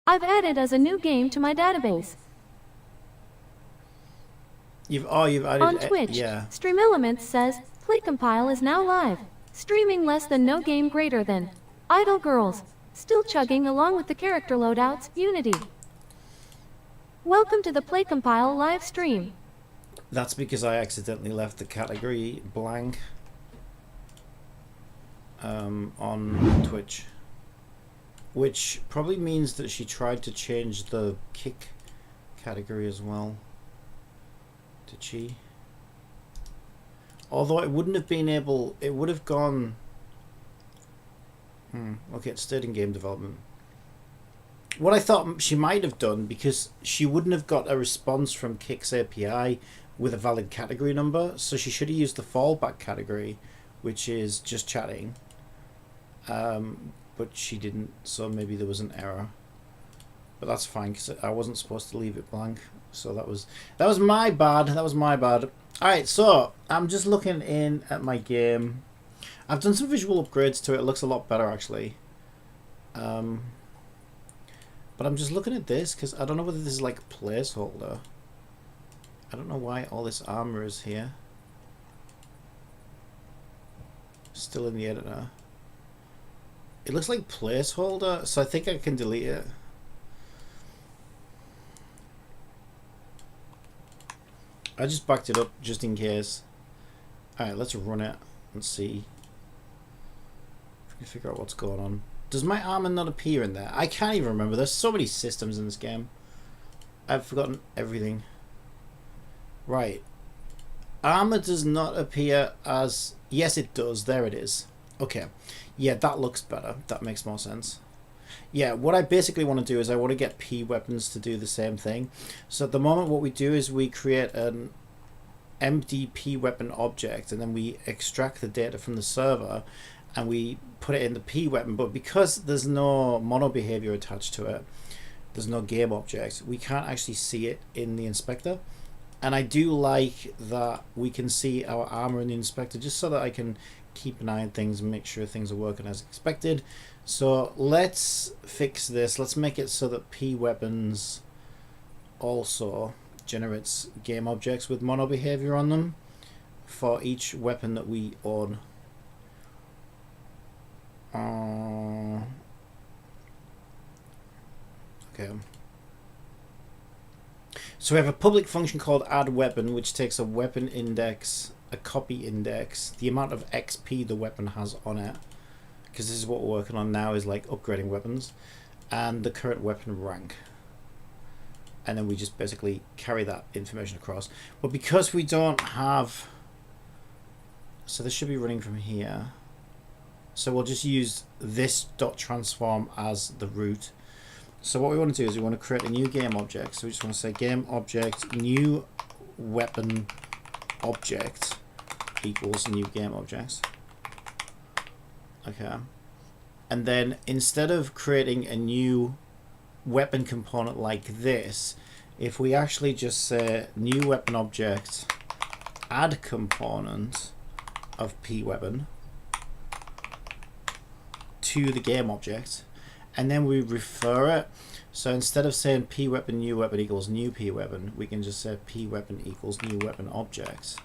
I've added as a new game to my database. You've added On Twitch, yeah. Stream Elements says, PlayCompile is now live. Streaming less than no game greater than. iDLE, still chugging along with the character loadouts, Unity. Welcome to the PlayCompile live stream. That's because I accidentally left the category blank on Twitch, which probably means that she tried to change the kick category as well. Did she? Although it wouldn't have been able, it would have gone. Okay, it stayed in game development. What I thought she might have done, because she wouldn't have got a response from Kick's API with a valid category number, so she should have used the fallback category, which is just chatting. But she didn't, so maybe there was an error. But that's fine, because I wasn't supposed to leave it blank. So that was my bad. That was my bad. Alright, so I'm just looking in at my game. I've done some visual upgrades to it. It looks a lot better, actually. But I'm just looking at this because I don't know whether this is like a placeholder. I don't know why all this armor is here. Still in the editor. It looks like placeholder, so I think I can delete it. I just backed it up just in case. Alright, let's run it and see if we can figure out what's going on. Does my armor not appear in there? I can't even remember. There's so many systems in this game. I've forgotten everything. Right. Armor does not appear as... Yes, it does. There it is. Okay. Yeah, that looks better. That makes more sense. Yeah, what I basically want to do is I want to get P weapons to do the same thing. So at the moment what we do is we create an empty P weapon object and then we extract the data from the server and we put it in the P weapon, but because there's no mono behavior attached to it, there's no game object, we can't actually see it in the inspector. And I do like that we can see our armor in the inspector just so that I can keep an eye on things and make sure things are working as expected. So let's fix this. Let's make it so that P weapons also generates game objects with mono behavior on them for each weapon that we own. Okay. So we have a public function called add weapon, which takes a weapon index, a copy index, the amount of XP the weapon has on it, because this is what we're working on now, is like upgrading weapons, and the current weapon rank. And then we just basically carry that information across. But because we don't have... So this should be running from here. So we'll just use this dot transform as the root. So what we want to do is we want to create a new game object. So we just want to say game object new weapon object equals new game objects. Okay. And then instead of creating a new weapon component like this, if we actually just say new weapon object add component of P weapon to the game object, and then we refer it. So instead of saying P weapon new weapon equals new P weapon, we can just say P weapon equals new weapon object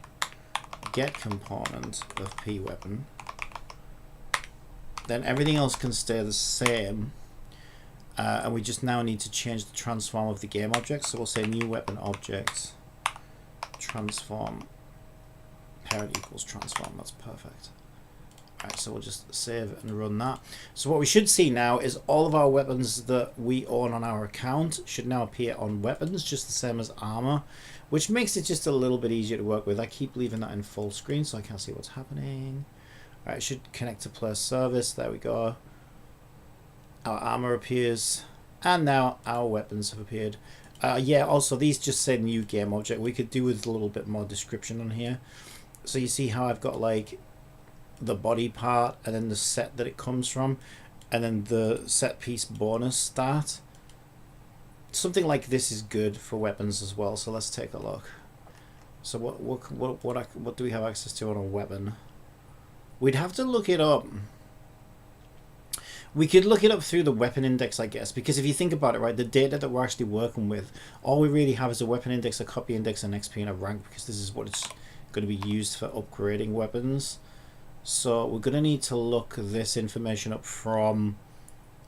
get component of P weapon. Then everything else can stay the same, and we just now need to change the transform of the game object. So we'll say new weapon object transform parent equals transform. That's perfect. Alright, so we'll just save and run that. So what we should see now is all of our weapons that we own on our account should now appear on weapons, just the same as armor, which makes it just a little bit easier to work with. I keep leaving that in full screen so I can't see what's happening. Alright, it should connect to player service. There we go. Our armor appears, and now our weapons have appeared. Yeah, also these just say new game object. We could do with a little bit more description on here. So you see how I've got like the body part and then the set that it comes from and then the set piece bonus start. Something like this is good for weapons as well, so let's take a look. So what do we have access to on a weapon? We'd have to look it up. We could look it up through the weapon index, I guess, because if you think about it, right, the data that we're actually working with, all we really have is a weapon index, a copy index, an XP, and a rank, because this is what it's going to be used for upgrading weapons. So we're going to need to look this information up from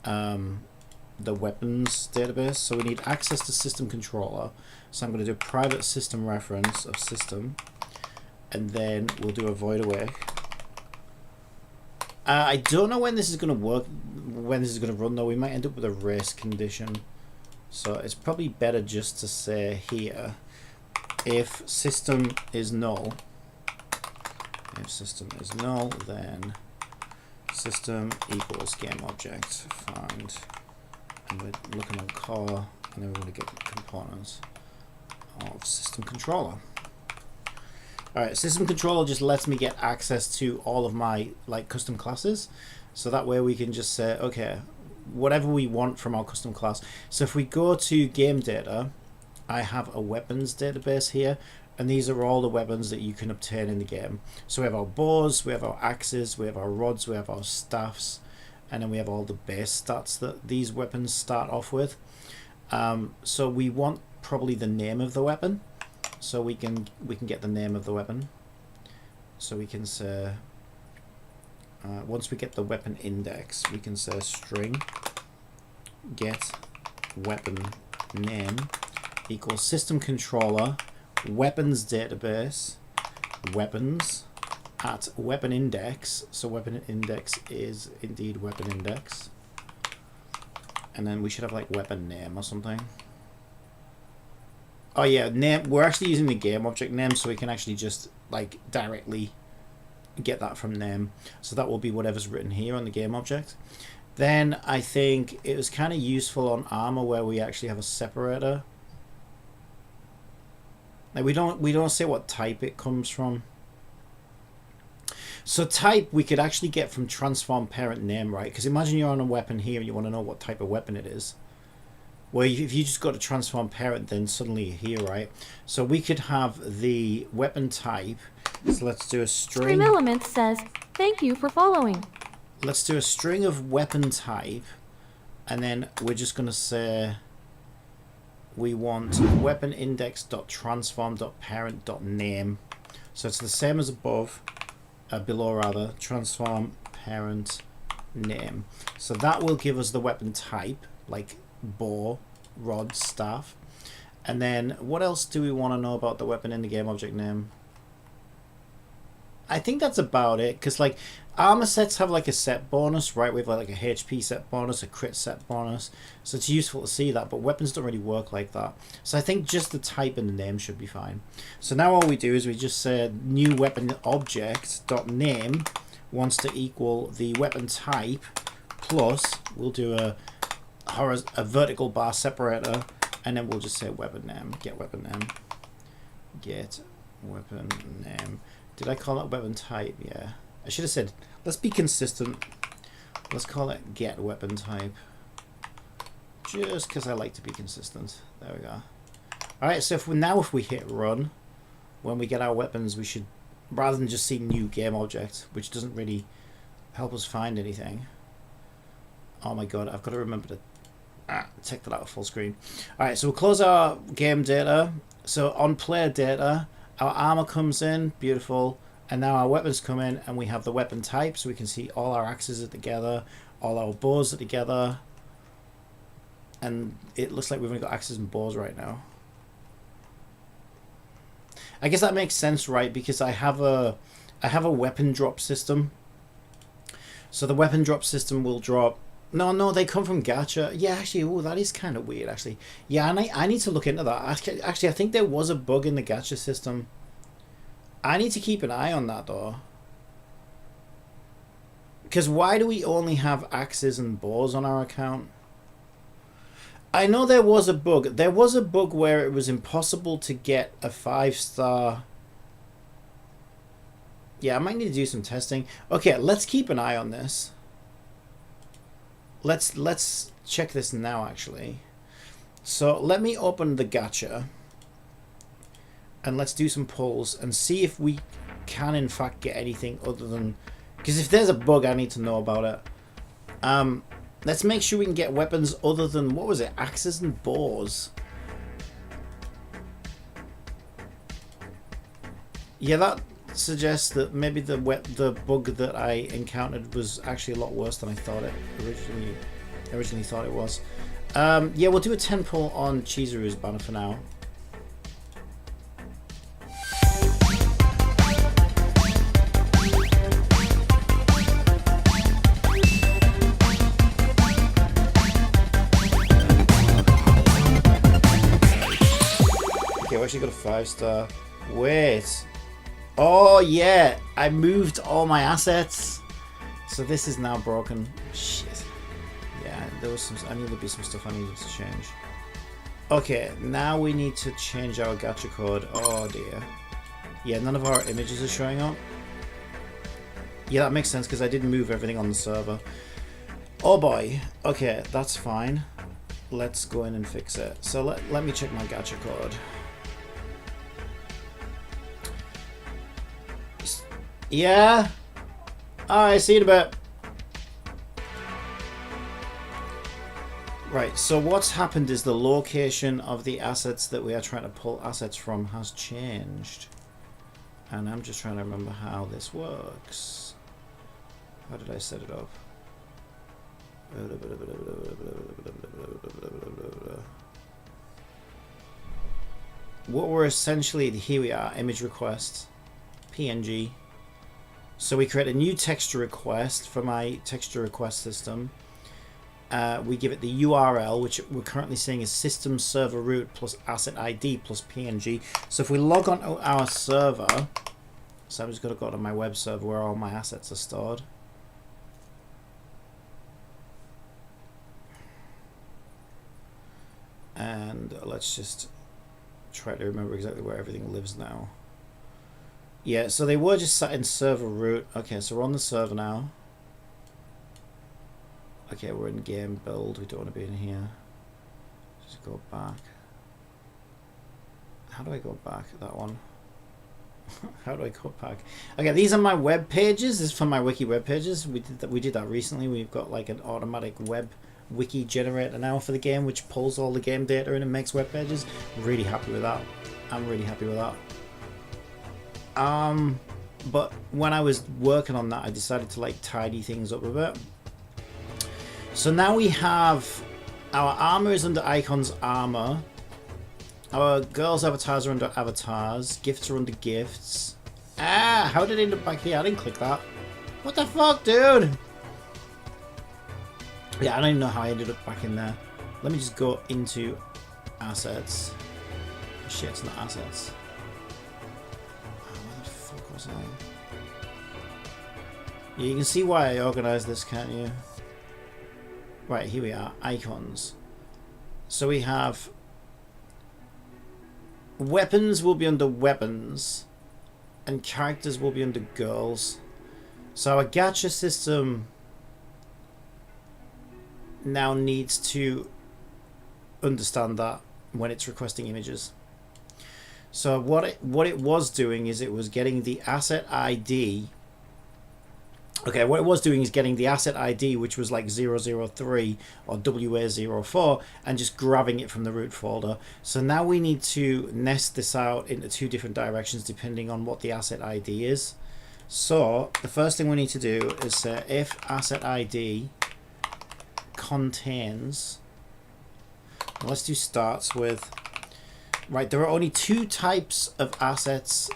the weapons database. So we need access to system controller. So I'm going to do a private system reference of system, and then we'll do a void away. I don't know when this is going to work, when this is going to run though. We might end up with a race condition. So it's probably better just to say here, if system is null, then system equals game object find, and we're looking on core, and then we're going to get components of system controller. Alright, system controller just lets me get access to all of my like custom classes, so that way we can just say, okay, whatever we want from our custom class. So if we go to game data, I have a weapons database here, and these are all the weapons that you can obtain in the game. So we have our bows, we have our axes, we have our rods, we have our staffs, and then we have all the base stats that these weapons start off with. So we want probably the name of the weapon. So we can get the name of the weapon. So we can say, once we get the weapon index, we can say string get weapon name equals system controller weapons database weapons at weapon index. So weapon index is indeed weapon index, and then we should have like weapon name or something. Oh yeah, name. We're actually using the game object name, so we can actually just like directly get that from name. So that will be whatever's written here on the game object. Then I think it was kind of useful on armor where we actually have a separator. Like we don't say what type it comes from. So type we could actually get from transform parent name, right? Because imagine you're on a weapon here and you want to know what type of weapon it is. Well, if you just go to transform parent, then suddenly here, right? So we could have the weapon type. So let's do a string. Stream Elements says, thank you for following. Let's do a string of weapon type, and then we're just going to say we want weapon index.transform.parent.name. So it's the same as above, below rather, transform parent name. So that will give us the weapon type, like bow, rod, staff. And then what else do we want to know about the weapon in the game object name? I think that's about it, because like armor sets have like a set bonus, right? We have like a HP set bonus, a crit set bonus, so it's useful to see that, but weapons don't really work like that. So I think just the type and the name should be fine. So now all we do is we just say new weapon object dot name wants to equal the weapon type plus we'll do a vertical bar separator, and then we'll just say weapon name, get weapon name. Did I call that weapon type? Yeah. I should have said, let's be consistent. Let's call it get weapon type. Just because I like to be consistent. There we go. Alright, so if we hit run, when we get our weapons, we should, rather than just see new game object, which doesn't really help us find anything. Oh my god, I've got to remember to take that out of full screen. Alright, so we'll close our game data. So on player data, our armor comes in, beautiful, and now our weapons come in, and we have the weapon type, so we can see all our axes are together, all our bows are together, and it looks like we've only got axes and bows right now. I guess that makes sense, right? Because I have a weapon drop system, so the weapon drop system will drop. No, they come from gacha. Yeah, actually, oh, that is kind of weird, actually. Yeah, and I need to look into that. Actually, I think there was a bug in the gacha system. I need to keep an eye on that, though. Because why do we only have axes and bows on our account? I know there was a bug. There was a bug where it was impossible to get a 5-star... Yeah, I might need to do some testing. Okay, let's keep an eye on this. Let's check this now, actually. So let me open the gacha and let's do some polls and see if we can in fact get anything other than, because if there's a bug I need to know about it. Let's make sure we can get weapons other than, what was it, axes and bows. Yeah, that suggests that maybe the bug that I encountered was actually a lot worse than I thought it originally thought it was. Yeah, we'll do a 10 pull on Chizuru's banner for now. Okay, we actually got a 5-star. Wait. Oh yeah, I moved all my assets. So this is now broken. Shit. Yeah, there was some. I knew there'd be some stuff I needed to change. Okay, now we need to change our gacha code. Oh dear. Yeah, none of our images are showing up. Yeah, that makes sense because I did move everything on the server. Oh boy. Okay, that's fine. Let's go in and fix it. So let me check my gacha code. Yeah. Alright, see you in a bit. Right, so what's happened is the location of the assets that we are trying to pull assets from has changed. And I'm just trying to remember how this works. How did I set it up? What we're essentially, here we are, image request, PNG. So we create a new texture request for my texture request system. We give it the URL, which we're currently seeing is system server root plus asset ID plus PNG. So if we log on to our server, so I'm just going to go to my web server where all my assets are stored. And let's just try to remember exactly where everything lives now. Yeah, so they were just sat in server root. Okay, so we're on the server now. Okay, we're in game build. We don't want to be in here. Just go back. How do I go back? That one. How do I go back? Okay, these are my web pages. This is from my wiki web pages. We did that recently. We've got like an automatic web wiki generator now for the game, which pulls all the game data in and makes web pages. I'm really happy with that. I'm really happy with that. But when I was working on that, I decided to like tidy things up a bit. So now we have our armor is under icons armor. Our girls avatars are under avatars. Gifts are under gifts. Ah, how did it end up back here? I didn't click that. What the fuck, dude? Yeah, I don't even know how I ended up back in there. Let me just go into assets. Shit, it's not assets. Yeah, you can see why I organized this, can't you? Right, here we are, icons. So we have weapons will be under weapons and characters will be under girls. So our gacha system now needs to understand that when it's requesting images. So what it was doing is it was getting the asset ID. Okay, what it was doing is getting the asset ID, which was like 003 or WA04, and just grabbing it from the root folder. So now we need to nest this out into two different directions depending on what the asset ID is. So the first thing we need to do is say if asset ID contains, let's do starts with, right, there are only two types of assets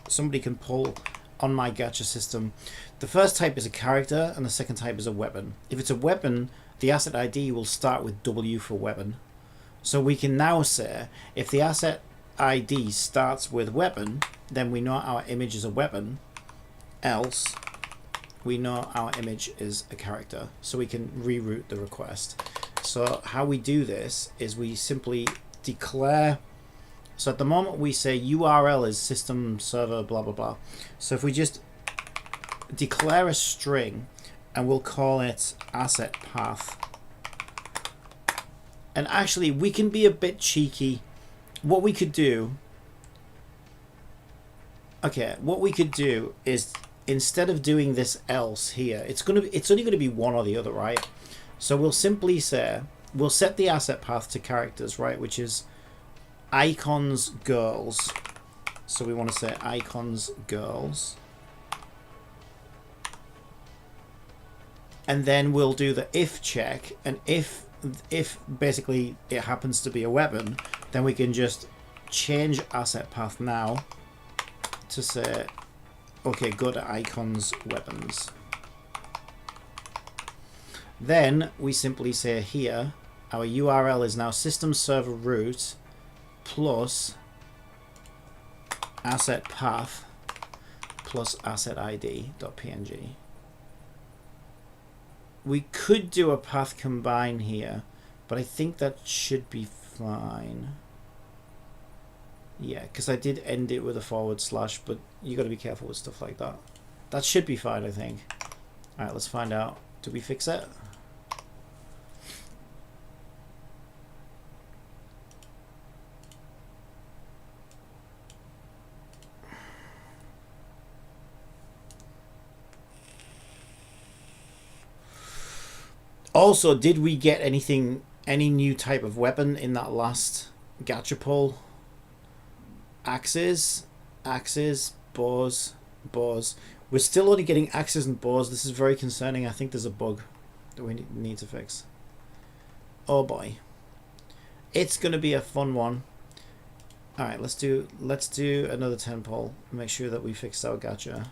somebody can pull on my gacha system. The first type is a character and the second type is a weapon. If it's a weapon, the asset ID will start with W for weapon. So we can now say if the asset ID starts with weapon, then we know our image is a weapon, else we know our image is a character. So we can reroute the request. So how we do this is we simply declare. So at the moment we say URL is system server blah blah blah. So if we just declare a string and we'll call it asset path. And actually we can be a bit cheeky. What we could do, okay, what we could do is instead of doing this else here, it's only gonna be one or the other, right? So we'll simply say we'll set the asset path to characters, right, which is icons girls. So we want to say icons girls, and then we'll do the if check, and if basically it happens to be a weapon, then we can just change asset path now to say, okay, go to icons weapons. Then we simply say here our URL is now system server root plus asset path plus asset id.png. We could do a path combine here, but I think that should be fine. Yeah, because I did end it with a /, but you got to be careful with stuff like that. That should be fine, I think. All right, let's find out. Did we fix it? Also, did we get any new type of weapon in that last gacha pull? Axes, bows. We're still only getting axes and bows. This is very concerning. I think there's a bug that we need to fix. Oh boy. It's going to be a fun one. Alright, let's do another 10 pull. Make sure that we fixed our gacha.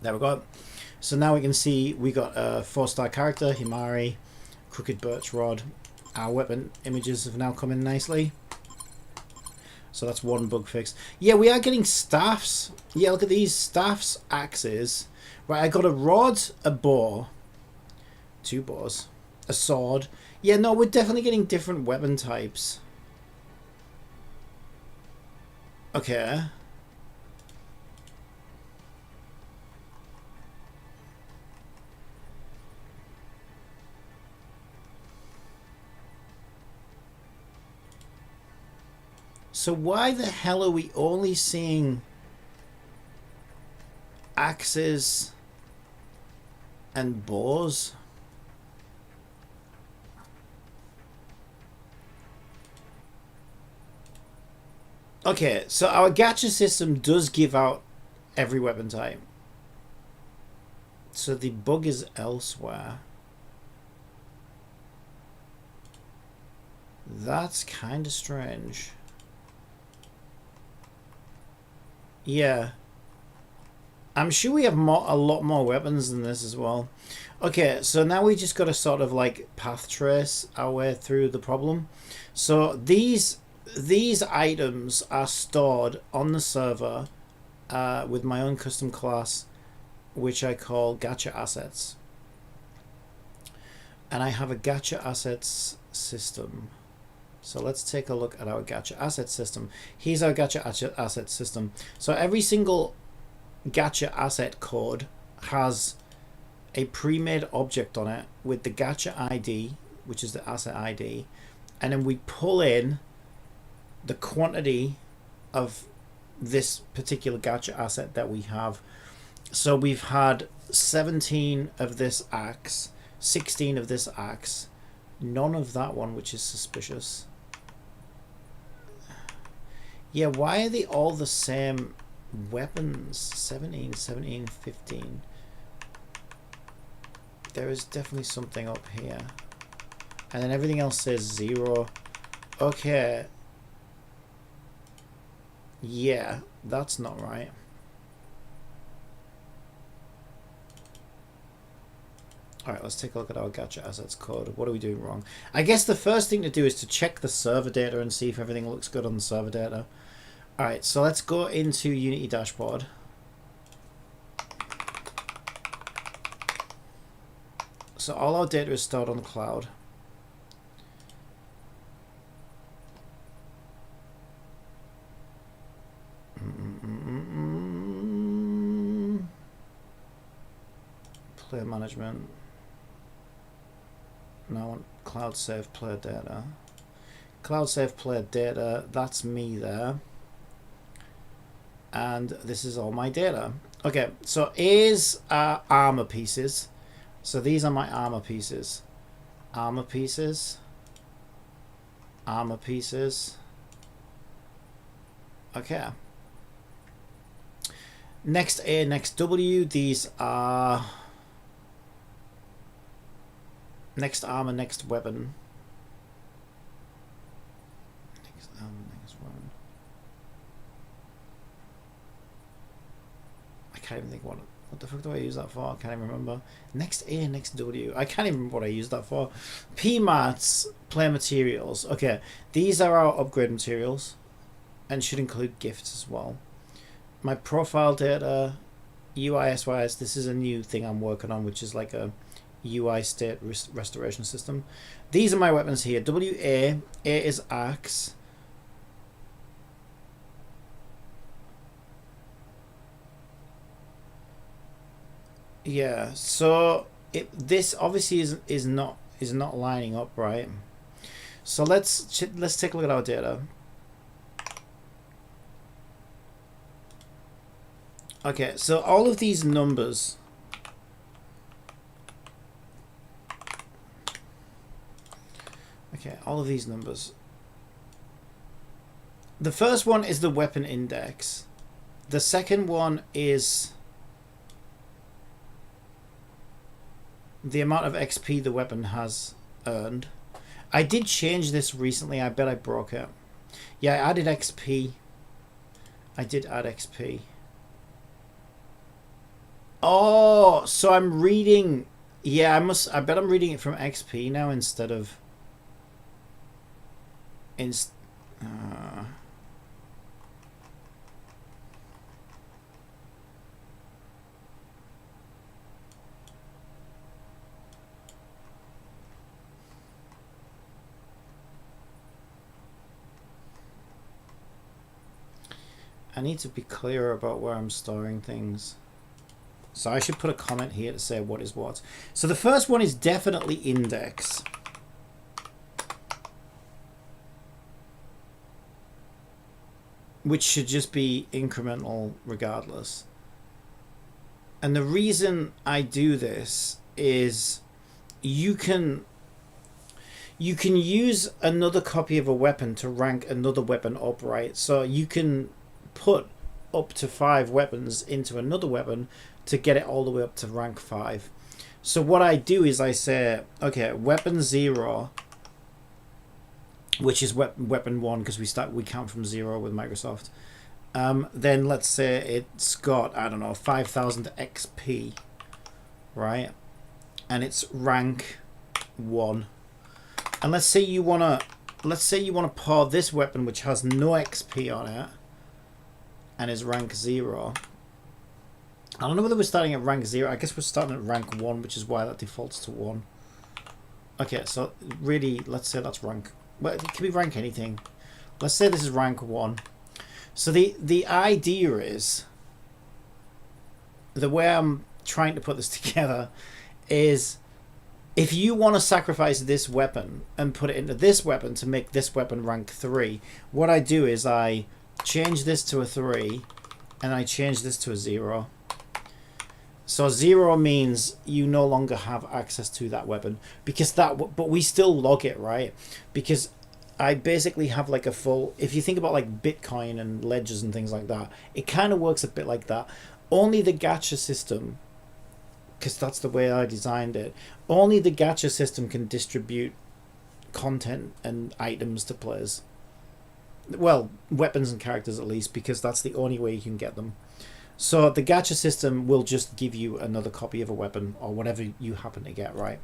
There we go. So now we can see we got a 4-star character, Himari, crooked birch rod. Our weapon images have now come in nicely. So that's one bug fixed. Yeah, we are getting staffs. Yeah, look at these staffs, axes. Right, I got a rod, a bow, 2 bows, a sword. Yeah, no, we're definitely getting different weapon types. Okay. So why the hell are we only seeing axes and bows? Okay, so our gacha system does give out every weapon type. So the bug is elsewhere. That's kind of strange. Yeah. I'm sure we have a lot more weapons than this as well. Okay, so now we just got to sort of like path trace our way through the problem. So these items are stored on the server with my own custom class, which I call gacha assets. And I have a gacha assets system. So let's take a look at our gacha asset system. Here's our gacha asset system. So every single gacha asset code has a pre-made object on it with the gacha ID, which is the asset ID, and then we pull in the quantity of this particular gacha asset that we have. So we've had 17 of this axe, 16 of this axe, none of that one, which is suspicious. Yeah, why are they all the same weapons? 17, 17, 15. There is definitely something up here. And then everything else says 0. Okay. Yeah, that's not right. Alright, let's take a look at our gacha assets code. What are we doing wrong? I guess the first thing to do is to check the server data and see if everything looks good on the server data. Alright, so let's go into Unity dashboard. So all our data is stored on the cloud. player management. Now I want cloud save player data. Cloud save player data, that's me there. And this is all my data. Okay, so A's are armor pieces. So these are my armor pieces. Armor pieces. Armor pieces. Okay. Next A, next W, these are next armor, next weapon. Next armor, next weapon. I can't even think what the fuck do I use that for? I can't even remember. Next A, next W. I can't even remember what I used that for. PMATs, player materials. Okay, these are our upgrade materials and should include gifts as well. My profile data, UI SYS, this is a new thing I'm working on, which is like a UI state restoration system. These are my weapons here. WA, A is axe. Yeah, so this obviously is not lining up, right? So let's take a look at our data. Okay, so all of these numbers. Okay, all of these numbers. The first one is the weapon index. The second one is the amount of XP the weapon has earned. I did change this recently. I bet I broke it. Yeah, I added XP. I did add XP. Oh, so I'm reading. Yeah, I bet I'm reading it from XP now instead of. I need to be clear about where I'm storing things. So I should put a comment here to say what is what. So the first one is definitely index. Which should just be incremental regardless. And the reason I do this is you can use another copy of a weapon to rank another weapon up, right? So you can put up to 5 weapons into another weapon to get it all the way up to rank 5. So what I do is I say, okay, weapon 0, which is weapon 1 because we count from 0 with Microsoft. Then let's say it's got, I don't know, 5,000 XP, right? And it's rank 1. And let's say you wanna pour this weapon which has no XP on it and is rank 0. I don't know whether we're starting at rank 0. I guess we're starting at rank 1, which is why that defaults to 1. Okay, so really, let's say that's rank. Well, it can be rank anything. Let's say this is rank 1. So the idea is, the way I'm trying to put this together is, if you want to sacrifice this weapon and put it into this weapon to make this weapon rank 3, what I do is I change this to a 3 and I change this to a 0. So 0 means you no longer have access to that weapon, because but we still log it, right? Because I basically have like a full, if you think about like Bitcoin and ledgers and things like that, it kind of works a bit like that. Only the gacha system, because that's the way I designed it, only the gacha system can distribute content and items to players. Well, weapons and characters at least, because that's the only way you can get them. So the gacha system will just give you another copy of a weapon or whatever you happen to get, right?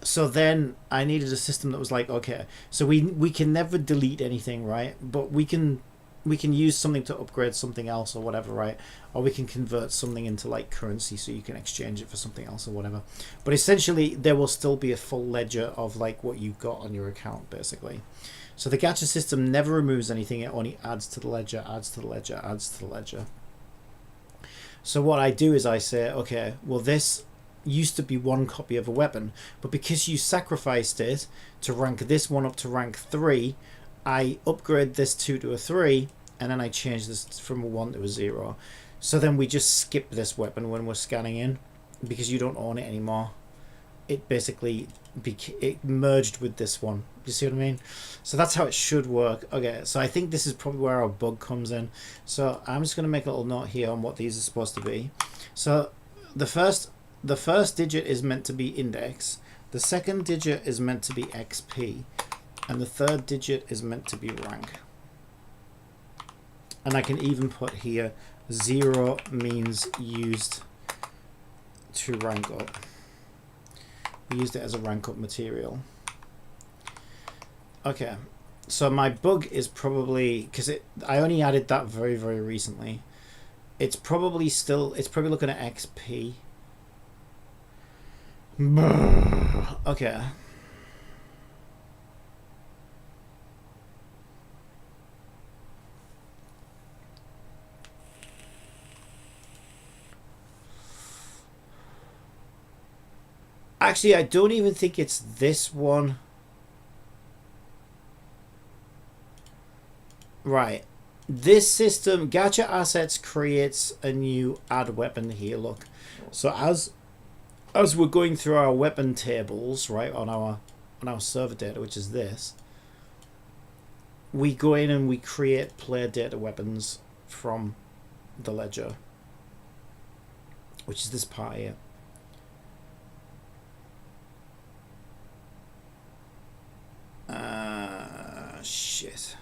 So then I needed a system that was like, okay, so we can never delete anything, right? But we can use something to upgrade something else or whatever, right? Or we can convert something into like currency so you can exchange it for something else or whatever. But essentially there will still be a full ledger of like what you've got on your account, basically. So the gacha system never removes anything, it only adds to the ledger, adds to the ledger, adds to the ledger. So what I do is I say, okay, well this used to be one copy of a weapon, but because you sacrificed it to rank this one up to rank 3, I upgrade this 2 to a 3, and then I change this from a 1 to a 0. So then we just skip this weapon when we're scanning in, because you don't own it anymore. It basically it merged with this one. You see what I mean? So that's how it should work. Okay, so I think this is probably where our bug comes in. So I'm just going to make a little note here on what these are supposed to be. So the first digit is meant to be index, the second digit is meant to be XP, and the third digit is meant to be rank. And I can even put here 0 means used to rank up. We used it as a rank up material. Okay, so my bug is probably, because I only added that very, very recently. It's probably looking at XP. Okay. Actually, I don't even think it's this one. Right. This system, gacha assets, creates a new add weapon here. Look. So as we're going through our weapon tables, right, on our server data, which is this, we go in and we create player data weapons from the ledger, which is this part here. Shit.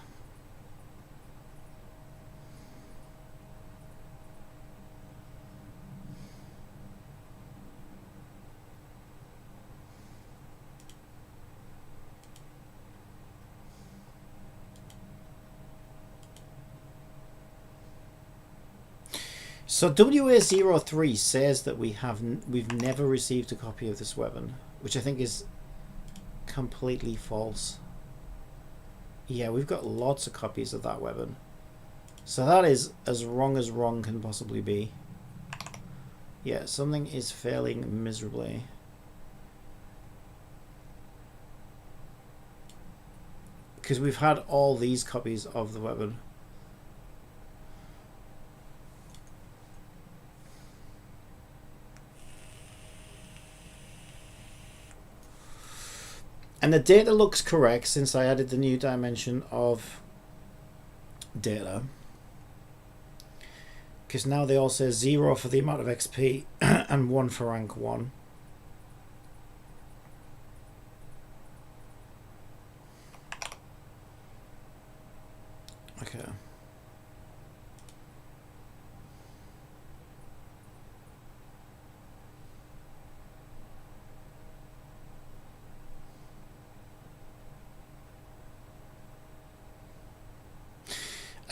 So WA03 says that we've never received a copy of this weapon, which I think is completely false. Yeah, we've got lots of copies of that weapon. So that is as wrong can possibly be. Yeah, something is failing miserably. Because we've had all these copies of the weapon. And the data looks correct since I added the new dimension of data. Because now they all say 0 for the amount of XP and 1 for rank 1. Okay.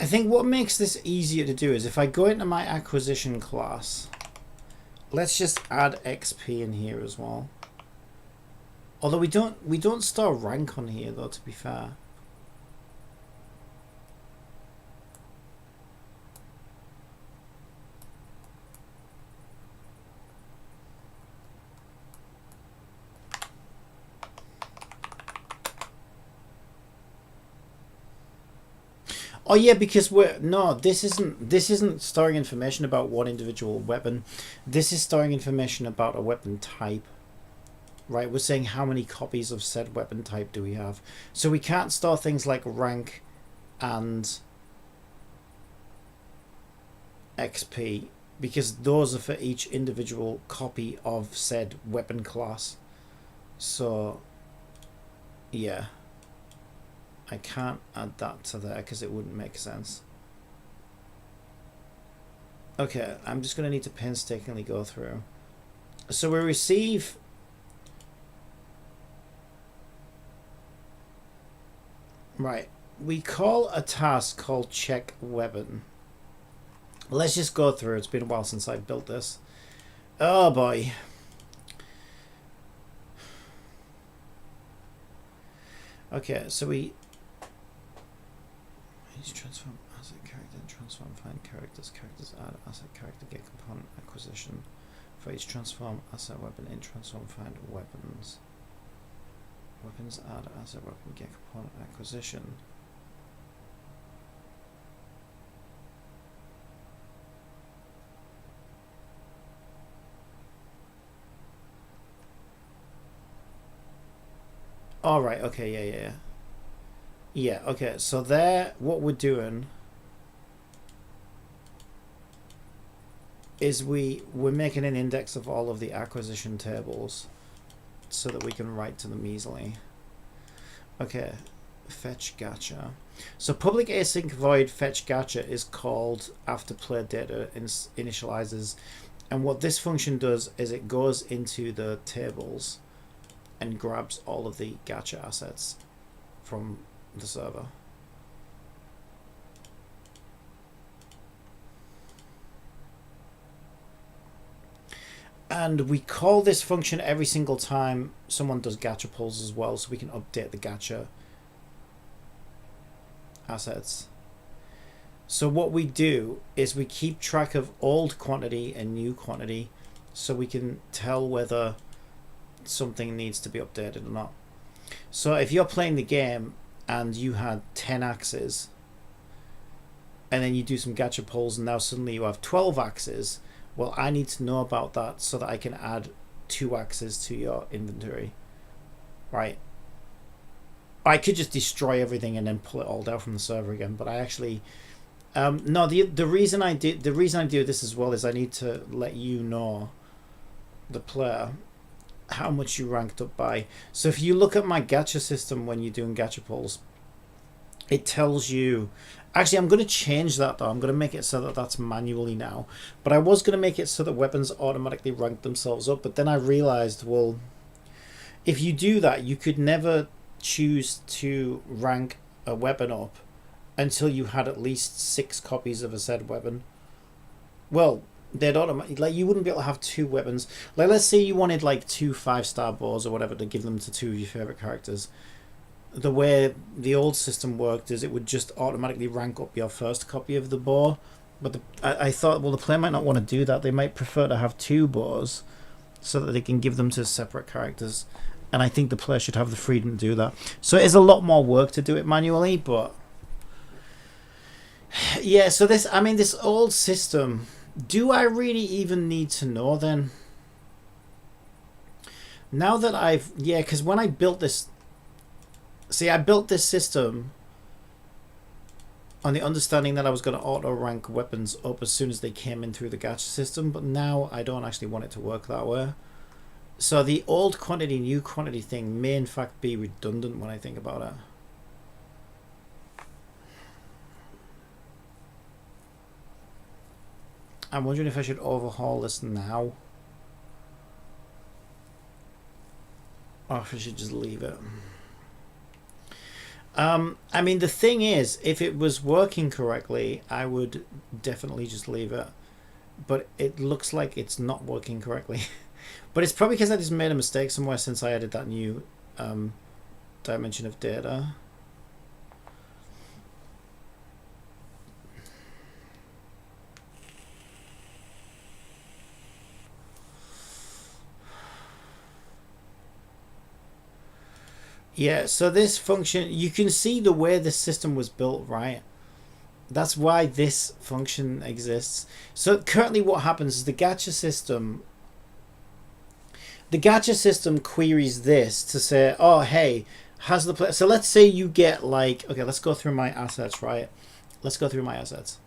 I think what makes this easier to do is if I go into my acquisition class, let's just add XP in here as well. Although we don't store rank on here though, to be fair. Oh yeah, because this isn't storing information about one individual weapon. This is storing information about a weapon type. Right, we're saying how many copies of said weapon type do we have. So we can't store things like rank and XP because those are for each individual copy of said weapon class. So yeah. I can't add that to there because it wouldn't make sense. Okay, I'm just going to need to painstakingly go through. So we receive... Right, we call a task called check weapon. Let's just go through. It's been a while since I built this. Oh boy. Okay, so we... transform asset character, transform find characters, add asset character, get component acquisition, For each transform asset weapon in transform, find weapons. Weapons add asset weapon, get component acquisition. All right. Okay. Yeah. Yeah. Okay. So there, what we're doing is we're making an index of all of the acquisition tables so that we can write to them easily. Okay. Fetch gacha. So public async void fetch gacha is called after player data initializes, and what this function does is it goes into the tables and grabs all of the gacha assets from the server. And we call this function every single time someone does gacha pulls as well, so we can update the gacha assets. So what we do is we keep track of old quantity and new quantity so we can tell whether something needs to be updated or not. So if you're playing the game and you had 10 axes and then you do some gacha pulls and now suddenly you have 12 axes, well, I need to know about that so that I can add 2 axes to your inventory, right? I could just destroy everything and then pull it all down from the server again, but I actually no, the reason I do this as well is I need to let you know, the player, how much you ranked up by. So if you look at my gacha system when you're doing gacha pulls, it tells you. Actually, I'm going to change that though. I'm going to make it so that that's manually now. But I was going to make it so that weapons automatically rank themselves up. But then I realized, well, if you do that, you could never choose to rank a weapon up until you had at least 6 copies of a said weapon. Well, they'd automatically, like, you wouldn't be able to have 2 weapons. Like, let's say you wanted like 2 5-star bows or whatever to give them to 2 of your favorite characters. The way the old system worked is it would just automatically rank up your first copy of the bow. But I thought, well, the player might not want to do that. They might prefer to have 2 bows so that they can give them to separate characters. And I think the player should have the freedom to do that. So it is a lot more work to do it manually, but yeah. So this old system, do I really even need to know then? Now that because when I built this, I built this system on the understanding that I was going to auto rank weapons up as soon as they came in through the gacha system, but now I don't actually want it to work that way. So the old quantity, new quantity thing may in fact be redundant when I think about it. I'm wondering if I should overhaul this now, or if I should just leave it. I mean, the thing is, if it was working correctly, I would definitely just leave it. But it looks like it's not working correctly. But it's probably because I just made a mistake somewhere since I added that new dimension of data. Yeah, so this function, you can see the way the system was built, right? That's why this function exists. So currently what happens is the gacha system queries this to say, oh, hey, has the player... So let's say you get like... Okay, let's go through my assets, right? Let's go through my assets.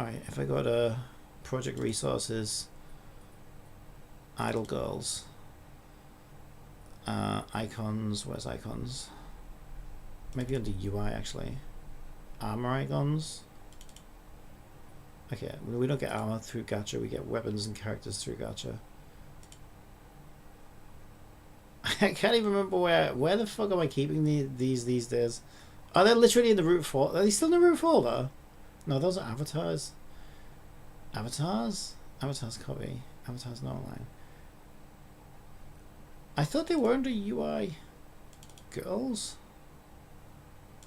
All right, if I go to project resources, iDLE, icons, where's icons? Maybe under UI actually. Armor icons. Okay, we don't get armor through gacha, we get weapons and characters through gacha. I can't even remember where the fuck am I keeping these days? Are they literally in the root folder? Are they still in the root folder? No, those are avatars. Avatars? Avatars copy. Avatars not online. I thought they were under UI. Girls?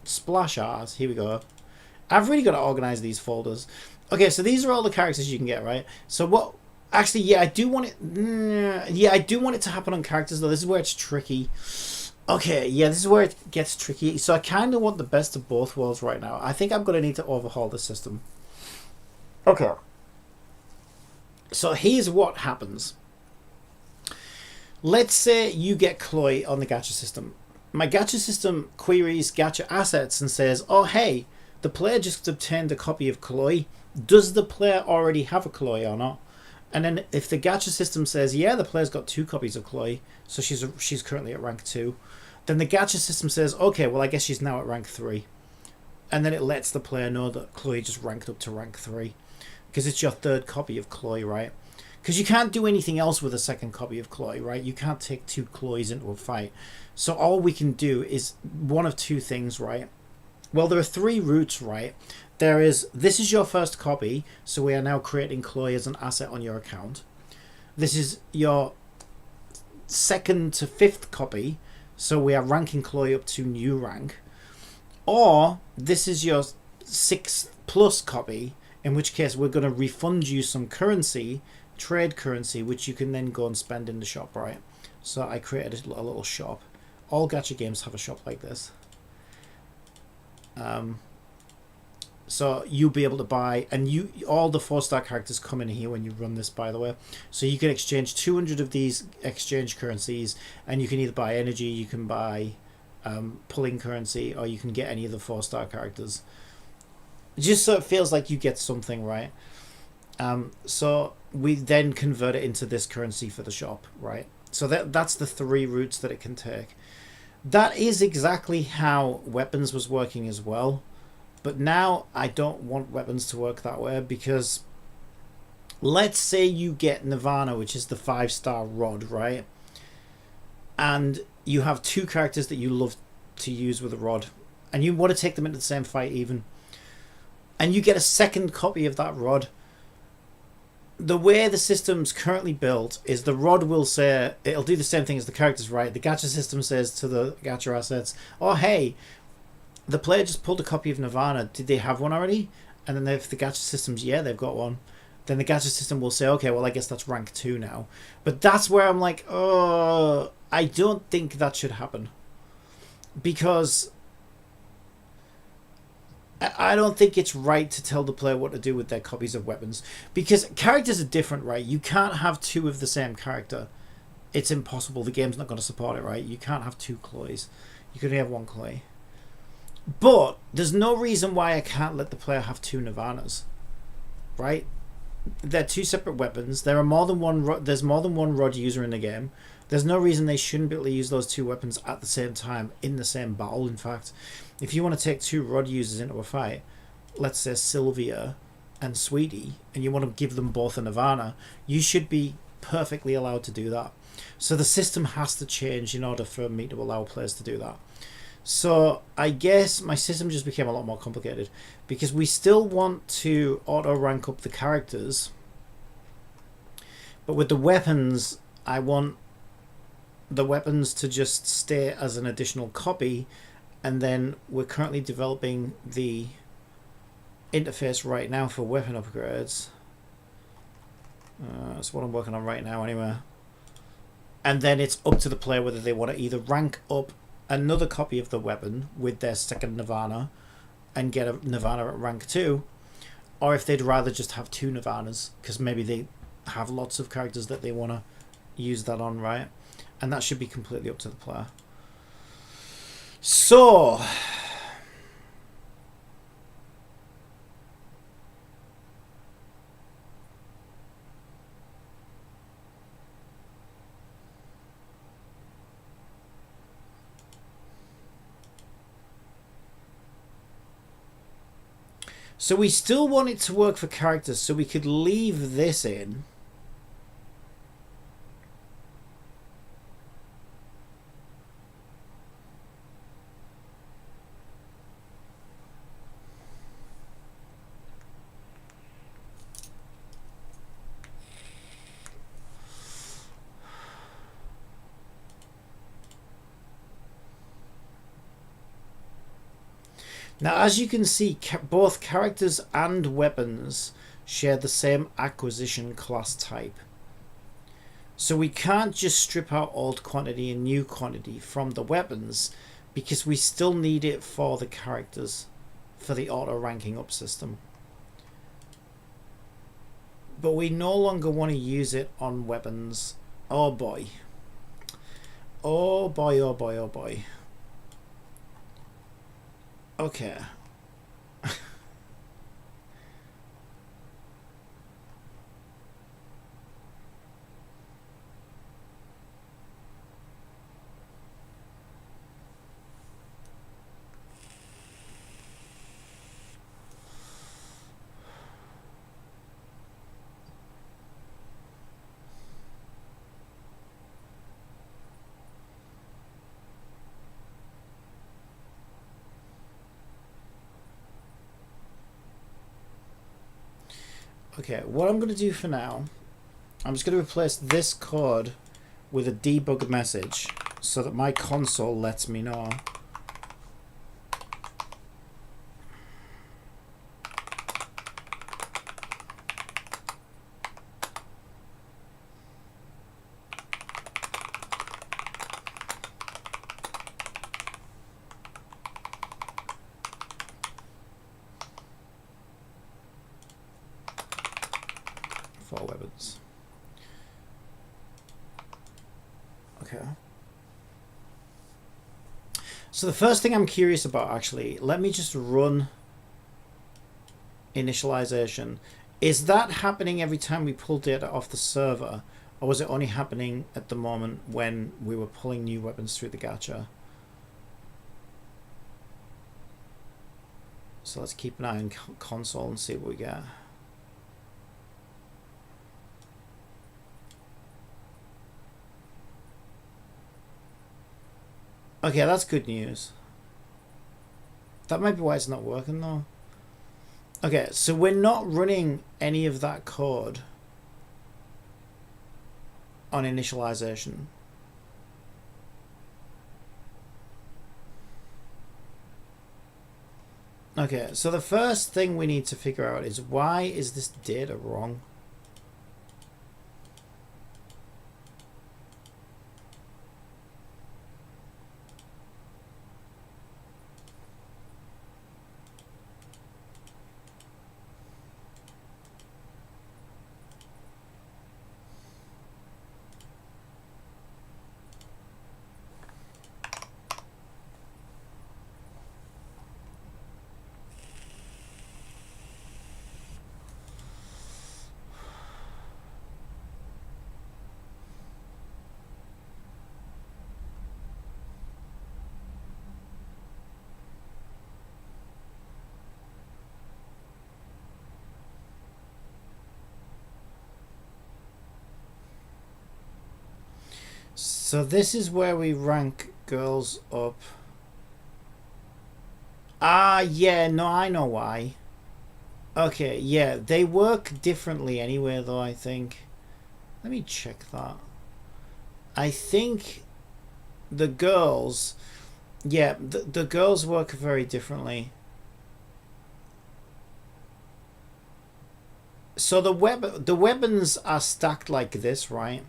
Splash art. Here we go. I've really got to organize these folders. Okay, so these are all the characters you can get, right? So what? Actually, yeah, I do want it. Yeah, I do want it to happen on characters though. This is where it's tricky. Okay, yeah, this is where it gets tricky. So I kind of want the best of both worlds right now. I think I'm going to need to overhaul the system. Okay. So here's what happens. Let's say you get Chloe on the gacha system. My gacha system queries gacha assets and says, oh, hey, the player just obtained a copy of Chloe. Does the player already have a Chloe or not? And then if the gacha system says, yeah, the player's got 2 copies of Chloe, so she's currently at rank 2, then the gacha system says, okay, well, I guess she's now at rank 3. And then it lets the player know that Chloe just ranked up to rank 3. Because it's your 3rd copy of Chloe, right? Because you can't do anything else with a 2nd copy of Chloe, right? You can't take 2 Chloes into a fight. So all we can do is one of 2 things, right? Well, there are 3 routes, right? There is, this is your 1st copy, so we are now creating Chloe as an asset on your account. This is your 2nd to 5th copy, so we are ranking Chloe up to new rank. Or this is your 6th plus copy, in which case we're going to refund you some currency, trade currency, which you can then go and spend in the shop, right? So I created a little shop. All gacha games have a shop like this. So you'll be able to buy, and all the 4-star characters come in here when you run this, by the way. So you can exchange 200 of these exchange currencies, and you can either buy energy, you can buy pulling currency, or you can get any of the 4-star characters. Just so it feels like you get something, right? So we then convert it into this currency for the shop, right? So that's the 3 routes that it can take. That is exactly how weapons was working as well. But now I don't want weapons to work that way, because let's say you get Nirvana, which is the 5-star rod, right? And you have 2 characters that you love to use with a rod, and you want to take them into the same fight even. And you get a 2nd copy of that rod. The way the system's currently built is the rod will say, it'll do the same thing as the characters, right? The gacha system says to the gacha assets, oh, hey, the player just pulled a copy of Nirvana. Did they have one already? And then if the gacha system's, yeah, they've got one. Then the gacha system will say, okay, well, I guess that's rank 2 now. But that's where I'm like, oh, I don't think that should happen. Because I don't think it's right to tell the player what to do with their copies of weapons. Because characters are different, right? You can't have 2 of the same character. It's impossible. The game's not going to support it, right? You can't have 2 Chloes. You can only have 1 Chloe. But there's no reason why I can't let the player have 2 Nirvanas, right? They're 2 separate weapons. There's more than one rod user in the game. There's no reason they shouldn't be able to use those 2 weapons at the same time in the same battle. In fact, if you want to take 2 rod users into a fight, let's say Sylvia and Sweetie, and you want to give them both a Nirvana, you should be perfectly allowed to do that. So the system has to change in order for me to allow players to do that. So I guess my system just became a lot more complicated, because we still want to auto rank up the characters, but with the weapons I want the weapons to just stay as an additional copy. And then we're currently developing the interface right now for weapon upgrades. That's what I'm working on right now anyway. And then it's up to the player whether they want to either rank up another copy of the weapon with their 2nd Nirvana and get a Nirvana at rank 2, or if they'd rather just have 2 Nirvanas, because maybe they have lots of characters that they want to use that on, right? And that should be completely up to the player. So we still want it to work for characters, so we could leave this in. Now, as you can see, both characters and weapons share the same acquisition class type. So we can't just strip out old quantity and new quantity from the weapons because we still need it for the characters, for the auto ranking up system. But we no longer want to use it on weapons. Oh boy. Oh boy, oh boy, oh boy. Okay. Okay, what I'm going to do for now, I'm just going to replace this code with a debug message so that my console lets me know. For weapons. Okay. So the first thing I'm curious about, actually, let me just run initialization. Is that happening every time we pull data off the server, or was it only happening at the moment when we were pulling new weapons through the gacha? So let's keep an eye on console and see what we get. Okay, that's good news. That might be why it's not working though. Okay, so we're not running any of that code on initialization. Okay, so the first thing we need to figure out is why is this data wrong? So this is where we rank girls up. Ah, yeah, no, I know why. Okay, yeah, they work differently anyway, though, I think. Let me check that. I think the girls, yeah, the girls work very differently. So the weapons are stacked like this, right?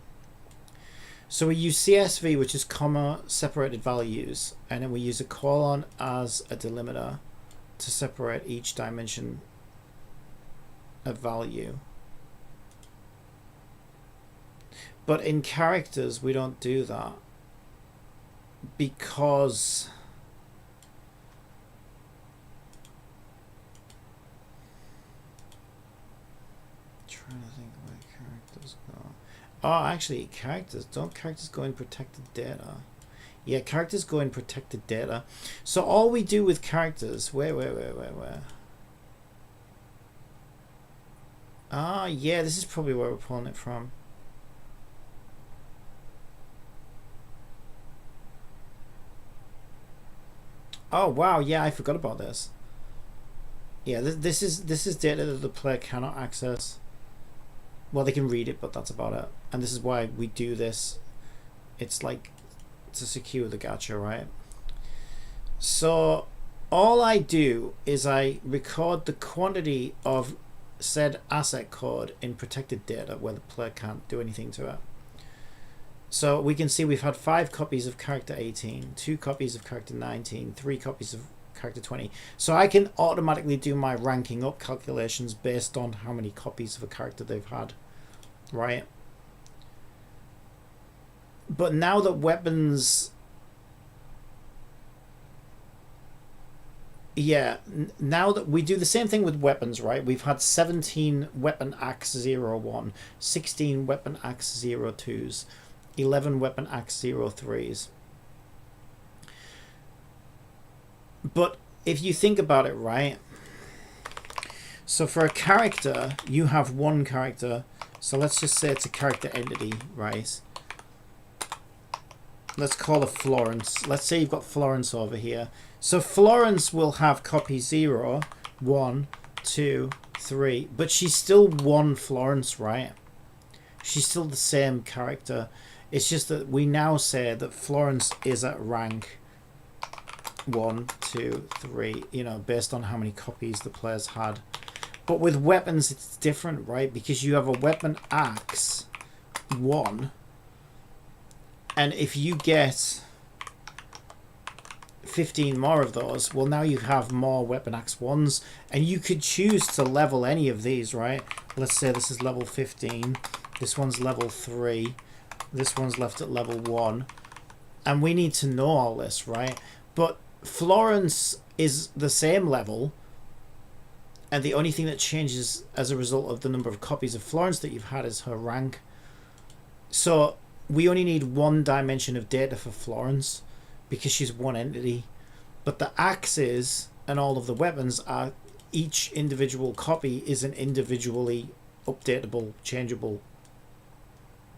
So we use CSV, which is comma separated values, and then we use a colon as a delimiter to separate each dimension of value. But in characters, we don't do that because trying to think where characters go. Oh, actually, don't characters go in protected data? Yeah, characters go in protected data. So all we do with characters, where? Ah, yeah, this is probably where we're pulling it from. Oh wow, yeah, I forgot about this. Yeah, this is data that the player cannot access. Well, they can read it, but that's about it. And this is why we do this. It's like to secure the gacha, right? So all I do is I record the quantity of said asset code in protected data where the player can't do anything to it. So we can see we've had 5 copies of character 18, 2 copies of character 19, 3 copies of character 20. So I can automatically do my ranking up calculations based on how many copies of a character they've had, right? But now that weapons... Yeah, now that we do the same thing with weapons, right? We've had 17 weapon axe 01, 16 weapon axe 02s, 11 weapon axe 03s. But if you think about it, right? So for a character, you have one character. So let's just say it's a character entity, right? Let's call it Florence. Let's say you've got Florence over here. So Florence will have copy 0, 1, 2, 3. But she's still one Florence, right? She's still the same character. It's just that we now say that Florence is at rank 1, 2, 3, you know, based on how many copies the players had. But with weapons, it's different, right? Because you have a weapon axe 1. And if you get 15 more of those, well, now you have more weapon axe 1s. And you could choose to level any of these, right? Let's say this is level 15. This one's level 3. This one's left at level 1. And we need to know all this, right? But Florence is the same level. And the only thing that changes as a result of the number of copies of Florence that you've had is her rank. So we only need one dimension of data for Florence because she's one entity. But the axes and all of the weapons are, each individual copy is an individually updatable, changeable,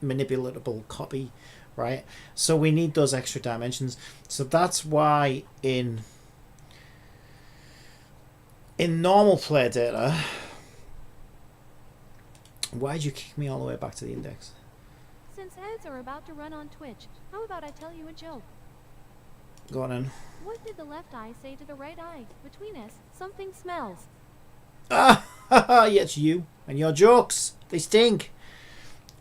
manipulatable copy, right? So we need those extra dimensions. So that's why in normal player data... Why'd you kick me all the way back to the index? Since ads are about to run on Twitch, how about I tell you a joke? Go on in. What did the left eye say to the right eye? Between us, something smells. Ah, yeah, it's you and your jokes. They stink.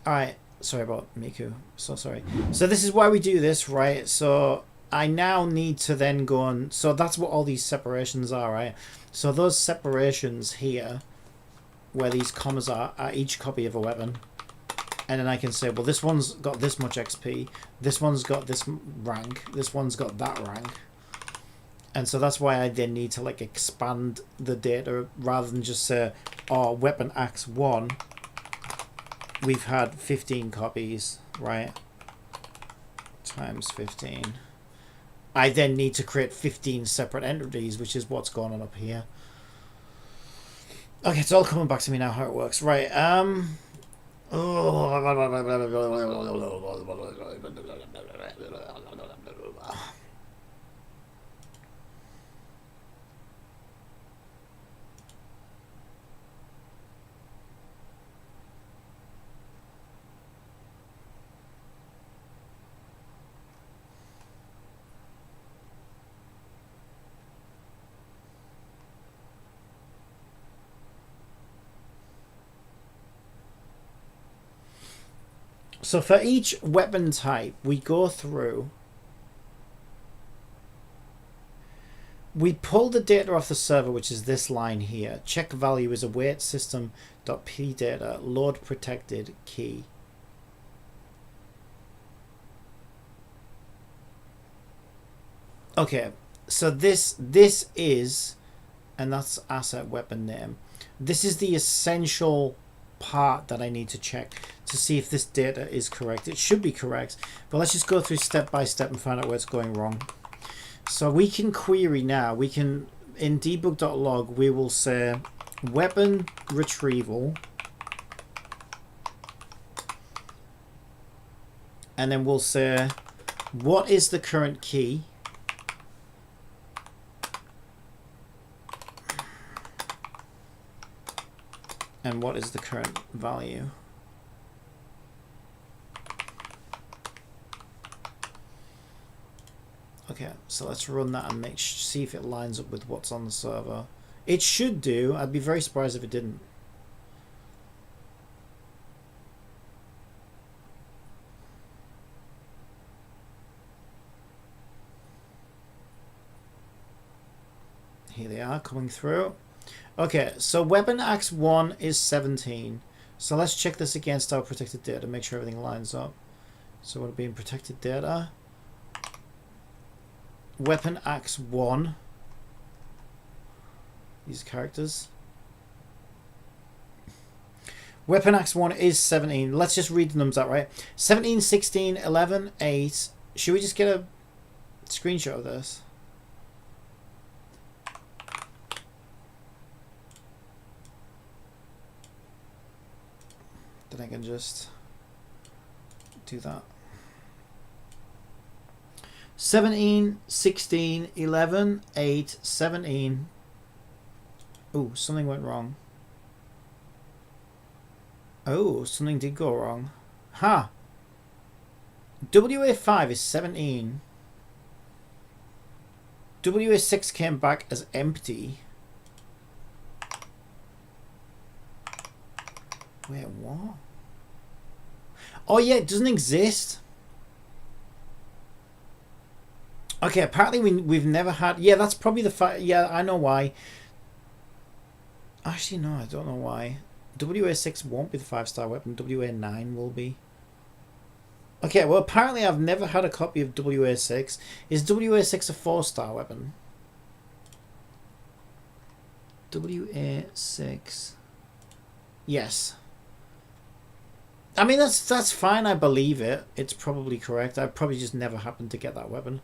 Alright, sorry about Miku. So sorry. So this is why we do this, right? So I now need to then go on. So that's what all these separations are, right? So those separations here, where these commas are each copy of a weapon. And then I can say, well, this one's got this much XP, this one's got this rank, this one's got that rank. And so that's why I then need to like expand the data rather than just say, oh, weapon axe 1, we've had 15 copies, right? Times 15. I then need to create 15 separate entities, which is what's going on up here. Okay, it's all coming back to me now how it works. Right, so for each weapon type, we go through, we pull the data off the server, which is this line here. Check value is await system.pdata load protected key. Okay, so this is, and that's asset weapon name. This is the essential part that I need to check to see if this data is correct. It should be correct, but let's just go through step by step and find out where it's going wrong. So we can query now. We can, in debug.log, we will say weapon retrieval, and then we'll say what is the current key, and what is the current value. Okay, so let's run that and see if it lines up with what's on the server. It should do. I'd be very surprised if it didn't. Here they are coming through. Okay, so weapon axe 1 is 17. So let's check this against our protected data, make sure everything lines up. So would it be in protected data? Weapon axe 1. These characters. Weapon axe 1 is 17. Let's just read the numbers out, right? 17, 16, 11, 8. Should we just get a screenshot of this? Then I can just do that. 17, 16, 11, 8, 17. Oh, something went wrong. Oh, something did go wrong. Ha! WA5 is 17. WA6 came back as empty. Wait, what? Oh yeah, it doesn't exist. Okay, apparently we've never had... Yeah, that's probably the fact... Yeah, I know why. Actually, no, I don't know why. WA6 won't be the 5-star weapon. WA9 will be. Okay, well, apparently I've never had a copy of WA6. Is WA6 a 4-star weapon? WA6... Yes. I mean, that's fine. I believe it. It's probably correct. I probably just never happened to get that weapon.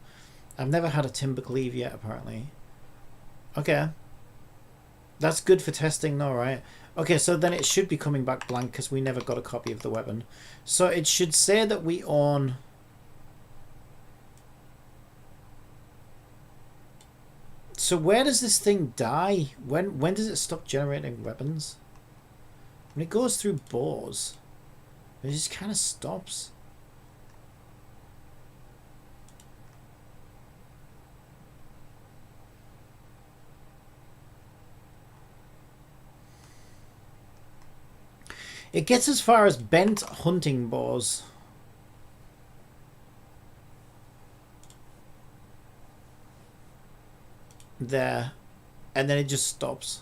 I've never had a timber cleave yet, apparently. Okay. That's good for testing, though, right? Okay, so then it should be coming back blank because we never got a copy of the weapon. So it should say that we own... So where does this thing die? When does it stop generating weapons? When it goes through boars, it just kind of stops. It gets as far as bent hunting bows. There. And then it just stops.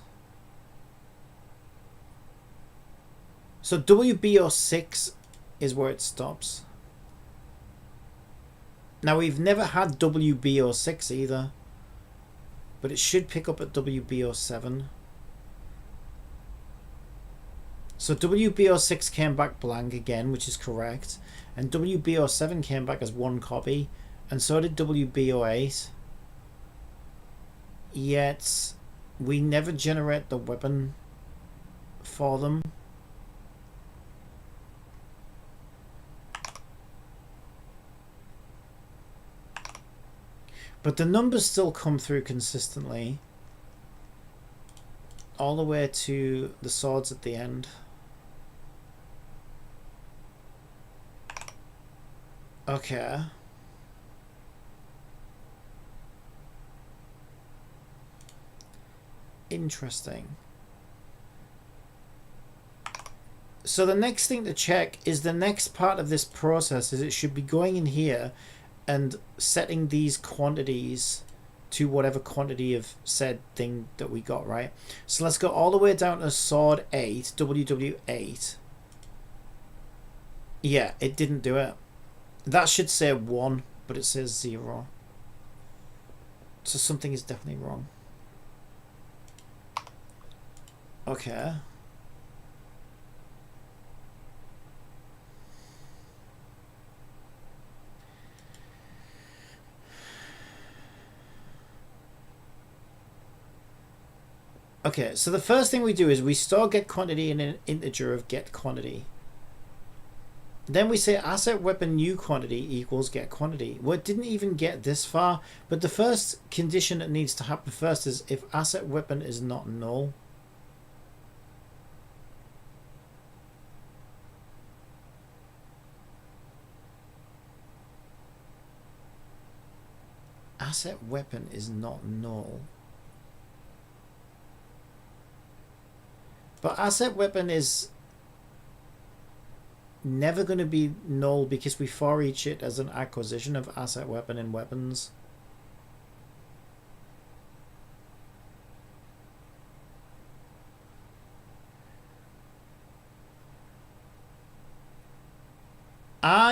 So WBO6 is where it stops. Now we've never had WBO6 either. But it should pick up at WBO7. So WBO6 came back blank again, which is correct. And WBO7 came back as 1 copy. And so did WBO8. Yet we never generate the weapon for them. But the numbers still come through consistently. All the way to the swords at the end. Okay. Interesting. So the next thing to check is the next part of this process is it should be going in here and setting these quantities to whatever quantity of said thing that we got, right? So let's go all the way down to sword 8, WW8. Yeah, it didn't do it. That should say 1, but it says 0. So something is definitely wrong. Okay. Okay, so the first thing we do is we store get quantity in an integer of get quantity. Then we say asset weapon new quantity equals get quantity. Well, it didn't even get this far, but the first condition that needs to happen first is if asset weapon is not null. Asset weapon is not null. But asset weapon is never going to be null because we for each it as an acquisition of asset weapon in weapons.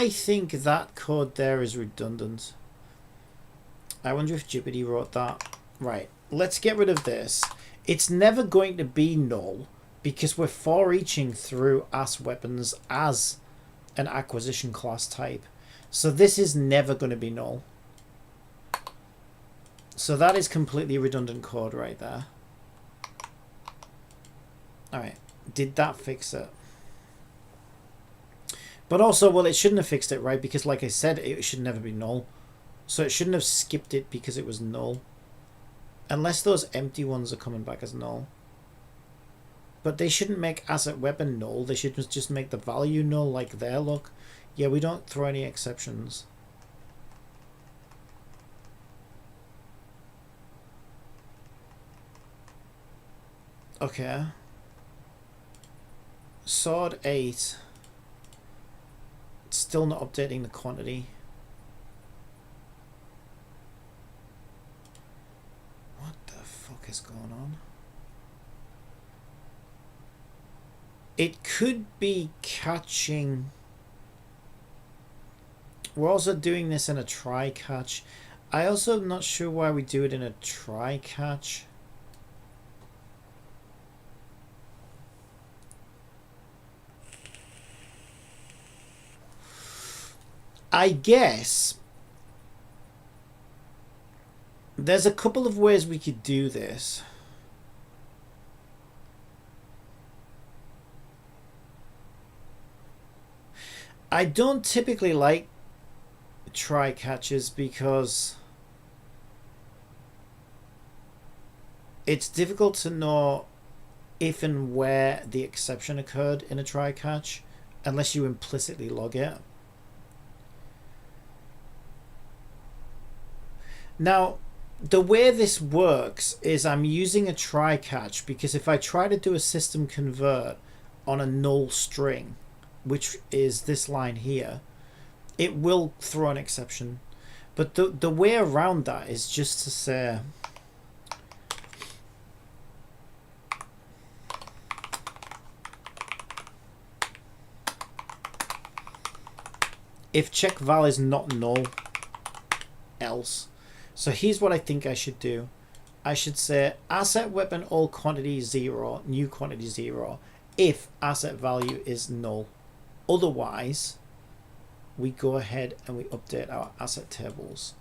I think that code there is redundant. I wonder if Jipity wrote that. Right, let's get rid of this. It's never going to be null because we're for eaching through as weapons as an acquisition class type. So this is never going to be null. So that is completely redundant code right there. Alright, did that fix it? But also, well, it shouldn't have fixed it, right? Because like I said, it should never be null. So it shouldn't have skipped it because it was null. Unless those empty ones are coming back as null. But they shouldn't make asset weapon null. They should just make the value null like there, look. Yeah, we don't throw any exceptions. Okay. Sword 8. It's still not updating the quantity. What the fuck is going on? It could be catching. We're also doing this in a try catch. I also am not sure why we do it in a try catch. I guess there's a couple of ways we could do this. I don't typically like try catches because it's difficult to know if and where the exception occurred in a try catch unless you implicitly log it. Now, the way this works is I'm using a try catch because if I try to do a system convert on a null string, which is this line here, it will throw an exception. But the way around that is just to say if check val is not null, else. So here's what I think I should do. I should say asset weapon all quantity 0, new quantity 0, if asset value is null. Otherwise, we go ahead and we update our asset tables.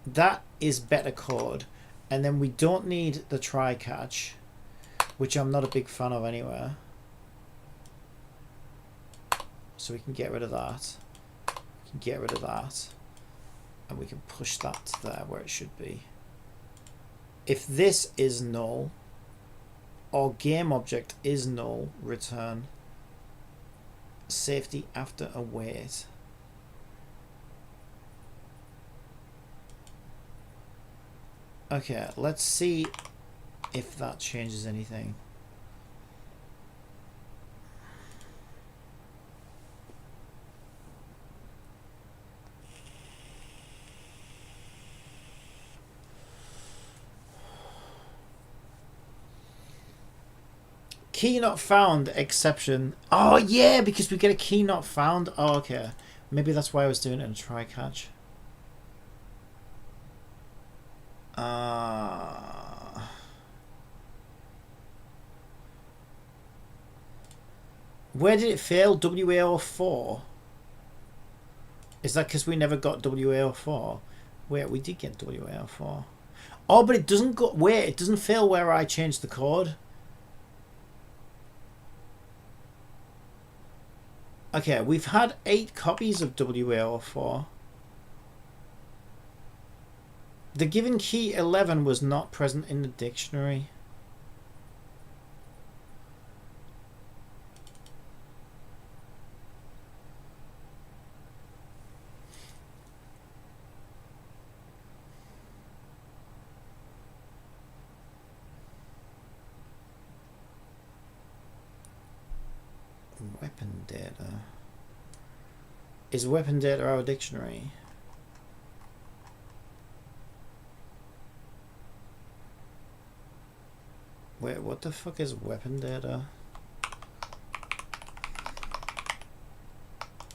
That is better code. And then we don't need the try catch, which I'm not a big fan of anyway. So we can get rid of that. We can get rid of that. And we can push that to there where it should be. If this is null, or game object is null, return safety after await. Okay, let's see if that changes anything. Key not found exception. Oh yeah, because we get a key not found. Oh okay. Maybe that's why I was doing it in a try catch. Where did it fail? WAO4? Is that because we never got WAO4? Wait, we did get WAO4. Oh, but it doesn't go. Wait, it doesn't fail where I changed the code. Okay, we've had 8 copies of WAO4. The given key 11 was not present in the dictionary. Weapon data. Is weapon data our dictionary? Wait, what the fuck is weapon data?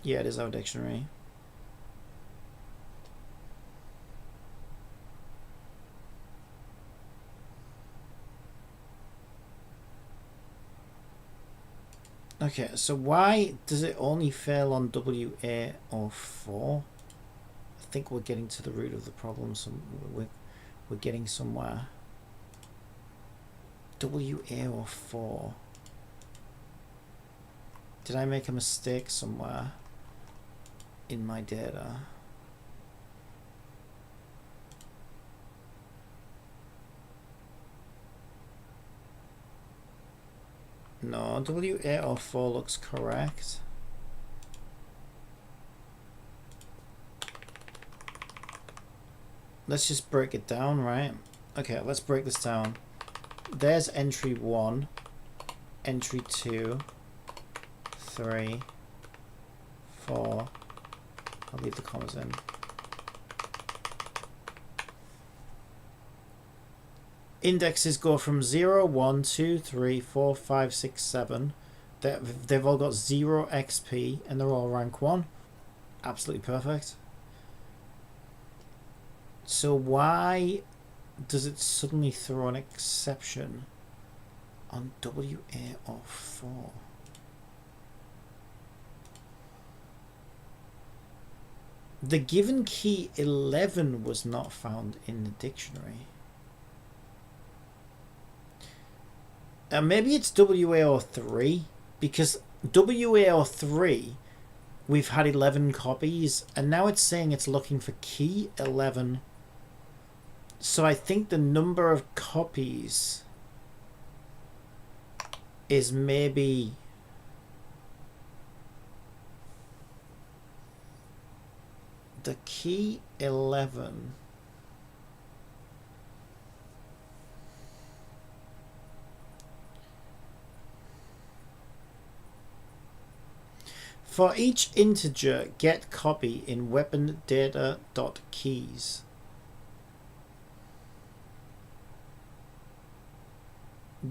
Yeah, it is our dictionary. Okay, so why does it only fail on WA04? I think we're getting to the root of the problem. We're getting somewhere. WA04. Did I make a mistake somewhere in my data? No, WA04 looks correct. Let's just break it down, right? Okay, let's break this down. There's entry 1, entry 2, 3, 4. I'll leave the commas in. Indexes go from 0, 1, 2, 3, 4, 5, 6, 7. They've all got 0 XP and they're all rank 1. Absolutely perfect. So why does it suddenly throw an exception on WA04? The given key 11 was not found in the dictionary. Maybe it's WA03, because WA03 we've had 11 copies and now it's saying it's looking for key 11. So I think the number of copies is maybe the key 11. For each integer, get copy in weapon data.keys.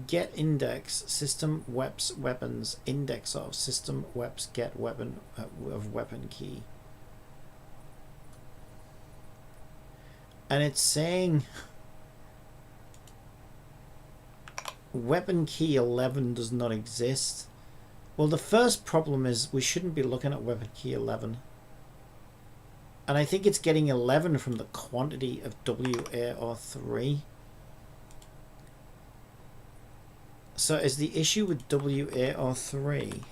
Get index system weps weapons index of system weps get weapon of weapon key. And it's saying weapon key 11 does not exist. Well, the first problem is we shouldn't be looking at weapon key 11. And I think it's getting 11 from the quantity of WA03. So is the issue with WA03?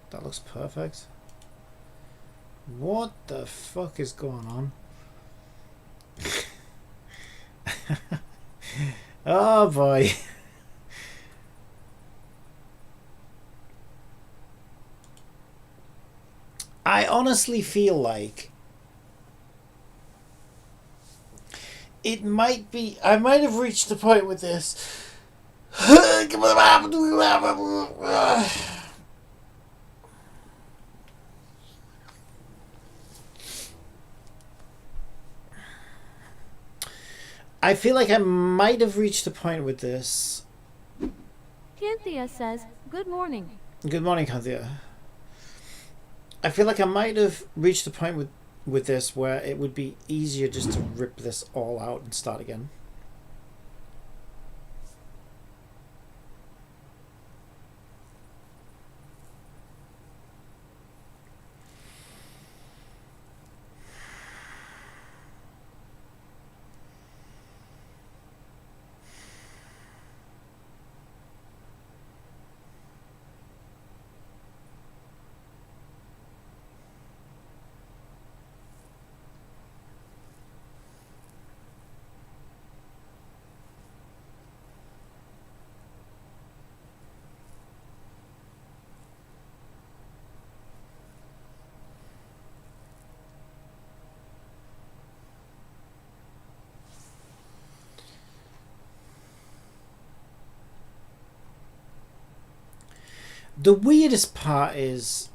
That looks perfect. What the fuck is going on? Oh boy. I honestly feel like it might be, I might have reached the point with this. I feel like I might have reached a point with this. Cynthia says, good morning. Good morning, Cynthia. I feel like I might have reached a point with this where it would be easier just to rip this all out and start again. The weirdest part is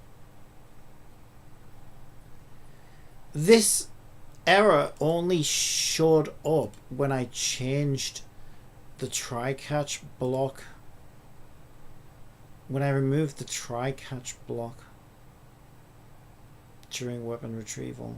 this error only showed up when I changed the try-catch block. When I removed the try-catch block during weapon retrieval.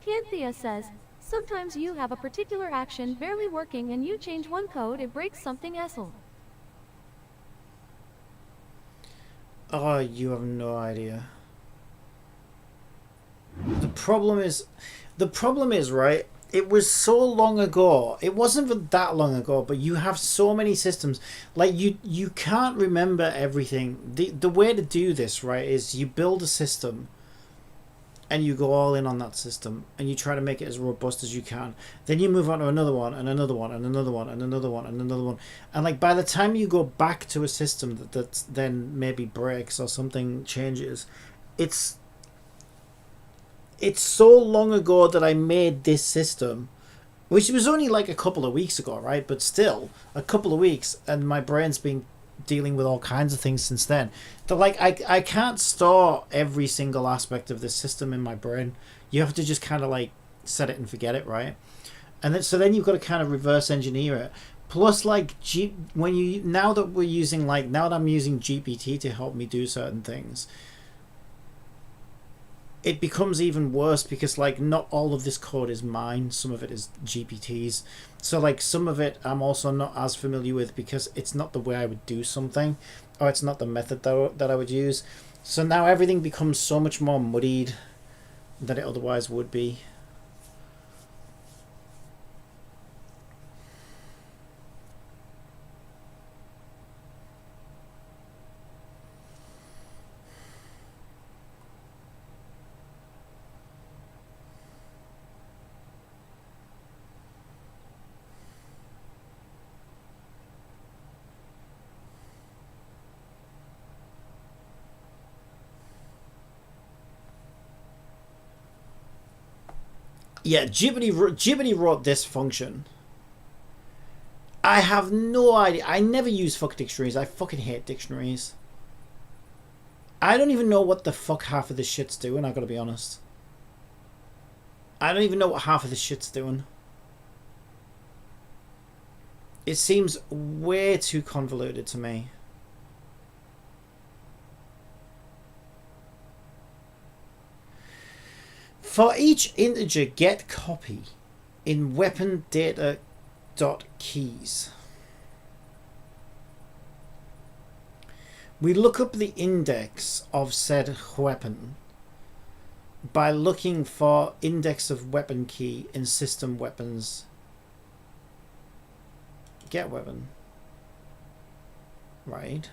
Canthea says, sometimes you have a particular action barely working and you change one code, it breaks something else. Oh, you have no idea. The problem is, right, it was so long ago. It wasn't that long ago, but you have so many systems. Like, you can't remember everything. The way to do this, right, is you build a system and you go all in on that system and you try to make it as robust as you can. Then you move on to another one and another one and another one and another one and another one. And like by the time you go back to a system that then maybe breaks or something changes, it's so long ago that I made this system, which was only like a couple of weeks ago, right? But still, a couple of weeks, and my brain's been dealing with all kinds of things since then. That like I can't store every single aspect of this system in my brain. You have to just kind of like set it and forget it, right? And then so then you've got to kind of reverse engineer it. Plus, like now that I'm using GPT to help me do certain things, it becomes even worse because like not all of this code is mine. Some of it is GPT's. So like some of it I'm also not as familiar with because it's not the way I would do something, or it's not the method that I would use. So now everything becomes so much more muddied than it otherwise would be. Yeah, Ghibli wrote this function. I have no idea. I never use fuck dictionaries. I fucking hate dictionaries. I don't even know what the fuck half of this shit's doing, I gotta be honest. I don't even know what half of this shit's doing. It seems way too convoluted to me. For each integer get copy in weapon data dot keys, we look up the index of said weapon by looking for index of weapon key in system weapons get weapon, right?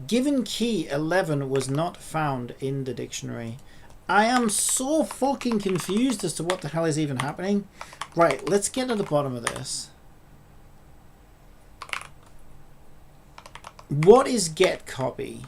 Given key 11 was not found in the dictionary. I am so fucking confused as to what the hell is even happening. Right, let's get to the bottom of this. What is get copy?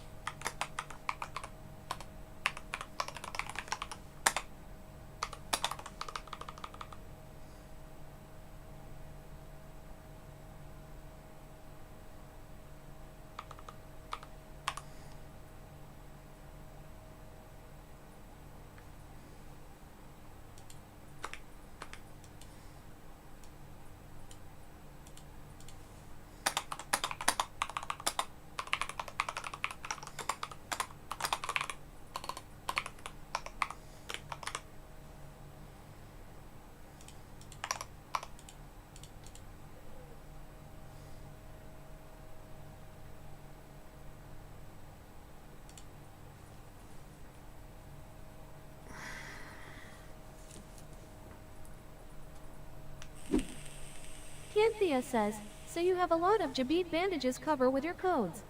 Cynthia says, so you have a lot of Jabit bandages cover with your codes.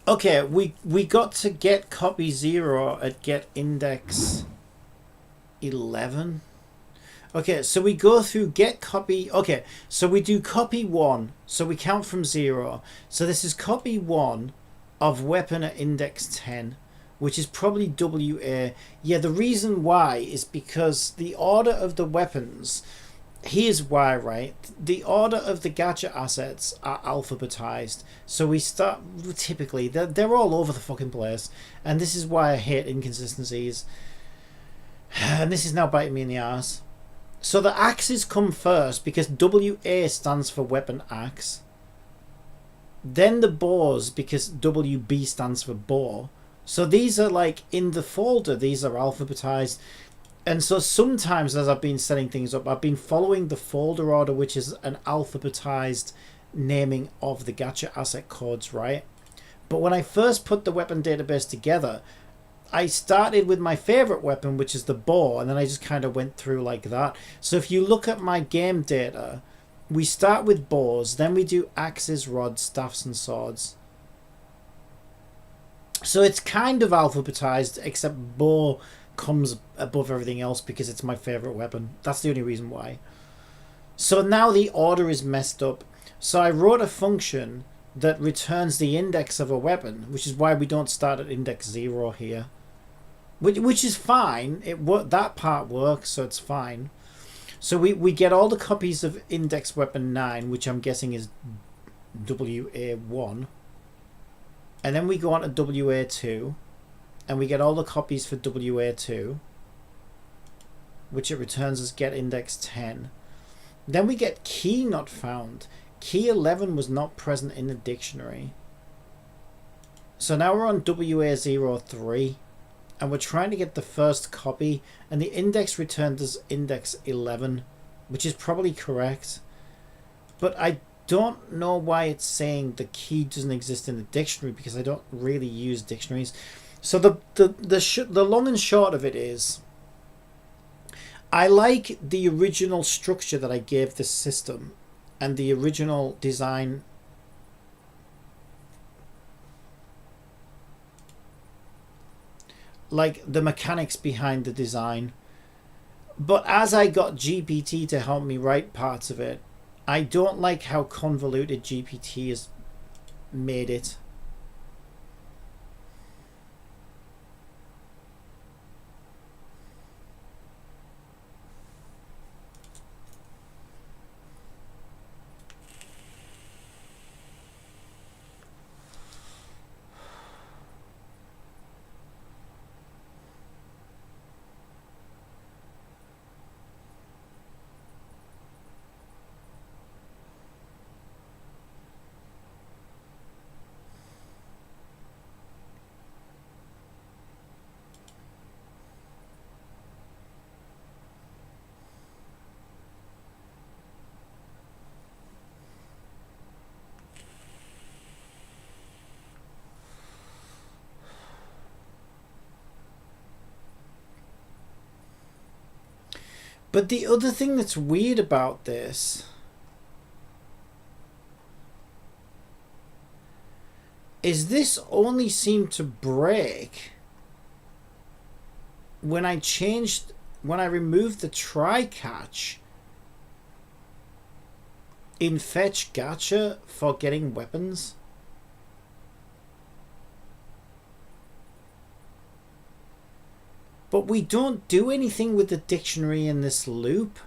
Okay, we got to get copy 0 at get index 11. Okay, so we go through get copy. Okay, so we do copy 1. So we count from 0. So this is copy 1 of weapon at index 10, which is probably WA. Yeah, the reason why is because the order of the weapons. Here's why, right? The order of the gacha assets are alphabetized. So we start, typically, they're all over the fucking place. And this is why I hate inconsistencies. And this is now biting me in the ass. So the axes come first because WA stands for weapon axe. Then the bows because WB stands for bow. So these are like in the folder, these are alphabetized. And so sometimes as I've been setting things up, I've been following the folder order, which is an alphabetized naming of the gacha asset codes, right? But when I first put the weapon database together, I started with my favorite weapon, which is the bow, and then I just kind of went through like that. So if you look at my game data, we start with bows, then we do axes, rods, staffs, and swords. So it's kind of alphabetized, except bow comes above everything else because it's my favorite weapon. That's the only reason why. So now the order is messed up. So I wrote a function that returns the index of a weapon, which is why we don't start at index 0 here. Which is fine. That part works, so it's fine. So we get all the copies of index weapon 9, which I'm guessing is WA1. And then we go on to WA2. And we get all the copies for WA2, which it returns as get index 10. Then we get key not found. Key 11 was not present in the dictionary. So now we're on WA03, and we're trying to get the first copy, and the index returned as index 11, which is probably correct. But I don't know why it's saying the key doesn't exist in the dictionary, because I don't really use dictionaries. So the long and short of it is, I like the original structure that I gave this system and the original design. Like the mechanics behind the design. But as I got GPT to help me write parts of it, I don't like how convoluted GPT has made it. But the other thing that's weird about this is this only seemed to break when I removed the try catch in fetch gacha for getting weapons. But we don't do anything with the dictionary in this loop.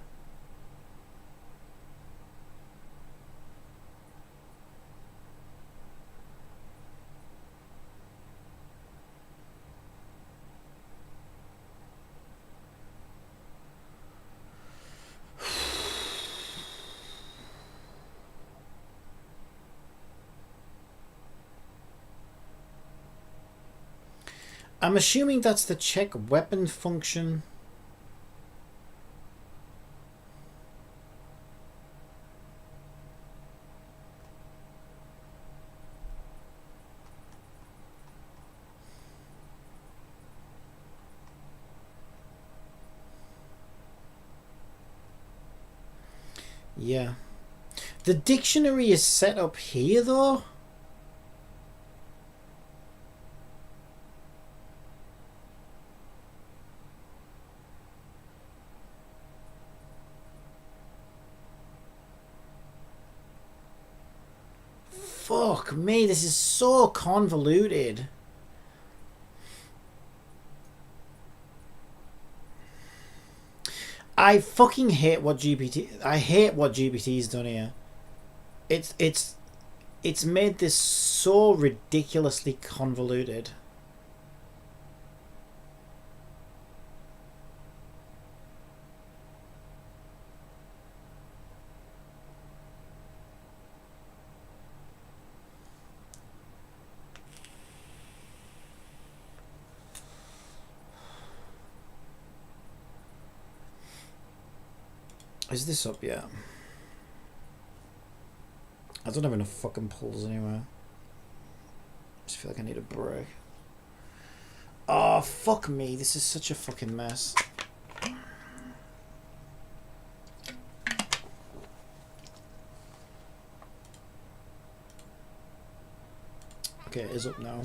I'm assuming that's the check weapon function. Yeah. The dictionary is set up here, though. Fuck me, this is so convoluted. I fucking hate what GPT's done here. It's made this so ridiculously convoluted. Is this up yet? I don't have enough fucking pulls anywhere. I just feel like I need a break. Oh, fuck me. This is such a fucking mess. Okay, it is up now.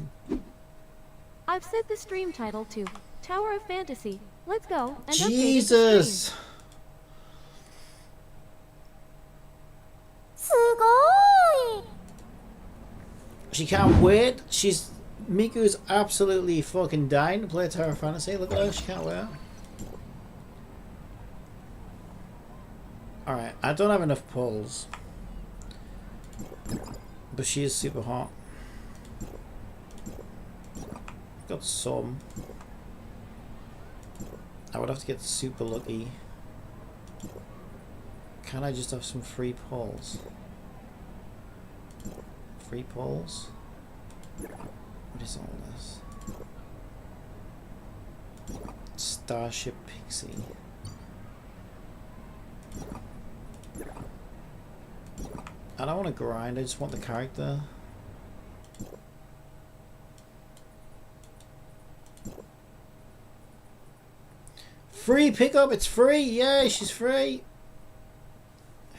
I've set the stream title to Tower of Fantasy. Let's go and Jesus! She can't wait. Miku's absolutely fucking dying to play Tower of Fantasy. Look at her, she can't wait. Alright, I don't have enough pulls. But she is super hot. Got some. I would have to get super lucky. Can I just have some free pulls? Free pulls? What is all this? Starship Pixie. I don't want to grind, I just want the character. Free pickup, it's free! Yay, she's free!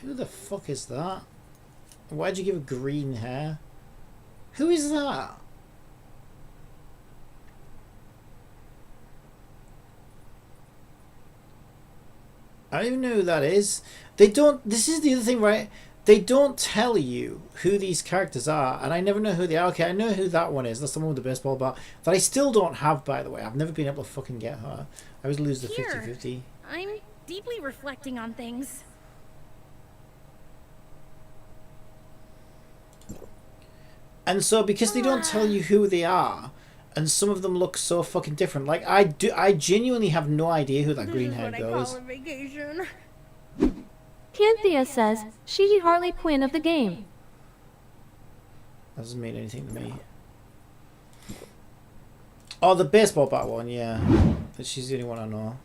Who the fuck is that? Why'd you give her green hair? Who is that? I don't even know who that is. They don't... This is the other thing, right? They don't tell you who these characters are, and I never know who they are. Okay, I know who that one is. That's the one with the baseball bat. That I still don't have, by the way. I've never been able to fucking get her. I always lose the 50-50. I'm deeply reflecting on things. And so, because they don't tell you who they are, and some of them look so fucking different. Like, I genuinely have no idea who that green hair girl is. Vacation. Cynthia says, she Harley Quinn of the game. That doesn't mean anything to me. Oh, the baseball bat one, yeah. But she's the only one I know.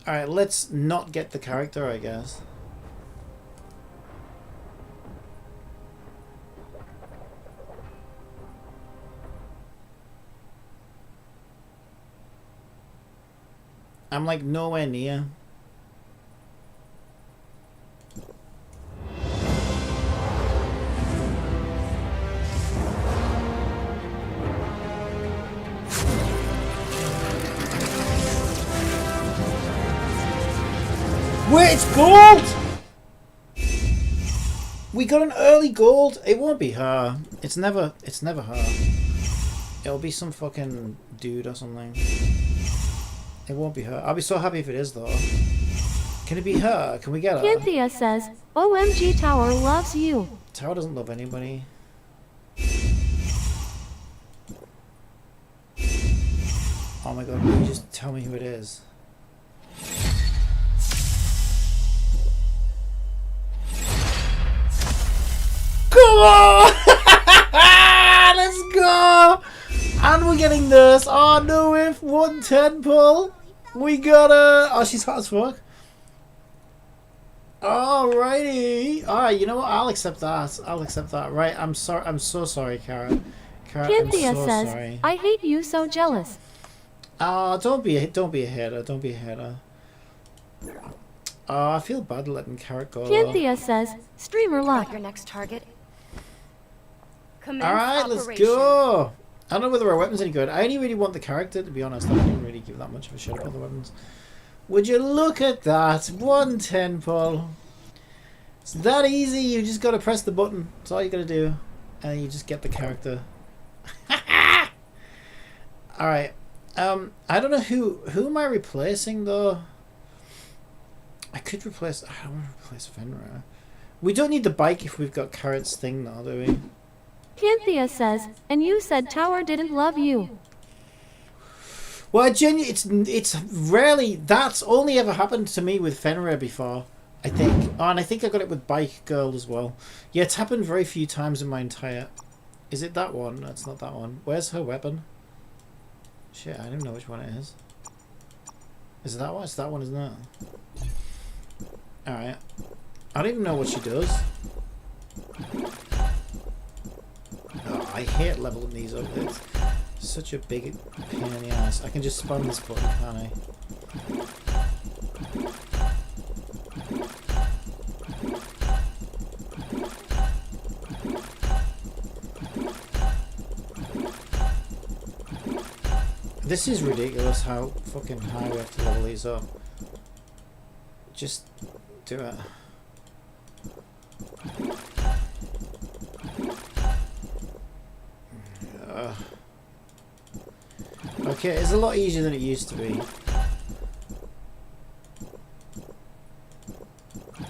Alright, let's not get the character, I guess. I'm like nowhere near. Wait, it's gold! We got an early gold. It won't be her. It's never her. It'll be some fucking dude or something. It won't be her. I'll be so happy if it is, though. Can it be her? Can we get her? Cynthia says, OMG Tower loves you. Tower doesn't love anybody. Oh my god, will you just tell me who it is? Come on! Let's go! And we're getting this. Oh no, if 110 pull. We got her. Oh, she's hot as fuck. Alrighty. Alright, you know what? I'll accept that. I'll accept that. Right, I'm sorry. I'm so sorry, Kara. Carrot, I'm Cynthia so says, sorry. I hate you so jealous. Oh, don't be a hater. Don't be a hater. Oh, I feel bad letting Carrot go. Cynthia says, streamer lock. Your next target. Commence Alright, let's operation. go! I don't know whether our weapons are any good. I only really want the character, to be honest. I don't even really give that much of a shit about the weapons. Would you look at that? 110 pull. It's that easy. You just gotta press the button. That's all you gotta do. And you just get the character. Alright. I don't know who am I replacing though? I could replace... I don't want to replace Fenrir. We don't need the bike if we've got Carrot's thing now, do we? Cynthia says, and you said Tower didn't love you. Well, it's rarely... That's only ever happened to me with Fenrir before, I think. Oh, and I think I got it with Bike Girl as well. Yeah, it's happened very few times in my entire... Is it that one? No, it's not that one. Where's her weapon? Shit, I don't even know which one it is. Is it that one? It's that one, isn't it? Alright. I don't even know what she does. Oh, I hate leveling these up. It's such a big pain in the ass. I can just spam this button, can't I? This is ridiculous how fucking high we have to level these up. Just do it. Okay, it's a lot easier than it used to be.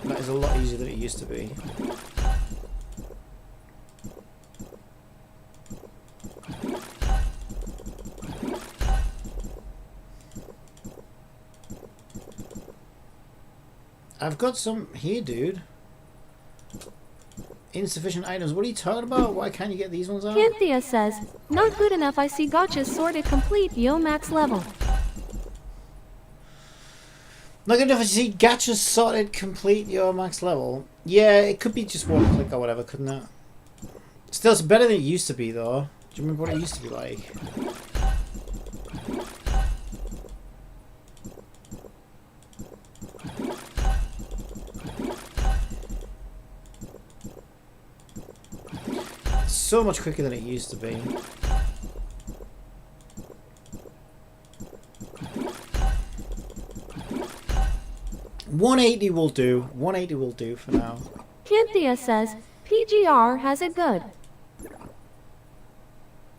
That is a lot easier than it used to be. I've got some here, dude. Insufficient items. What are you talking about? Why can't you get these ones out? Cynthia says, not good enough. I see gotchas sorted complete. Yo max level. Not good enough to see gachas sorted complete your max level. Yeah, it could be just one click or whatever, couldn't it? Still, it's better than it used to be, though. Do you remember what it used to be like? So much quicker than it used to be. $180 will do. $180 will do for now. Cynthia says, PGR has it good.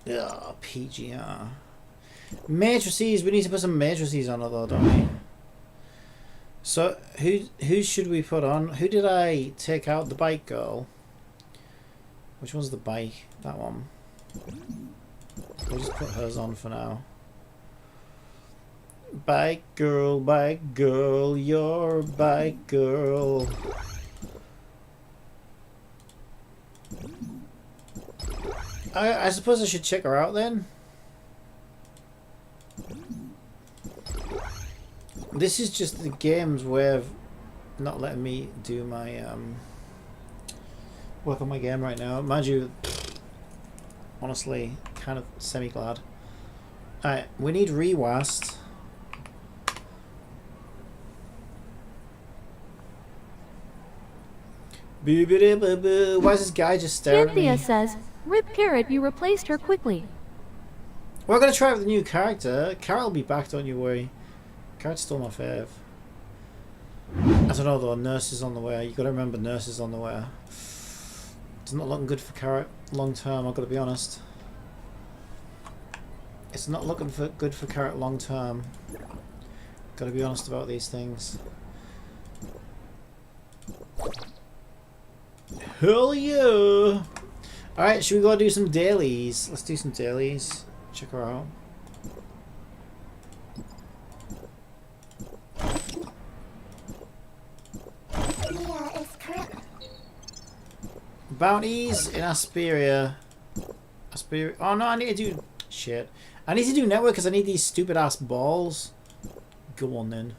Ugh, PGR. Matrices. We need to put some matrices on it though, don't we? So, who should we put on? Who did I take out? The bike girl. Which one's the bike? That one. We'll just put hers on for now. Bike girl, you're a bike girl. I suppose I should check her out then. This is just the game's way of not letting me do my work on my game right now. Mind you, honestly, kind of semi-glad. Alright, we need rewast. Why is this guy just staring at me? Cynthia says, rip Carrot, you replaced her quickly. We're gonna try it with a new character. Carrot will be back, don't you worry. Carrot's still my fave. I don't know though, Nurse is on the way. You gotta remember Nurse is on the way. It's not looking good for Carrot long term, I've got to be honest. It's not looking good for Carrot long term. Got to be honest about these things. Hell yeah! Alright, should we go do some dailies? Let's do some dailies. Check her out. Yeah, it's correct. Bounties in Asperia. Asperia. Oh no, I need to do shit. I need to do network because I need these stupid ass balls. Go on then.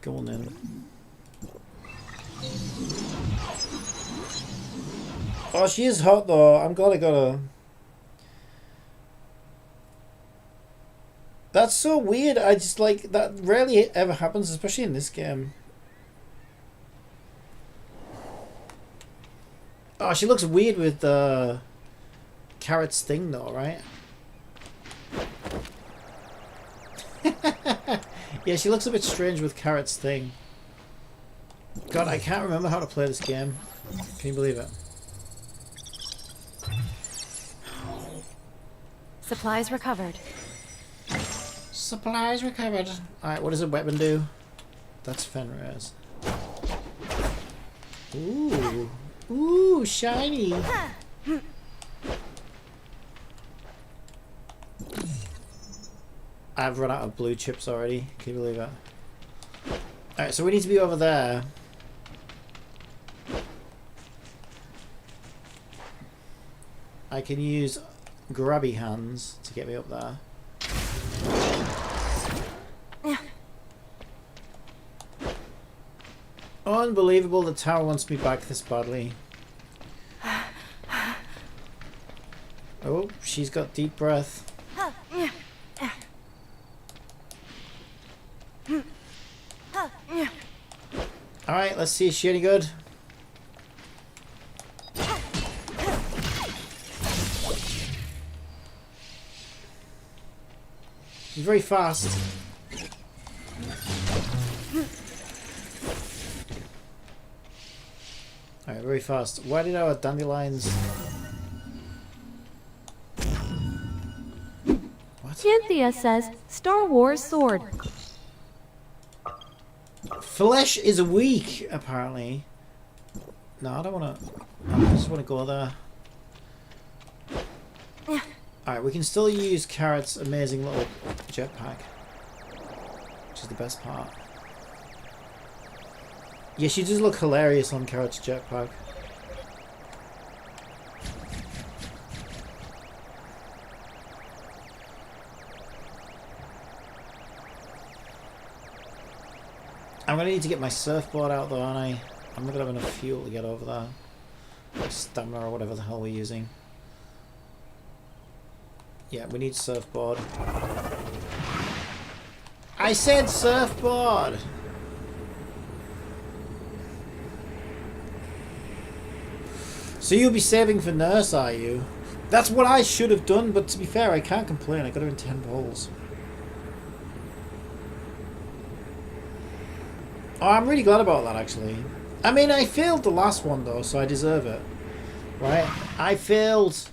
Go on then. Oh, she is hot though. I'm glad I got her. That's so weird. I just like that rarely ever happens, especially in this game. Oh, she looks weird with Carrot's thing though, right? Yeah, she looks a bit strange with Carrot's thing. God, I can't remember how to play this game. Can you believe it? Supplies recovered. Supplies recovered. Alright, what does a weapon do? That's Fenrir's. Ooh. Ooh, shiny. I've run out of blue chips already. Can you believe it? Alright, so we need to be over there. I can use grabby hands to get me up there. Unbelievable, the tower wants me back this badly. Oh, she's got deep breath. Alright, let's see, is she any good? She's very fast. Alright, very fast. Why did our dandelions... What? Cynthia says, Star Wars sword. Flesh is weak, apparently. No, I don't want to... I just want to go there. Alright, we can still use Carrot's amazing little jetpack. Which is the best part. Yeah, she does look hilarious on Carrot's jetpack. I'm gonna need to get my surfboard out though, aren't I? I'm not gonna have enough fuel to get over there. Or stamina or whatever the hell we're using. Yeah, we need surfboard. I said surfboard! So you'll be saving for nurse, are you? That's what I should have done, but to be fair, I can't complain. I got her in 10 bowls. Oh, I'm really glad about that, actually. I mean, I failed the last one, though, so I deserve it. Right? I failed...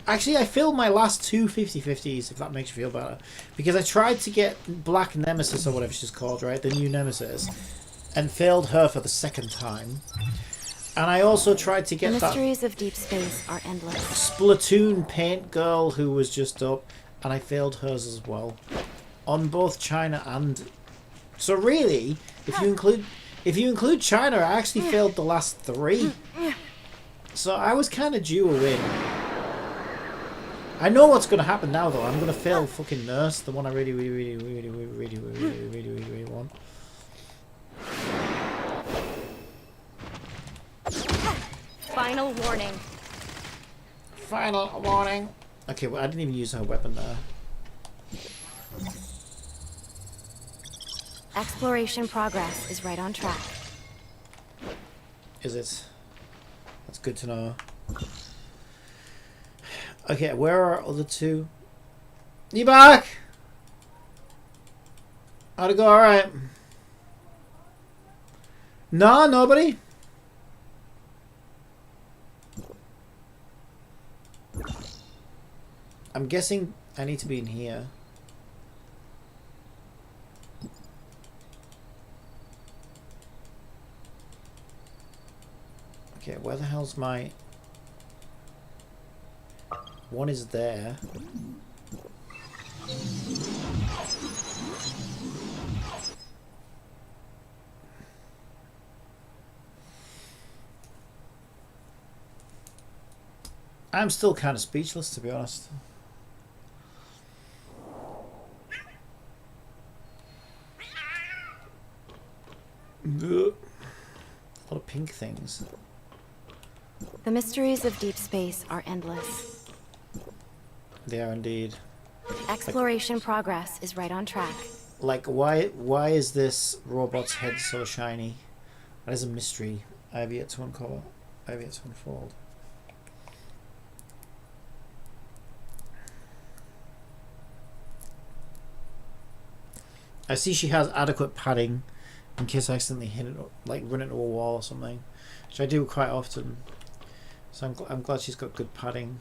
Actually, I failed my last two 50-50s, if that makes you feel better. Because I tried to get Black Nemesis, or whatever she's called, right? The new Nemesis. And failed her for the second time. And I also tried to get The that mysteries of deep space are endless. Splatoon paint girl who was just up, and I failed hers as well. On both China and... So really, if you include China, I actually failed the last three. So I was kind of due a win. I know what's going to happen now, though. I'm going to fail fucking Nurse, the one I really want. Final warning. Final warning. Okay, well, I didn't even use her weapon there. Exploration progress is right on track. Is it? That's good to know. Okay, where are our other two? You back? How'd it go? Alright. No, nobody? I'm guessing I need to be in here. Okay, where the hell's my... One is there. I'm still kind of speechless, to be honest. A lot of pink things. The mysteries of deep space are endless. They are indeed. Exploration progress is right on track. Like, why is this robot's head so shiny? That is a mystery. I have yet to uncover. I have yet to unfold. I see she has adequate padding in case I accidentally hit it, like run into a wall or something, which I do quite often. So I'm glad she's got good padding.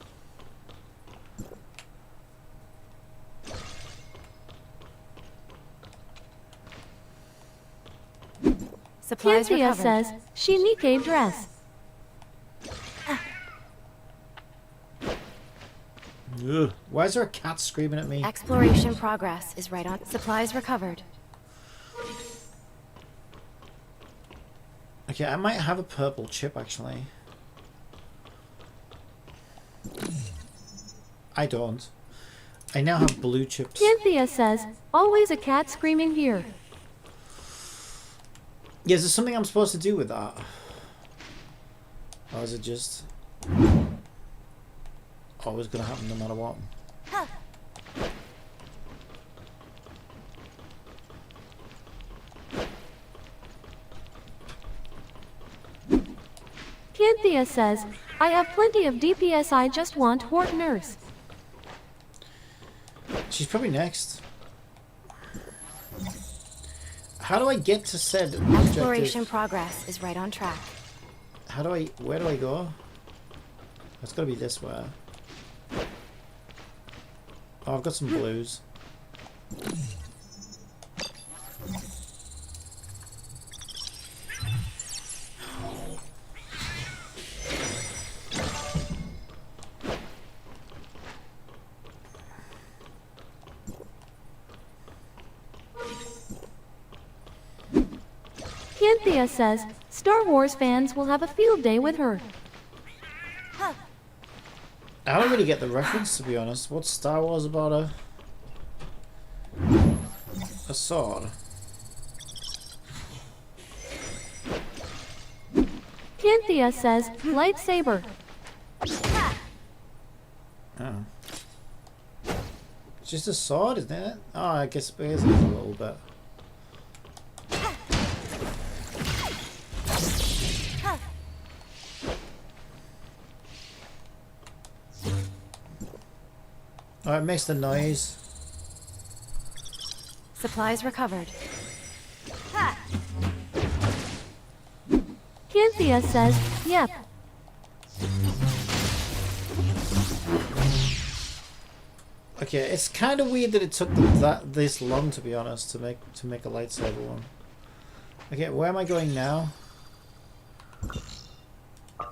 Supplies Cynthia recovered. says she need a dress. Ugh. Why is there a cat screaming at me? Exploration progress is right on. Supplies recovered. Okay, I might have a purple chip actually. I don't. I now have blue chips. Cynthia says always a cat screaming here. Yeah, is there something I'm supposed to do with that? Or is it just always gonna happen no matter what? Cynthia says I have plenty of DPS, I just want Hort Nurse. She's probably next. How do I get to said Exploration objective? progress is right on track. How do I, where do I go? It's gotta be this way. Oh, I've got some blues. Cynthia says Star Wars fans will have a field day with her. I don't really get the reference, to be honest. What's Star Wars about a sword? Cynthia says lightsaber. Oh. It's just a sword, isn't it? Oh, I guess it is a little bit. Oh, it makes the noise. Supplies recovered. Cynthia says yep. Okay, it's kind of weird that it took this long, to be honest, to make a lightsaber one. Okay, where am I going now?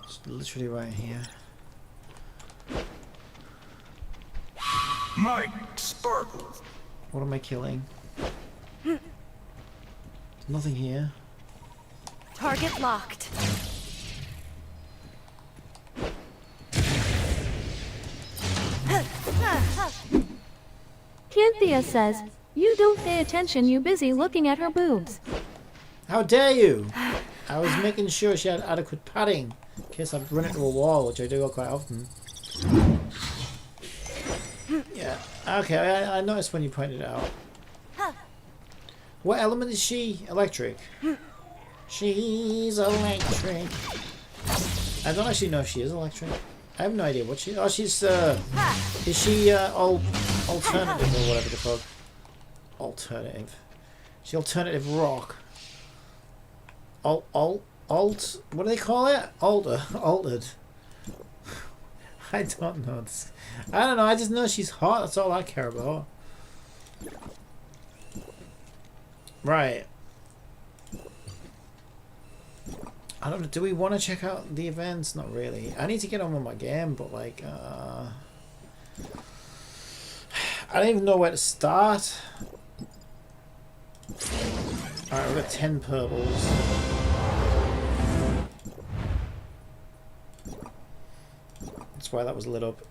It's literally right here. Might sparkles. What am I killing? There's nothing here. Target locked. Cynthia says you don't pay attention, you busy looking at her boobs. How dare you! I was making sure she had adequate padding in case I've run into a wall, which I do quite often. Yeah, okay, I noticed when you pointed it out. What element is she? Electric. She's electric. I don't actually know if she is electric. I have no idea what she. Oh, she's. Is she alternative or whatever the fuck? Alternative. She alternative rock. Alt. What do they call it? Altered. I don't know. I don't know. I just know she's hot. That's all I care about. Right. I don't know. Do we want to check out the events? Not really. I need to get on with my game, but like, I don't even know where to start. Alright, we've got 10 purples. That's why that was lit up.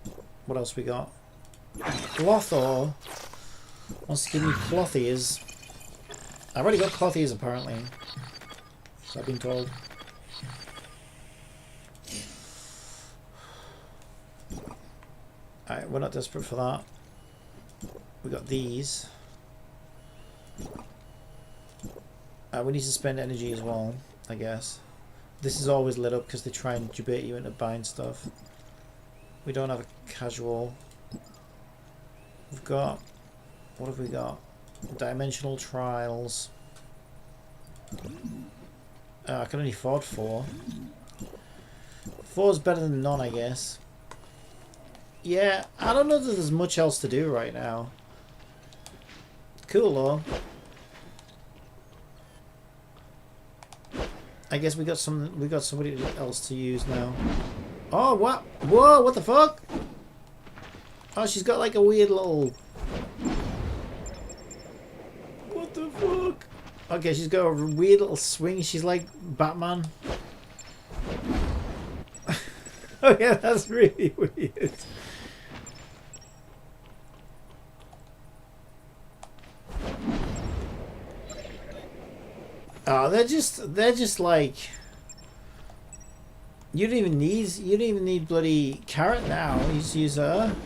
What else we got? Clothor wants to give me clothies. I've already got clothies apparently. So I've been told. Alright, we're not desperate for that. We got these. We need to spend energy as well, I guess. This is always lit up because they try and debate you into buying stuff. We don't have a casual. We've got... What have we got? Dimensional trials. I can only afford 4. 4 is better than none, I guess. Yeah, I don't know that there's much else to do right now. Cool though. I guess we got somebody else to use now. Oh, what? Whoa, what the fuck? Oh, she's got like a weird little... What the fuck? Okay, she's got a weird little swing. She's like Batman. Oh yeah, that's really weird. Oh, they're just like... You don't even need bloody carrot now. You just use her.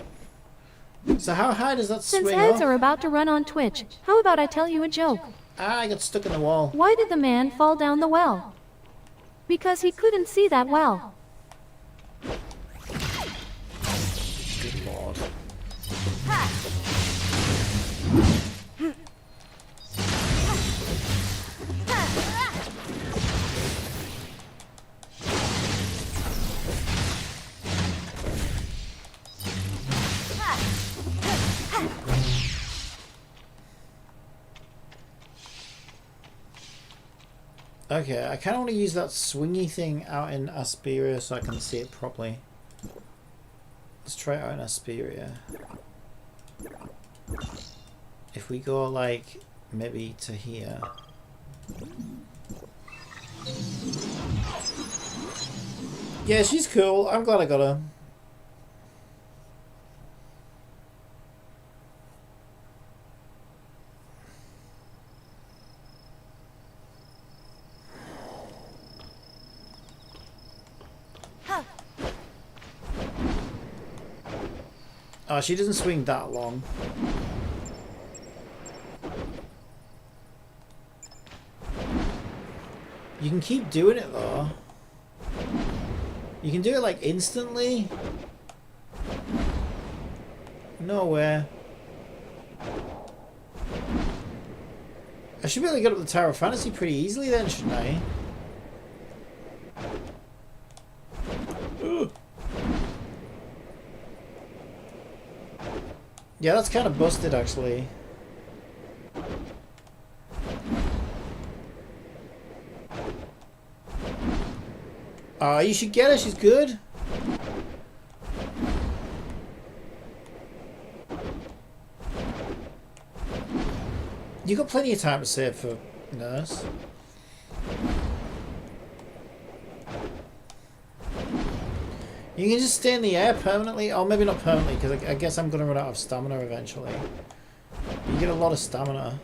So how high does that Since swing ads up? are about to run on Twitch, how about I tell you a joke? Ah, I got stuck in the wall. Why did the man fall down the well? Because he couldn't see that well. Good lord. Okay, I kind of want to use that swingy thing out in Asperia so I can see it properly. Let's try it out in Asperia. If we go like maybe to here. Yeah, she's cool. I'm glad I got her. Oh, she doesn't swing that long. You can keep doing it though. You can do it like instantly. Nowhere. I should be able to get up the Tower of Fantasy pretty easily then, shouldn't I? Ugh. Yeah, that's kind of busted actually. You should get her, she's good. You got plenty of time to save for Nurse. You can just stay in the air permanently, or maybe not permanently, because I guess I'm going to run out of stamina eventually. You get a lot of stamina.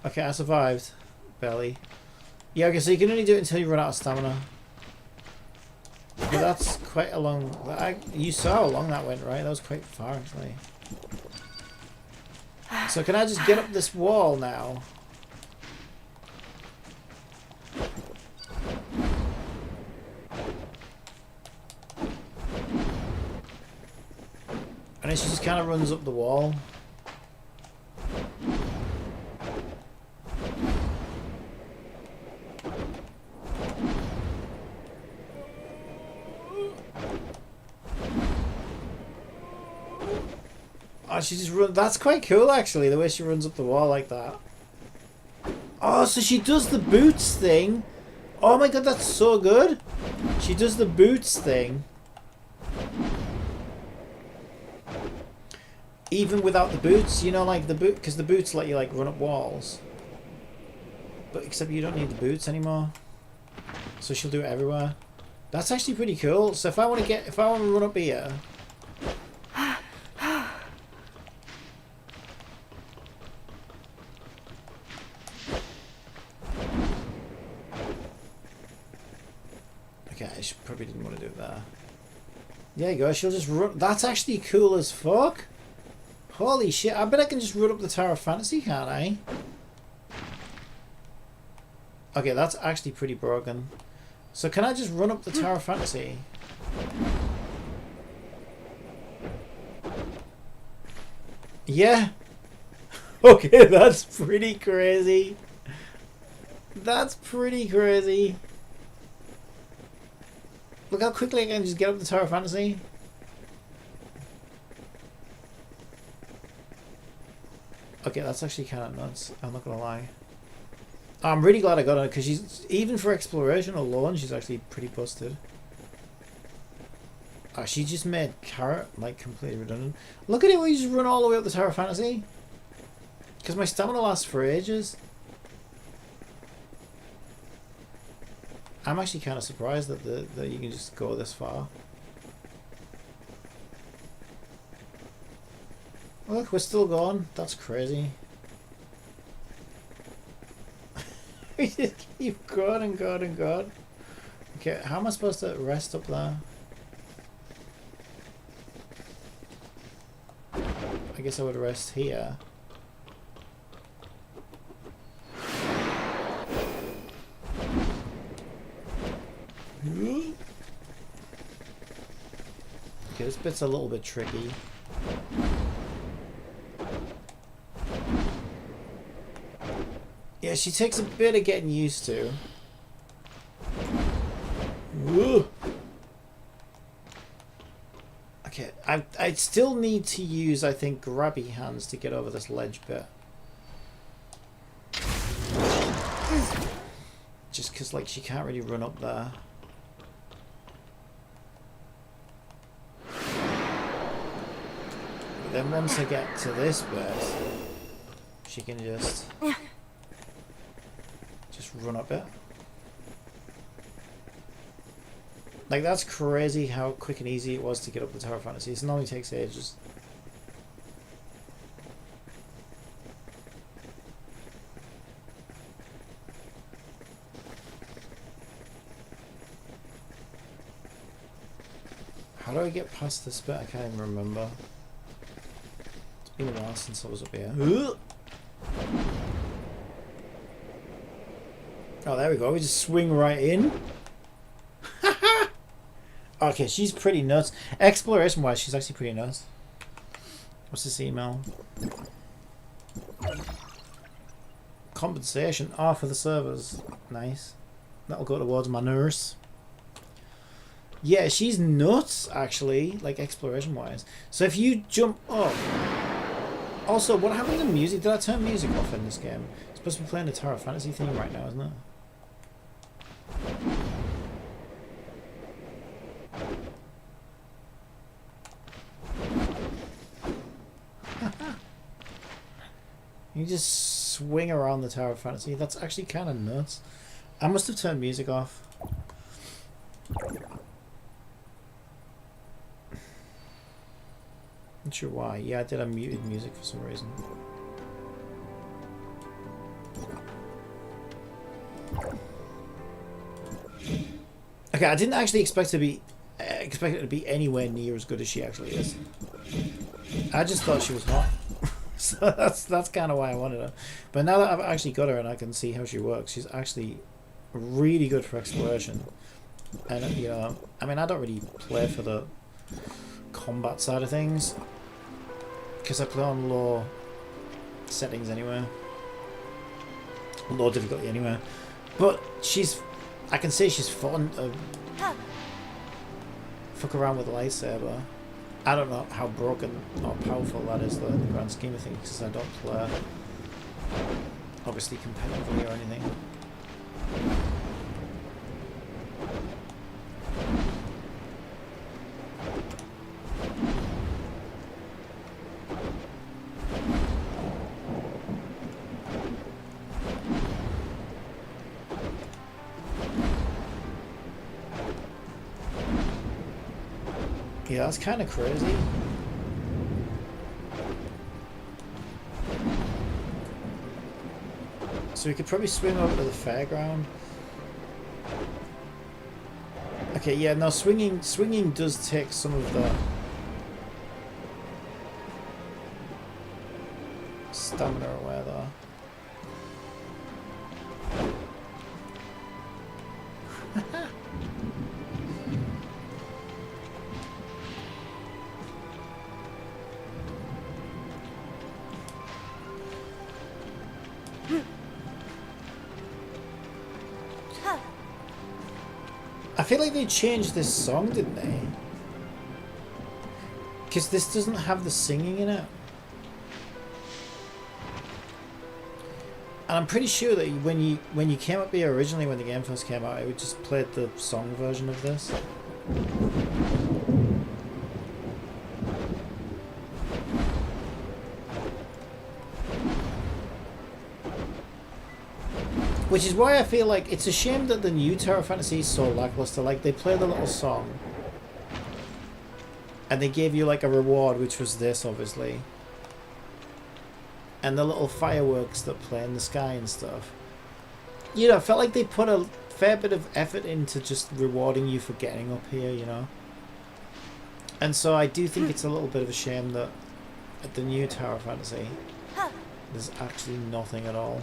Okay, I survived. Barely. Yeah, okay, so you can only do it until you run out of stamina. But that's quite a long... you saw how long that went, right? That was quite far, actually. So can I just get up this wall now? And then she just kind of runs up the wall. She just runs. That's quite cool, actually, the way she runs up the wall like that. Oh, so she does the boots thing. Oh my god, that's so good. She does the boots thing. Even without the boots, you know, like the boot, because the boots let you like run up walls. But except you don't need the boots anymore. So she'll do it everywhere. That's actually pretty cool. So if I want to run up here. Okay, I probably didn't want to do that. There you go, she'll just run. That's actually cool as fuck. Holy shit, I bet I can just run up the Tower of Fantasy, can't I? Okay, that's actually pretty broken. So can I just run up the Tower of Fantasy? Yeah. Okay, that's pretty crazy. That's pretty crazy. Look how quickly I can just get up the Tower of Fantasy. Okay, that's actually kind of nuts. I'm not gonna lie. I'm really glad I got her because she's, even for exploration alone, she's actually pretty busted. Oh, she just made Carrot like completely redundant. Look at it, we just run all the way up the Tower of Fantasy. Because my stamina lasts for ages. I'm actually kind of surprised that you can just go this far. Look, we're still going. That's crazy. We just keep going and going and going. Okay, how am I supposed to rest up there? I guess I would rest here. Okay, this bit's a little bit tricky. Yeah, she takes a bit of getting used to. Woo. Okay, I still need to use, I think, grabby hands to get over this ledge bit. Just because, like, she can't really run up there. But then once I get to this bit, she can just run up it. Like, that's crazy how quick and easy it was to get up the Tower of Fantasy. It only takes ages. How do I get past this bit? I can't even remember. It's been a while since I was up here. Oh, there we go. We just swing right in. Okay, she's pretty nuts. Exploration-wise, she's actually pretty nuts. What's this email? Compensation. Oh, for the servers. Nice. That'll go towards my nurse. Yeah, she's nuts, actually. Like, exploration-wise. So if you jump up... Also, what happened to music? Did I turn music off in this game? It's supposed to be playing the Tower of Fantasy theme right now, isn't it? You just swing around the Tower of Fantasy. That's actually kind of nuts. I must have turned music off. Not sure why. Yeah, I did. I muted music for some reason. Okay, I didn't actually expect it to be anywhere near as good as she actually is. I just thought she was hot. So that's kind of why I wanted her. But now that I've actually got her and I can see how she works, she's actually really good for exploration. And you know, I mean, I don't really play for the combat side of things because I play on low settings anyway, low difficulty anyway. But I can say she's fun to fuck around with a lightsaber. I don't know how broken or powerful that is though in the grand scheme of things because I don't play obviously competitively or anything. Yeah, that's kind of crazy. So we could probably swim over to the fairground. Okay, yeah, no, swinging does take some of the stamina away, though. I feel like they changed this song, didn't they? Because this doesn't have the singing in it. And I'm pretty sure that when you came up here originally, when the game first came out, it just played the song version of this. Which is why I feel like it's a shame that the new Terra Fantasy is so lackluster. Like, they play the little song, and they gave you like a reward, which was this, obviously, and the little fireworks that play in the sky and stuff. You know, I felt like they put a fair bit of effort into just rewarding you for getting up here, you know. And so I do think it's a little bit of a shame that at the new Terra Fantasy, there's actually nothing at all.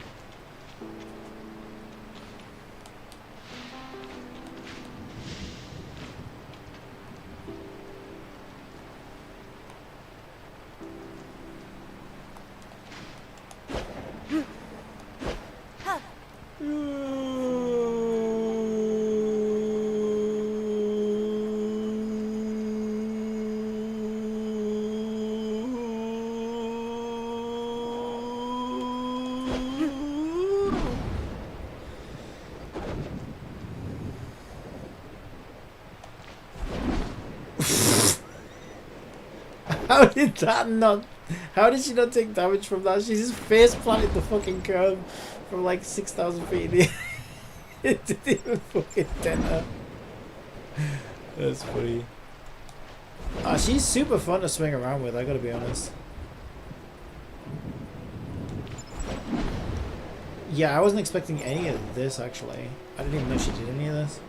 How did that not... How did she not take damage from that? She just face planted the fucking curve from like 6,000 feet in the air. It didn't even fucking dent her. That's funny. Ah, she's super fun to swing around with, I gotta be honest. Yeah, I wasn't expecting any of this actually. I didn't even know she did any of this.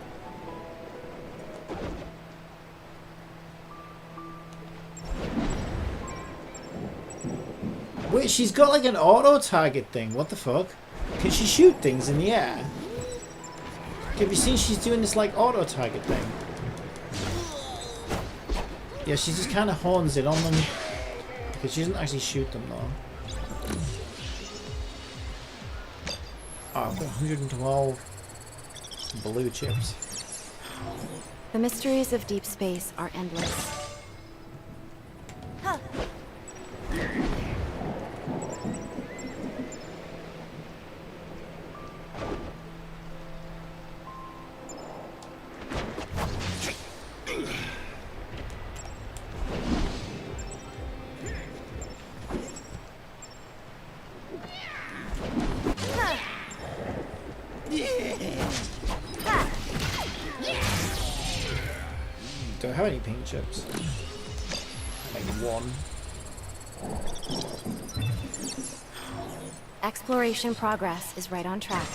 Wait, she's got like an auto target thing. What the fuck? Can she shoot things in the air? Have you seen she's doing this like auto target thing? Yeah, she just kind of horns it on them. Because she doesn't actually shoot them though. Oh, I've got 112 blue chips. The mysteries of deep space are endless. Do I have any pink chips? Like one. Exploration progress is right on track.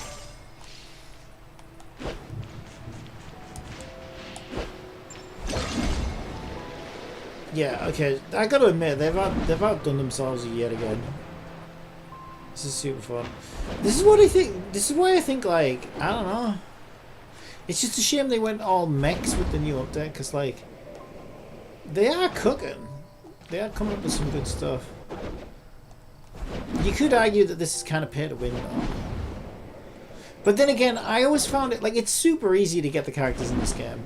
Yeah, okay. I gotta admit, they've outdone themselves yet again. This is super fun. This is what I think. This is why I think, like, I don't know. It's just a shame they went all mechs with the new update, because, like, they are cooking. They are coming up with some good stuff. You could argue that this is kind of pay to win, though. But then again, I always found it, like, it's super easy to get the characters in this game.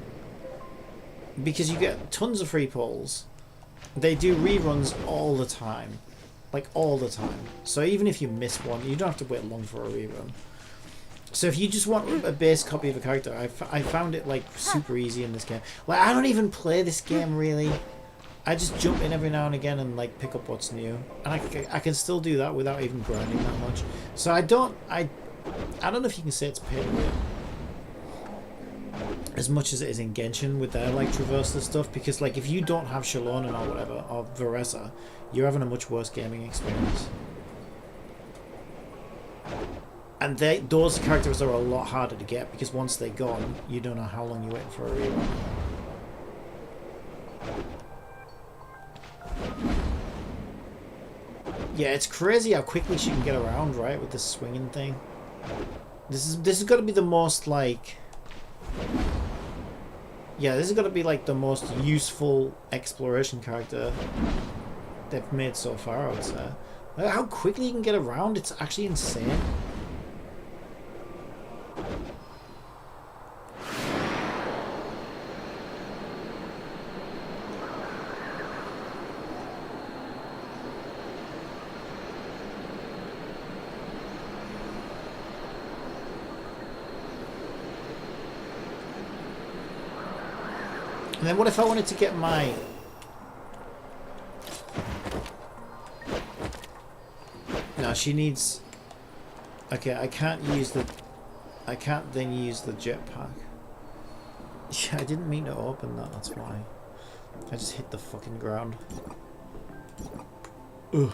Because you get tons of free pulls. They do reruns all the time. Like, all the time. So even if you miss one, you don't have to wait long for a rerun. So if you just want a base copy of a character, I found it like super easy in this game. Like, I don't even play this game really. I just jump in every now and again and like pick up what's new, and I can still do that without even grinding that much. So I don't know if you can say it's pay to win as much as it is in Genshin with their like traversal stuff, because like if you don't have Shallonen or whatever or Veresa, you're having a much worse gaming experience. And those characters are a lot harder to get because once they're gone, you don't know how long you're waiting for a rerun. Yeah, it's crazy how quickly she can get around, right, with this swinging thing. This has got to be the most like. Yeah, this has got to be like the most useful exploration character they've made so far, I would say. Like, how quickly you can get around, it's actually insane. And then what if I wanted to get my... No, she needs... Okay, I can't then use the jetpack. Yeah, I didn't mean to open that, that's why. I just hit the fucking ground. Ugh.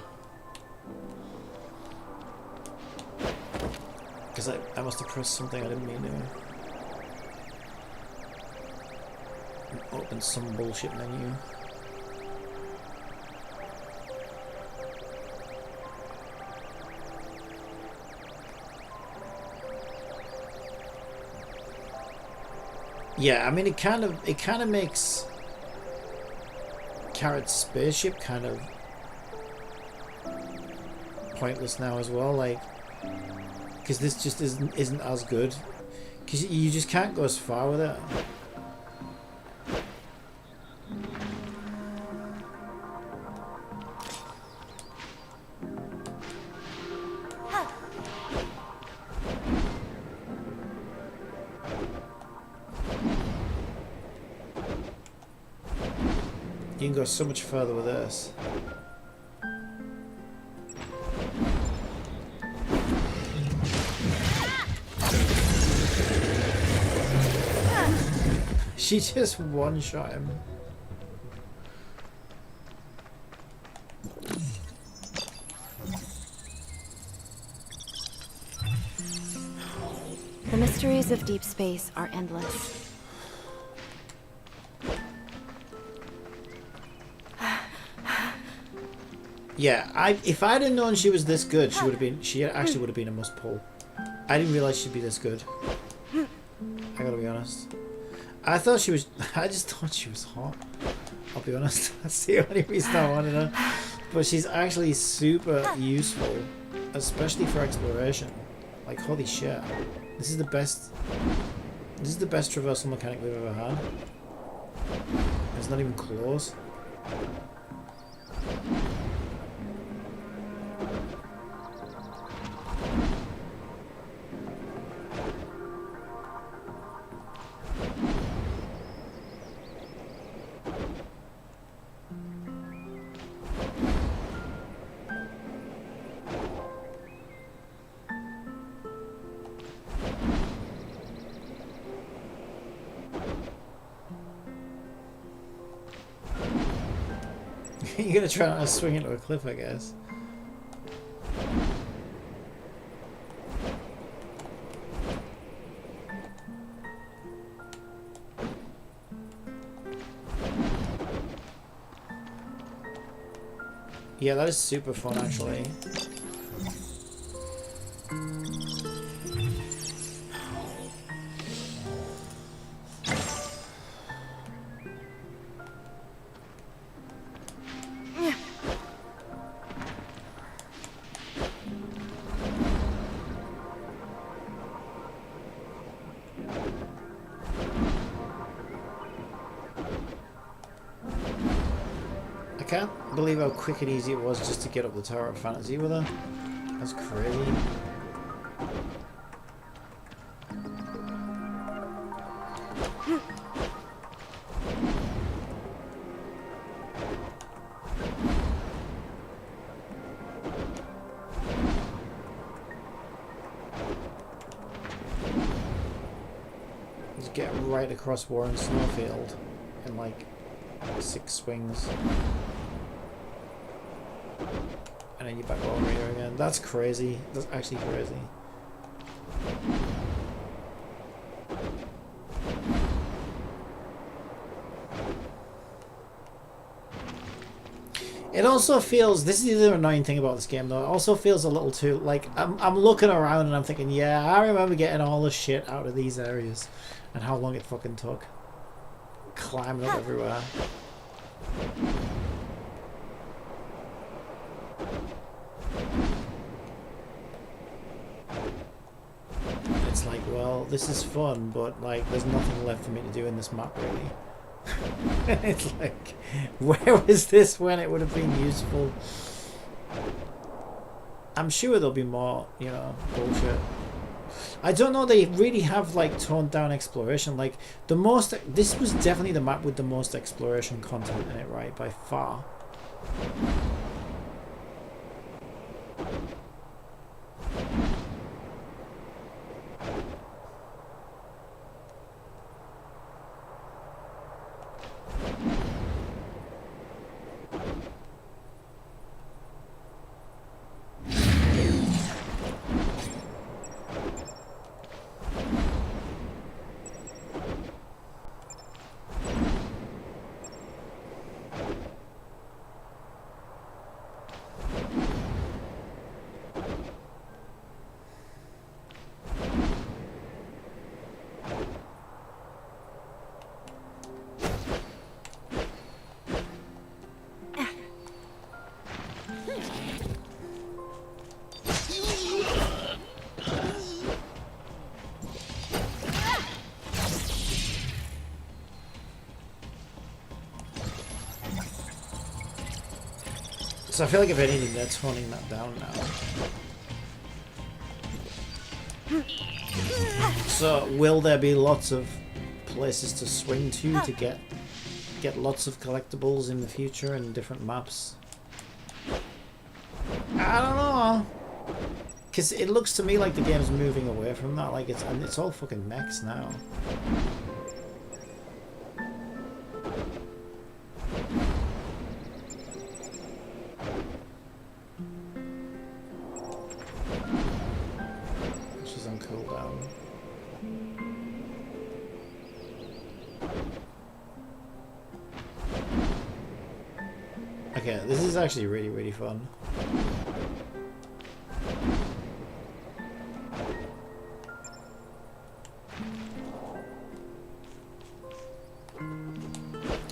Because I must have pressed something I didn't mean to. Open some bullshit menu. Yeah, I mean it kind of makes Carrot's spaceship kind of pointless now as well, like because this just isn't as good because you just can't go as far with it. You can go so much further with this. She just one-shot him. The mysteries of deep space are endless. Yeah, if I'd have known she was this good, she actually would have been a must pull. I didn't realize she'd be this good. I gotta be honest. I just thought she was hot. I'll be honest. That's the only reason I wanted her. But she's actually super useful, especially for exploration. Like holy shit. This is the best traversal mechanic we've ever had. It's not even close. You're gonna try not to swing into a cliff, I guess. Yeah, that is super fun, actually. I can't believe how quick and easy it was just to get up the Tower of Fantasy with her. That's crazy. Just get right across Warren Snowfield in like 6 swings. And then you're back over here again. That's crazy. That's actually crazy. It also feels, this is the other annoying thing about this game though, it also feels a little too, like, I'm looking around and I'm thinking, yeah, I remember getting all the shit out of these areas and how long it fucking took. Climbing up everywhere. It's like, well, this is fun, but like, there's nothing left for me to do in this map really. It's like, where was this when it would have been useful? I'm sure there'll be more, you know, bullshit. I don't know, they really have like toned down exploration. Like the most, this was definitely the map with the most exploration content in it, right, by far. So I feel like if anything, they're toning that down now. So will there be lots of places to swing to get lots of collectibles in the future and different maps? I don't know. Because it looks to me like the game's moving away from that. Like it's all fucking mechs now. Okay, this is actually really, really fun.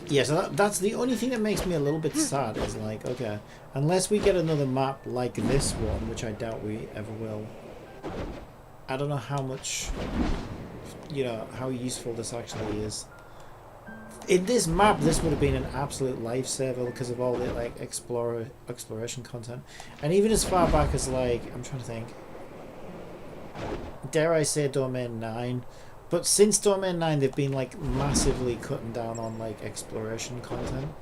Yeah, so that's the only thing that makes me a little bit sad is like, okay, unless we get another map like this one, which I doubt we ever will, I don't know how much, you know, how useful this actually is. In this map, this would have been an absolute lifesaver because of all the like exploration content, and even as far back as like, I'm trying to think, dare I say Domain 9, but since Domain 9 they've been like massively cutting down on like exploration content,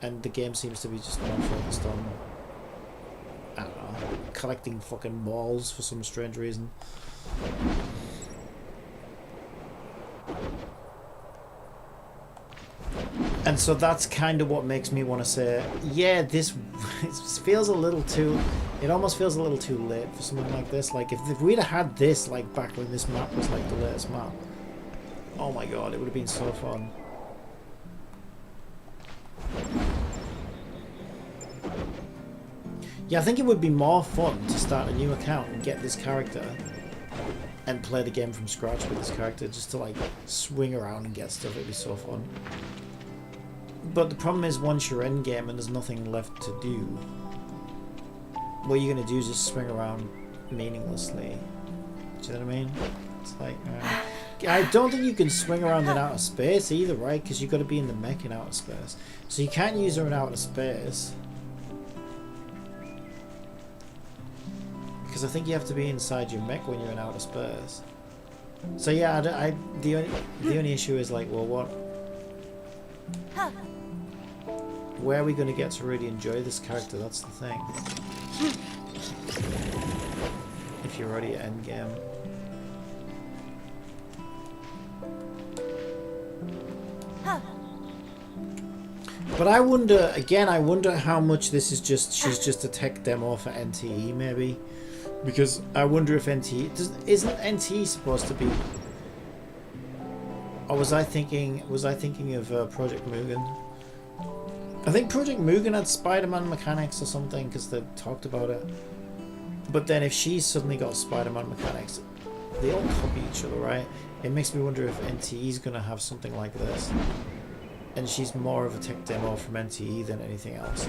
and the game seems to be just more focused on, I don't know, collecting fucking walls for some strange reason. And so that's kind of what makes me want to say, yeah, this feels a little too, it almost feels a little too late for something like this. Like if we'd have had this like back when this map was like the latest map, oh my god, it would have been so fun. Yeah, I think it would be more fun to start a new account and get this character and play the game from scratch with this character, just to like swing around and get stuff. It'd be so fun. But the problem is, once you're in game and there's nothing left to do, what you're gonna do is just swing around meaninglessly. Do you know what I mean? It's like, I don't think you can swing around in outer space either, right? Because you've got to be in the mech in outer space, so you can't use her in outer space. Because I think you have to be inside your mech when you're in outer space. So yeah, the only issue is like, well, what? Where are we going to get to really enjoy this character? That's the thing. If you're already at endgame. But I wonder, again, I wonder how much this is just, she's just a tech demo for NTE maybe. Because I wonder if isn't NT supposed to be, or was I thinking of Project Mugen? I think Project Mugen had Spider-Man mechanics or something because they talked about it. But then if she's suddenly got Spider-Man mechanics, they all copy each other, right? It makes me wonder if NTE is going to have something like this. And she's more of a tech demo from NTE than anything else.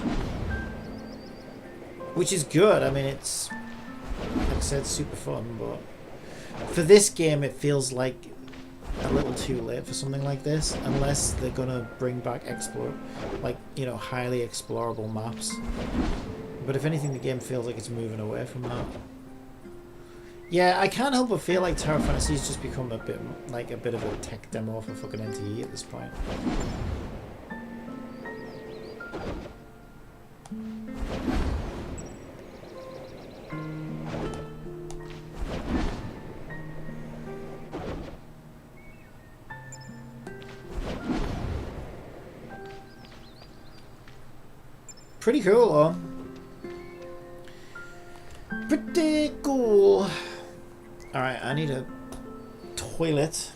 Which is good. I mean, it's, like I said, super fun, but for this game it feels like a little too late for something like this, unless they're gonna bring back highly explorable maps. But if anything, the game feels like it's moving away from that. Yeah, I can't help but feel like Tower Fantasy's just become a bit of a tech demo for fucking NTE at this point. Pretty cool, though. Pretty cool. Alright, I need a toilet.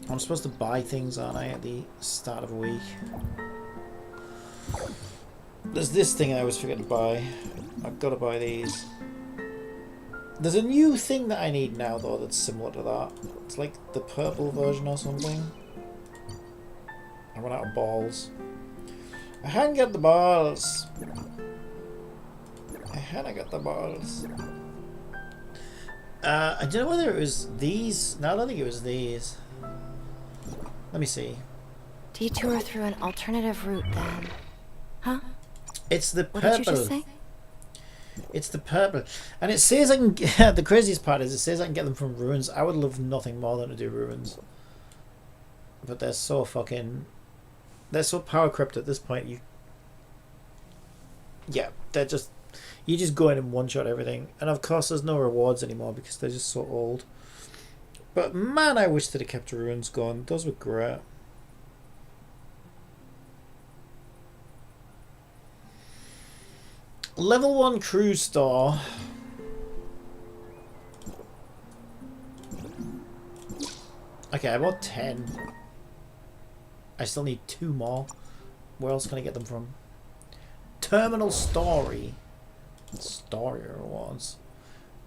I'm supposed to buy things, aren't I, at the start of a week? There's this thing I always forget to buy. I've got to buy these. There's a new thing that I need now, though, that's similar to that. It's like the purple version or something. I run out of balls. I hadn't got the balls. I got the balls. I don't know whether it was these. No, I don't think it was these. Let me see. Detour through an alternative route, then. Huh? It's the What purple. did you just say? It's the purple. And it says I can get, the craziest part is it says I can get them from ruins. I would love nothing more than to do ruins. But they're so power crept at this point. They're just, you just go in and one shot everything. And of course there's no rewards anymore because they're just so old. But man, I wish they'd have kept ruins going. Those were great. Level 1 cruise store. Okay, I bought 10. I still need 2 more. Where else can I get them from? Terminal story. Story rewards.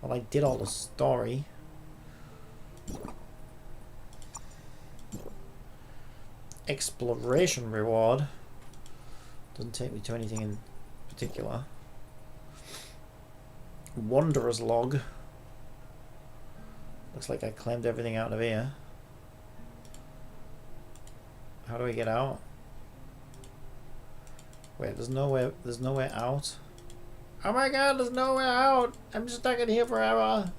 Well, I did all the story. Exploration reward. Doesn't take me to anything in particular. Wanderer's log. Looks like I claimed everything out of here. How do I get out? Wait, there's no way out. Oh my god, there's no way out! I'm just stuck in here forever.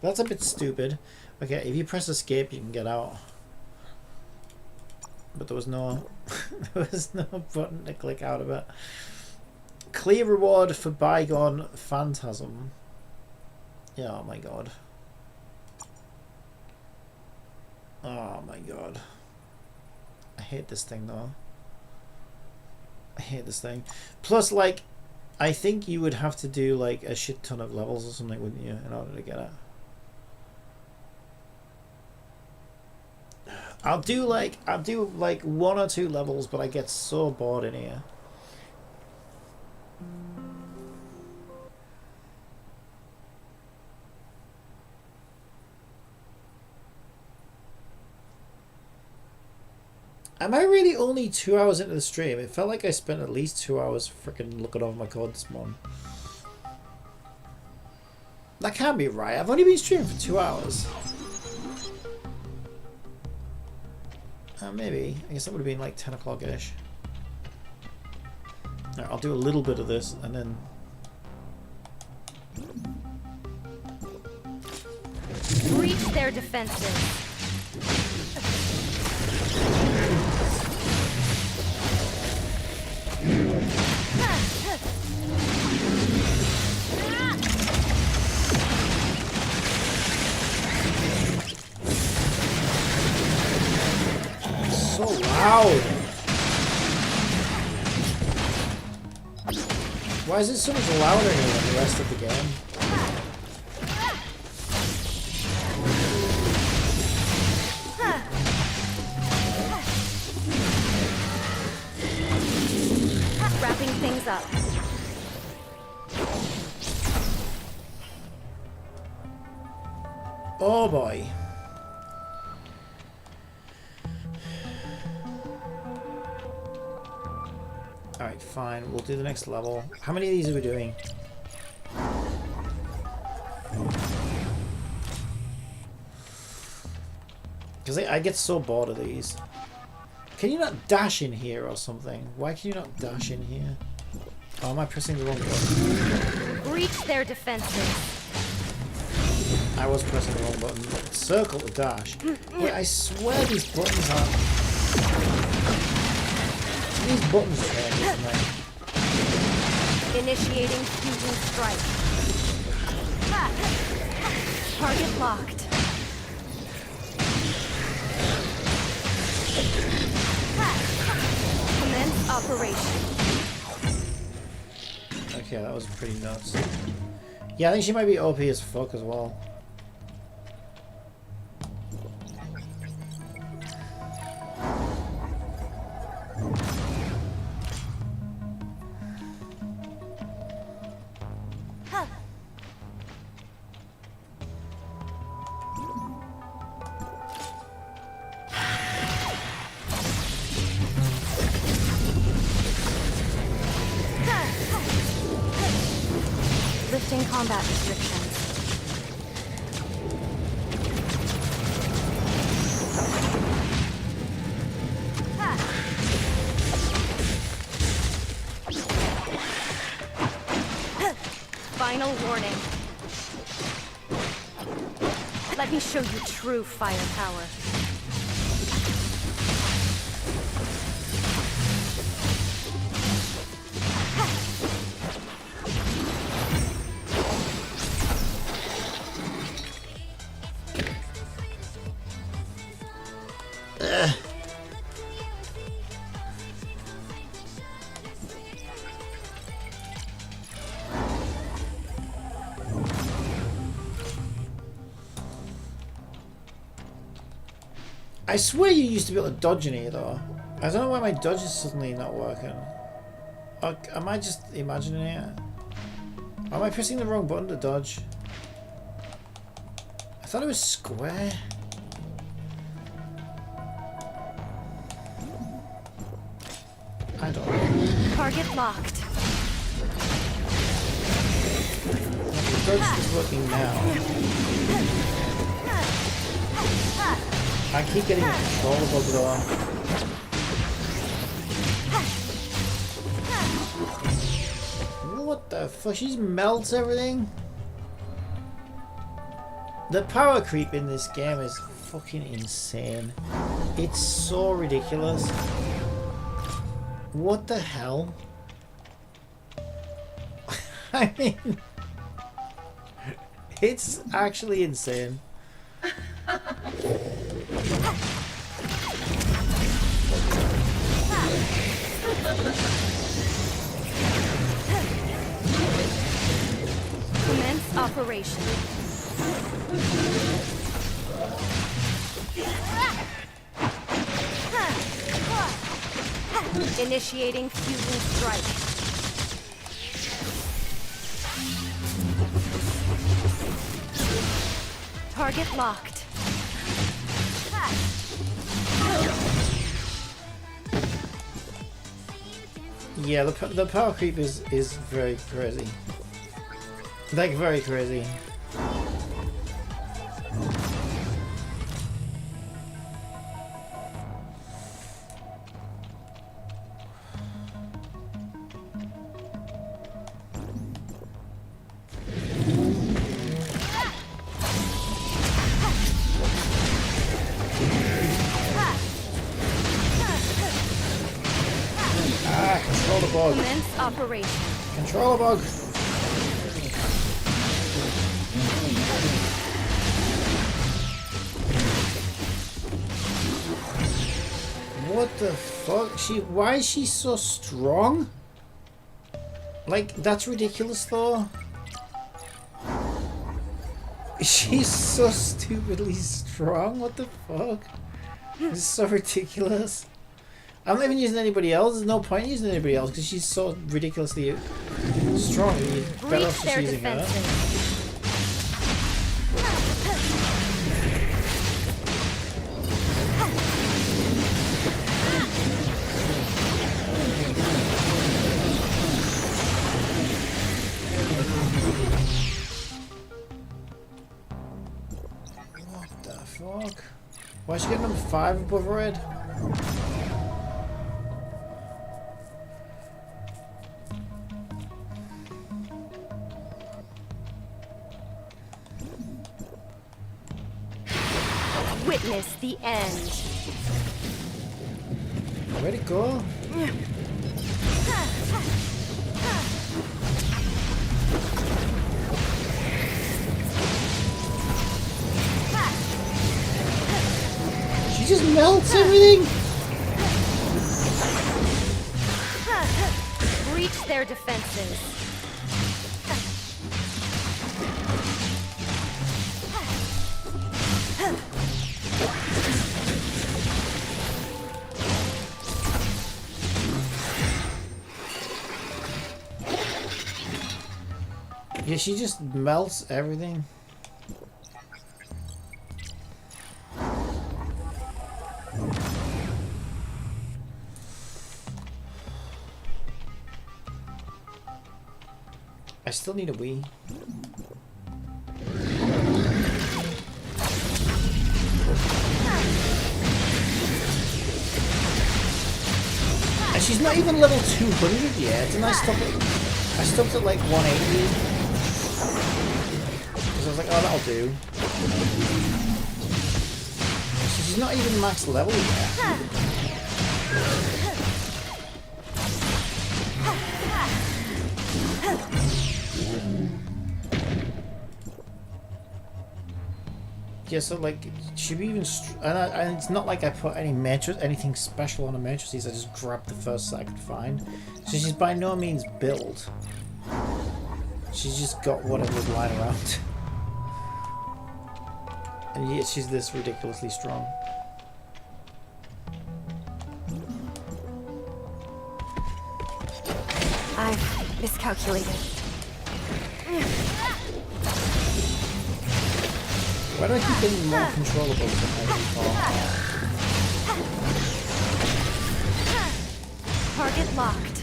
That's a bit stupid. Okay, if you press escape you can get out. But there was no there was no button to click out of it. Clear reward for bygone phantasm. Yeah, oh my god. Oh my god. I hate this thing though. I hate this thing. Plus, like, I think you would have to do like a shit ton of levels or something, wouldn't you, in order to get it? I'll do like 1 or 2 levels, but I get so bored in here. Am I really only 2 hours into the stream? It felt like I spent at least 2 hours freaking looking over my code this morning. That can't be right. I've only been streaming for 2 hours. Maybe. I guess that would have been like 10 o'clock-ish. Alright, I'll do a little bit of this and then... Breach their defenses. Ow! Why is it so much louder here than the rest of the game? Wrapping things up. Oh boy. Alright, fine. We'll do the next level. How many of these are we doing? Because I get so bored of these. Can you not dash in here or something? Why can you not dash in here? Oh, am I pressing the wrong button? Breach their defenses. I was pressing the wrong button. Circle to dash. Wait, I swear these buttons are... These buttons are there, isn't they? Initiating fusion strike. Target locked. Commence operation. Okay, that was pretty nuts. Yeah, I think she might be OP as fuck as well. Lifting combat restrictions. Final warning. Let me show you true firepower. I swear you used to be able to dodge in here though. I don't know why my dodge is suddenly not working. Or am I just imagining it? Or am I pressing the wrong button to dodge? I thought it was square. I don't know. Target locked. The dodge is working now. I keep getting a control bug though. What the fuck? She just melts everything? The power creep in this game is fucking insane. It's so ridiculous. What the hell? I mean, it's actually insane. Commence operation. Initiating fusion strike. Target locked. Yeah, the power creep is very crazy. Like, very crazy. Control the bug. Commence operation. Control the bug. What the fuck? Why is she so strong? Like, that's ridiculous though. She's so stupidly strong. What the fuck? This is so ridiculous. I'm not even using anybody else. There's no point in using anybody else because she's so ridiculously strong. You're better off just using her. What the fuck? Why is she getting number 5 above red? Witness the end. Where'd it go? She just melts everything! Breach their defenses. Yeah, she just melts everything. I still need a Wii. And she's not even level 200 yet, and I stopped at like 180. Because I was like, oh, that'll do. So she's not even max level yet. Yeah, so like, should be even, and it's not like I put anything special on the matrices. I just grabbed the first that I could find. So she's by no means built. She's just got whatever's lying around. And yet she's this ridiculously strong. I've miscalculated. Why do I keep getting more controllable than I before? Target locked.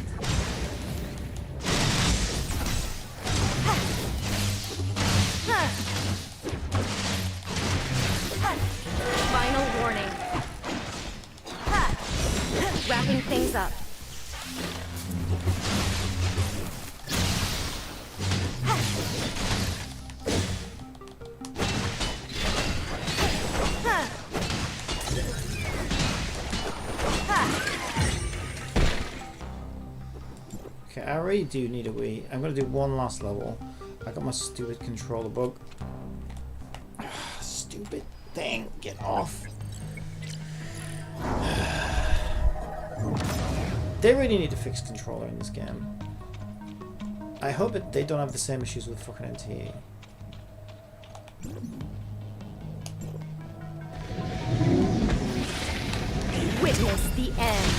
Final warning. Wrapping things up. Okay, I really do need a Wii. I'm gonna do one last level. I got my stupid controller bug. Stupid thing, get off. They really need to fix controller in this game. I hope they don't have the same issues with fucking MTE. Witness the end.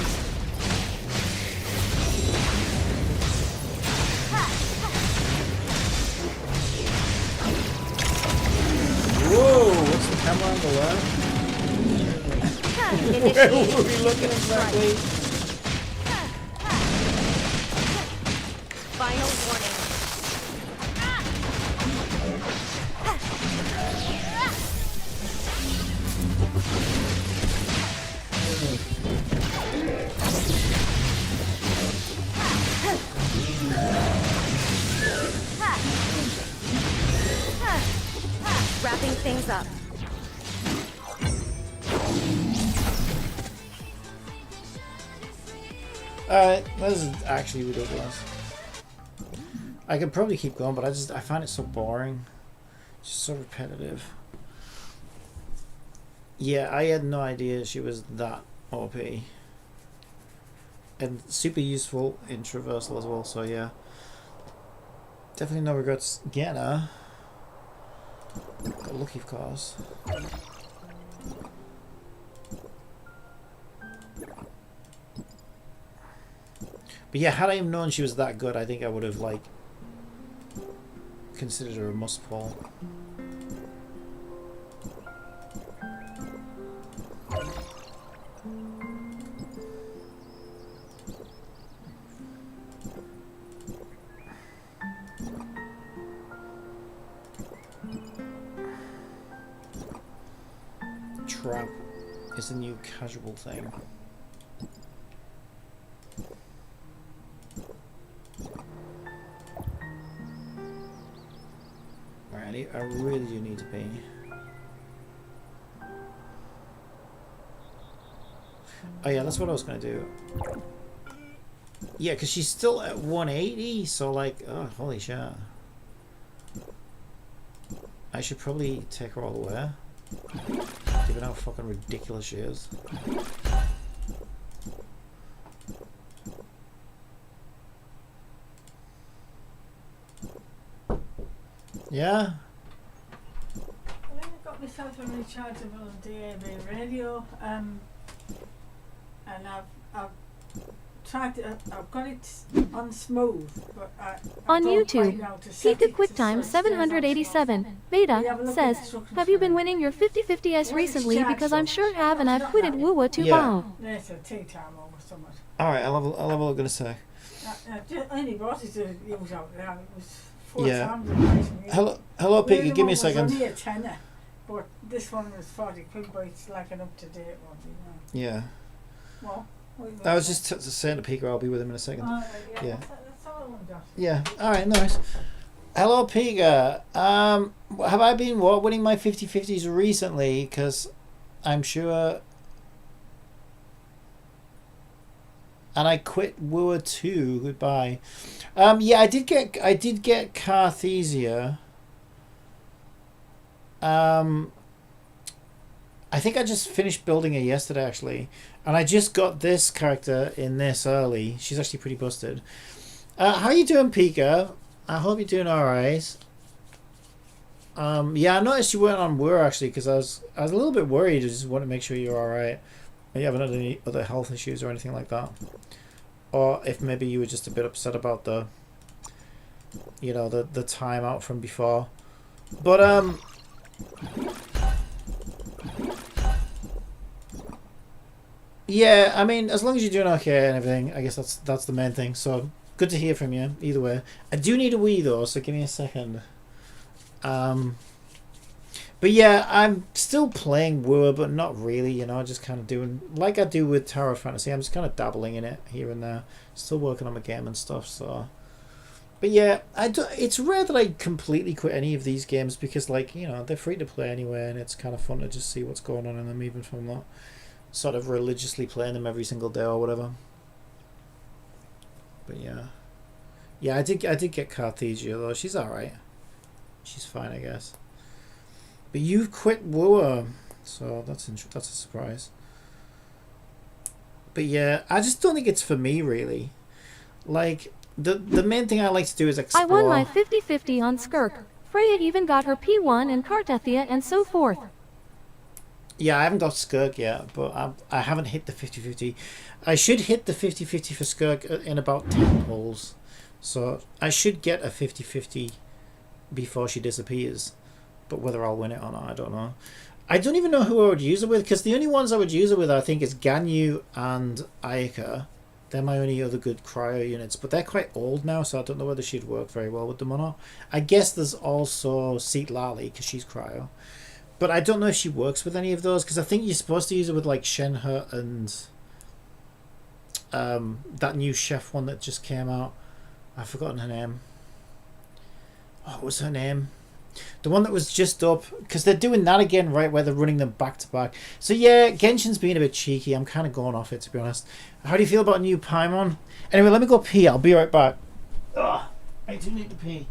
Whoa, what's the camera angle there? Where were we looking exactly? Final warning. Wrapping things up. This is actually ridiculous. I could probably keep going, but I find it so boring. It's just so repetitive. Yeah, I had no idea she was that OP. and super useful in traversal as well. So yeah, definitely no regrets getting her. Got lucky, of course. But yeah, had I known she was that good, I think I would have like considered her a must pull. Trap is a new casual thing. Alright, I really do need to pee. Oh yeah, that's what I was gonna do. Yeah, because she's still at 180, so like, oh, holy shit. I should probably take her all the way. Given how fucking ridiculous she is. Yeah? I think I got myself a rechargeable DAB radio, and I've tried to, I've got it on smooth, but I On don't quite YouTube, know how to set Pika it QuickTime to so it stays on 787 smooth. Beta Yeah, but look at says, instructions have you for been it. winning your 50/50s Well, it's recently? charged, Because so I'm sure have, and I've not quitted that. Woowa to Yeah. bow. Later, tea time over somewhere. Alright, I'll have a look at a sec. I only brought it to use out there, and it was four Yeah. times the price of me. Hello, The Piggy, other give me a one was second. only a tenner, but this one was 40 quid, but it's like an up-to-date one, you know. Yeah. Well, what I was just saying to Pika I'll be with him in a second. yeah, Yeah. that's all I got. Yeah, alright, nice. Hello, Pika. Have I been winning my 50/50s recently? Because I'm sure. And I quit Wooa 2. Goodbye. Yeah, I did get Carthesia. I think I just finished building her yesterday, actually. And I just got this character in this early. She's actually pretty busted. How you doing, Pika? I hope you're doing alright. Yeah, I noticed you weren't on Wooa, actually, because I was a little bit worried. I just want to make sure you're alright. You haven't had any other health issues or anything like that. Or if maybe you were just a bit upset about the, you know, the time out from before. But, yeah, I mean, as long as you're doing okay and everything, I guess that's the main thing. So, good to hear from you, either way. I do need a wee, though, so give me a second. But yeah, I'm still playing Wooa, but not really, you know, just kind of doing, like I do with Tower of Fantasy, I'm just kind of dabbling in it here and there. Still working on my game and stuff, so. But yeah, it's rare that I completely quit any of these games because, like, you know, they're free to play anyway, and it's kind of fun to just see what's going on in them, even if I'm not sort of religiously playing them every single day or whatever. But yeah. Yeah, I did get Carthesia, though. She's alright. She's fine, I guess. But you've quit Wooa, so that's a surprise. But yeah, I just don't think it's for me, really. Like, the main thing I like to do is explore. I won my 50/50 on Skirk. Freya even got her P1 and Cartethia and so forth. Yeah, I haven't got Skirk yet, but I haven't hit the 50/50. I should hit the 50/50 for Skirk in about 10 pulls. So I should get a 50/50 before she disappears. But whether I'll win it or not, I don't know. I don't even know who I would use it with, because the only ones I would use it with, I think, is Ganyu and Ayaka. They're my only other good cryo units, but they're quite old now, so I don't know whether she'd work very well with them or not. I guess there's also Seat Lali, because she's cryo. But I don't know if she works with any of those, because I think you're supposed to use it with, like, Shenhe and that new chef one that just came out. I've forgotten her name. What was her name? The one that was just up, because they're doing that again, right, where they're running them back to back. So yeah, Genshin's being a bit cheeky. I'm kind of going off it, to be honest. How do you feel about new Paimon? Anyway, let me go pee. I'll be right back. Ugh, I do need to pee.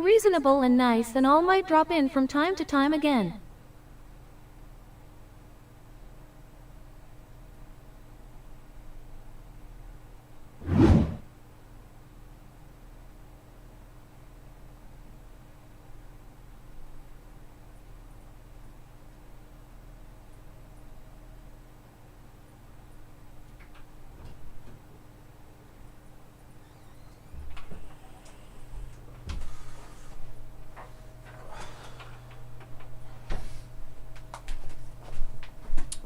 reasonable and nice, then all might drop in from time to time again.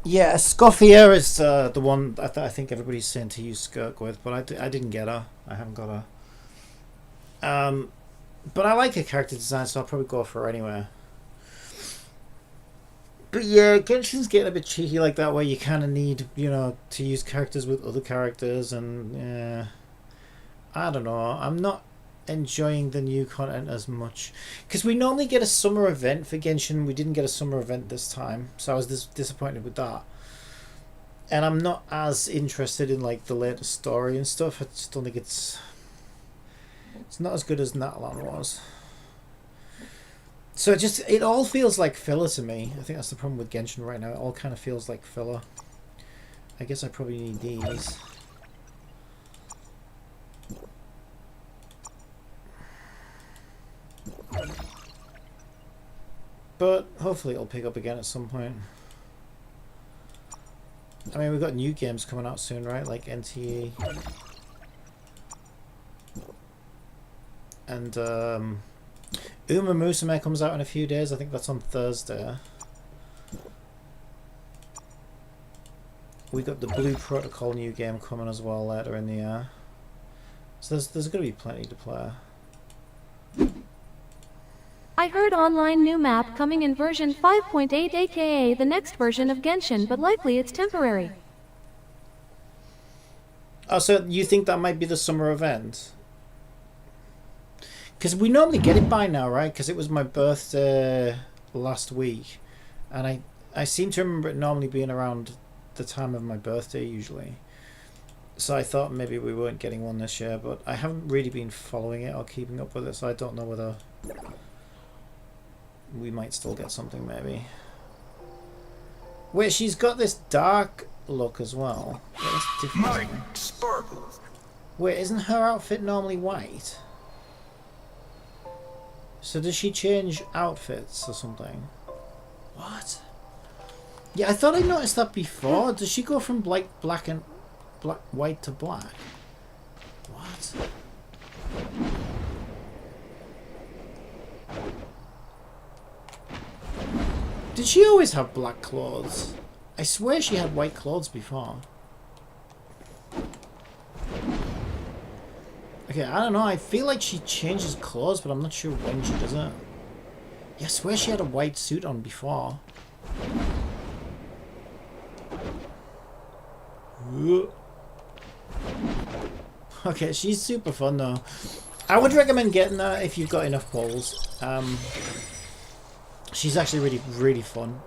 Yeah, Scoffia is the one I think everybody's saying to use Skirk with, but I didn't get her. I haven't got her. But I like her character design, so I'll probably go for her anyway. But yeah, Genshin's getting a bit cheeky like that, where you kind of need, you know, to use characters with other characters, and yeah, I don't know. I'm not enjoying the new content as much, because we normally get a summer event for Genshin. We didn't get a summer event this time, so I was disappointed with that, and I'm not as interested in like the latest story and stuff. I just don't think it's not as good as Natlan was. So it all feels like filler to me. I think that's the problem with Genshin right now. It all kind of feels like filler. I guess I probably need these. But hopefully it'll pick up again at some point. I mean, we've got new games coming out soon, right? Like NTE. And Uma Musume comes out in a few days. I think that's on Thursday. We got the Blue Protocol new game coming as well later in the year. So there's going to be plenty to play. I heard online new map coming in version 5.8, aka the next version of Genshin, but likely it's temporary. Oh, so you think that might be the summer event? Because we normally get it by now, right? Because it was my birthday last week, and I seem to remember it normally being around the time of my birthday usually. So I thought maybe we weren't getting one this year, but I haven't really been following it or keeping up with it, so I don't know whether we might still get something maybe. Wait, she's got this dark look as well. Wait, that's different. Sparkles. Wait, isn't her outfit normally white? So does she change outfits or something? What? Yeah, I thought I noticed that before. Does she go from like white to black? What? Did she always have black clothes? I swear she had white clothes before. Okay, I don't know. I feel like she changes clothes, but I'm not sure when she does it. Yeah, I swear she had a white suit on before. Okay, she's super fun though. I would recommend getting her if you've got enough poles. She's actually really fun.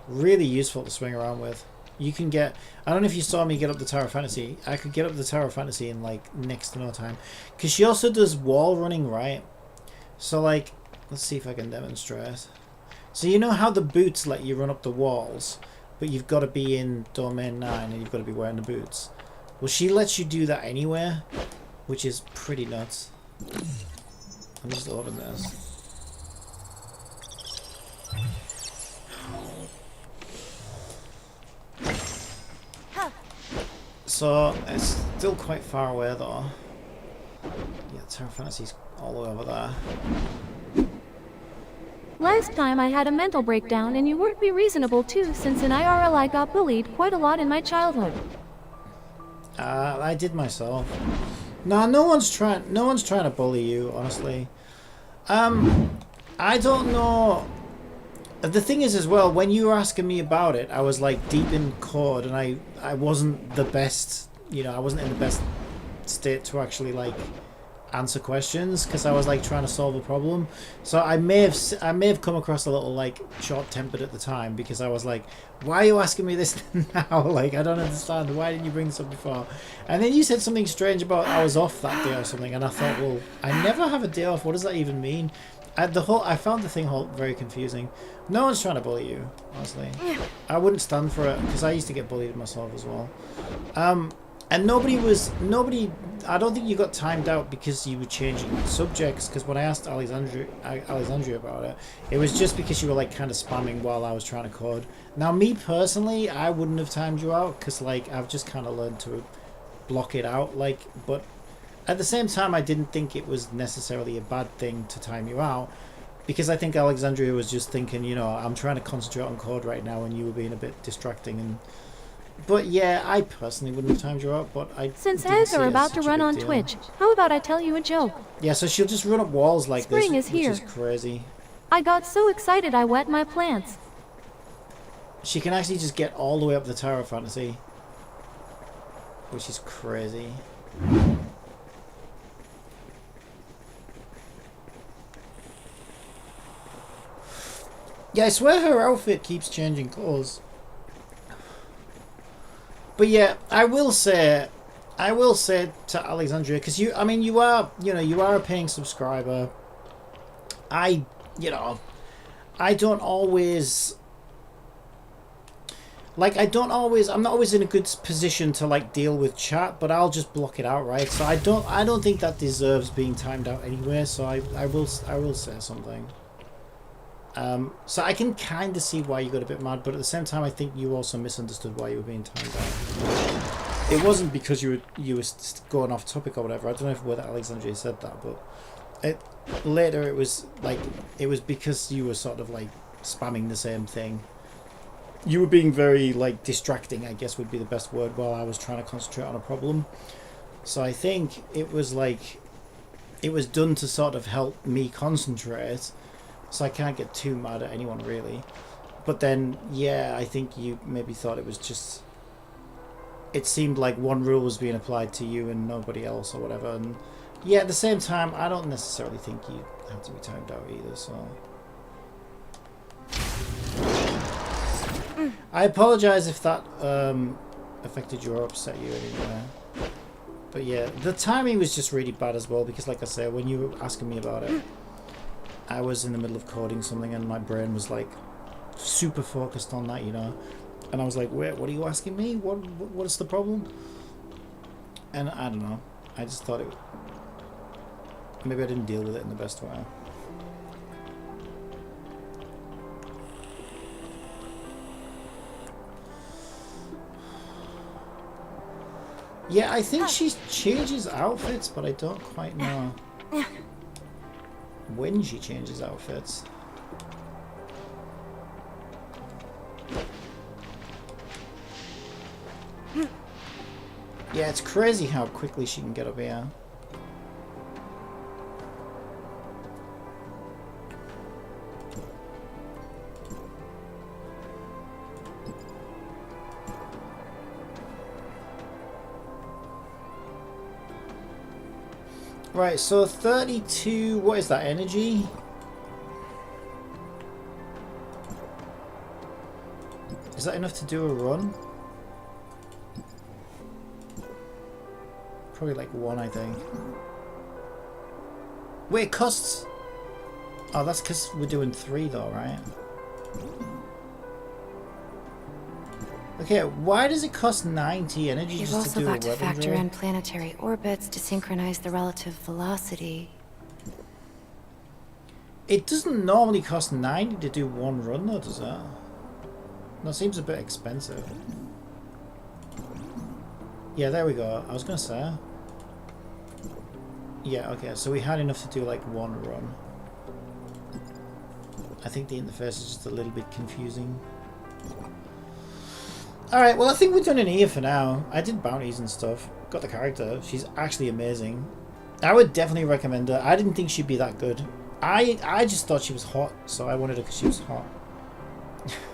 Really useful to swing around with. You can get... I don't know if you saw me get up the Tower of Fantasy. I could get up the Tower of Fantasy in like next to no time. Because she also does wall running, right? So like... Let's see if I can demonstrate. So you know how the boots let you run up the walls? But you've got to be in Domain 9 and you've got to be wearing the boots. Well, she lets you do that anywhere. Which is pretty nuts. Let me just open this. So, it's still quite far away though. Yeah, Tower of Fantasy's all the way over there. Last time I had a mental breakdown and you would be reasonable too, since in IRL I got bullied quite a lot in my childhood. I did myself. No one's trying to bully you, honestly. I don't know. The thing is as well, when you were asking me about it, I was like deep in code and I wasn't the best, you know, I wasn't in the best state to actually like answer questions because I was like trying to solve a problem. So I may have come across a little like short-tempered at the time because I was like, why are you asking me this now? Like, I don't understand. Why didn't you bring this up before? And then you said something strange about I was off that day or something, and I thought, well, I never have a day off. What does that even mean? I found the thing very confusing. No one's trying to bully you, honestly. I wouldn't stand for it because I used to get bullied myself as well. And nobody, I don't think you got timed out because you were changing subjects, because when I asked Alexandria about it, it was just because you were like kind of spamming while I was trying to code. Now me personally, I wouldn't have timed you out because like I've just kind of learned to block it out, like, but at the same time I didn't think it was necessarily a bad thing to time you out, because I think Alexandria was just thinking, you know, I'm trying to concentrate on code right now and you were being a bit distracting. And but yeah, I personally wouldn't have timed you out, but I Since didn't ads see are it as about such to a run big on deal. Twitch, how about I tell you a joke? Yeah, so she'll just run up walls like Spring this, is here. which is crazy. I got so excited I wet my plants. She can actually just get all the way up the Tower of Fantasy, which is crazy. Yeah, I swear her outfit keeps changing clothes. But yeah, I will say to Alexandria, because you are a paying subscriber. I'm not always in a good position to like deal with chat, but I'll just block it out, right? So I don't think that deserves being timed out anyway, so I will say something. So I can kind of see why you got a bit mad, but at the same time I think you also misunderstood why you were being timed out. It wasn't because you were going off topic or whatever. I don't know whether Alexandria said that, but later it was because you were sort of like spamming the same thing. You were being very like distracting, I guess would be the best word, while I was trying to concentrate on a problem. So I think it was done to sort of help me concentrate, so I can't get too mad at anyone really. But then yeah, I think you maybe thought it was just, it seemed like one rule was being applied to you and nobody else or whatever. And yeah, at the same time I don't necessarily think you have to be timed out either, so I apologize if that affected you or upset you anyway. But yeah, the timing was just really bad as well, because like I said, when you were asking me about it, I was in the middle of coding something and my brain was like super focused on that, you know, and I was like, wait, what are you asking me? What is the problem? And I don't know, I just thought maybe I didn't deal with it in the best way. Yeah, I think she changes outfits, but I don't quite know when she changes outfits. Yeah, it's crazy how quickly she can get up here. Right, so 32, what is that, energy? Is that enough to do a run? Probably like one, I think. Wait, it costs... Oh, that's because we're doing 3 though, right? Okay, why does it cost 90 energy You've just to also do a got to weapon factor drill? in planetary orbits to synchronize the relative velocity. It doesn't normally cost 90 to do one run though, does it? That seems a bit expensive. Yeah, there we go. I was gonna say. Yeah, okay, so we had enough to do like one run. I think the interface is just a little bit confusing. Alright, well I think we're done in here for now. I did bounties and stuff. Got the character. She's actually amazing. I would definitely recommend her. I didn't think she'd be that good. I just thought she was hot, so I wanted her because she was hot.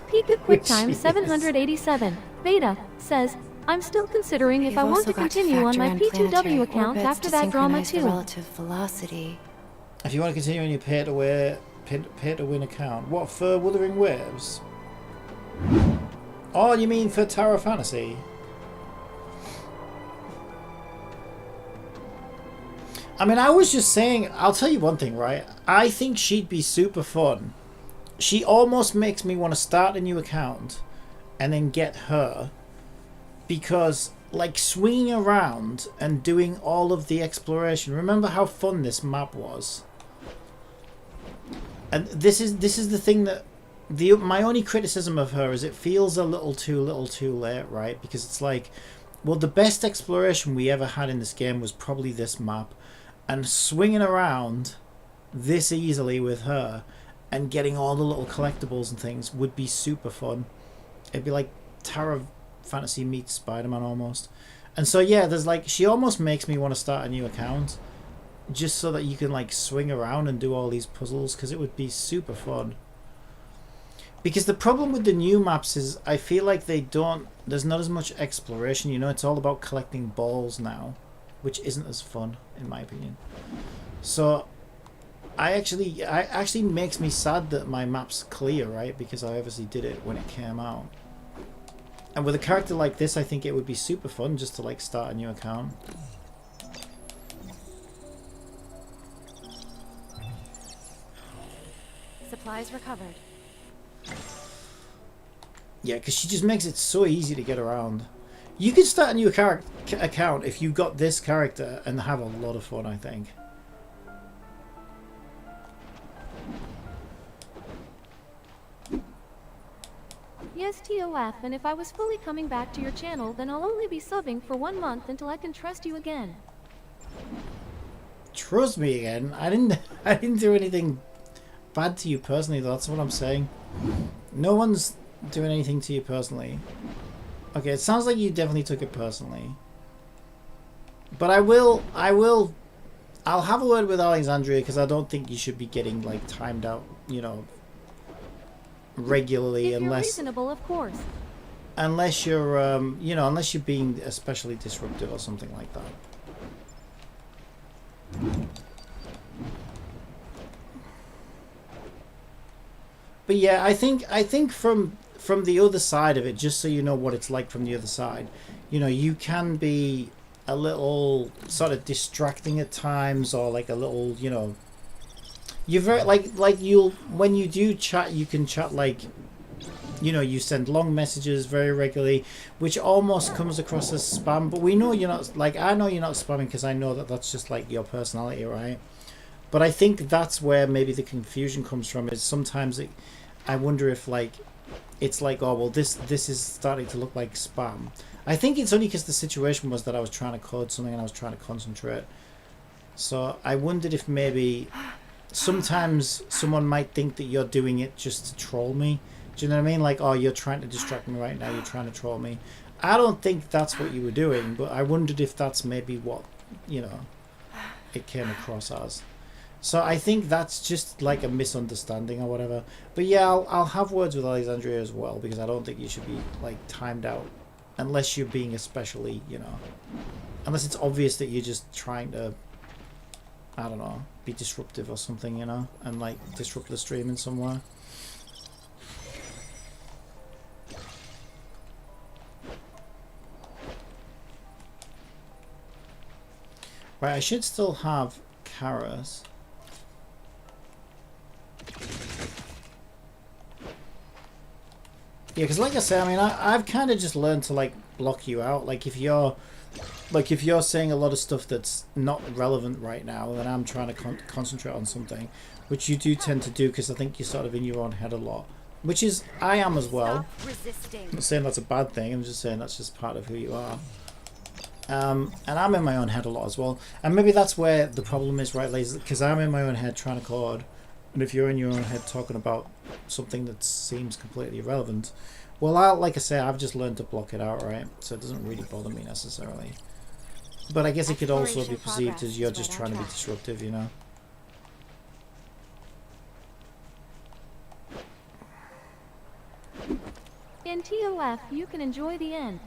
Pika Which QuickTime is- 787 Beta says, I'm still considering if You've I want also to got to continue on factor my in P2W planetary account orbits after to that drama synchronize the too. relative velocity. If you want to continue on your pay to win account, what for Wuthering Waves? Oh, you mean for Tower Fantasy? I mean, I was just saying, I'll tell you one thing, right? I think she'd be super fun. She almost makes me want to start a new account and then get her, because like swinging around and doing all of the exploration. Remember how fun this map was? And this is the thing that my only criticism of her is it feels a little too late, right? Because it's like, well, the best exploration we ever had in this game was probably this map, and swinging around this easily with her and getting all the little collectibles and things would be super fun. It'd be like Tower Fantasy meets Spider-Man almost. And so yeah, there's like, she almost makes me want to start a new account just so that you can like swing around and do all these puzzles, because it would be super fun. Because the problem with the new maps is I feel like there's not as much exploration, you know. It's all about collecting balls now, which isn't as fun in my opinion. So I actually makes me sad that my map's clear, right? Because I obviously did it when it came out. And with a character like this, I think it would be super fun just to like start a new account. Supplies recovered. Yeah, because she just makes it so easy to get around. You could start a new account if you got this character and have a lot of fun, I think. Yes, TOF, and if I was fully coming back to your channel, then I'll only be subbing for 1 month until I can trust you again. Trust me again? I didn't do anything bad to you personally, though. That's what I'm saying. No one's doing anything to you personally. Okay, it sounds like you definitely took it personally. But I'll have a word with Alexandria, because I don't think you should be getting like timed out, you know, regularly, If you're unless reasonable, of course. unless you're you know, unless you're being especially disruptive or something like that. But yeah, I think from the other side of it, just so you know what it's like from the other side, you know, you can be a little sort of distracting at times, or like a little, you know, you're very like you'll, when you do chat, you can chat like, you know, you send long messages very regularly, which almost comes across as spam. But we know you're not, like, I know you're not spamming, because I know that that's just like your personality, right? But I think that's where maybe the confusion comes from, is sometimes I wonder if like it's like, oh well, this is starting to look like spam. I think it's only because the situation was that I was trying to code something and I was trying to concentrate. So I wondered if maybe sometimes someone might think that you're doing it just to troll me. Do you know what I mean? Like, oh, you're trying to distract me right now, you're trying to troll me. I don't think that's what you were doing, but I wondered if that's maybe what, you know, it came across as. So I think that's just like a misunderstanding or whatever. But yeah, I'll have words with Alexandria as well, because I don't think you should be like timed out unless you're being especially, you know, unless it's obvious that you're just trying to, I don't know, be disruptive or something, you know, and like disrupt the stream in some way. Right, I should still have Karas. Yeah, because like I say, I mean, I've kind of just learned to like block you out. Like if you're saying a lot of stuff that's not relevant right now, then I'm trying to concentrate on something, which you do tend to do, because I think you're sort of in your own head a lot, which is, I am as well. I'm not saying that's a bad thing, I'm just saying that's just part of who you are. And I'm in my own head a lot as well, and maybe that's where the problem is, right, ladies? Because I'm in my own head trying to code, and if you're in your own head talking about something that seems completely irrelevant, well, like I say, I've just learned to block it out, right? So it doesn't really bother me necessarily. But I guess it could also be perceived as you're just trying to be disruptive, you know? In TOF, you can enjoy the end.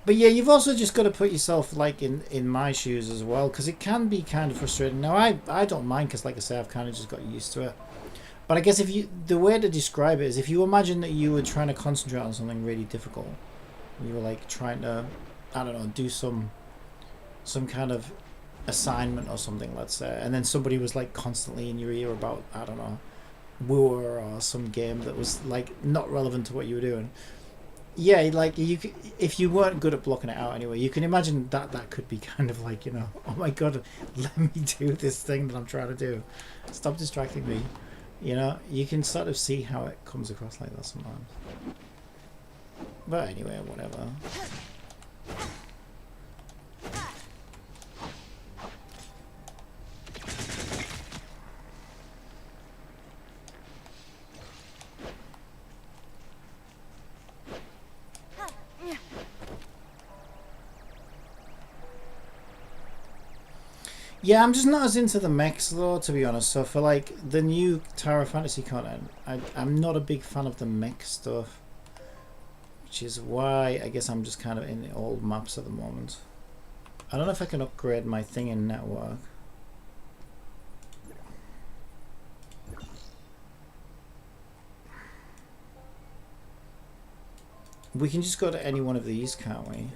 But yeah, you've also just got to put yourself like in my shoes as well, because it can be kind of frustrating. Now I don't mind, because like I say, I've kind of just got used to it. But I guess if you, the way to describe it is, if you imagine that you were trying to concentrate on something really difficult, you were like trying to, I don't know, do some kind of assignment or something, let's say, and then somebody was like constantly in your ear about, I don't know, War or some game that was like not relevant to what you were doing. Yeah, like you, if you weren't good at blocking it out anyway, you can imagine that that could be kind of like, you know, oh my god, let me do this thing that I'm trying to do. Stop distracting me. You know, you can sort of see how it comes across like that sometimes. But anyway, whatever. Yeah, I'm just not as into the mechs though, to be honest. So for like the new Tower Fantasy content, I'm not a big fan of the mech stuff. Which is why I guess I'm just kind of in the old maps at the moment. I don't know if I can upgrade my thing in network. We can just go to any one of these, can't we?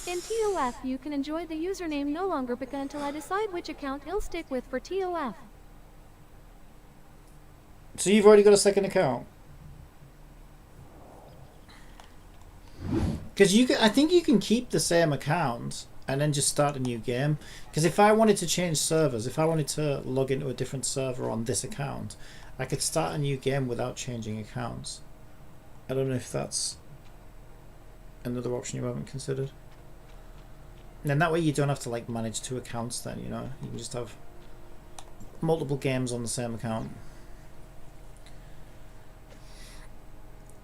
In TOF, you can enjoy the username no longer pick until I decide which account he'll stick with for TOF. So you've already got a second account? Because you can, I think you can keep the same account and then just start a new game. Because if I wanted to change servers, if I wanted to log into a different server on this account, I could start a new game without changing accounts. I don't know if that's another option you haven't considered. And then that way you don't have to like manage two accounts then, you know? You can just have multiple games on the same account.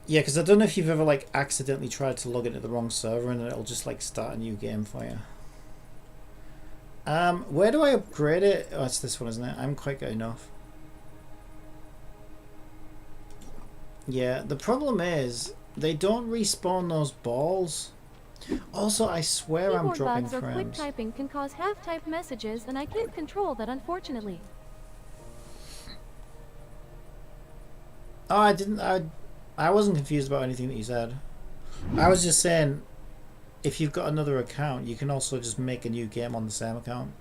Yeah, because I don't know if you've ever like accidentally tried to log into the wrong server and it'll just like start a new game for you. Where do I upgrade it? Oh, it's this one, isn't it? I'm quite good enough. Yeah, the problem is they don't respawn those balls. Also, I swear I'm Keyboard dropping bugs or quick frames. typing can cause half-typed messages, and I can't control that, unfortunately. Oh, I wasn't confused about anything that you said. I was just saying, if you've got another account, you can also just make a new game on the same account.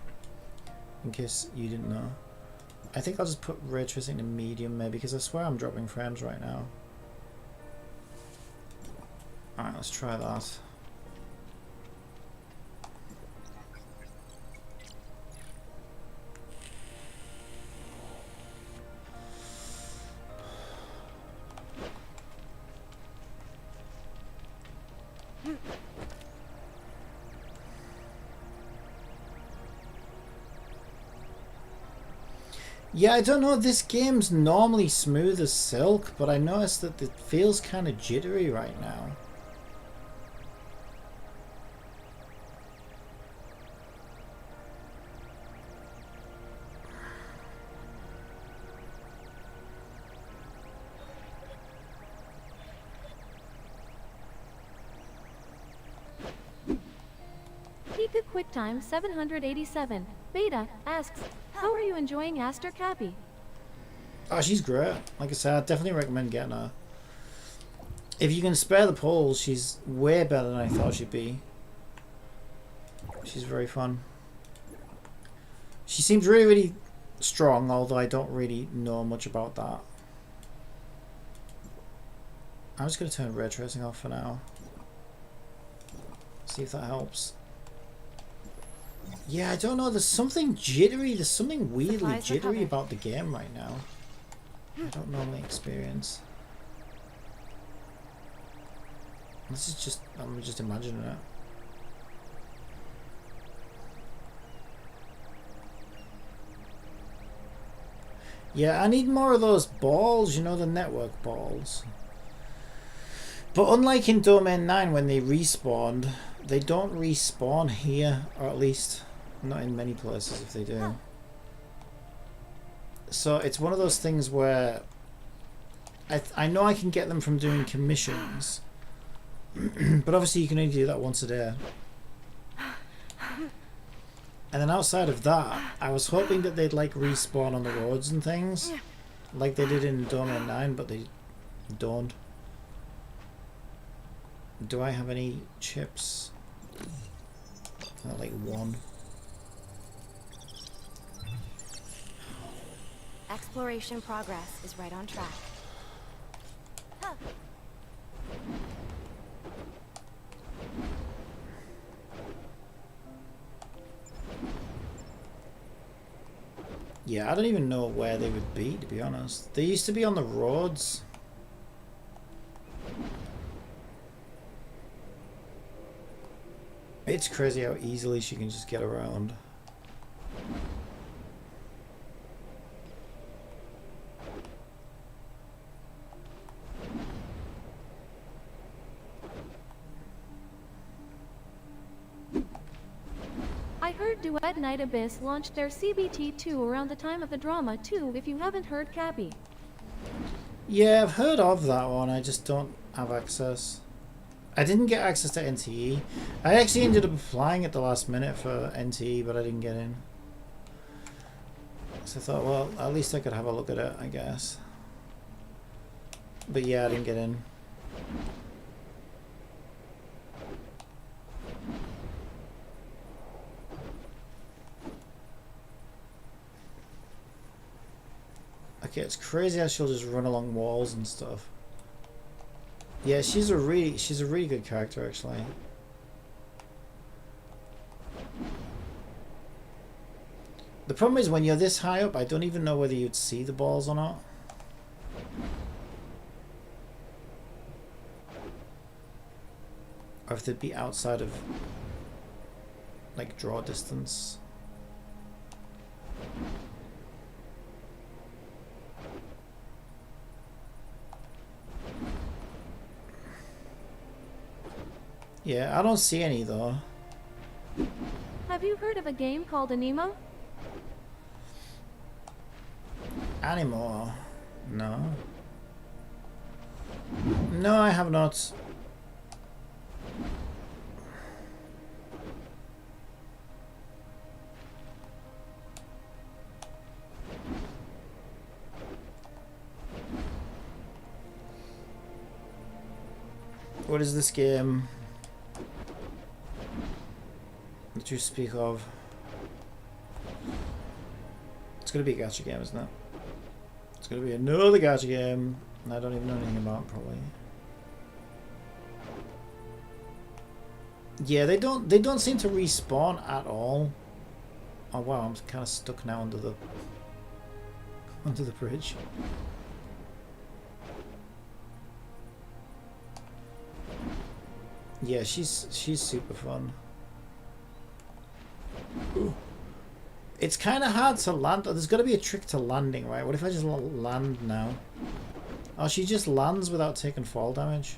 In case you didn't know. I think I'll just put ray tracing to medium maybe, because I swear I'm dropping frames right now. Alright, let's try that. Yeah, I don't know, this game's normally smooth as silk, but I noticed that it feels kind of jittery right now. Pika QuickTime 787 Beta asks, how are you enjoying Aster Cappy? Oh, she's great. Like I said, I definitely recommend getting her. If you can spare the polls, she's way better than I thought she'd be. She's very fun. She seems really, really strong, although I don't really know much about that. I'm just going to turn ray tracing off for now. See if that helps. Yeah, I don't know. There's something jittery. There's something weirdly Supplies jittery recovered. about the game right now. I don't normally experience. This is just, I'm just imagining it. Yeah, I need more of those balls, you know, the network balls. But unlike in Domain 9 when they respawned, they don't respawn here, or at least not in many places if they do. So it's one of those things where I know I can get them from doing commissions, but obviously you can only do that once a day. And then outside of that, I was hoping that they'd like respawn on the roads and things, like they did in Domain 9, but they don't. Do I have any chips? Like one. Exploration progress is right on track. Yeah, I don't even know where they would be, to be honest. They used to be on the roads. It's crazy how easily she can just get around. I heard Duet Night Abyss launched their CBT2 around the time of the drama too, if you haven't heard, Cappy. Yeah, I've heard of that one, I just don't have access. I didn't get access to NTE. I actually ended up applying at the last minute for NTE, but I didn't get in. So I thought, well, at least I could have a look at it, I guess. But yeah, I didn't get in. Okay, it's crazy how she'll just run along walls and stuff. Yeah, she's a really good character actually. The problem is when you're this high up, I don't even know whether you'd see the balls or not. Or if they'd be outside of like draw distance. Yeah, I don't see any though. Have you heard of a game called Anemo? Animo? No. No, I have not. What is this game that you speak of? It's gonna be a gacha game, isn't it? It's gonna be another gacha game and I don't even know anything about it, probably. Yeah, they don't seem to respawn at all. Oh wow, I'm kind of stuck now under the bridge. Yeah, she's super fun. Ooh. It's kind of hard to land. There's got to be a trick to landing, right? What if I just land now? Oh, she just lands without taking fall damage.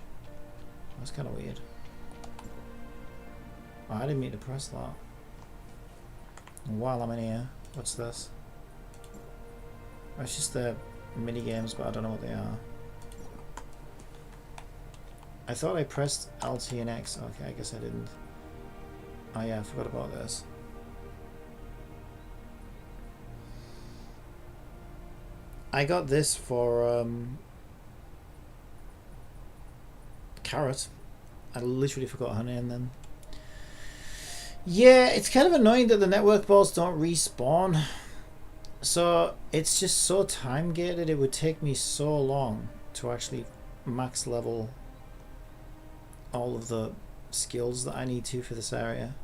That's kind of weird. Oh, I didn't mean to press that. While I'm in here, what's this? Oh, it's just the mini games, but I don't know what they are. I thought I pressed LT and X. Okay, I guess I didn't. Oh yeah, I forgot about this. I got this for Carrot. I literally forgot her name then. Yeah, it's kind of annoying that the network balls don't respawn. So it's just so time gated. It would take me so long to actually max level all of the skills that I need to for this area.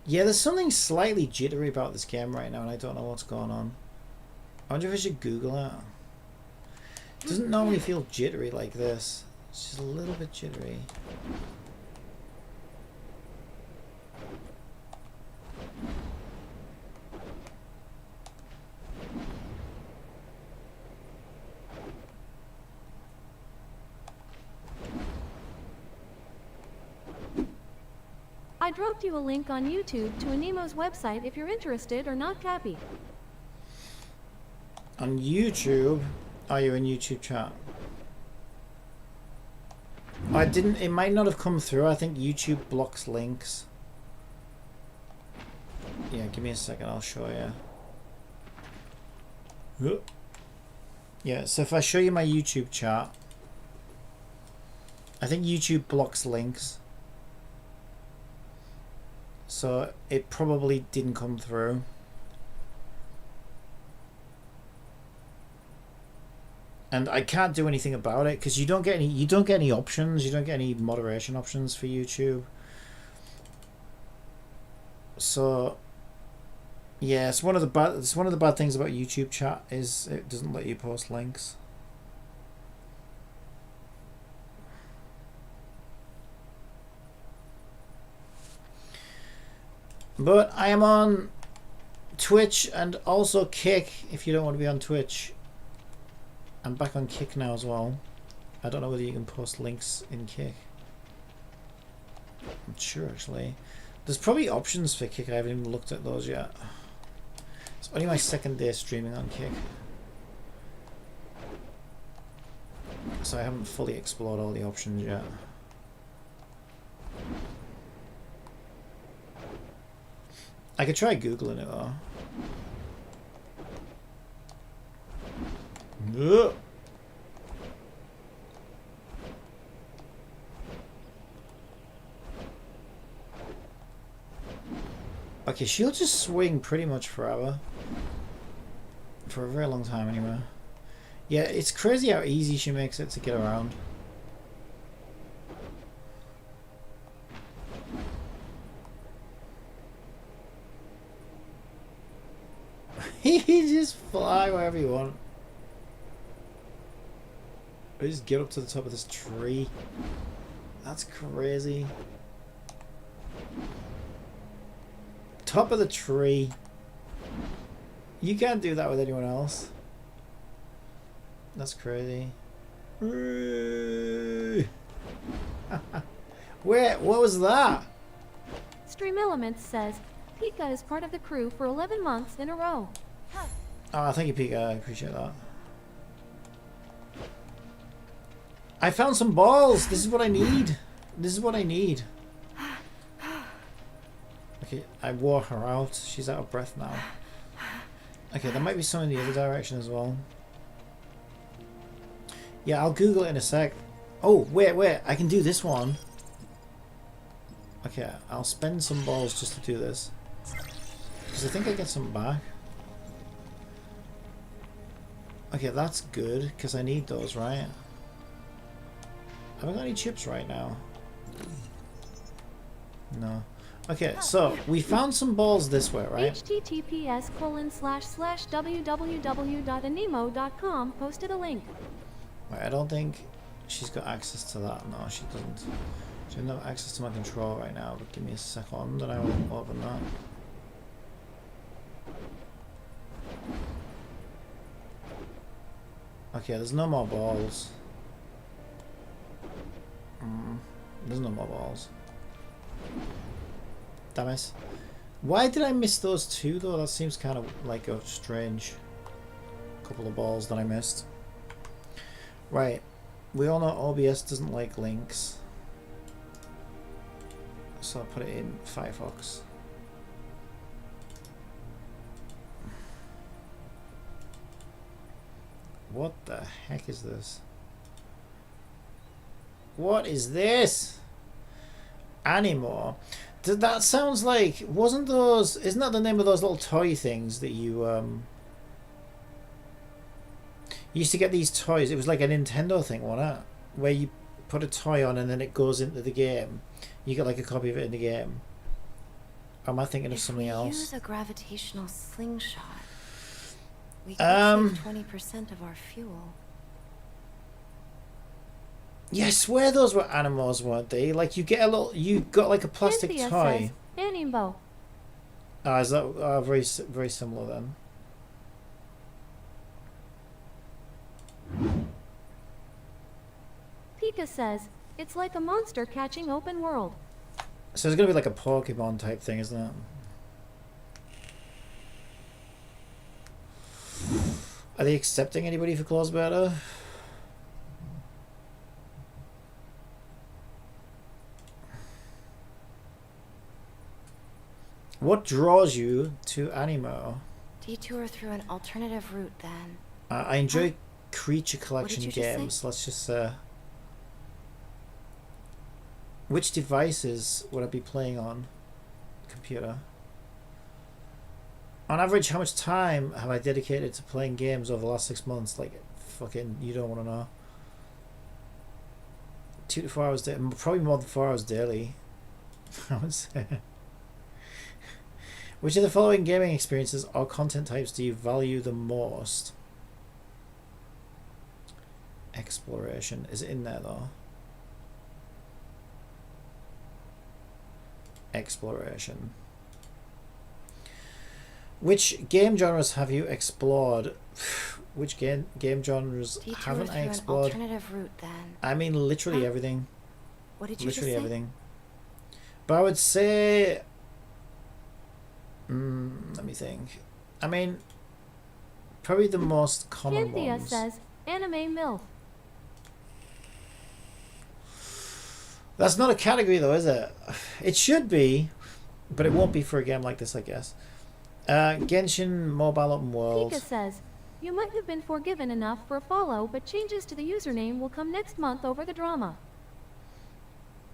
Yeah, there's something slightly jittery about this game right now and I don't know what's going on. I wonder if I should Google it. It doesn't normally feel jittery like this. It's just a little bit jittery. I dropped you a link on YouTube to Anemo's website if you're interested or not, Cappy. On YouTube, are you in YouTube chat? I didn't. It might not have come through. I think YouTube blocks links. Yeah, give me a second. I'll show you. Yeah. So if I show you my YouTube chat, I think YouTube blocks links. So it probably didn't come through. And I can't do anything about it because you don't get any options. You don't get any moderation options for YouTube. So yeah, it's one of the bad things about YouTube chat is it doesn't let you post links. But I am on Twitch and also Kick if you don't want to be on Twitch. I'm back on Kick now as well. I don't know whether you can post links in Kick. I'm not sure actually. There's probably options for Kick. I haven't even looked at those yet. It's only my second day streaming on Kick. So I haven't fully explored all the options yet. I could try Googling it though. Ugh. Okay, she'll just swing pretty much forever. For a very long time anyway. Yeah, it's crazy how easy she makes it to get around. You just fly wherever you want. I just get up to the top of this tree. That's crazy. Top of the tree. You can't do that with anyone else. That's crazy. Where? What was that? Stream Elements says, Pika is part of the crew for 11 months in a row. Oh, thank you, Pika. I appreciate that. I found some balls. This is what I need. This is what I need. Okay, I wore her out. She's out of breath now. Okay, there might be some in the other direction as well. Yeah, I'll Google it in a sec. Oh, wait. I can do this one. Okay, I'll spend some balls just to do this. Because I think I get some back. Okay, that's good, because I need those, right? Have I got any chips right now? No. Okay, so we found some balls this way, right? https://www.anemo.com posted a link. Wait, I don't think she's got access to that. No, she doesn't. She doesn't have access to my control right now, but give me a second and I will open that. Okay, there's no more balls. There's no more balls. Damn it. Why did I miss those two though? That seems kind of like a strange couple of balls that I missed. Right. We all know OBS doesn't like links. So I'll put it in Firefox. What the heck is this? What is this? Animo. That sounds like, wasn't those, isn't that the name of those little toy things that you used to get these toys? It was like a Nintendo thing, wasn't it? Where you put a toy on and then it goes into the game. You get like a copy of it in the game. Or am I thinking of something else? Use a gravitational slingshot. We could save 20% of our fuel. Yeah, I swear those were animals, weren't they? Like you get a little, you got like a plastic Cynthia toy. says, Animo. Ah, is that very similar then? Pika says, it's like a monster catching open world. So it's gonna be like a Pokemon type thing, isn't it? Are they accepting anybody for closed beta? What draws you to Animo? Detour through an alternative route, then. I enjoy creature collection you just say? games. Let's just which devices would I be playing on? Computer. On average, how much time have I dedicated to playing games over the last 6 months? Like, fucking, you don't want to know. 2 to 4 hours daily. Probably more than 4 hours daily. I would say. Which of the following gaming experiences or content types do you value the most? Exploration. Is it in there though? Exploration. Which game genres have you explored? Which game genres Detour haven't I through an explored? alternative route, then. I mean, literally everything. What did you Literally just say? everything. But I would say... let me think. I mean, probably the most common Cynthia ones. says, anime MILF. That's not a category though, is it? It should be, but it won't be for a game like this, I guess. Genshin Mobile Open World. Pika says, you might have been forgiven enough for a follow, but changes to the username will come next month over the drama.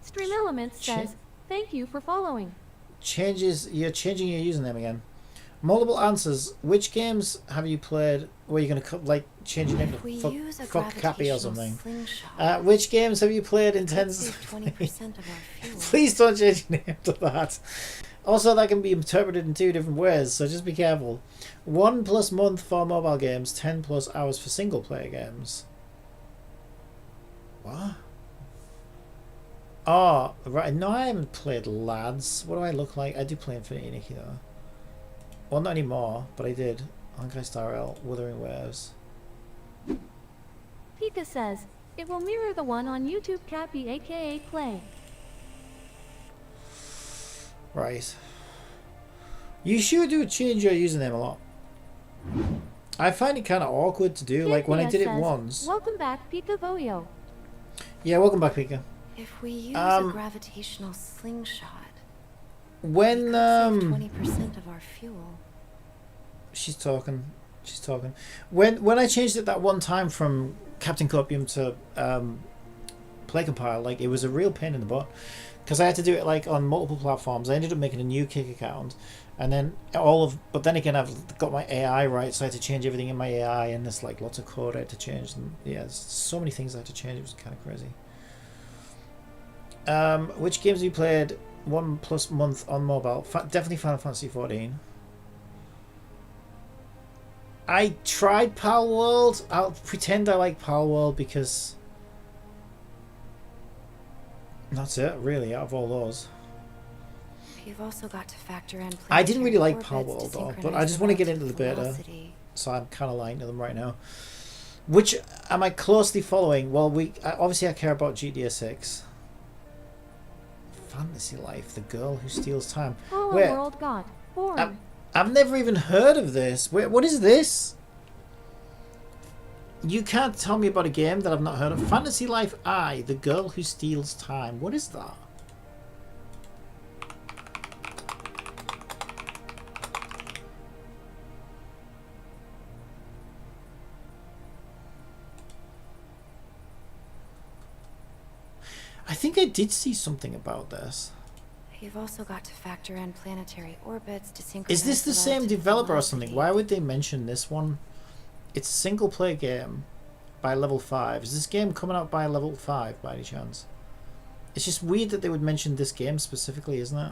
Stream Elements says, thank you for following. You're changing your username again. Multiple answers. Which games have you played where you're going to like change your name If we to use a fuck Cappy or gravitational something? slingshot, Which games have you played in we could tens? save 20% of our fuel. Please don't change your name to that. Also, that can be interpreted in 2 different ways, so just be careful. 1+ month for mobile games, 10+ hours for single player games. What? Oh, right. No, I haven't played Lads. What do I look like? I do play Infinity Nikki though. Well, not anymore, but I did. Honkai Star Rail, Wuthering Waves. Pika says, it will mirror the one on YouTube Cappy aka Clay. Right. You sure do change your username a lot. I find it kind of awkward to do, like when I did it says, once. welcome back, Pika Voyo. Yeah, welcome back, Pika. If we use a gravitational slingshot, When, we could save 20% of our fuel. She's talking. When I changed it that one time from Captain Copium to PlayCompile, like, it was a real pain in the butt. Because I had to do it, like, on multiple platforms. I ended up making a new Kick account. And then but then again, I've got my AI right, so I had to change everything in my AI, and there's like lots of code I had to change, and yeah, there's so many things I had to change. It was kind of crazy. Which games have you played 1+ month on mobile? Definitely Final Fantasy 14. I tried Pal World. I'll pretend I like Pal World because that's it, really, out of all those. You've also got to factor in. I didn't really like orbits Pal to World though, but synchronize I just want to get into the relative beta, velocity. so I'm kind of lying to them right now. Which am I closely following? Well, obviously I care about GTA 6. Fantasy Life, the girl who steals time. Hello Wait, World God. Born. I've never even heard of this. Wait, what is this? You can't tell me about a game that I've not heard of. Fantasy Life I, the girl who steals time. What is that? I think I did see something about this. You've also got to factor in planetary orbits to synchronize. Is this the same relative developer or velocity. something? Why would they mention this one? It's a single player game by level 5. Is this game coming out by level 5 by any chance? It's just weird that they would mention this game specifically, isn't it?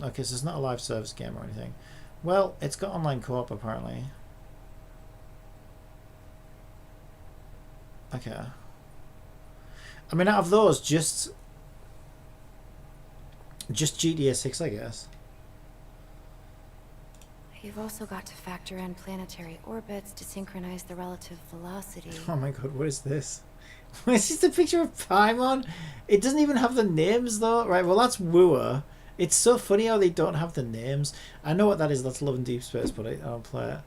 Okay, so it's not a live service game or anything. Well, it's got online co-op apparently. Okay. I mean, out of those, just GTA 6, I guess. You've also got to factor in planetary orbits to synchronize the relative velocity. Oh my god, what is this? It's just a picture of Paimon. It doesn't even have the names though. Right, well that's Wooer. It's so funny how they don't have the names. I know what that is. That's Love and Deep Space, but I don't play it.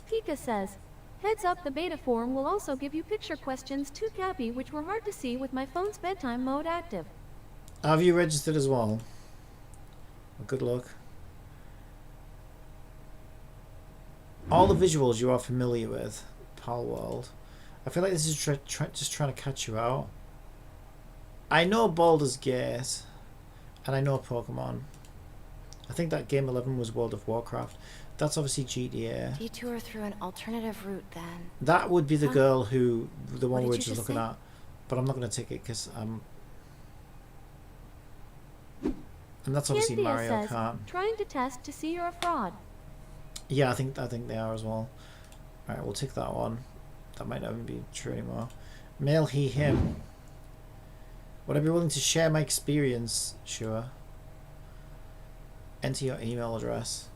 Pika says, heads up, the beta form will also give you picture questions to Cappy, which were hard to see with my phone's bedtime mode active. Have you registered as well? Well, good luck. All the visuals you are familiar with. Pal World. I feel like this is just trying to catch you out. I know Baldur's Gate. And I know Pokemon. I think that game 11 was World of Warcraft. That's obviously GTA. Detour through an alternative route then. That would be the girl who, the one What we were did you just just looking say? at. But I'm not going to take it because and that's obviously Cynthia Mario says, Kart. trying to test to see you're a fraud. Yeah, I think they are as well. Alright, we'll tick that one. That might not even be true anymore. Male, he, him. Would I be willing to share my experience? Sure. Enter your email address.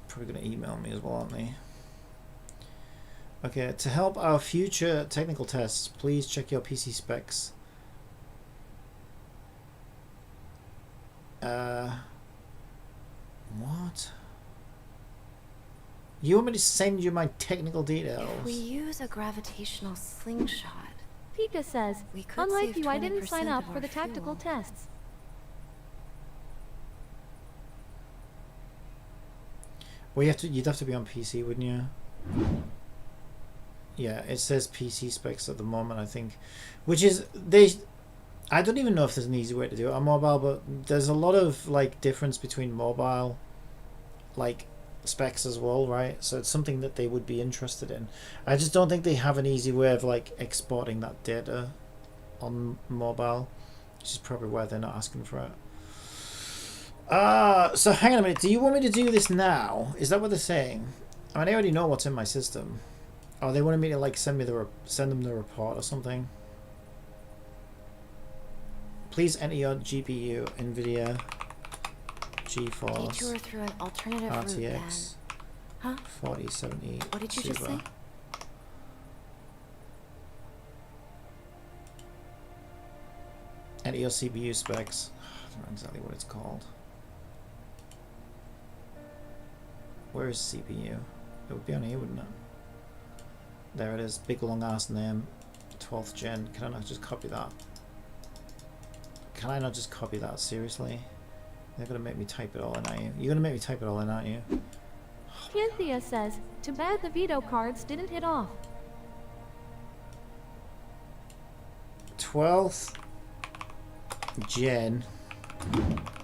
Probably going to email me as well, aren't they? Okay, to help our future technical tests, please check your PC specs. What? You want me to send you my technical details? If we use a gravitational slingshot, Pika says, we could unlike save you, I didn't 20% sign up of for our the tactical fuel. tests. Well, you'd have to be on PC, wouldn't you? Yeah, it says PC specs at the moment, I think, which is I don't even know if there's an easy way to do it on mobile, but there's a lot of like difference between mobile, like specs as well, right? So it's something that they would be interested in. I just don't think they have an easy way of like exporting that data on mobile, which is probably why they're not asking for it. So hang on a minute. Do you want me to do this now? Is that what they're saying? I mean, I already know what's in my system. Oh, they wanted me to like send them the report or something. Please enter your GPU, NVIDIA, GeForce, detour through an alternative route then. RTX, Huh? 4070 What did you just Super. say? Enter your CPU specs. I don't know exactly what it's called. Where is CPU? It would be on here, wouldn't it? There it is. Big long ass name. 12th gen. Can I not just copy that? Can I not just copy that? Seriously? They're gonna make me type it all in, aren't you? You're gonna make me type it all in, aren't you? Cynthia says, too bad the veto cards didn't hit off. 12th gen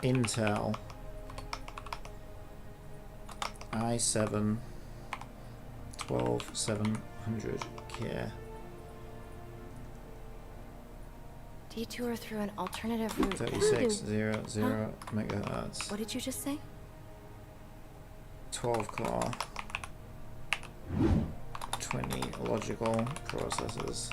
Intel i7 12700K. Detour through an alternative route then. 3600 Huh? megahertz. What did you just say? 12 core. 20 logical processors.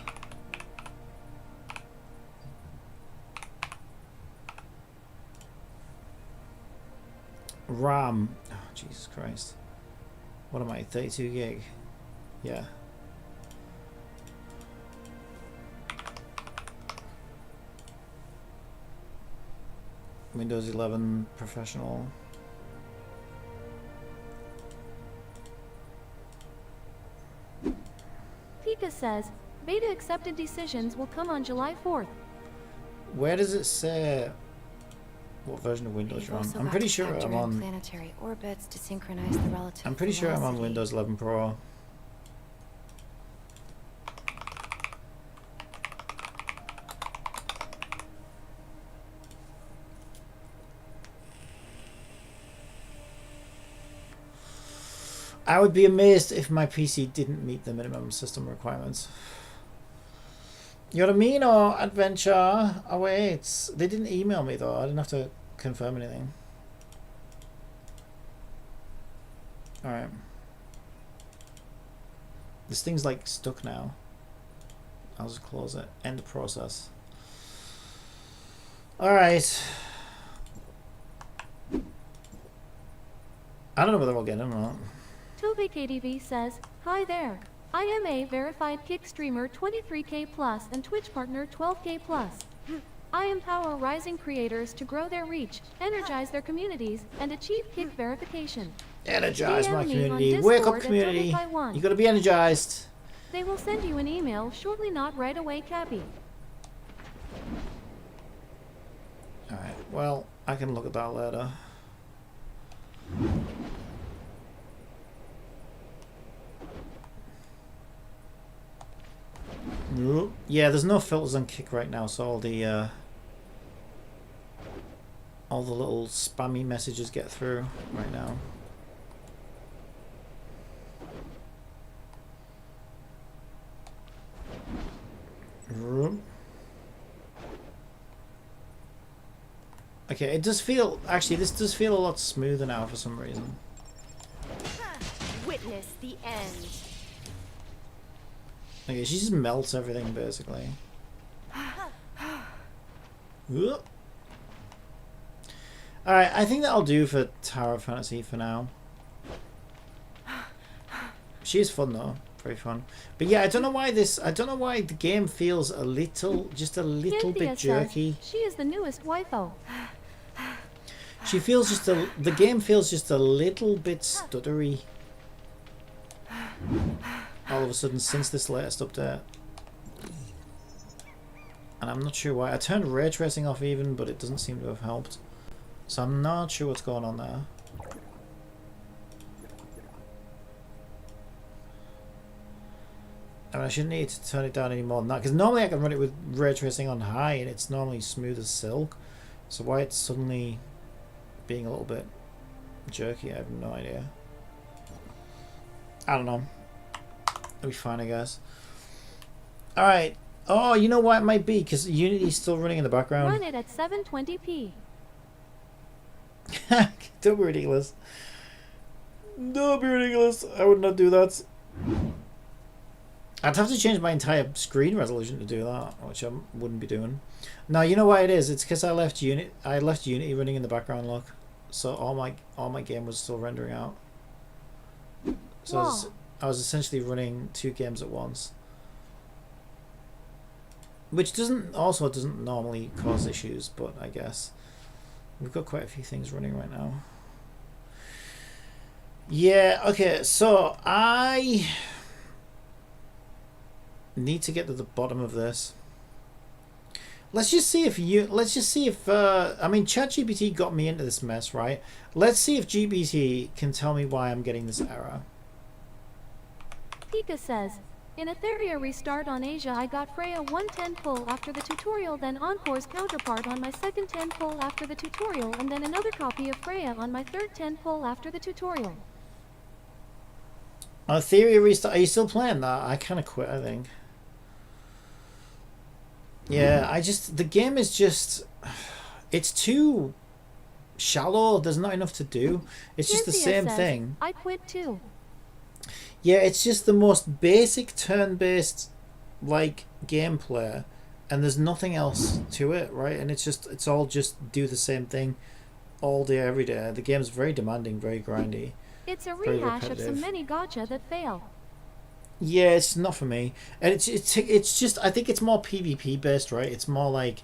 RAM. Oh, Jesus Christ. What am I? 32 gig? Yeah. Windows 11 Professional. Pika says, beta accepted decisions will come on July 4th. Where does it say what version of Windows You've you're on? also I'm got pretty to sure factor I'm in on. planetary orbits to synchronize the relative I'm pretty sure I'm on velocity. Windows 11 Pro. I would be amazed if my PC didn't meet the minimum system requirements. You know what I mean? Or adventure? Oh wait, they didn't email me though. I didn't have to confirm anything. Alright. This thing's like stuck now. I'll just close it. End the process. Alright. I don't know whether I'll get it or not. Toby KDV says, hi there. I am a verified Kick streamer 23K plus and Twitch partner 12K plus. I empower rising creators to grow their reach, energize their communities, and achieve Kick verification. Energize my DM me on community. Wake up, Discord at community. double5one. You gotta be energized. They will send you an email shortly, not right away, Cappy. Alright, well, I can look at that later. Yeah, there's no filters on Kick right now, so all the little spammy messages get through right now. Okay, it does feel, actually this does feel a lot smoother now for some reason. Witness the end. Okay, she just melts everything basically. Alright, I think that'll do for Tower of Fantasy for now. She is fun though, very fun. But yeah, I don't know why the game feels a little, just a little Cynthia bit jerky. says she is the newest waifu. She feels just the game feels just a little bit stuttery. All of a sudden since this latest update. And I'm not sure why. I turned ray tracing off even, but it doesn't seem to have helped. So I'm not sure what's going on there. I mean, I shouldn't need to turn it down any more than that, because normally I can run it with ray tracing on high and it's normally smooth as silk. So why it's suddenly being a little bit jerky, I have no idea. I don't know. It'll be fine, I guess. Alright. Oh, you know why it might be? Because Unity's still running in the background. Run it at 720p. Don't be ridiculous. Don't be ridiculous. I would not do that. I'd have to change my entire screen resolution to do that, which I wouldn't be doing. No, you know why it is? It's because I left Unity running in the background, look. So all my game was still rendering out. So I was essentially running two games at once. Which doesn't normally cause issues, but I guess we've got quite a few things running right now. Yeah, okay, so I need to get to the bottom of this. Let's just see if I mean, ChatGPT got me into this mess, right? Let's see if GPT can tell me why I'm getting this error. Pika says, in a Theria restart on Asia, I got Freya 110 pull after the tutorial, then Encore's counterpart on my second 10 pull after the tutorial, and then another copy of Freya on my third 10 pull after the tutorial. Theory restart. Are you still playing that? I kind of quit, I think. Yeah, the game is just, it's too shallow. There's not enough to do. It's just the same thing. I quit too. Yeah, it's just the most basic turn-based like gameplay, and there's nothing else to it, right? And it's all just do the same thing all day, every day. The game's very demanding, very grindy. It's a rehash of some many gacha that fail. Yeah, it's not for me, and it's just, I think it's more PvP based, right? It's more like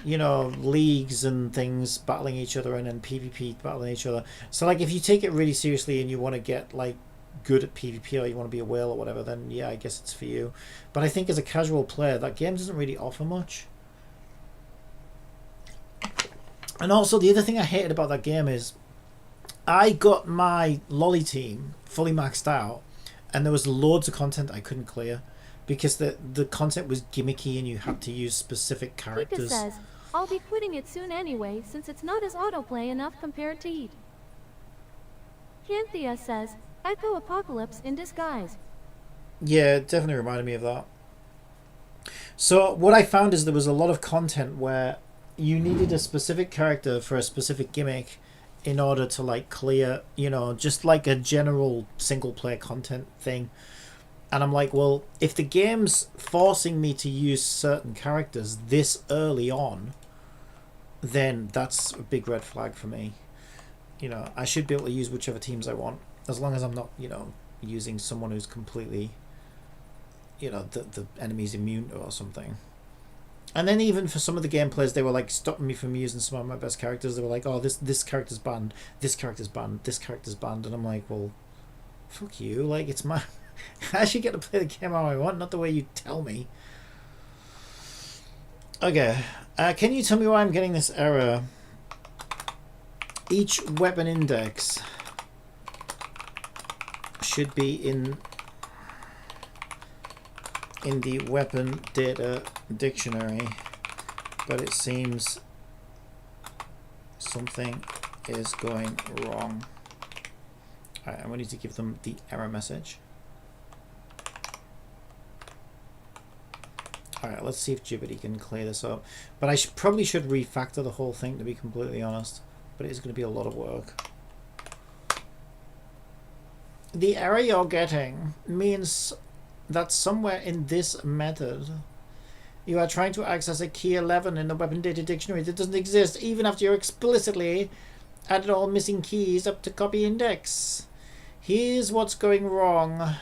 you know, leagues and things battling each other, and then PvP battling each other. So like if you take it really seriously and you want to get like good at PvP, or you want to be a whale or whatever, then yeah, I guess it's for you. But I think as a casual player, that game doesn't really offer much. And also the other thing I hated about that game is I got my lolly team fully maxed out, and there was loads of content I couldn't clear because the content was gimmicky and you had to use specific characters. Pika says, I'll be quitting it soon anyway, since it's not as autoplay enough compared to Eat. Cynthia says, Echo Apocalypse in disguise. Yeah, it definitely reminded me of that. So what I found is there was a lot of content where you needed a specific character for a specific gimmick in order to like clear, you know, just like a general single player content thing. And I'm like, well, if the game's forcing me to use certain characters this early on, then that's a big red flag for me. You know, I should be able to use whichever teams I want, as long as I'm not, you know, using someone who's completely, you know, the enemy's immune to or something. And then even for some of the gameplays, they were like stopping me from using some of my best characters. They were like, oh, this character's banned, this character's banned, this character's banned. And I'm like, well, fuck you. Like, it's my... I should get to play the game how I want, not the way you tell me. Okay. Can you tell me why I'm getting this error? Each weapon index should be in the weapon data dictionary, but it seems something is going wrong. Alright, and we need to give them the error message. Alright, let's see if Jibbity can clear this up. But I probably should refactor the whole thing, to be completely honest. But it's going to be a lot of work. The error you're getting means that somewhere in this method you are trying to access a key 11 in the weapon data dictionary that doesn't exist, even after you explicitly added all missing keys up to copy index. Here's what's going wrong.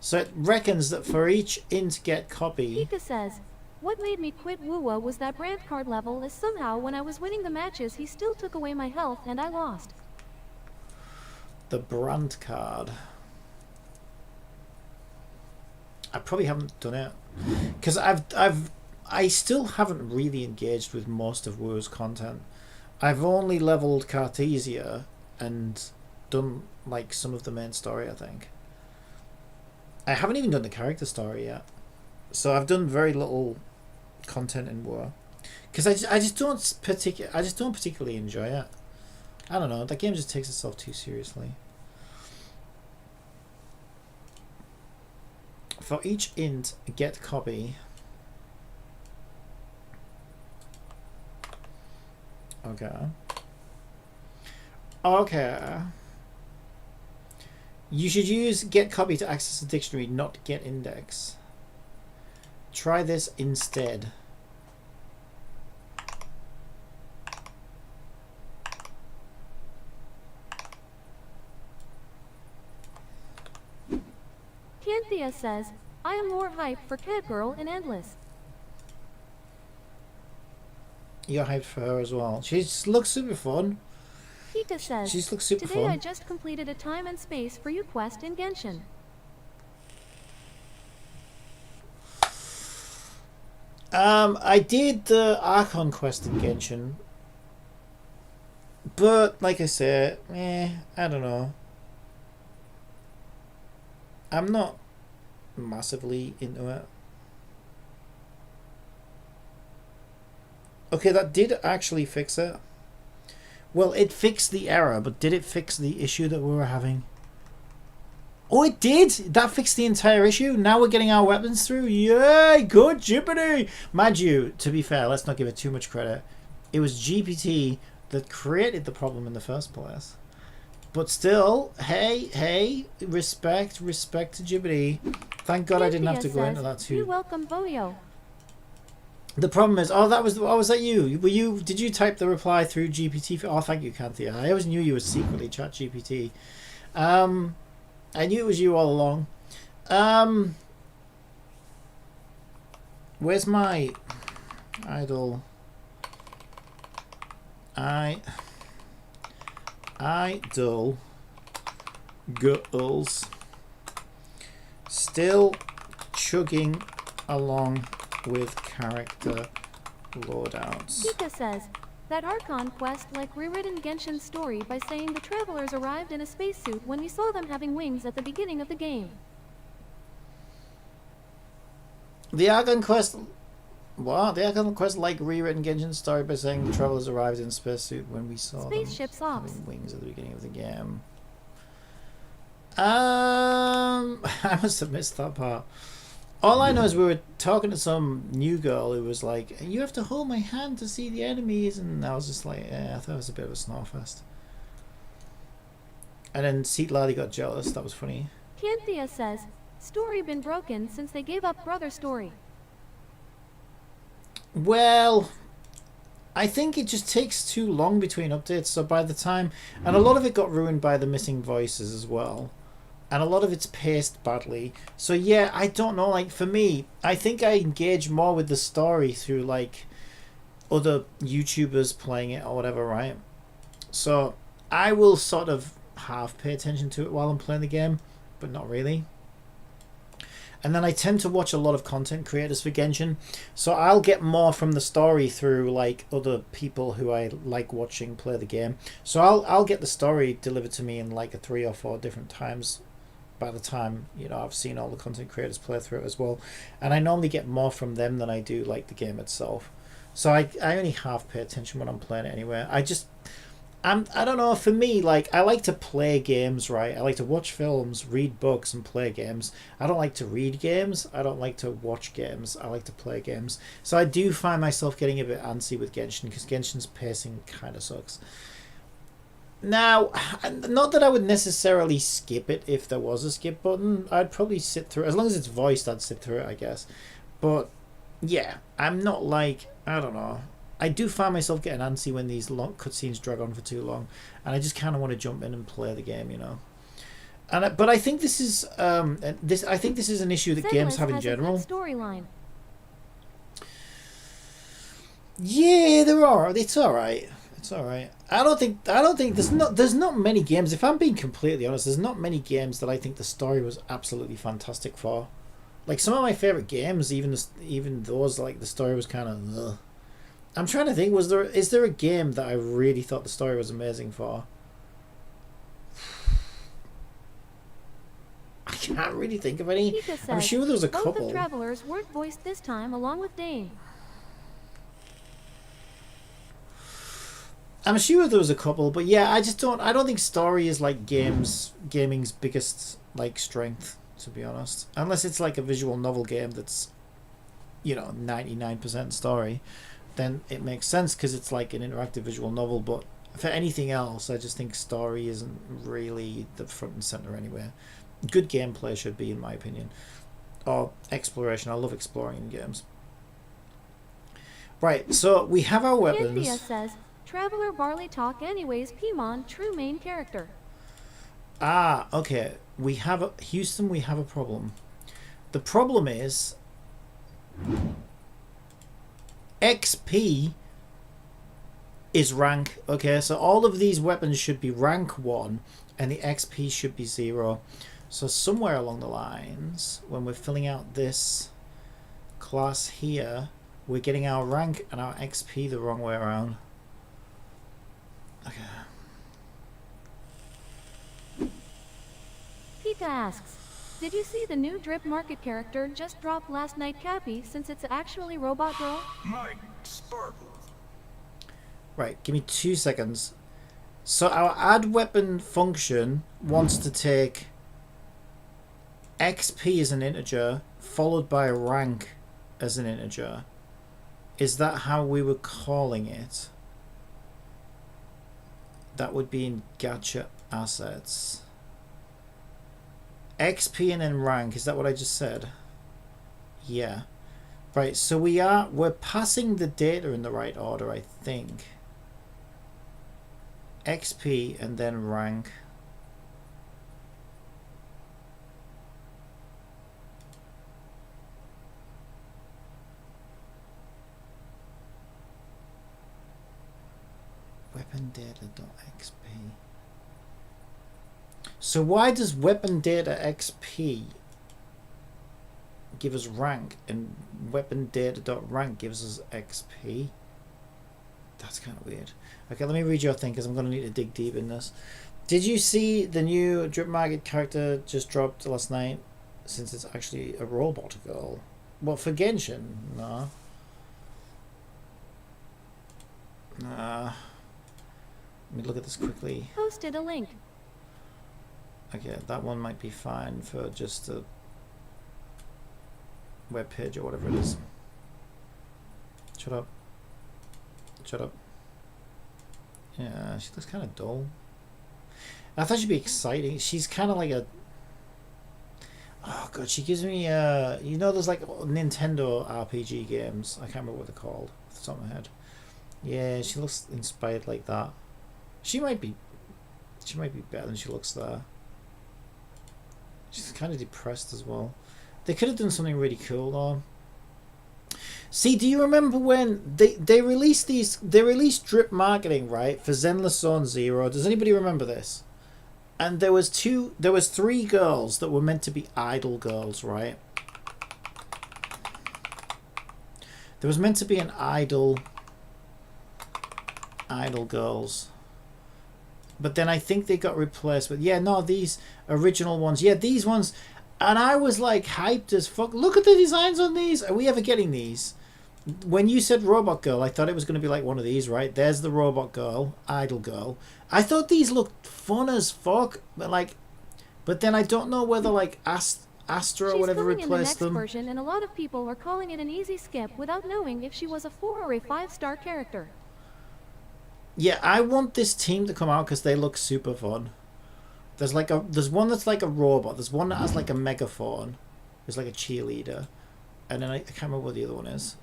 So it reckons that for each int get copy... Pika says, what made me quit Wuwa was that brand card level, as somehow when I was winning the matches he still took away my health and I lost. The brand card. I probably haven't done it because I still haven't really engaged with most of Wu's content. I've only leveled Cartesia and done like some of the main story, I think. I haven't even done the character story yet, so I've done very little content in Wu because I just don't particularly enjoy it. I don't know, that game just takes itself too seriously. For each int get copy, okay, you should use get copy to access the dictionary, not get index. Try this instead. Canthea says, I am more hyped for Catgirl and Endless. You're hyped for her as well. She looks super fun. Pika says, She looks super today I fun. just completed a time and space for you quest in Genshin. I did the Archon quest in Genshin, but like I said, I don't know. I'm not massively into it. Okay, that did actually fix it. Well, it fixed the error, but did it fix the issue that we were having? Oh, it did! That fixed the entire issue. Now we're getting our weapons through. Yay! Good Jupiter! Mind you, to be fair, let's not give it too much credit. It was GPT that created the problem in the first place. But still, hey, respect to Jupiter. Thank God I didn't have to go into that too. You welcome Boyo. The problem is, oh, was that you? Did you type the reply through GPT? Oh, thank you, Canthea. I always knew you were secretly chat GPT. I knew it was you all along. Where's my idle? iDLE girls still chugging along with character loadouts. Pika says, that Archon quest like rewritten Genshin story by saying the travelers arrived in a spacesuit when we saw them having wings at the beginning of the game. The Archon quest... What? The Archon quest like rewritten Genshin story by saying the travelers arrived in a spacesuit when we saw Spaceships them ops. having wings at the beginning of the game. I must have missed that part. All I know is we were talking to some new girl who was like, you have to hold my hand to see the enemies, and I was just like, yeah, I thought it was a bit of a snarfest. And then Seat Laddie got jealous, that was funny. Canthea says, story been broken since they gave up Brother Story. Well, I think it just takes too long between updates, so by the time... And a lot of it got ruined by the missing voices as well. and a lot of it's paced badly. So yeah, I don't know. Like for me, I think I engage more with the story through like other YouTubers playing it or whatever, right? So I will sort of half pay attention to it while I'm playing the game, but not really. And then I tend to watch a lot of content creators for Genshin, so I'll get more from the story through like other people who I like watching play the game. So I'll get the story delivered to me in like 3 or 4 different times by the time, you know, I've seen all the content creators play through it as well. And I normally get more from them than I do like the game itself. So I only half pay attention when I'm playing it anyway. I don't know, for me, like, I like to play games, right? I like to watch films, read books, and play games. I don't like to read games. I don't like to watch games. I like to play games. So I do find myself getting a bit antsy with Genshin, because Genshin's pacing kind of sucks. Now, not that I would necessarily skip it if there was a skip button. I'd probably sit through it. As long as it's voiced, I'd sit through it, I guess. But, yeah, I'm not like, I don't know. I do find myself getting antsy when these long cutscenes drag on for too long, and I just kind of want to jump in and play the game, you know. But I think this is I think this is an issue that games have in general. Storyline. Yeah, there are. It's all right. It's all right. I don't think there's not many games. If I'm being completely honest, there's not many games that I think the story was absolutely fantastic for. Like some of my favorite games, even those, like the story was kind of. Ugh. I'm trying to think. Is there a game that I really thought the story was amazing for? I can't really think of any. I'm sure there's a couple. Both the travelers weren't voiced this time, along with Dane. I'm sure there was a couple, but yeah, I don't think story is like gaming's biggest like strength, to be honest. Unless it's like a visual novel game that's, you know, 99% story. Then it makes sense because it's like an interactive visual novel. But for anything else, I just think story isn't really the front and center anywhere. Good gameplay should be, in my opinion, or exploration. I love exploring in games. Right, so we have our weapons. Cynthia says, Traveler Barley Talk anyways, Pimon, true main character. Ah, okay. Houston, we have a problem. The problem is XP is rank. Okay, so all of these weapons should be rank 1 and the XP should be 0. So somewhere along the lines, when we're filling out this class here, we're getting our rank and our XP the wrong way around. Okay. Pika asks, did you see the new Drip Market character just dropped last night, Cappy, since it's actually Robot Girl? Mike Sparkle. Right, give me 2 seconds. So our add weapon function wants to take XP as an integer followed by rank as an integer. Is that how we were calling it? That would be in gacha assets. XP and then rank, is that what I just said? Yeah. Right, so we're passing the data in the right order, I think. XP and then rank. Weapon data.xp. So why does weapon data XP give us rank and weapon data.rank gives us XP? That's kind of weird. Okay, let me read your thing because I'm going to need to dig deep in this. Did you see the new Drip Market character just dropped last night? Since it's actually a robot girl. What, for Genshin? No. Nah. Let me look at this quickly. Posted a link. Okay, that one might be fine for just a web page or whatever it is. Shut up. Shut up. Yeah, she looks kind of dull. I thought she'd be exciting. She's kind of like a... Oh god, she gives me you know those like Nintendo RPG games? I can't remember what they're called off the top of my head. Yeah, she looks inspired like that. She might be better than she looks there. She's kind of depressed as well. They could have done something really cool though. See, do you remember when they released these? They released drip marketing, right, for Zenless Zone Zero. Does anybody remember this? And there was 3 girls that were meant to be idol girls, right? There was meant to be an idol girls. But then I think they got replaced with, yeah, no, these original ones. Yeah, these ones. And I was like hyped as fuck. Look at the designs on these. Are we ever getting these? When you said robot girl, I thought it was going to be like one of these, right? There's the robot girl, idol girl. I thought these looked fun as fuck, but then I don't know whether like Astra or whatever replaced them. She's coming in the next version, and a lot of people are calling it an easy skip without knowing if she was a 4 or a 5-star character. Yeah, I want this team to come out because they look super fun. There's one that's like a robot. There's one that has like a megaphone. There's like a cheerleader, and then I can't remember what the other one is.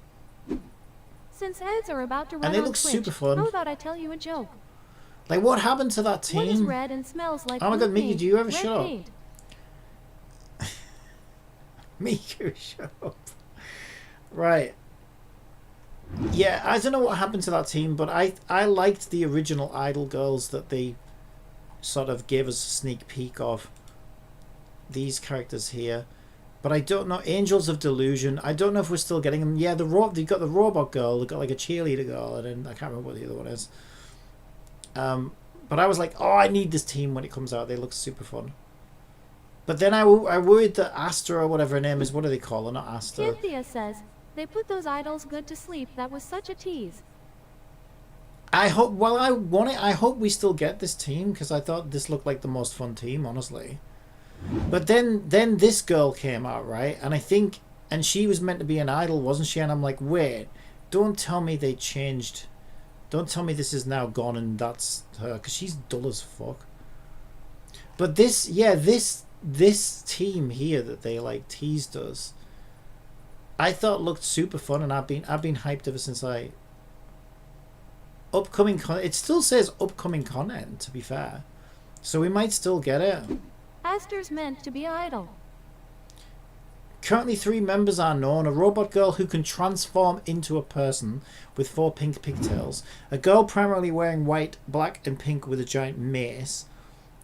Since ads are about to run And they on look Twitch, super fun. how about I tell you a joke? Like, what happened to that What is team? red and smells like Oh my blue god, Miku, paint? do you ever Red shut up? paint. Miku, shut up. Right. Yeah, I don't know what happened to that team, but I liked the original Idol girls that they sort of gave us a sneak peek of. These characters here. But I don't know. Angels of Delusion. I don't know if we're still getting them. Yeah, they've got the robot girl. They've got like a cheerleader girl, and then I can't remember what the other one is. But I was like, oh, I need this team when it comes out. They look super fun. But then I worried that Astra or whatever her name is. What do they call her? Not Astra. Cynthia says, they put those idols good to sleep. That was such a tease. I hope. Well, I want it. I hope we still get this team because I thought this looked like the most fun team, honestly. But then this girl came out, right? And she was meant to be an idol, wasn't she? And I'm like, wait, don't tell me they changed. Don't tell me this is now gone and that's her, because she's dull as fuck. But this team here that they like teased us, I thought looked super fun, and I've been hyped ever since upcoming content. It still says upcoming content, to be fair, so we might still get it. Aster's meant to be idol. Currently 3 members are known: a robot girl who can transform into a person with 4 pink pigtails, a girl primarily wearing white, black and pink with a giant mace,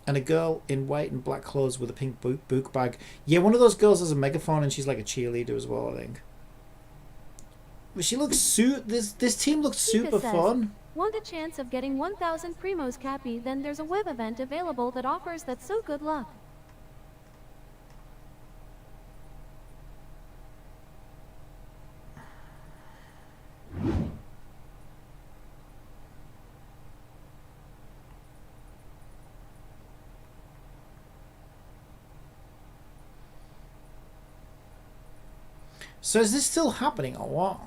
and a girl in white and black clothes with a pink book bag. Yeah, one of those girls has a megaphone and she's like a cheerleader as well, I think. But she looks this team looks super fun. Want a chance of getting 1,000 Primos Cappy? Then there's a web event available that offers that, so good luck. So is this still happening or what?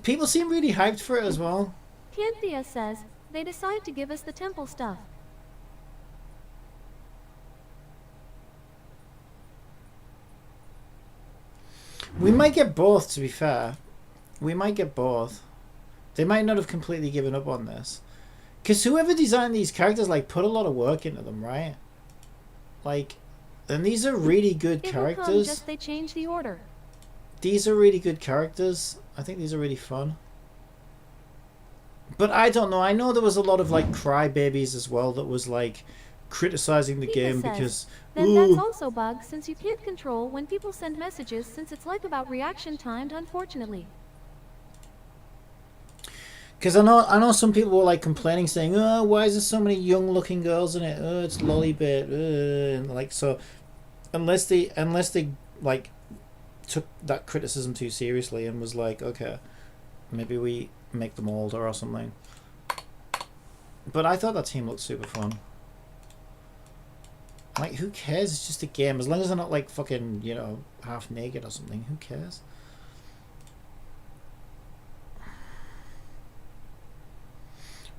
People seem really hyped for it as well. Cynthia says, they decide to give us the temple stuff. We might get both, to be fair. We might get both. They might not have completely given up on this. Because whoever designed these characters, like, put a lot of work into them, right? Like, and these are really good characters. It will come, just they change the order. These are really good characters. I think these are really fun. But I don't know. I know there was a lot of, like, crybabies as well that was, like, criticizing the game because... Then that's also bug, since you can't control when people send messages, since it's like about reaction timed, unfortunately. Because I know some people were like complaining, saying, "Oh, why is there so many young-looking girls in it? Oh, it's lollybait." And like, so unless they like took that criticism too seriously and was like, okay, maybe we make them older or something. But I thought that team looked super fun. Like, who cares? It's just a game. As long as they're not like fucking, you know, half naked or something. Who cares?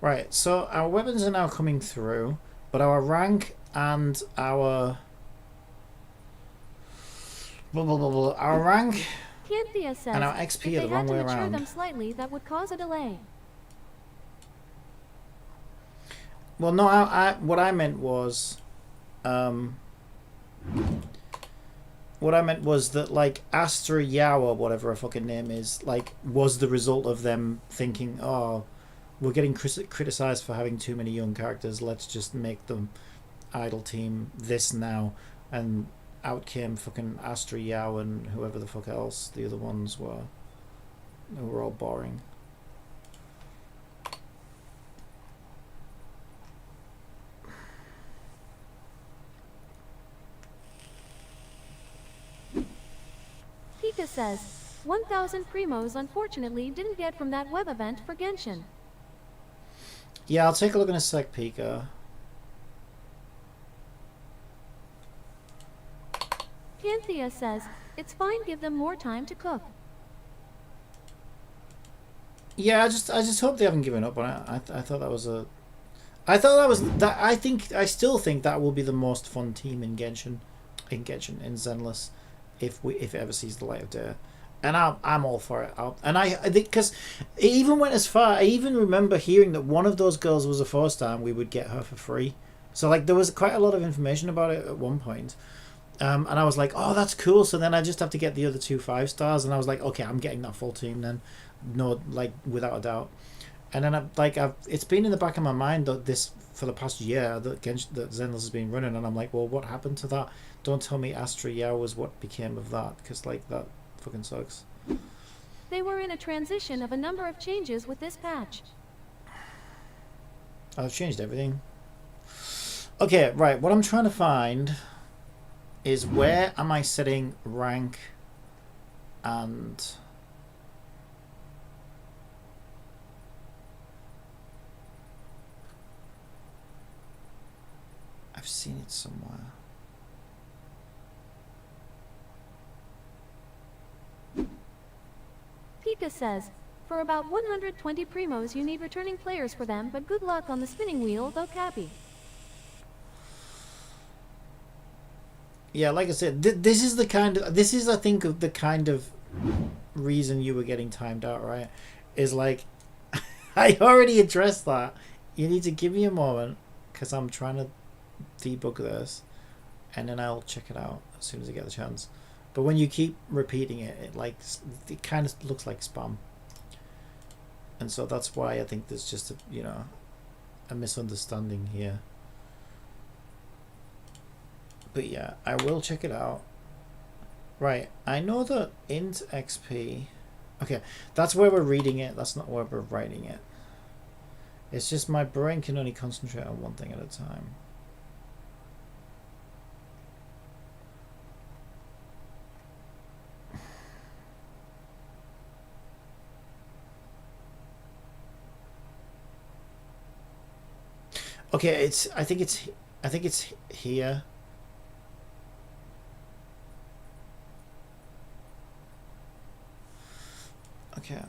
Right, so our weapons are now coming through, but our rank and our... our rank Canthea says, And our if XP they are the had wrong to way mature around. them slightly, that would cause a delay. Well, no, what I meant was, what I meant was that, like, Astra Yao, or whatever her fucking name is, like, was the result of them thinking, oh, we're getting criticized for having too many young characters, let's just make them idle team this now. And out came fucking Astra Yao and whoever the fuck else the other ones were, who were all boring. Pika says, 1,000 primos unfortunately didn't get from that web event for Genshin. Yeah, I'll take a look in a sec, Pika. Canthea says, it's fine, give them more time to cook. Yeah, I just hope they haven't given up on it. I thought that was a, I thought that was that. I still think that will be the most fun team in Genshin, in Zenless, if it ever sees the light of day. And I'm all for it. I think, because it even went as far. I even remember hearing that one of those girls was a 4-star and we would get her for free. So like there was quite a lot of information about it at one point. And I was like, oh, that's cool. So then I just have to get the other 2 5-stars, and I was like, okay, I'm getting that full team then, no, like without a doubt. And then it's been in the back of my mind that this for the past year that Zenless has been running, and I'm like, well, what happened to that? Don't tell me Astra Yao was what became of that, because like that fucking sucks. They were in a transition of a number of changes with this patch. I've changed everything. Okay, right. What I'm trying to find is where am I setting rank and I've seen it somewhere. Pika says, for about 120 primos you need returning players for them, but good luck on the spinning wheel though, Cappy. Yeah, like I said, this is I think of the kind of reason you were getting timed out, right? Is like, I already addressed that. You need to give me a moment, because I'm trying to debug this, and then I'll check it out as soon as I get the chance. But when you keep repeating it, it kind of looks like spam, and so that's why I think there's just a misunderstanding here. But yeah, I will check it out. Right, I know that int XP. Okay, that's where we're reading it. That's not where we're writing it. It's just my brain can only concentrate on one thing at a time. Okay, I think it's here. Okay.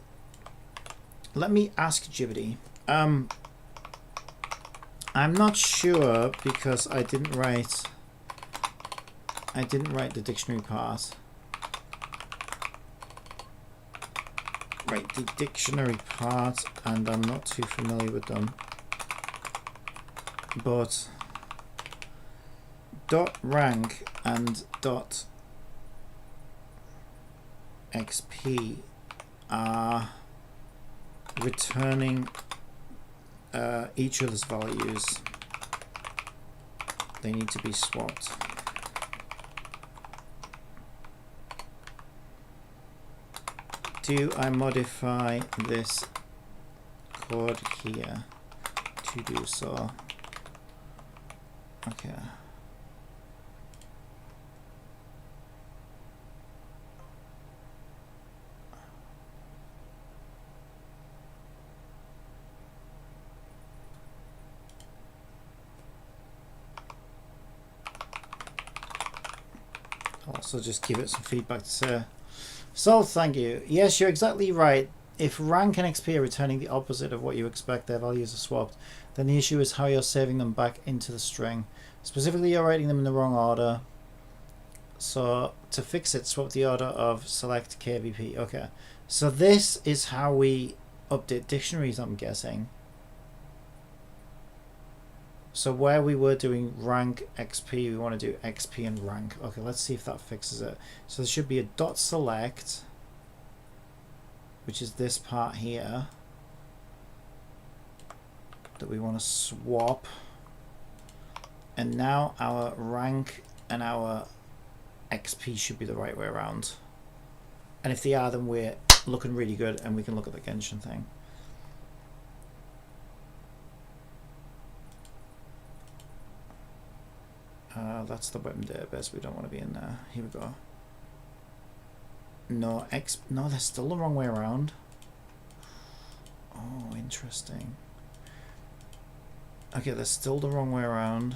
Let me ask Jibbity. I'm not sure because I didn't write the dictionary part. Right, the dictionary part, and I'm not too familiar with them. But dot rank and dot XP are returning each other's values. They need to be swapped. Do I modify this code here to do so? Okay. Also just give it some feedback to say. So thank you. Yes, you're exactly right. If rank and XP are returning the opposite of what you expect, their values are swapped, then the issue is how you're saving them back into the string. Specifically, you're writing them in the wrong order. So to fix it, swap the order of select KVP. Okay, so this is how we update dictionaries, I'm guessing. So where we were doing rank XP, we want to do XP and rank. Okay, let's see if that fixes it. So there should be a dot select, which is this part here, that we want to swap. And now our rank and our XP should be the right way around. And if they are, then we're looking really good and we can look at the Genshin thing. That's the weapon database. We don't want to be in there. Here we go. No, no, that's still the wrong way around. Oh, interesting. Okay, that's still the wrong way around.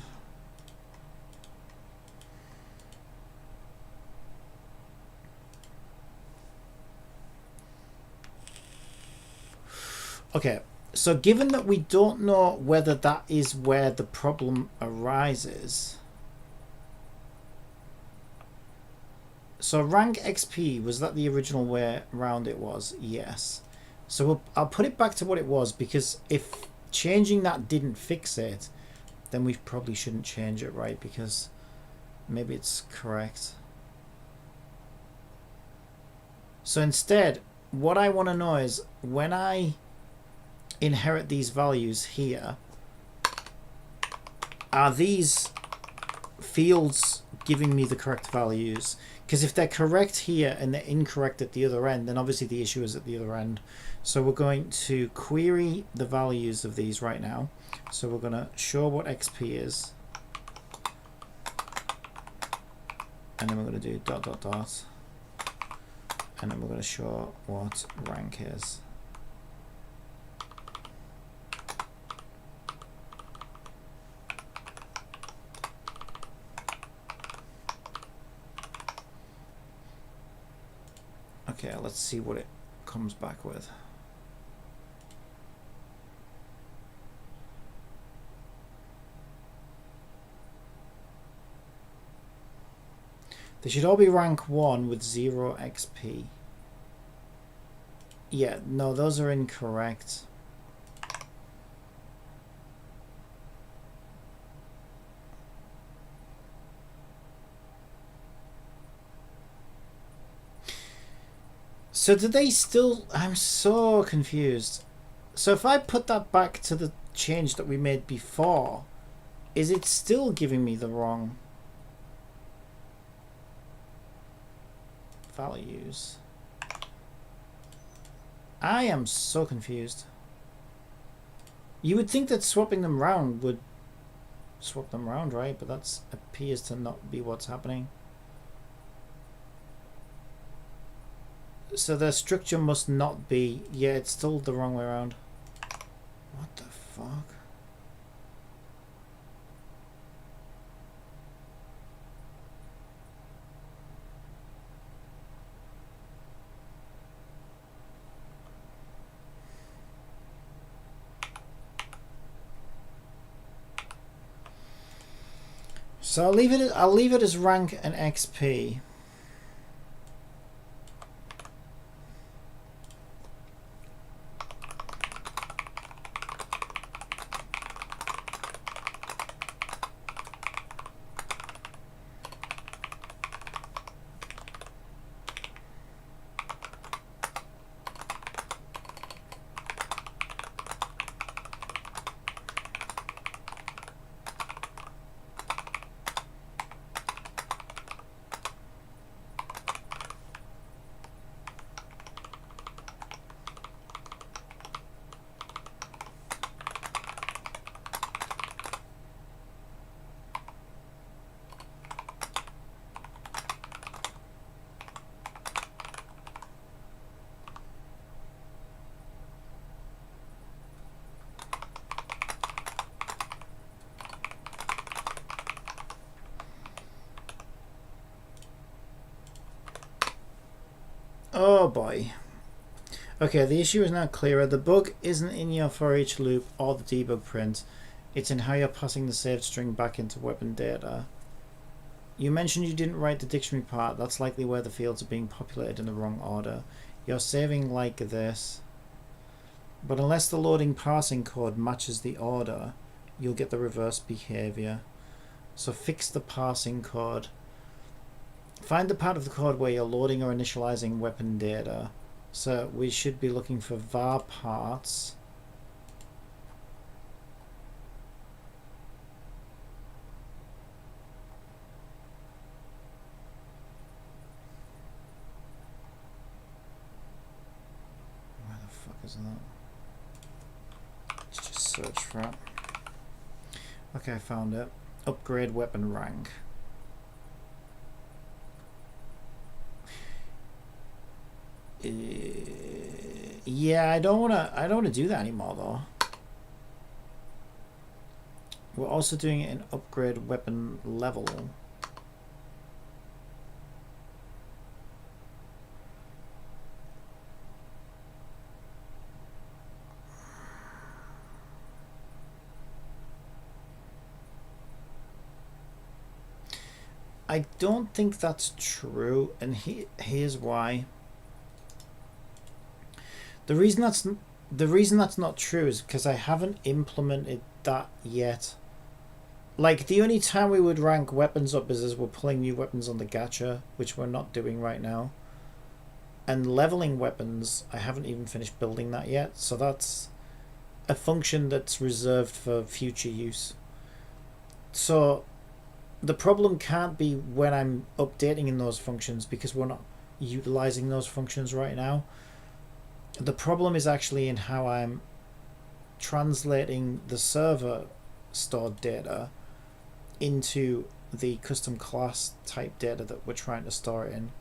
Okay, so given that we don't know whether that is where the problem arises, so rank XP, was that the original way around it was? Yes. So I'll put it back to what it was, because if changing that didn't fix it, then we probably shouldn't change it, right? Because maybe it's correct. So instead, what I want to know is, when I inherit these values here, are these fields giving me the correct values? Because if they're correct here and they're incorrect at the other end, then obviously the issue is at the other end. So we're going to query the values of these right now. So we're going to show what XP is, and then we're going to do ... and then we're going to show what rank is. Okay, let's see what it comes back with. They should all be rank 1 with 0 XP. Yeah, no, those are incorrect. So do they still... I'm so confused. So if I put that back to the change that we made before, is it still giving me the wrong values? I am so confused. You would think that swapping them round would swap them round, right? But that appears to not be what's happening. So the structure must not be... Yeah, it's still the wrong way around. What the fuck? So I'll leave it as rank and XP. Oh boy. Okay, the issue is now clearer. The bug isn't in your for each loop or the debug print. It's in how you're passing the saved string back into weapon data. You mentioned you didn't write the dictionary part. That's likely where the fields are being populated in the wrong order. You're saving like this. But unless the loading parsing code matches the order, you'll get the reverse behavior. So fix the parsing code. Find the part of the code where you're loading or initializing weapon data. So we should be looking for var parts. Where the fuck is that? Let's just search for it. Okay, I found it. Upgrade weapon rank. Yeah, I don't wanna do that anymore though. We're also doing it in upgrade weapon level. I don't think that's true, and here's why. The reason that's not true is because I haven't implemented that yet. Like, the only time we would rank weapons up is as we're pulling new weapons on the gacha, which we're not doing right now. And leveling weapons, I haven't even finished building that yet, so that's a function that's reserved for future use. So the problem can't be when I'm updating in those functions, because we're not utilizing those functions right now. The problem is actually in how I'm translating the server stored data into the custom class type data that we're trying to store it in.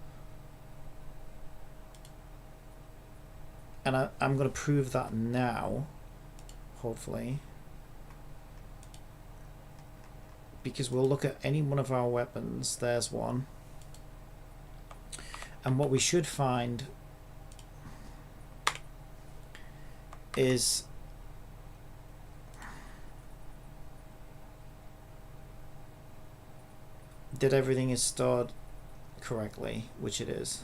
And I'm going to prove that now, hopefully. Because we'll look at any one of our weapons. There's one. And what we should find is that everything is stored correctly, which it is.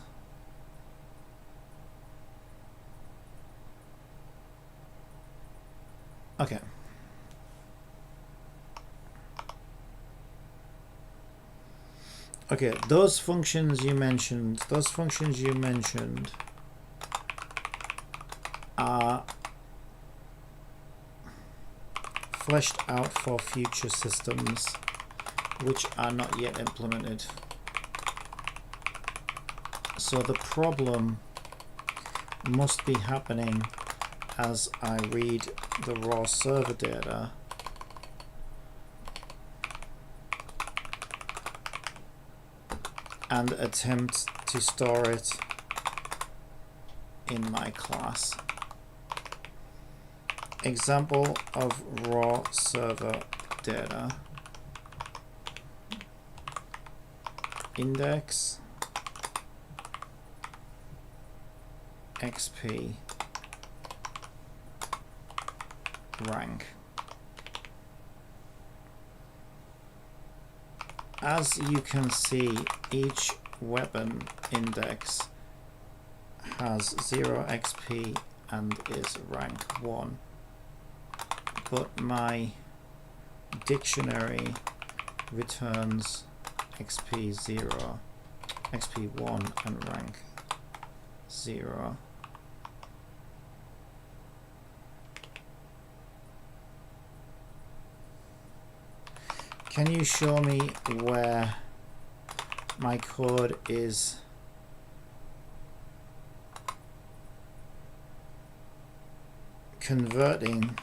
Okay. Okay, those functions you mentioned are fleshed out for future systems which are not yet implemented. So the problem must be happening as I read the raw server data and attempt to store it in my class. Example of raw server data. Index XP rank. As you can see, each weapon index has 0 XP and is rank 1. But my dictionary returns XP 0, XP 1 and rank 0. Can you show me where my code is converting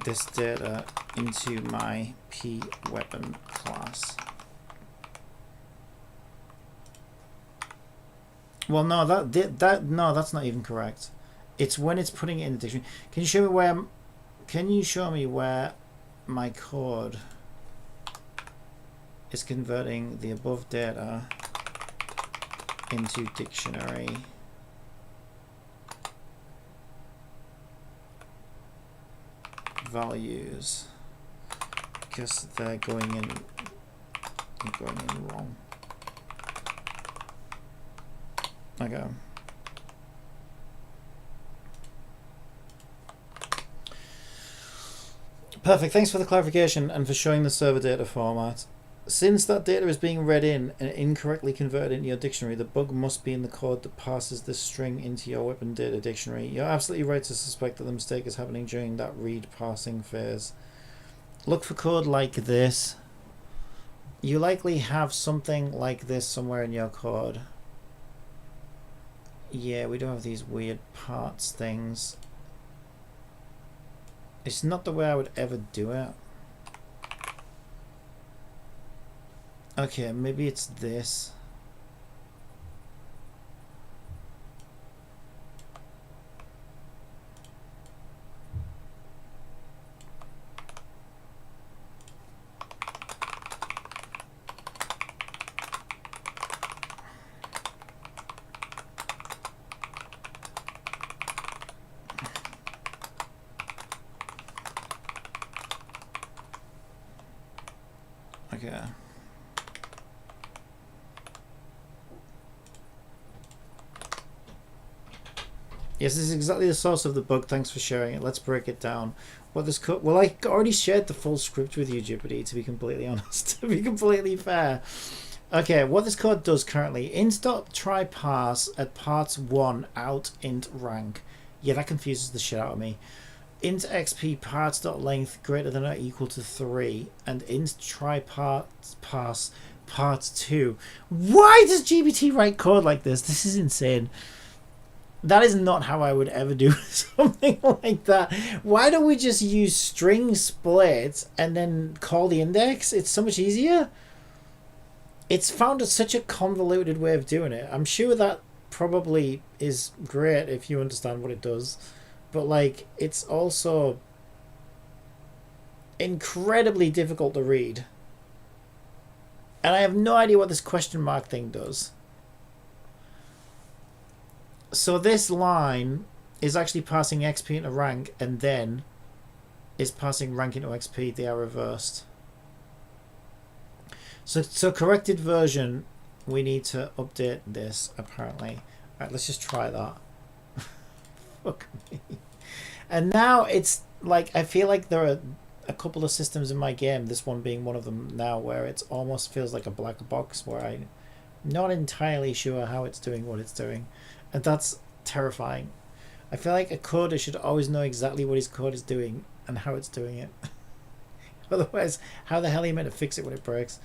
this data into my P weapon class? Well, no, no, that's not even correct. It's when it's putting it in the dictionary. Can you show me where? Can you show me where my code is converting the above data into dictionary values, because they're going in I'm going in wrong. Okay. Perfect. Thanks for the clarification and for showing the server data format. Since that data is being read in and incorrectly converted into your dictionary, the bug must be in the code that passes this string into your weapon data dictionary. You're absolutely right to suspect that the mistake is happening during that read parsing phase. Look for code like this. You likely have something like this somewhere in your code. Yeah, we do have these weird parts things. It's not the way I would ever do it. Okay, maybe it's this. Okay. Yes, this is exactly the source of the bug. Thanks for sharing it. Let's break it down. What this code? Well, I already shared the full script with you, Jipity, to be completely honest. To be completely fair. Okay, what this code does currently: int.try parse at parts 1 out int rank. Yeah, that confuses the shit out of me. Int xp parts.length greater than or equal to 3 and int try parse parts 2. Why does GBT write code like this? This is insane. That is not how I would ever do something like that. Why don't we just use string split and then call the index? It's so much easier. It's found such a convoluted way of doing it. I'm sure that probably is great if you understand what it does. But like, it's also incredibly difficult to read. And I have no idea what this question mark thing does. So this line is actually passing XP into rank and then is passing rank into XP. They are reversed. So corrected version, we need to update this apparently. Alright, let's just try that. Fuck me. And now it's like, I feel like there are a couple of systems in my game, this one being one of them now, where it almost feels like a black box where I'm not entirely sure how it's doing what it's doing. And that's terrifying. I feel like a coder should always know exactly what his code is doing and how it's doing it. Otherwise, how the hell are you meant to fix it when it breaks?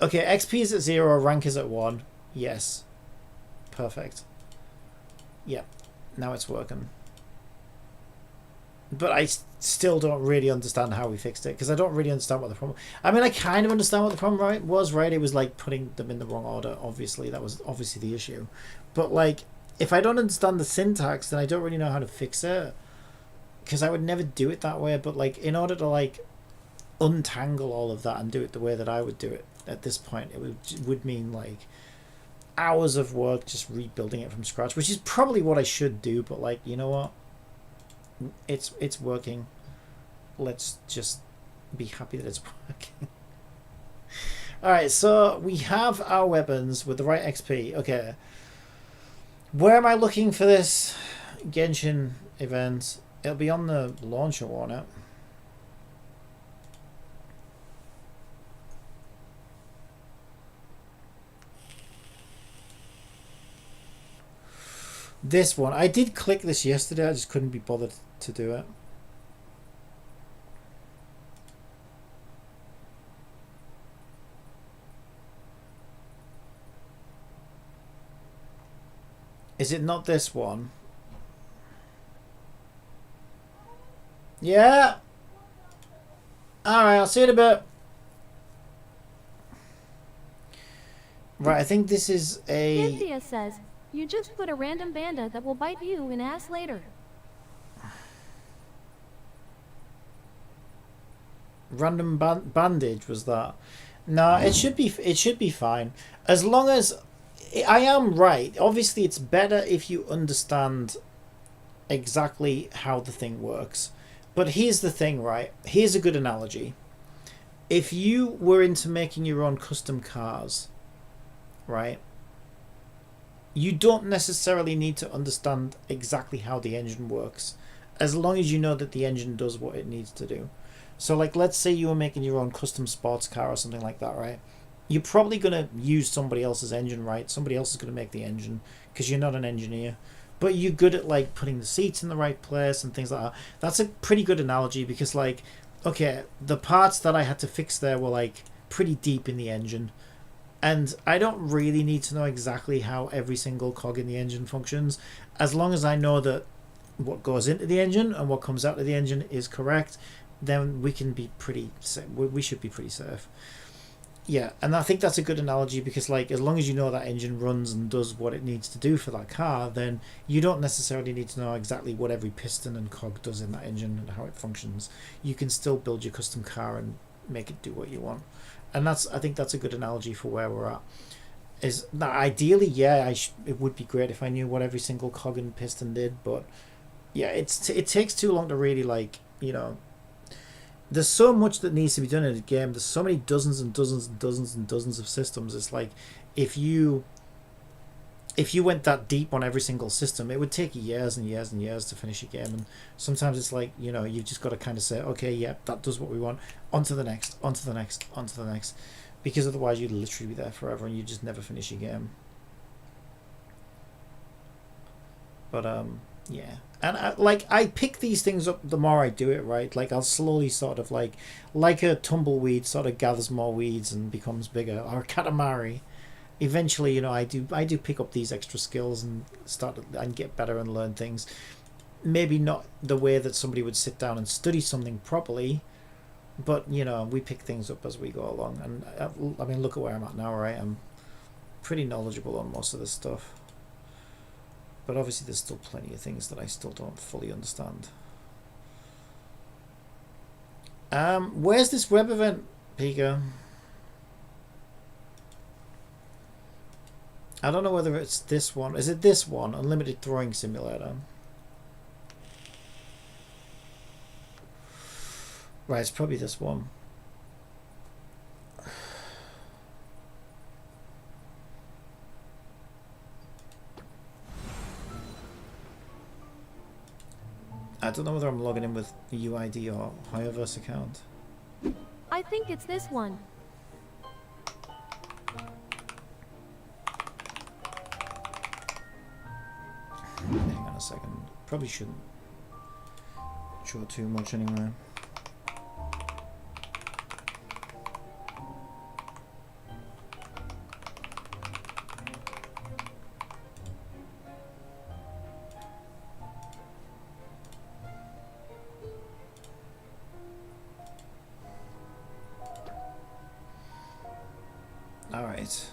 Okay, XP is at 0, rank is at 1. Yes. Perfect. Yep. Now it's working. But I still don't really understand how we fixed it, because I don't really understand what the problem... I mean, I kind of understand what the problem was, right? It was like putting them in the wrong order, obviously. That was obviously the issue. But like, if I don't understand the syntax, then I don't really know how to fix it. Because I would never do it that way, but like, in order to like untangle all of that and do it the way that I would do it at this point, it would mean like hours of work just rebuilding it from scratch, which is probably what I should do, but like, you know what? It's working. Let's just be happy that it's working. Alright, so we have our weapons with the right XP. Okay. Where am I looking for this Genshin event? It'll be on the launcher, won't it? This one. I did click this yesterday, I just couldn't be bothered to do it. Is it not this one? Yeah. Alright, I'll see you in a bit. Right, I think this is a... Cynthia says, you just put a random bandit that will bite you in ass later. Random bandage was that? No, it should be fine. As long as I am right. Obviously it's better if you understand exactly how the thing works. But here's the thing, right? Here's a good analogy. if you were into making your own custom cars, right, you don't necessarily need to understand exactly how the engine works, as long as you know that the engine does what it needs to do. So like, let's say you were making your own custom sports car or something like that, right? You're probably going to use somebody else's engine, right? Somebody else is going to make the engine because you're not an engineer. But you're good at like putting the seats in the right place and things like that. That's a pretty good analogy because like, okay, the parts that I had to fix there were like pretty deep in the engine. And I don't really need to know exactly how every single cog in the engine functions, as long as I know that what goes into the engine and what comes out of the engine is correct, then we can be pretty safe. We should be pretty safe. Yeah, and I think that's a good analogy because like, as long as you know that engine runs and does what it needs to do for that car, then you don't necessarily need to know exactly what every piston and cog does in that engine and how it functions. You can still build your custom car and make it do what you want. And I think that's a good analogy for where we're at. Is now ideally, yeah, it would be great if I knew what every single cog and piston did, but yeah, it takes too long to really like, you know. There's so much that needs to be done in a game. There's so many dozens and dozens and dozens and dozens of systems. It's like if you went that deep on every single system, it would take years and years and years to finish a game. And sometimes it's like, you know, you've just got to kind of say, okay, yeah, that does what we want. On to the next, on to the next, on to the next. Because otherwise you'd literally be there forever and you just never finish your game. But, yeah. And I pick these things up the more I do it, right? Like I'll slowly sort of like a tumbleweed sort of gathers more weeds and becomes bigger, or a katamari. Eventually, you know, I do pick up these extra skills and and get better and learn things. Maybe not the way that somebody would sit down and study something properly, but you know, we pick things up as we go along. And I mean, look at where I'm at now, right? I'm pretty knowledgeable on most of this stuff. But obviously there's still plenty of things that I still don't fully understand. Where's this web event, Pika? I don't know whether it's this one. Is it this one? Unlimited Throwing Simulator. Right, it's probably this one. I don't know whether I'm logging in with the UID or Hoyoverse account. I think it's this one. Hang on a second. Probably shouldn't show too much anyway. Alright.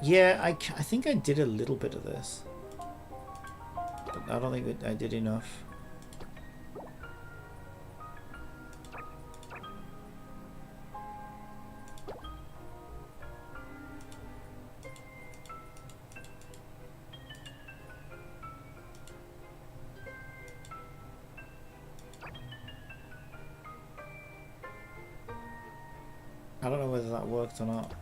Yeah, I think I did a little bit of this. But I don't think I did enough. I don't know whether that worked or not.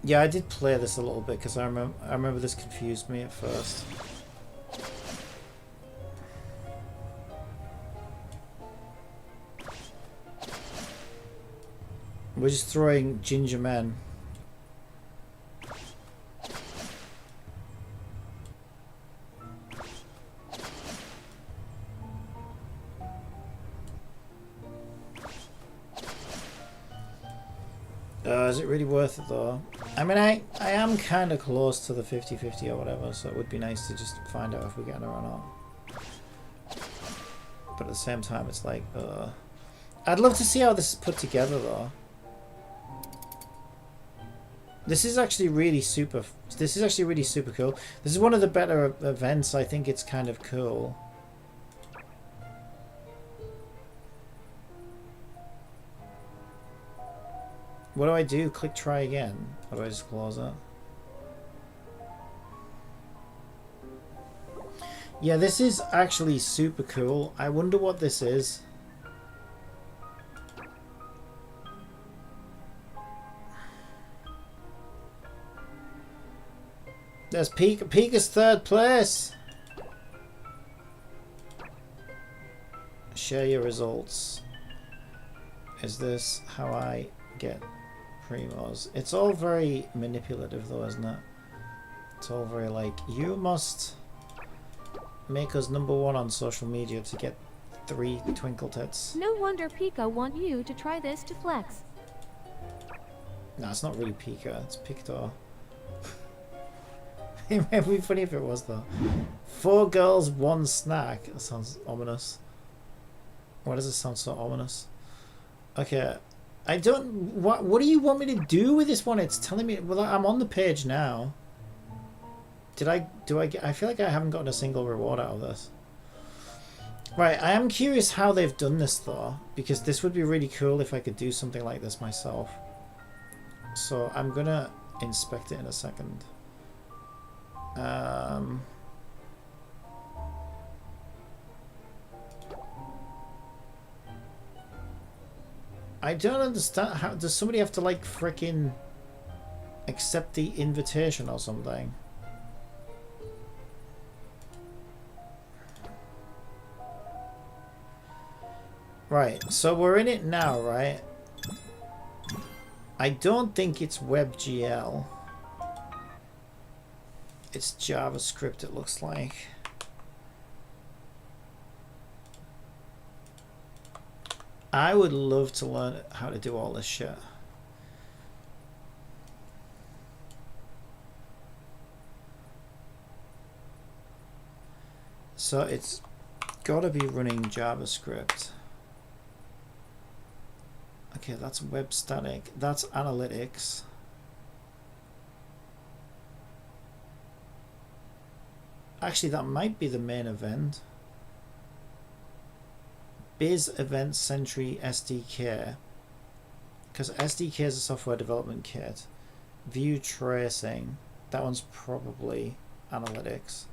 Yeah, I did play this a little bit because I remember this confused me at first. We're just throwing ginger men. Is it really worth it though? I mean, I am kind of close to the 50-50 or whatever, so it would be nice to just find out if we're getting her or not. But at the same time, it's like, I'd love to see how this is put together though. This is actually really super. This is actually really super cool. This is one of the better events. I think it's kind of cool. What do I do? Click try again. Or do I just close it? Yeah, this is actually super cool. I wonder what this is. There's Pika. Pika's third place. Share your results. Is this how I get primos? It's all very manipulative though, isn't it? It's all very like, you must make us #1 on social media to get 3 twinkle tits. No wonder Pika want you to try this to flex. No, it's not really Pika, it's Pictor. It would be funny if it was though. 4 girls, 1 snack. That sounds ominous. Why does it sound so ominous? Okay, I don't. What do you want me to do with this one? It's telling me. Well, I'm on the page now. Did I? Do I get? I feel like I haven't gotten a single reward out of this. Right, I am curious how they've done this though, because this would be really cool if I could do something like this myself. So I'm gonna inspect it in a second. I don't understand. How does somebody have to like frickin' accept the invitation or something? Right, so we're in it now, right? I don't think it's WebGL. It's JavaScript, it looks like. I would love to learn how to do all this shit. So it's gotta be running JavaScript. Okay, that's web static. That's analytics. Actually, that might be the main event. Biz Event Sentry SDK. Because SDK is a software development kit. View tracing. That one's probably analytics.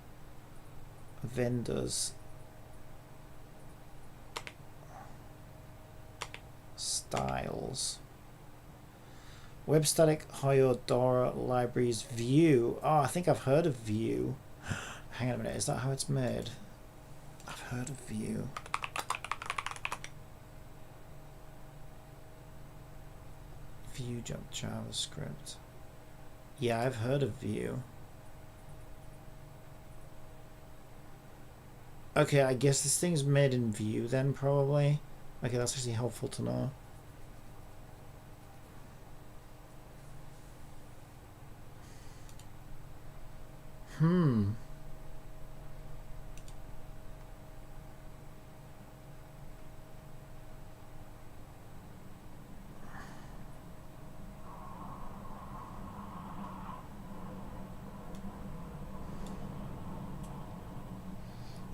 Vendors. Styles. Web static, Hyodora, libraries, Vue. Oh, I think I've heard of Vue. Hang on a minute, is that how it's made? I've heard of Vue. Vue JavaScript. Yeah, I've heard of Vue. Okay, I guess this thing's made in Vue then, probably. Okay, that's actually helpful to know.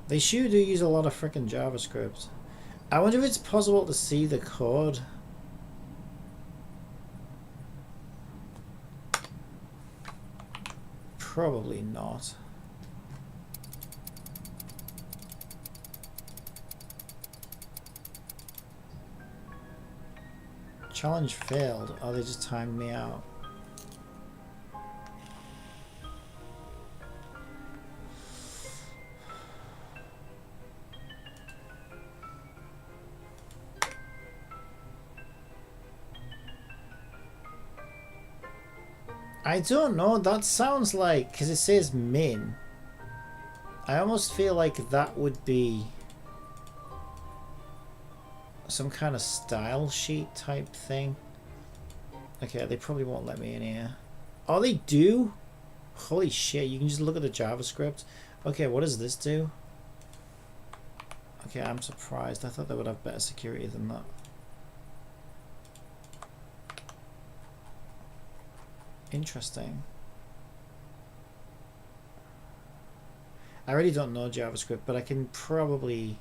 They sure do use a lot of frickin' JavaScript. I wonder if it's possible to see the code. Probably not. Challenge failed. Oh, they just timed me out. I don't know, that sounds like, because it says min, I almost feel like that would be some kind of style sheet type thing. Okay, they probably won't let me in here. Oh, they do? Holy shit, you can just look at the JavaScript. Okay, what does this do? Okay, I'm surprised. I thought they would have better security than that. Interesting. I really don't know JavaScript, but I can probably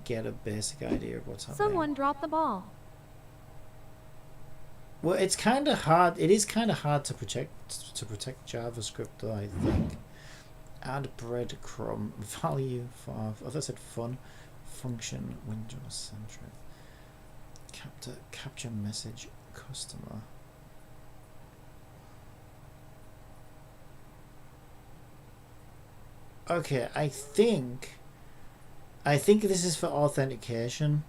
get a basic idea of what's happening. Someone dropped the ball. Well, it's kind of hard. It is kind of hard to protect JavaScript, though, I think. Add breadcrumb value for. Oh, that said fun. Function window centric. Capture message customer. Okay, I think this is for authentication.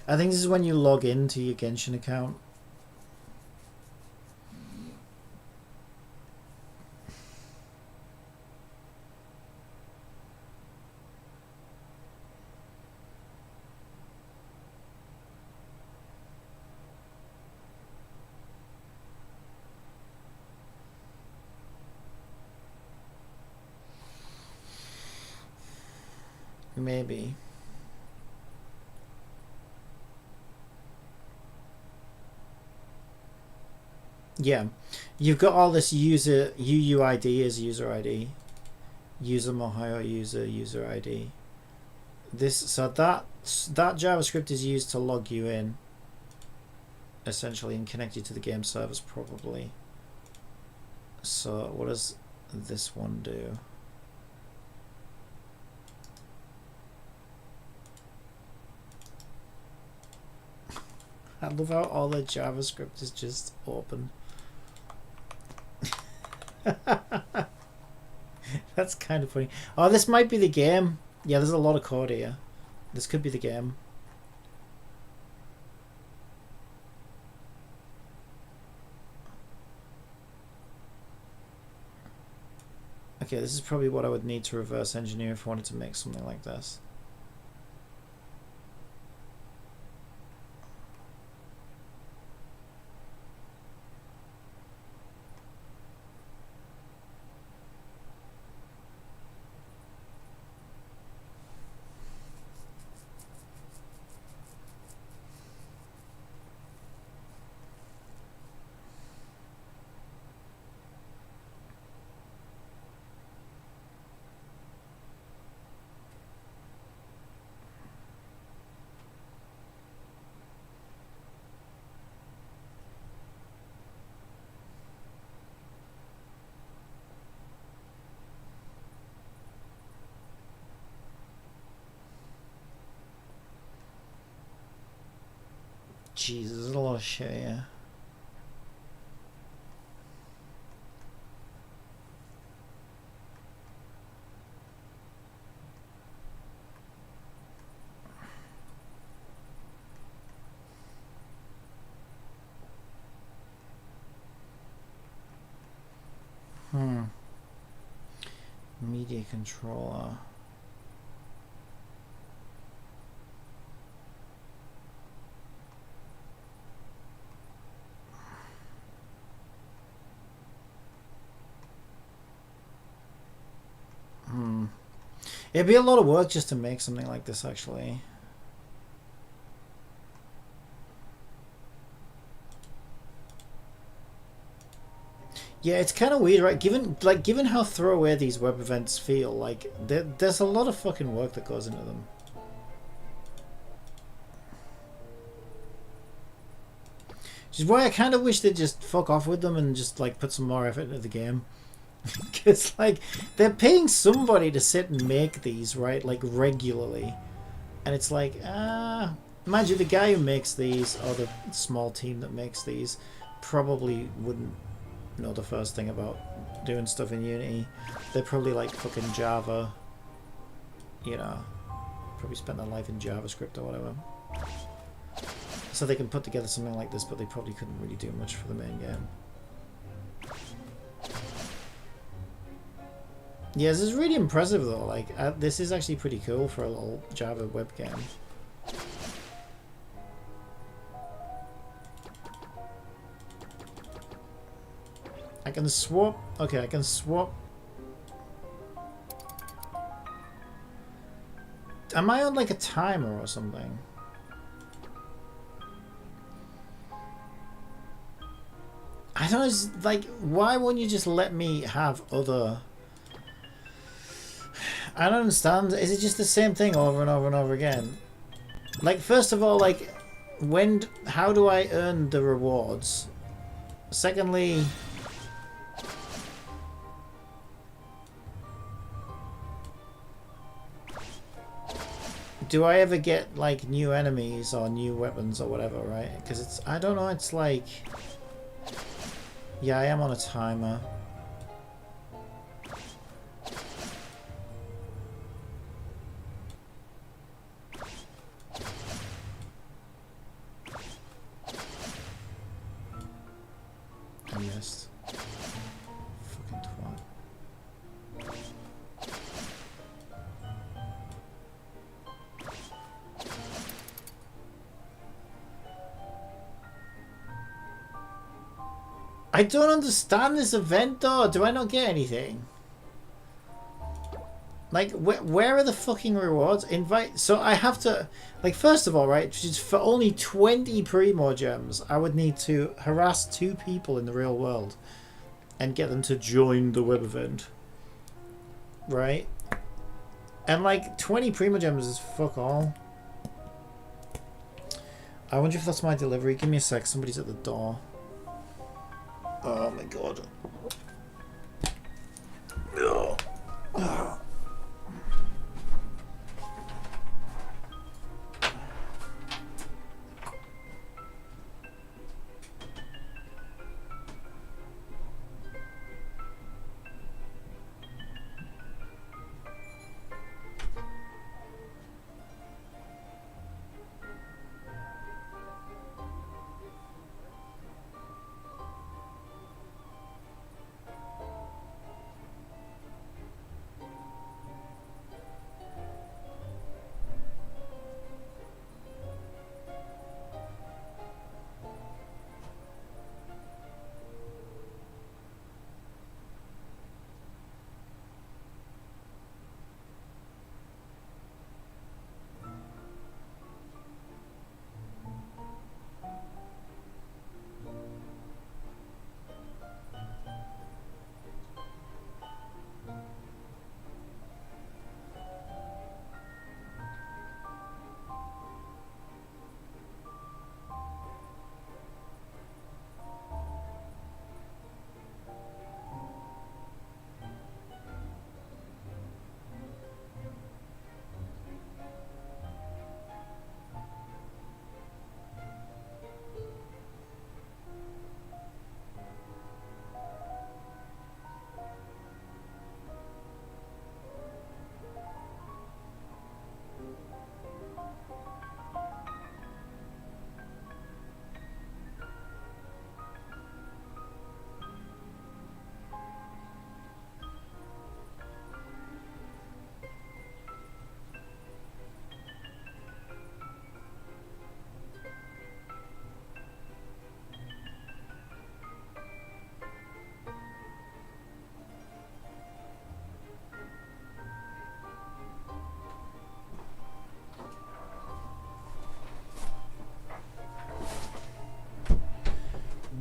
I think this is when you log into your Genshin account. Maybe. Yeah, you've got all this user UUID as user ID, user Mohio user ID. This so that JavaScript is used to log you in, essentially, and connect you to the game service probably. So what does this one do? I love how all the JavaScript is just open. That's kind of funny. Oh, this might be the game. Yeah, there's a lot of code here. This could be the game. Okay, this is probably what I would need to reverse engineer if I wanted to make something like this. Jesus, there's a lot of shit here. Media controller. It'd be a lot of work just to make something like this, actually. Yeah, it's kind of weird, right? Given how throwaway these web events feel, like there's a lot of fucking work that goes into them. Which is why I kind of wish they'd just fuck off with them and just like put some more effort into the game. Because like they're paying somebody to sit and make these, right, like regularly, and it's like mind you, the guy who makes these, or the small team that makes these, probably wouldn't know the first thing about doing stuff in Unity. They're probably like fucking Java, you know, probably spent their life in JavaScript or whatever, so they can put together something like this, but they probably couldn't really do much for the main game. Yeah, this is really impressive though. Like, this is actually pretty cool for a little Java web game. I can swap. Okay, I can swap. Am I on like a timer or something? I don't know. Like, why won't you just let me have other? I don't understand. Is it just the same thing over and over and over again? Like, first of all, like, how do I earn the rewards? Secondly, do I ever get like new enemies or new weapons or whatever, right? Because it's, I don't know, it's like, yeah, I am on a timer. I missed. Fucking twat. I don't understand this event though. Do I not get anything? Like, where are the fucking rewards? Invite. So I have to, like, first of all, right, just for only 20 Primo Gems, I would need to harass 2 people in the real world and get them to join the web event. Right? And like 20 Primo Gems is fuck all. I wonder if that's my delivery. Give me a sec. Somebody's at the door. Oh my god. No. Oh.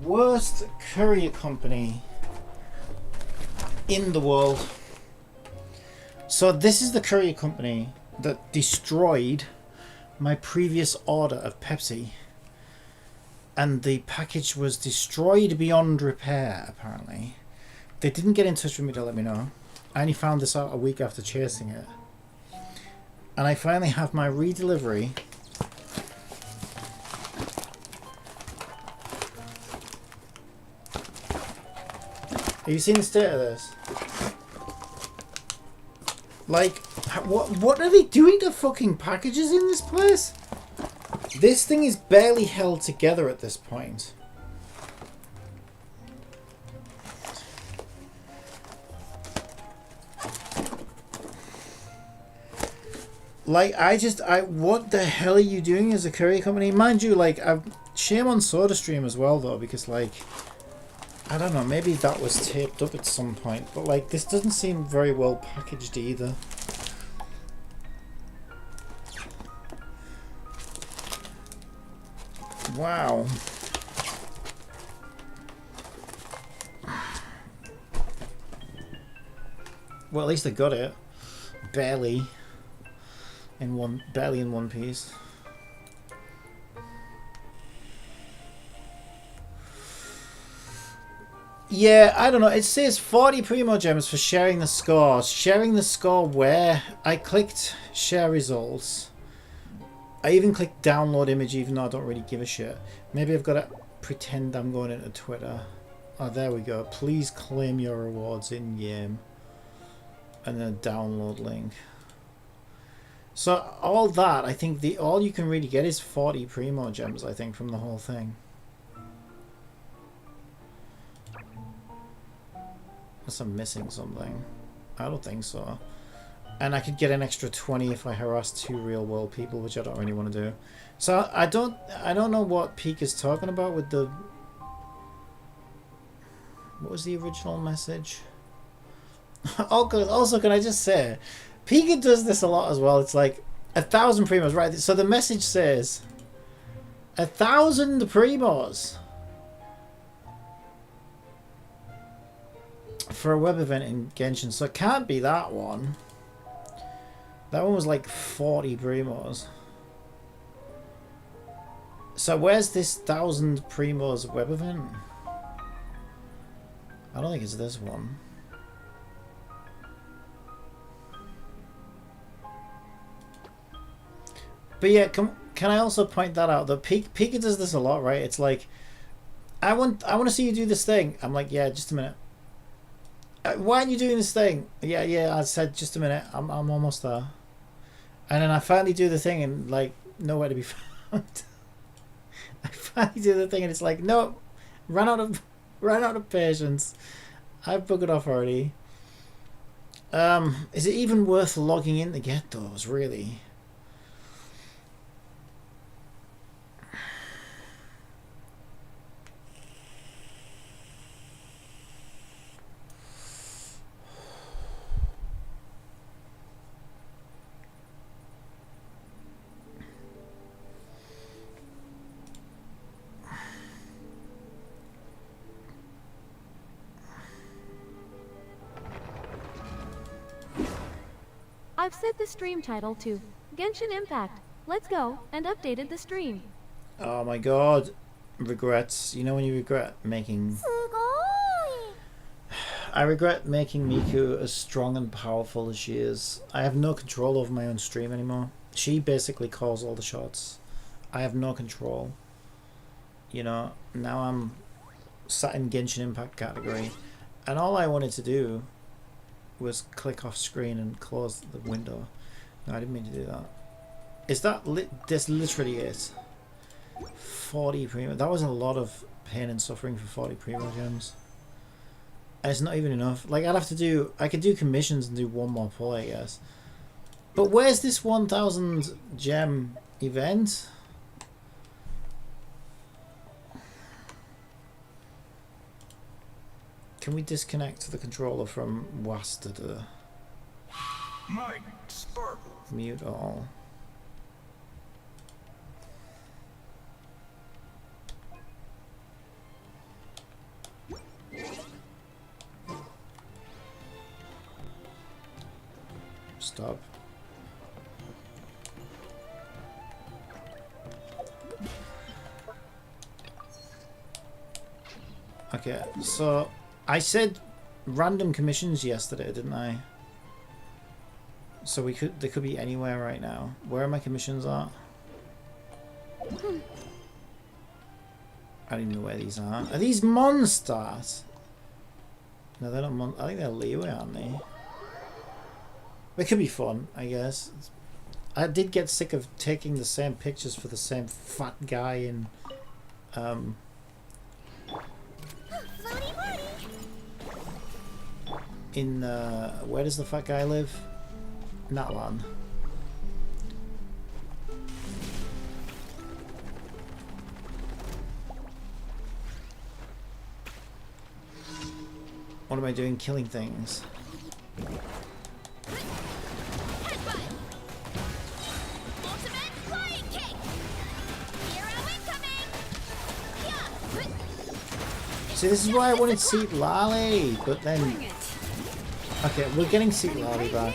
Worst courier company in the world. So this is the courier company that destroyed my previous order of Pepsi, and the package was destroyed beyond repair. Apparently they didn't get in touch with me to let me know. I only found this out a week after chasing it, and I finally have my redelivery. Have you seen the state of this? Like, what are they doing to fucking packages in this place? This thing is barely held together at this point. Like, what the hell are you doing as a courier company? Mind you, like, shame on SodaStream as well, though, because, like, I don't know, maybe that was taped up at some point, but like this doesn't seem very well packaged either. Wow. Well, at least I got it. Barely in one piece. Yeah, I don't know. It says 40 Primo Gems for sharing the score. Sharing the score where? I clicked share results. I even clicked download image even though I don't really give a shit. Maybe I've got to pretend I'm going into Twitter. Oh, there we go. Please claim your rewards in game. And then a download link. So all that, I think all you can really get is 40 Primo gems, I think, from the whole thing. Unless I'm missing something. I don't think so. And I could get an extra 20 if I harass 2 real world people, which I don't really want to do. So I don't know what Peak is talking about with the... What was the original message? Also, can I just say, Pika does this a lot as well. It's like 1,000 Primos, right? So the message says 1,000 Primos for a web event in Genshin. So it can't be that one. That one was like 40 Primos. So where's this 1,000 Primos web event? I don't think it's this one. But yeah, can I also point that out that Pika does this a lot, right? It's like, I want to see you do this thing. I'm like, yeah, just a minute. Why aren't you doing this thing? Yeah. I said just a minute. I'm almost there. And then I finally do the thing and like nowhere to be found. I finally do the thing and it's like, no, run out of patience. I've buggered off already. Is it even worth logging in to get those, really? I've set the stream title to Genshin Impact. Let's go, and updated the stream. Oh my god. Regrets. You know when you regret making... I regret making Miku as strong and powerful as she is. I have no control over my own stream anymore. She basically calls all the shots. I have no control. You know, now I'm sat in Genshin Impact category. And all I wanted to do was click off screen and close the window. No, I didn't mean to do that. Is that that's literally it? 40 Primo. That was a lot of pain and suffering for 40 Primo gems. And it's not even enough. Like I could do commissions and do one more pull, I guess. But where's this 1,000 gem event? Can we disconnect the controller from Wasta? Might sparkle. Mute all. Stop. Okay, so I said random commissions yesterday, didn't I? So they could be anywhere right now. Where are my commissions at? I don't even know where these are. Are these monsters? No, they're not I think they're leeway, aren't they? They could be fun, I guess. I did get sick of taking the same pictures for the same fat guy in where does the fat guy live? Natlan. What am I doing? Killing things. See, this is why I wanted Seat Lally, but then... Okay, we're getting Seat Lally back.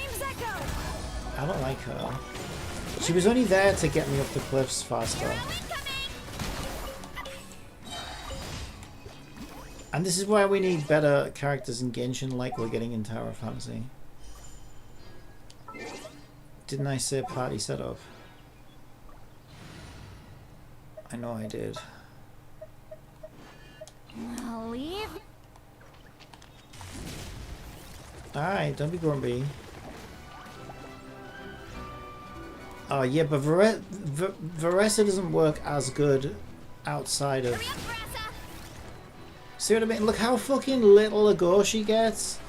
I don't like her. She was only there to get me up the cliffs faster. And this is why we need better characters in Genshin like we're getting in Tower of Fantasy. Didn't I say party setup? I know I did. I'll leave. Alright, don't be grumpy. Oh yeah, but Varesa doesn't work as good outside of... See what I mean? Look how fucking little a go she gets.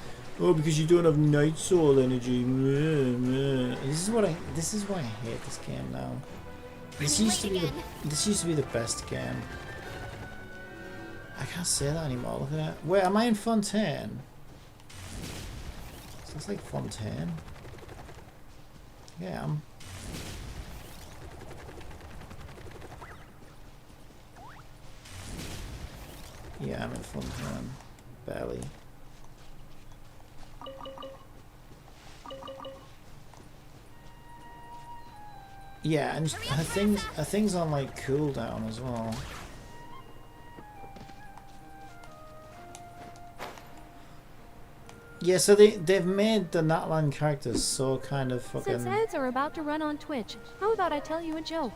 Oh, because you don't have night soul energy. Meh, meh. This is why I hate this game now. This used to be the best game. I can't say that anymore. Look at that. Wait, am I in Fontaine? Sounds like Fontaine. Yeah, I'm. Yeah, I'm in Fontaine. Barely. Yeah, and her things on like cooldown as well. Yeah, so they've made the Natlan characters so kind of fucking... Since ads are about to run on Twitch, how about I tell you a joke?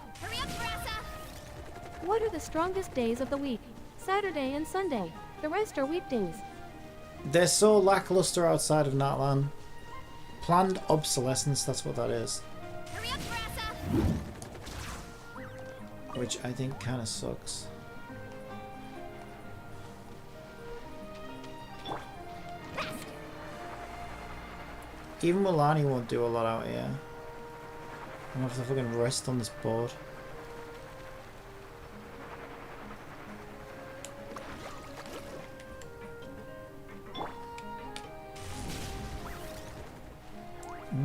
What are the strongest days of the week? Saturday and Sunday. The rest are weekdays. They're so lackluster outside of Natlan. Planned obsolescence, that's what that is. Which I think kind of sucks. Even Milani won't do a lot out here. I'm gonna have to fucking rest on this board.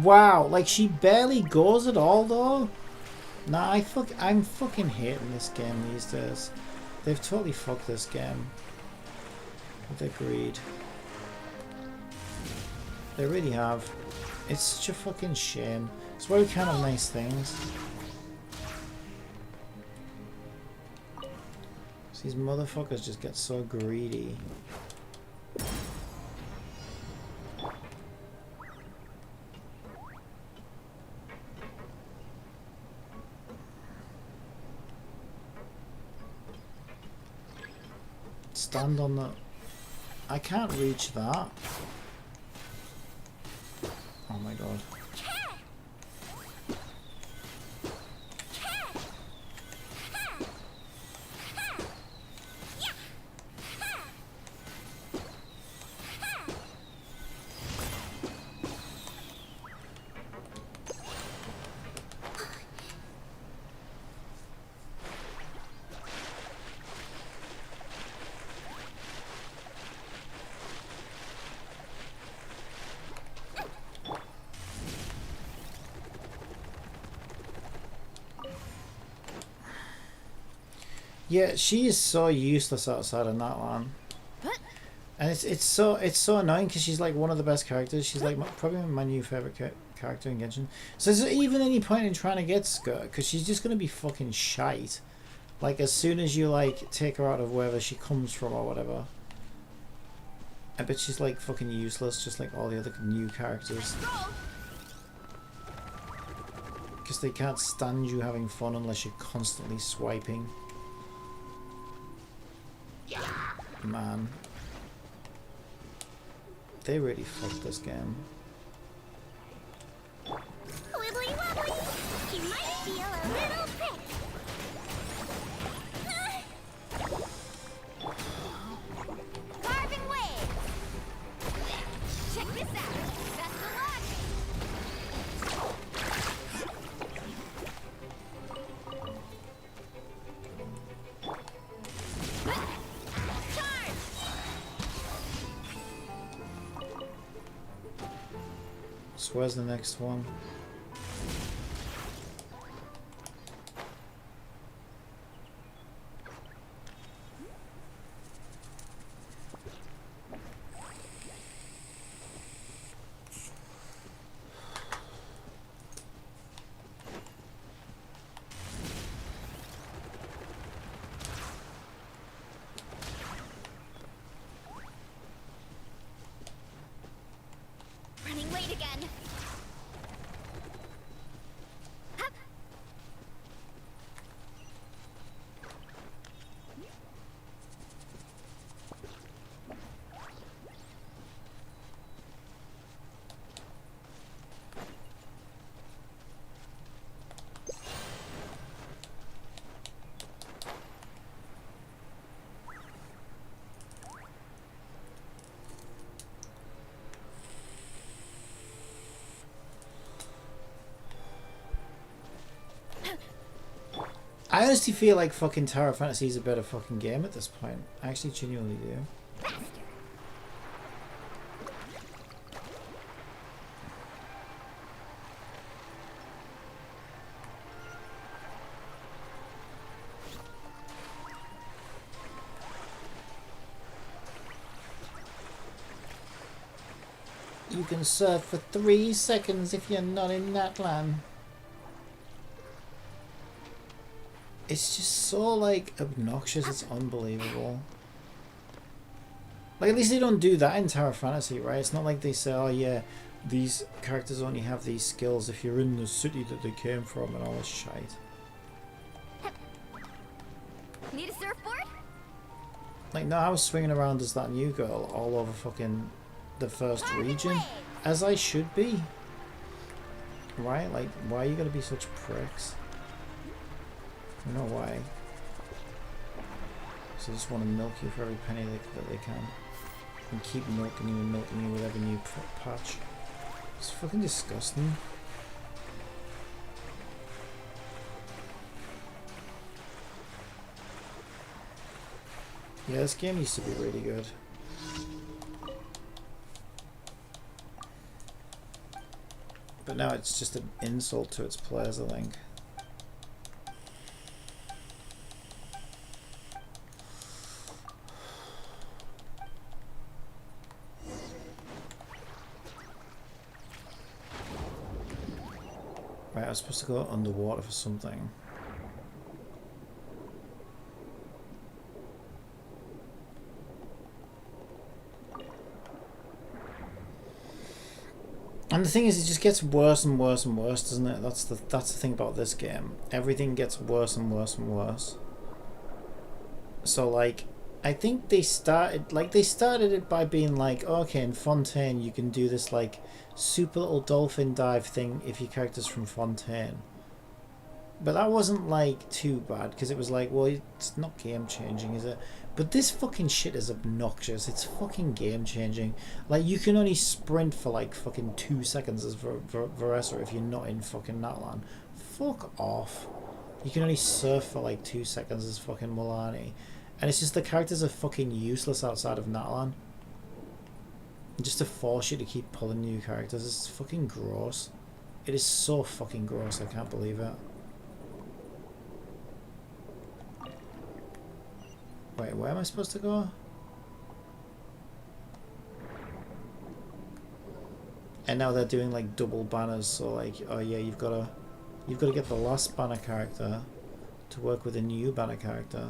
Wow, like she barely goes at all though. Nah, I'm fucking hating this game these days. They've totally fucked this game. With their greed. They really have. It's such a fucking shame. It's very kind of nice things. These motherfuckers just get so greedy. Stand on the... I can't reach that. Oh my god. Yeah, she is so useless outside of that one, and it's so annoying because she's like one of the best characters. She's like probably my new favorite character in Genshin. So is there even any point in trying to get Skirt? Because she's just gonna be fucking shite. Like as soon as you like take her out of wherever she comes from or whatever, I bet she's like fucking useless, just like all the other new characters. Because they can't stand you having fun unless you're constantly swiping. Man, they really fucked this game. Wibbly wobbly, you might feel a little prick. Carving waves. Check this out. Best of luck. So where's the next one? Running late again. I honestly feel like fucking Tower Fantasy is a better fucking game at this point. I actually genuinely do. You can surf for 3 seconds if you're not in that land. It's just so, like, obnoxious, it's unbelievable. Like, at least they don't do that in Tower Fantasy, right? It's not like they say, oh yeah, these characters only have these skills if you're in the city that they came from and all this shite. Need a surfboard? Like, no, I was swinging around as that new girl all over fucking the first region, as I should be. Right? Like, why are you gonna be such pricks? You know why? So they just want to milk you for every penny that they can. And keep milking you with every new patch. It's fucking disgusting. Yeah, this game used to be really good. But now it's just an insult to its players, I think. Right, I was supposed to go underwater for something. And the thing is, it just gets worse and worse and worse, doesn't it? That's the thing about this game. Everything gets worse and worse and worse. So like, I think they started it by being like, okay, in Fontaine you can do this like super little dolphin dive thing if your character's from Fontaine. But that wasn't like too bad because it was like, well, it's not game changing, is it? But this fucking shit is obnoxious. It's fucking game changing. Like, you can only sprint for like fucking 2 seconds as Varessa if you're not in fucking Natlan. Fuck off. You can only surf for like 2 seconds as fucking Mulani. And it's just the characters are fucking useless outside of Natlan. Just to force you to keep pulling new characters. It's fucking gross. It is so fucking gross. I can't believe it. Wait, where am I supposed to go? And now they're doing like double banners, so like, oh yeah, you've got to get the last banner character to work with a new banner character.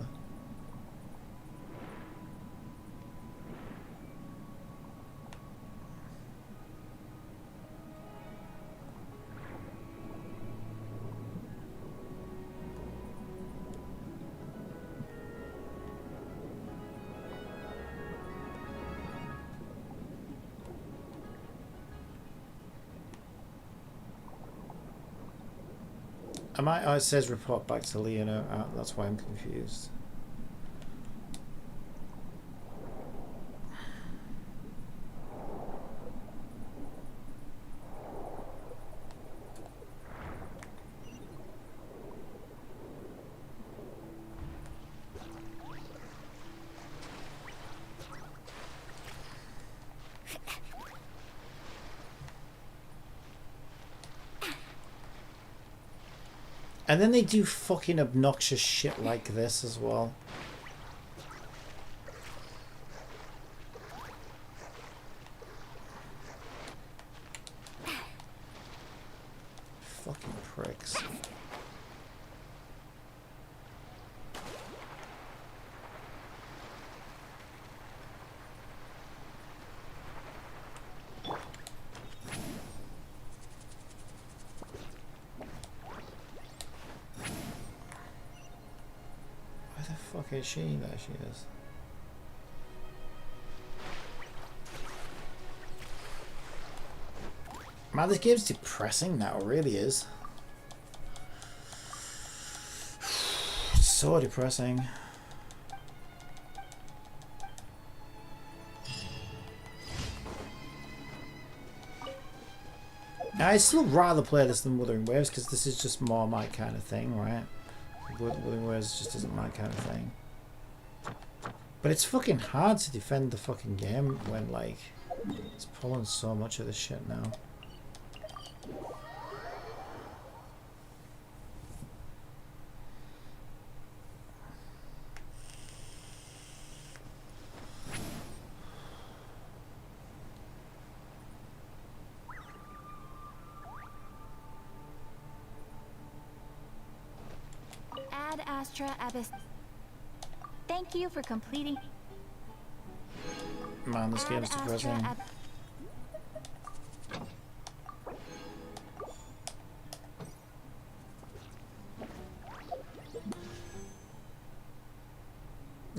Oh, it says report back to Leona. That's why I'm confused. And then they do fucking obnoxious shit like this as well. Fucking pricks. Okay, there she is. Man, this game's depressing now, it really is. It's so depressing. Now, I'd still rather play this than Wuthering Waves because this is just more my kind of thing, right? Wuthering Waves just isn't my kind of thing. But it's fucking hard to defend the fucking game when, like, it's pulling so much of this shit now. Ad Astra Abyss. Thank you for completing. Man, this game's depressing.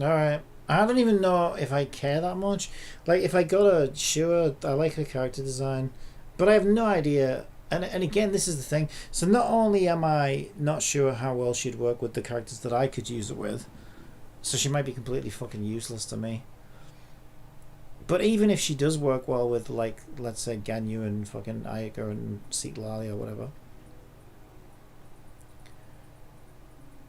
Alright. I don't even know if I care that much. Like, if I got a sure, I like her character design, but I have no idea. And again, this is the thing. So not only am I not sure how well she'd work with the characters that I could use it with, so she might be completely fucking useless to me. But even if she does work well with, like, let's say Ganyu and fucking Ayaka and Lali or whatever,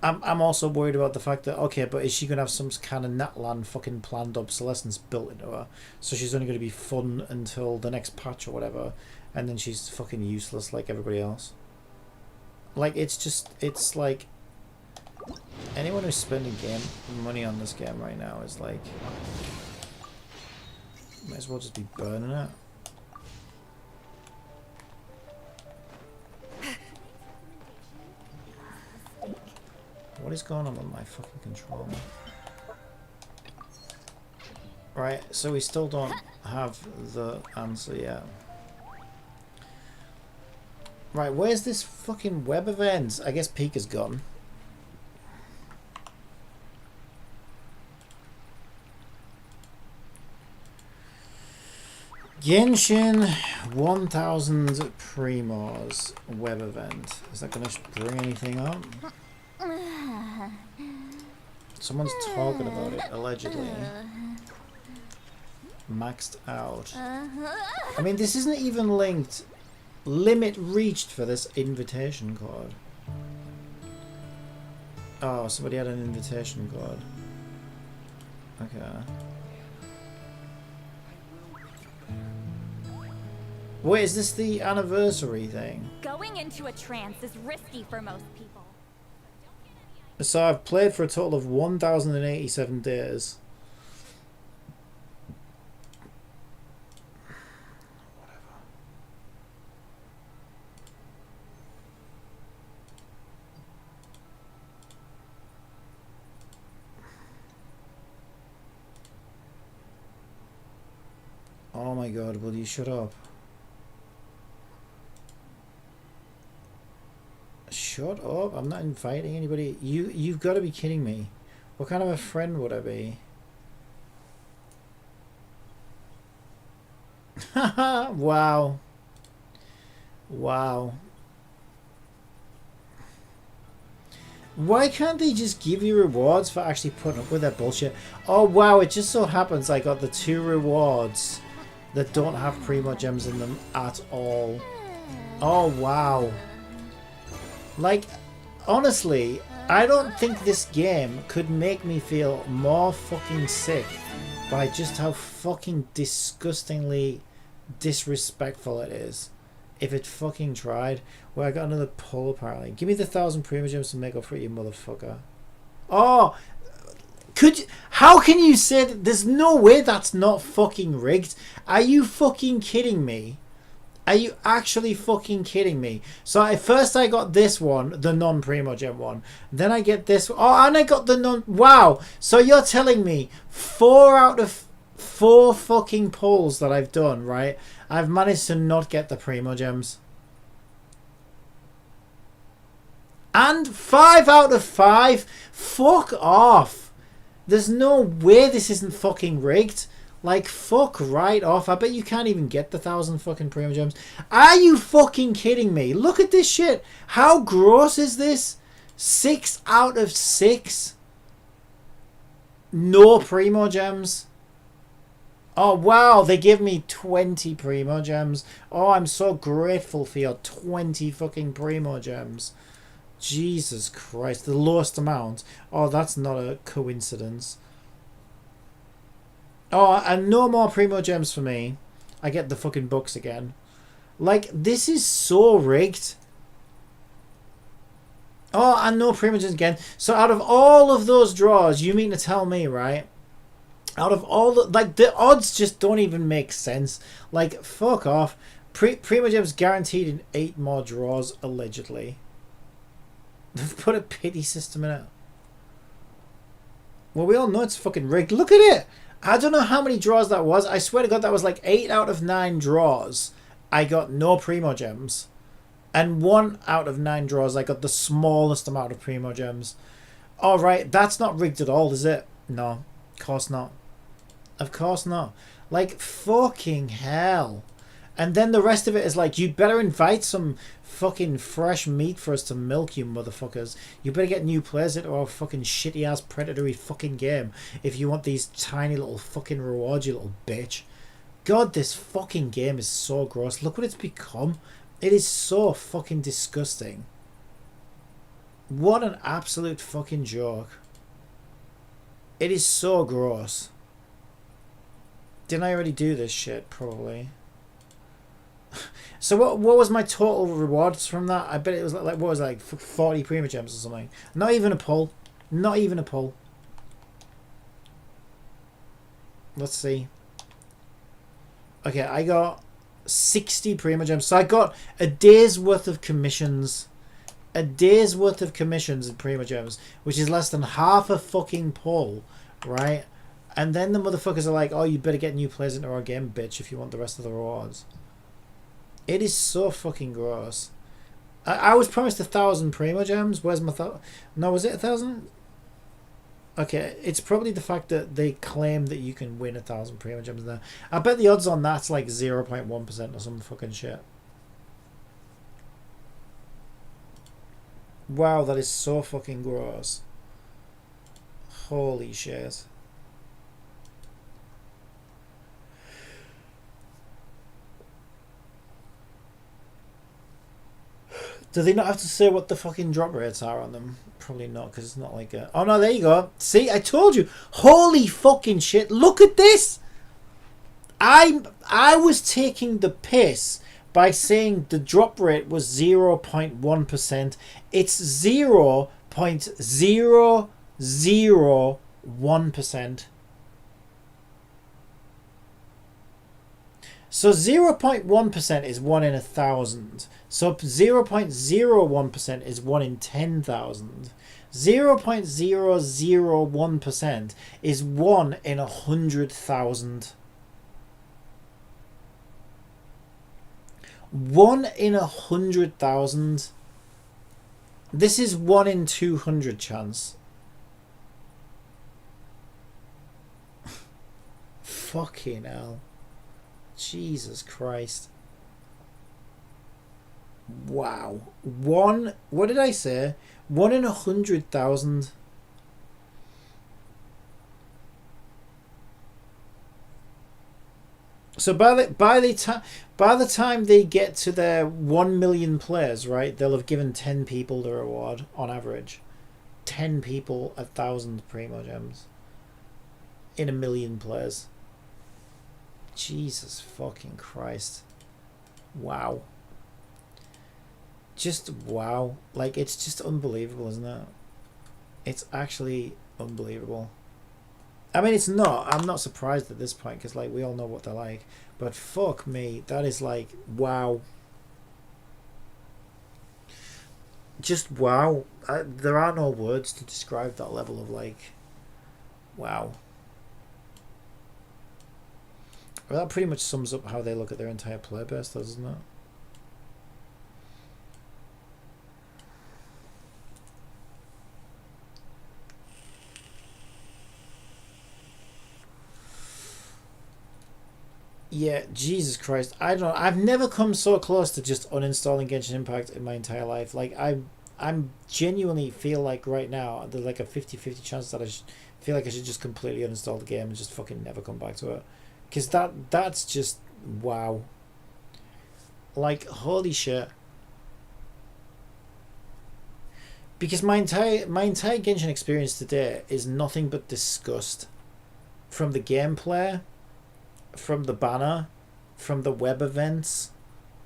I'm also worried about the fact that, okay, but is she going to have some kind of Natlan fucking planned obsolescence built into her? So she's only going to be fun until the next patch or whatever, and then she's fucking useless like everybody else. Like, it's just, it's like, anyone who's spending money on this game right now is like, might as well just be burning it. What is going on with my fucking controller? Right, so we still don't have the answer yet. Right, where's this fucking web event? I guess Peak is gone. Genshin 1000 Primos web event. Is that going to bring anything up? Someone's talking about it, allegedly. Maxed out. I mean, this isn't even linked. Limit reached for this invitation code. Oh, somebody had an invitation code. Okay. Wait, is this the anniversary thing? Going into a trance is risky for most people. So I've played for a total of 1,087 days. Oh my god, will you shut up? Shut up, I'm not inviting anybody. You've got to be kidding me. What kind of a friend would I be? Haha, wow. Wow. Why can't they just give you rewards for actually putting up with that bullshit? Oh wow, it just so happens I got the 2 rewards that don't have Primogems in them at all. Oh wow. Like, honestly, I don't think this game could make me feel more fucking sick by just how fucking disgustingly disrespectful it is. If it fucking tried. Well, I got another pull apparently. Give me the 1,000 Primogems to make up for it, you motherfucker. Oh! Could you, how can you say that? There's no way that's not fucking rigged. Are you fucking kidding me? Are you actually fucking kidding me? So at first I got this one, the non-Primogem one. Then I get this. Oh, and I got the non... Wow. So you're telling me 4 out of 4 fucking pulls that I've done, right? I've managed to not get the Primogems. And 5 out of 5? Fuck off. There's no way this isn't fucking rigged. Like, fuck right off. I bet you can't even get the 1,000 fucking Primogems. Are you fucking kidding me? Look at this shit. How gross is this? 6 out of 6? No Primogems. Oh, wow. They give me 20 Primogems. Oh, I'm so grateful for your 20 fucking Primogems. Jesus Christ, the lowest amount. Oh, that's not a coincidence. Oh, and no more Primo Gems for me. I get the fucking books again. Like, this is so rigged. Oh, and no Primo Gems again. So out of all of those draws, you mean to tell me, right? Out of all the... Like, the odds just don't even make sense. Like, fuck off. Primo Gems guaranteed in 8 more draws, allegedly. They've put a pity system in it. Well, we all know it's fucking rigged. Look at it! I don't know how many draws that was. I swear to God, that was like 8 out of 9 draws. I got no Primo Gems. And 1 out of 9 draws, I got the smallest amount of Primo Gems. Alright, that's not rigged at all, is it? No, of course not. Of course not. Like, fucking hell. And then the rest of it is like, you better invite some fucking fresh meat for us to milk, you motherfuckers. You better get new players into our fucking shitty ass predatory fucking game if you want these tiny little fucking rewards, you little bitch. God, this fucking game is so gross. Look what it's become. It is so fucking disgusting. What an absolute fucking joke. It is so gross. Didn't I already do this shit? Probably. So what was my total rewards from that? I bet it was like what was it, like 40 Primo Gems or something. Not even a pull. Not even a pull. Let's see. Okay, I got 60 Primo Gems. So I got a day's worth of commissions. A day's worth of commissions in Primo Gems, which is less than half a fucking pull, right? And then the motherfuckers are like, oh, you better get new players into our game, bitch, if you want the rest of the rewards. It is so fucking gross. I was promised 1,000 Primo Gems. Where's my No, was it 1,000? Okay, it's probably the fact that they claim that you can win 1,000 Primo Gems there. I bet the odds on that's like 0.1% or some fucking shit. Wow, that is so fucking gross. Holy shit. Do they not have to say what the fucking drop rates are on them? Probably not, because it's not like a... Oh no, there you go. See, I told you. Holy fucking shit. Look at this. I was taking the piss by saying the drop rate was 0.1%. It's 0.001%. So 0.1% is 1 in 1,000. So 0.01% is 1 in 10,000. 0.001% is 1 in 100,000. 1 in 100,000. This is 1 in 200 chance. Fucking hell. Jesus Christ. Wow. What did I say? 1 in 100,000. So by the time they get to their 1 million players, right, they'll have given 10 people the reward on average. 10 people 1,000 Primo Gems in 1 million players. Jesus fucking Christ. Wow. Just wow. Like, it's just unbelievable, isn't it? It's actually unbelievable. I mean, it's not. I'm not surprised at this point because, like, we all know what they're like. But fuck me. That is like, wow. Just wow. There are no words to describe that level of, like, wow. Well, that pretty much sums up how they look at their entire player base, doesn't it? Yeah, Jesus Christ. I don't know. I've never come so close to just uninstalling Genshin Impact in my entire life. Like, I'm genuinely feel like right now there's like a 50-50 chance that I feel like I should just completely uninstall the game and just fucking never come back to it. Because that's just wow. Like, holy shit. Because my entire Genshin experience today is nothing but disgust. From the gameplay, from the banner, from the web events,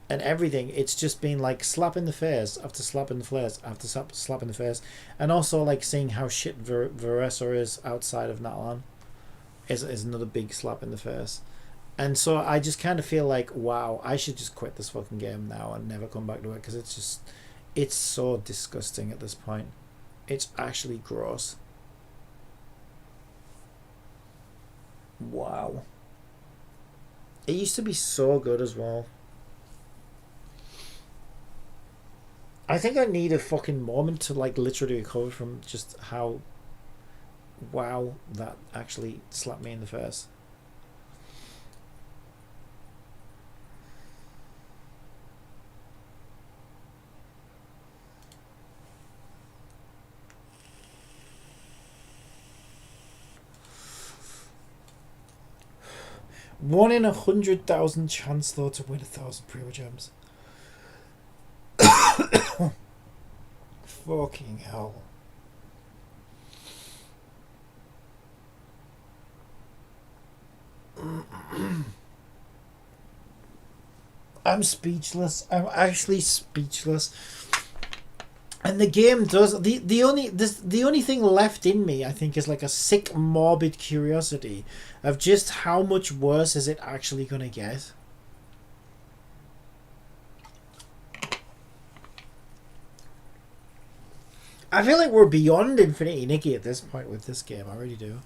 and everything. It's just been like slap in the face after slap in the face after slap in the face. And also like seeing how shit Veressa is outside of Natlan is another big slap in the face. And so I just kind of feel like, wow, I should just quit this fucking game now and never come back to it, because it's so disgusting at this point. It's actually gross. Wow. It used to be so good as well. I think I need a fucking moment to like literally recover from just how wow that actually slapped me in the face. One in 100,000 chance though to win 1,000 Primo Gems. Fucking hell. I'm speechless. I'm actually speechless. And the game does the only thing left in me, I think, is like a sick morbid curiosity of just how much worse is it actually gonna get. I feel like we're beyond Infinity Nikki at this point with this game. I really do.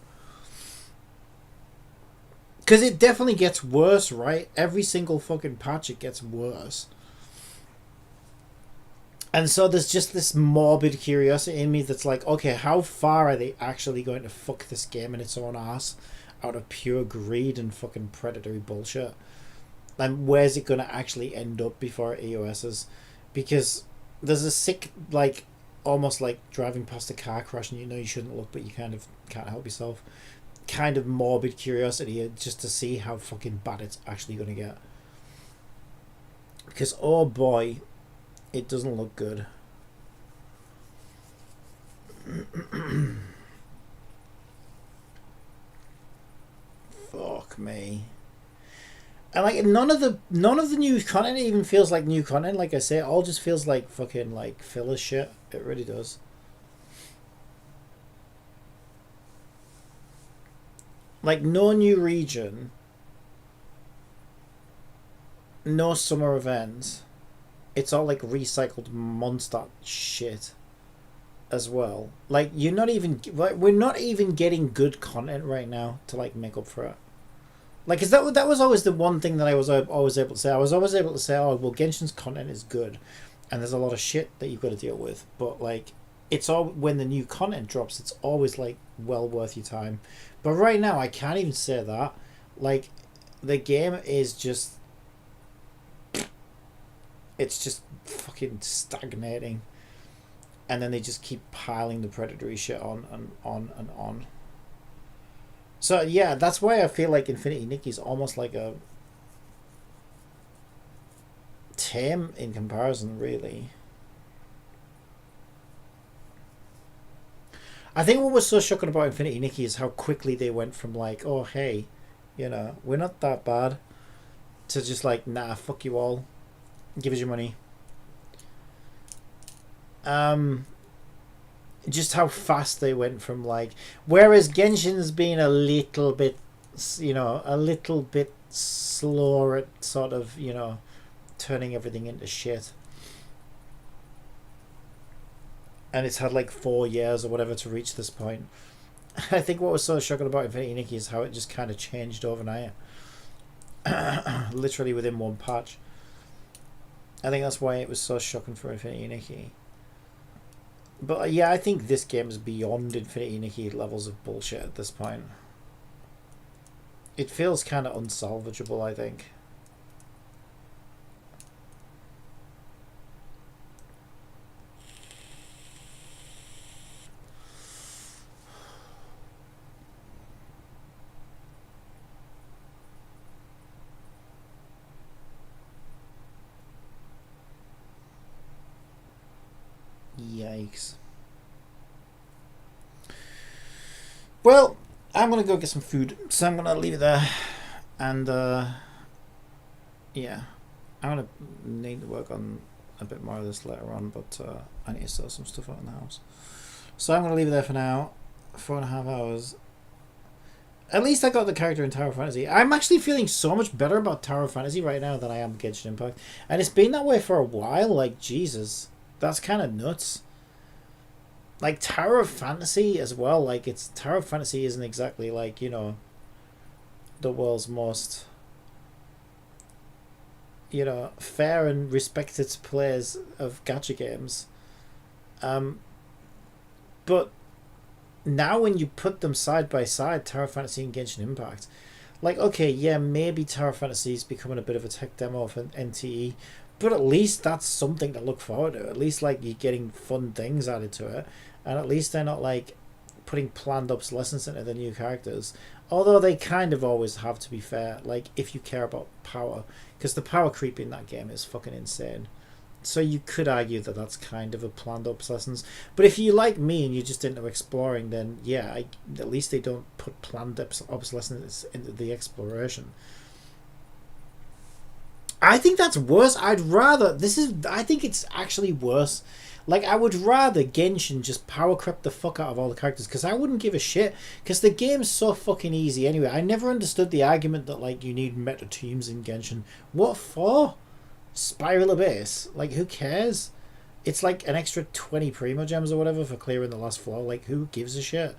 Because it definitely gets worse, right? Every single fucking patch it gets worse. And so there's just this morbid curiosity in me that's like, okay, how far are they actually going to fuck this game in its own ass out of pure greed and fucking predatory bullshit? And where's it going to actually end up before it EOS's? Because there's a sick, like, almost like driving past a car crash and you know you shouldn't look but you kind of can't help yourself. Kind of morbid curiosity just to see how fucking bad it's actually going to get. Because, oh boy, it doesn't look good. Fuck me. And like none of the new content even feels like new content. Like I say, it all just feels like fucking like filler shit. It really does. Like no new region, no summer events. It's all like recycled monster shit as well. Like you're not even like we're not even getting good content right now to like make up for it. Like, is that was always the one thing that I was always able to say. I was always able to say, oh well, Genshin's content is good, and there's a lot of shit that you've got to deal with. But like, it's all when the new content drops, it's always like well worth your time. But right now, I can't even say that. Like, the game is just. It's just fucking stagnating. And then they just keep piling the predatory shit on and on and on. So yeah, that's why I feel like Infinity Nikki's almost like a tame in comparison, really. I think what was so shocking about Infinity Nikki is how quickly they went from like, oh hey, you know, we're not that bad, to just like, nah, fuck you all. Give us your money. Just how fast they went from like, whereas Genshin's been a little bit, you know, a little bit slower at sort of, you know, turning everything into shit. And it's had like 4 years or whatever to reach this point. I think what was so shocking about Infinity Nikki is how it just kind of changed overnight. Literally within one patch. I think that's why it was so shocking for Infinity Nikki. But yeah, I think this game is beyond Infinity Nikki levels of bullshit at this point. It feels kind of unsalvageable, I think. Yikes. Well, I'm gonna go get some food, so I'm gonna leave it there, and yeah, I'm gonna need to work on a bit more of this later on, but I need to sort some stuff out in the house. So I'm gonna leave it there for now. 4.5 hours. At least I got the character in Tower Fantasy. I'm actually feeling so much better about Tower Fantasy right now than I am Genshin Impact, and it's been that way for a while. Like, Jesus, that's kind of nuts. Like, Tower of Fantasy as well. Like, it's Tower of Fantasy isn't exactly like, you know, the world's most, you know, fair and respected players of gacha games. But now when you put them side by side, Tower Fantasy and Genshin Impact, like, okay, yeah, maybe Tower Fantasy is becoming a bit of a tech demo for NTE, but at least that's something to look forward to. At least, like, you're getting fun things added to it, and at least they're not, like, putting planned obsolescence into the new characters. Although they kind of always have, to be fair, like, if you care about power, because the power creep in that game is fucking insane. So you could argue that that's kind of a planned obsolescence. But if you like me and you're just into exploring, then yeah, at least they don't put planned obsolescence into the exploration. I think that's worse. I think it's actually worse. Like, I would rather Genshin just power creep the fuck out of all the characters, because I wouldn't give a shit, because the game's so fucking easy anyway. I never understood the argument that, like, you need meta teams in Genshin. What for? Spiral Abyss, like, who cares? It's like an extra 20 Primo Gems or whatever for clearing the last floor. Like, who gives a shit?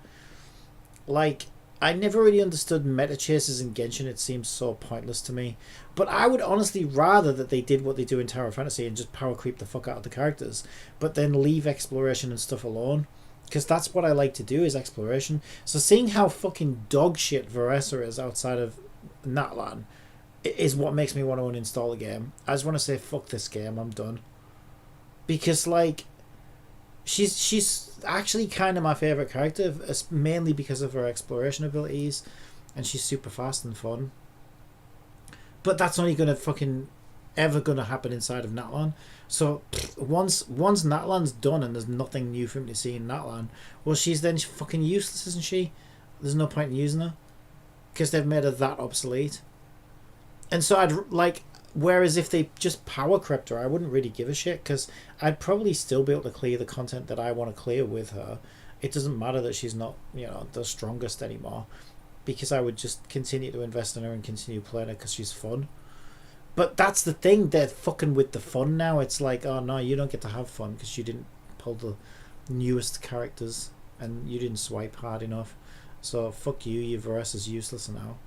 Like, I never really understood meta chases in Genshin. It seems so pointless to me. But I would honestly rather that they did what they do in Tower Fantasy and just power creep the fuck out of the characters, but then leave exploration and stuff alone, because that's what I like to do, is exploration. So seeing how fucking dog shit Veressa is outside of Natlan is what makes me want to uninstall the game. I just want to say, fuck this game, I'm done. Because, like, she's actually kind of my favourite character, mainly because of her exploration abilities, and she's super fast and fun. But that's only gonna fucking ever gonna happen inside of Natlan. So once Natlan's done and there's nothing new for me to see in Natlan, well, she's then fucking useless, isn't she? There's no point in using her, because they've made her that obsolete. And so I'd like, whereas if they just power crept her, I wouldn't really give a shit, because I'd probably still be able to clear the content that I want to clear with her. It doesn't matter that she's not, you know, the strongest anymore, because I would just continue to invest in her and continue playing her because she's fun. But that's the thing, they're fucking with the fun now. It's like, oh no, you don't get to have fun because you didn't pull the newest characters and you didn't swipe hard enough. So fuck you, your Veressa's useless now.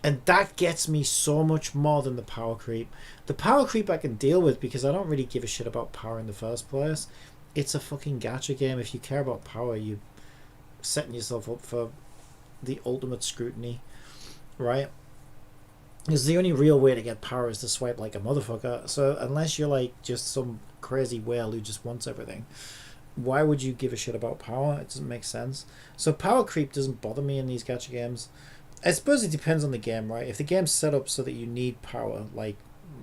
And that gets me so much more than the power creep. The power creep I can deal with because I don't really give a shit about power in the first place. It's a fucking gacha game. If you care about power, you're setting yourself up for the ultimate scrutiny, right? Because the only real way to get power is to swipe like a motherfucker. So unless you're like just some crazy whale who just wants everything, why would you give a shit about power? It doesn't make sense. So power creep doesn't bother me in these gacha games. I suppose it depends on the game, right? If the game's set up so that you need power, like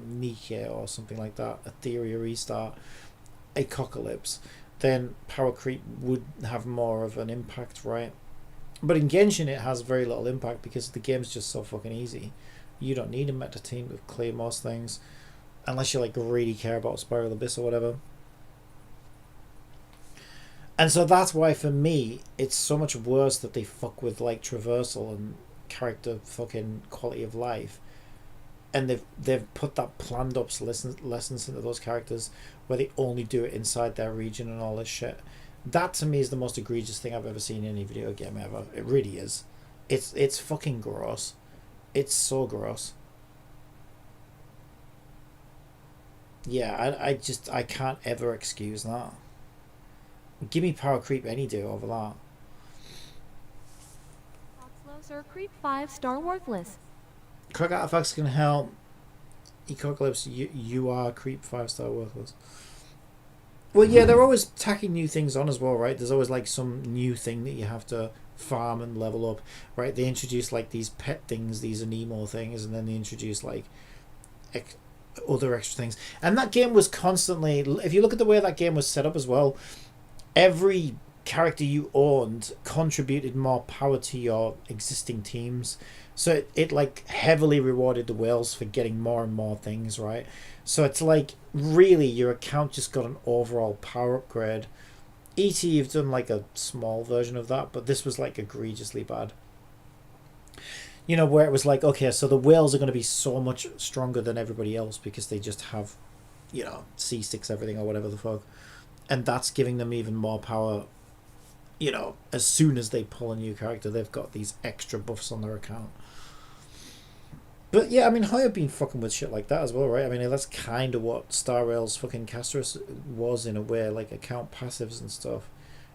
Nike or something like that, a Theory, a Restart, a Cocalypse, then power creep would have more of an impact, right? But in Genshin it has very little impact because the game's just so fucking easy. You don't need a meta team to clear most things, unless you like really care about Spiral Abyss or whatever. And so that's why for me it's so much worse that they fuck with like traversal and character fucking quality of life, and they've put that planned obsolescence into those characters where they only do it inside their region and all this shit. That to me is the most egregious thing I've ever seen in any video game ever. It really is. It's fucking gross. It's so gross. Yeah, I can't ever excuse that. Give me power creep any day over that. Sir, creep 5-star worthless. Quick artifacts can help. Ecocalypse, you are creep 5-star worthless. Well, yeah, they're always tacking new things on as well, right? There's always like some new thing that you have to farm and level up, right? They introduce like these pet things, these anemo things, and then they introduce like other extra things. And that game was constantly, if you look at the way that game was set up as well, every character you owned contributed more power to your existing teams. So it like heavily rewarded the whales for getting more and more things, right? So it's like really your account just got an overall power upgrade. ET, you've done like a small version of that, but this was like egregiously bad. You know, where it was like, okay, so the whales are going to be so much stronger than everybody else because they just have, you know, C6 everything or whatever the fuck. And that's giving them even more power. You know, as soon as they pull a new character, they've got these extra buffs on their account. But yeah, I mean, Hoyo been fucking with shit like that as well, right? I mean, that's kind of what Star Rail's fucking Castros was in a way, like account passives and stuff.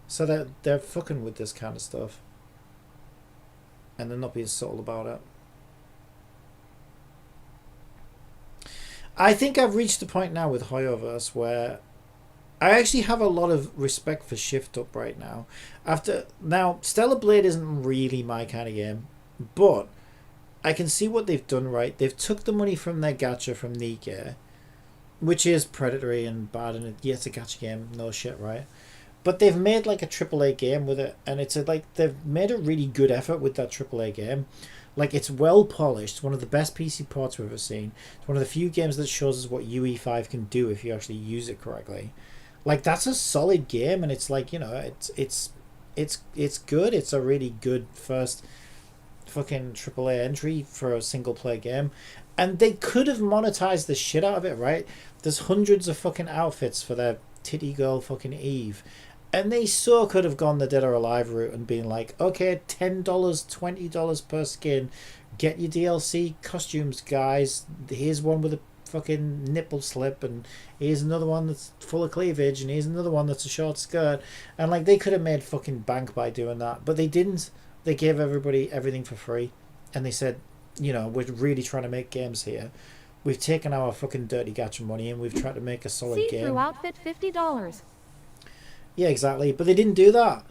So they're fucking with this kind of stuff. And they're not being subtle about it. I think I've reached the point now with Hoyoverse where I actually have a lot of respect for Shift Up right now. Now, Stellar Blade isn't really my kind of game, but I can see what they've done right. They've took the money from their gacha from Nikkei, which is predatory and bad, and it's a gacha game, no shit, right? But they've made like a AAA game with it, and they've made a really good effort with that AAA game. Like, it's well polished, one of the best PC ports we've ever seen. It's one of the few games that shows us what UE5 can do if you actually use it correctly. Like, that's a solid game, and it's like, you know, it's good. It's a really good first fucking AAA entry for a single player game. And they could have monetized the shit out of it, right? There's hundreds of fucking outfits for their titty girl fucking Eve. And they so could have gone the Dead or Alive route and been like, okay, $10, $20 per skin. Get your DLC costumes, guys. Here's one with a fucking nipple slip, and here's another one that's full of cleavage, and here's another one that's a short skirt. And like, they could have made fucking bank by doing that, but they didn't. They gave everybody everything for free, and they said, you know, we're really trying to make games here. We've taken our fucking dirty gacha money and we've tried to make a solid game. See-through outfit $50. Yeah, exactly, but they didn't do that.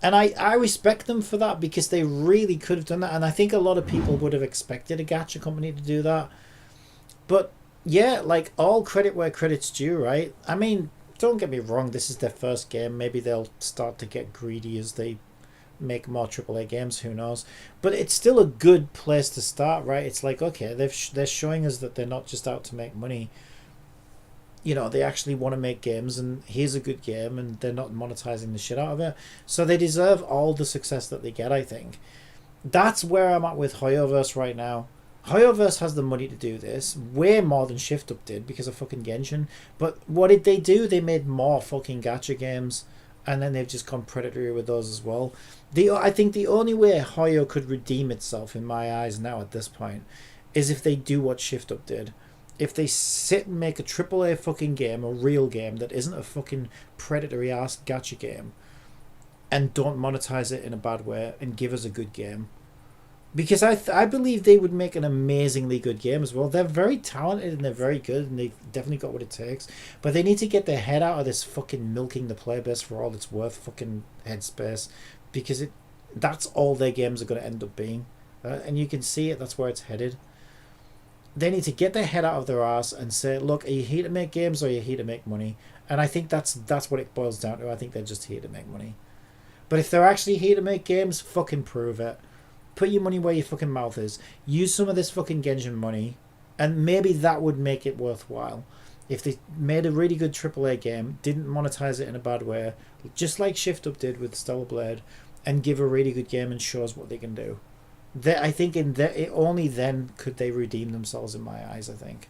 And I respect them for that, because they really could have done that, and I think a lot of people would have expected a gacha company to do that. But yeah, like, all credit where credit's due, right? I mean, don't get me wrong, this is their first game. Maybe they'll start to get greedy as they make more AAA games, who knows? But it's still a good place to start, right? It's like, okay, they're showing us that they're not just out to make money. You know, they actually want to make games, and here's a good game, and they're not monetizing the shit out of it. So they deserve all the success that they get, I think. That's where I'm at with Hoyoverse right now. Hoyoverse has the money to do this, way more than Shift Up did because of fucking Genshin. But what did they do? They made more fucking gacha games, and then they've just gone predatory with those as well. I think the only way Hoyo could redeem itself in my eyes now at this point is if they do what Shift Up did. If they sit and make a AAA fucking game, a real game that isn't a fucking predatory ass gacha game, and don't monetize it in a bad way and give us a good game. Because I believe they would make an amazingly good game as well. They're very talented and they're very good, and they've definitely got what it takes. But they need to get their head out of this fucking milking the player base for all it's worth fucking headspace. Because that's all their games are going to end up being. And you can see it, that's where it's headed. They need to get their head out of their ass and say, look, are you here to make games or are you here to make money? And I think that's what it boils down to. I think they're just here to make money. But if they're actually here to make games, fucking prove it. Put your money where your fucking mouth is. Use some of this fucking Genshin money, and maybe that would make it worthwhile. If they made a really good AAA game, didn't monetize it in a bad way, just like Shift Up did with Stellar Blade, and give a really good game and show us what they can do. I think only then could they redeem themselves in my eyes, I think.